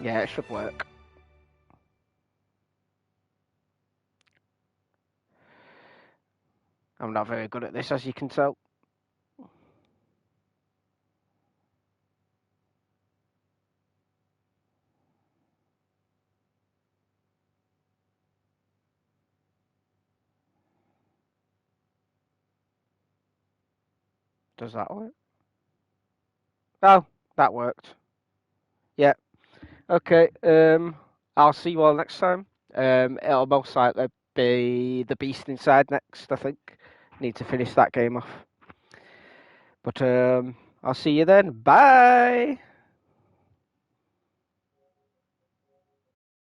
Yeah, it should work. I'm not very good at this, as you can tell. Does that work? Oh, that worked. Yeah. Okay. I'll see you all next time. It'll most likely be the Beast Inside next, I think. Need to finish that game off. But I'll see you then. Bye!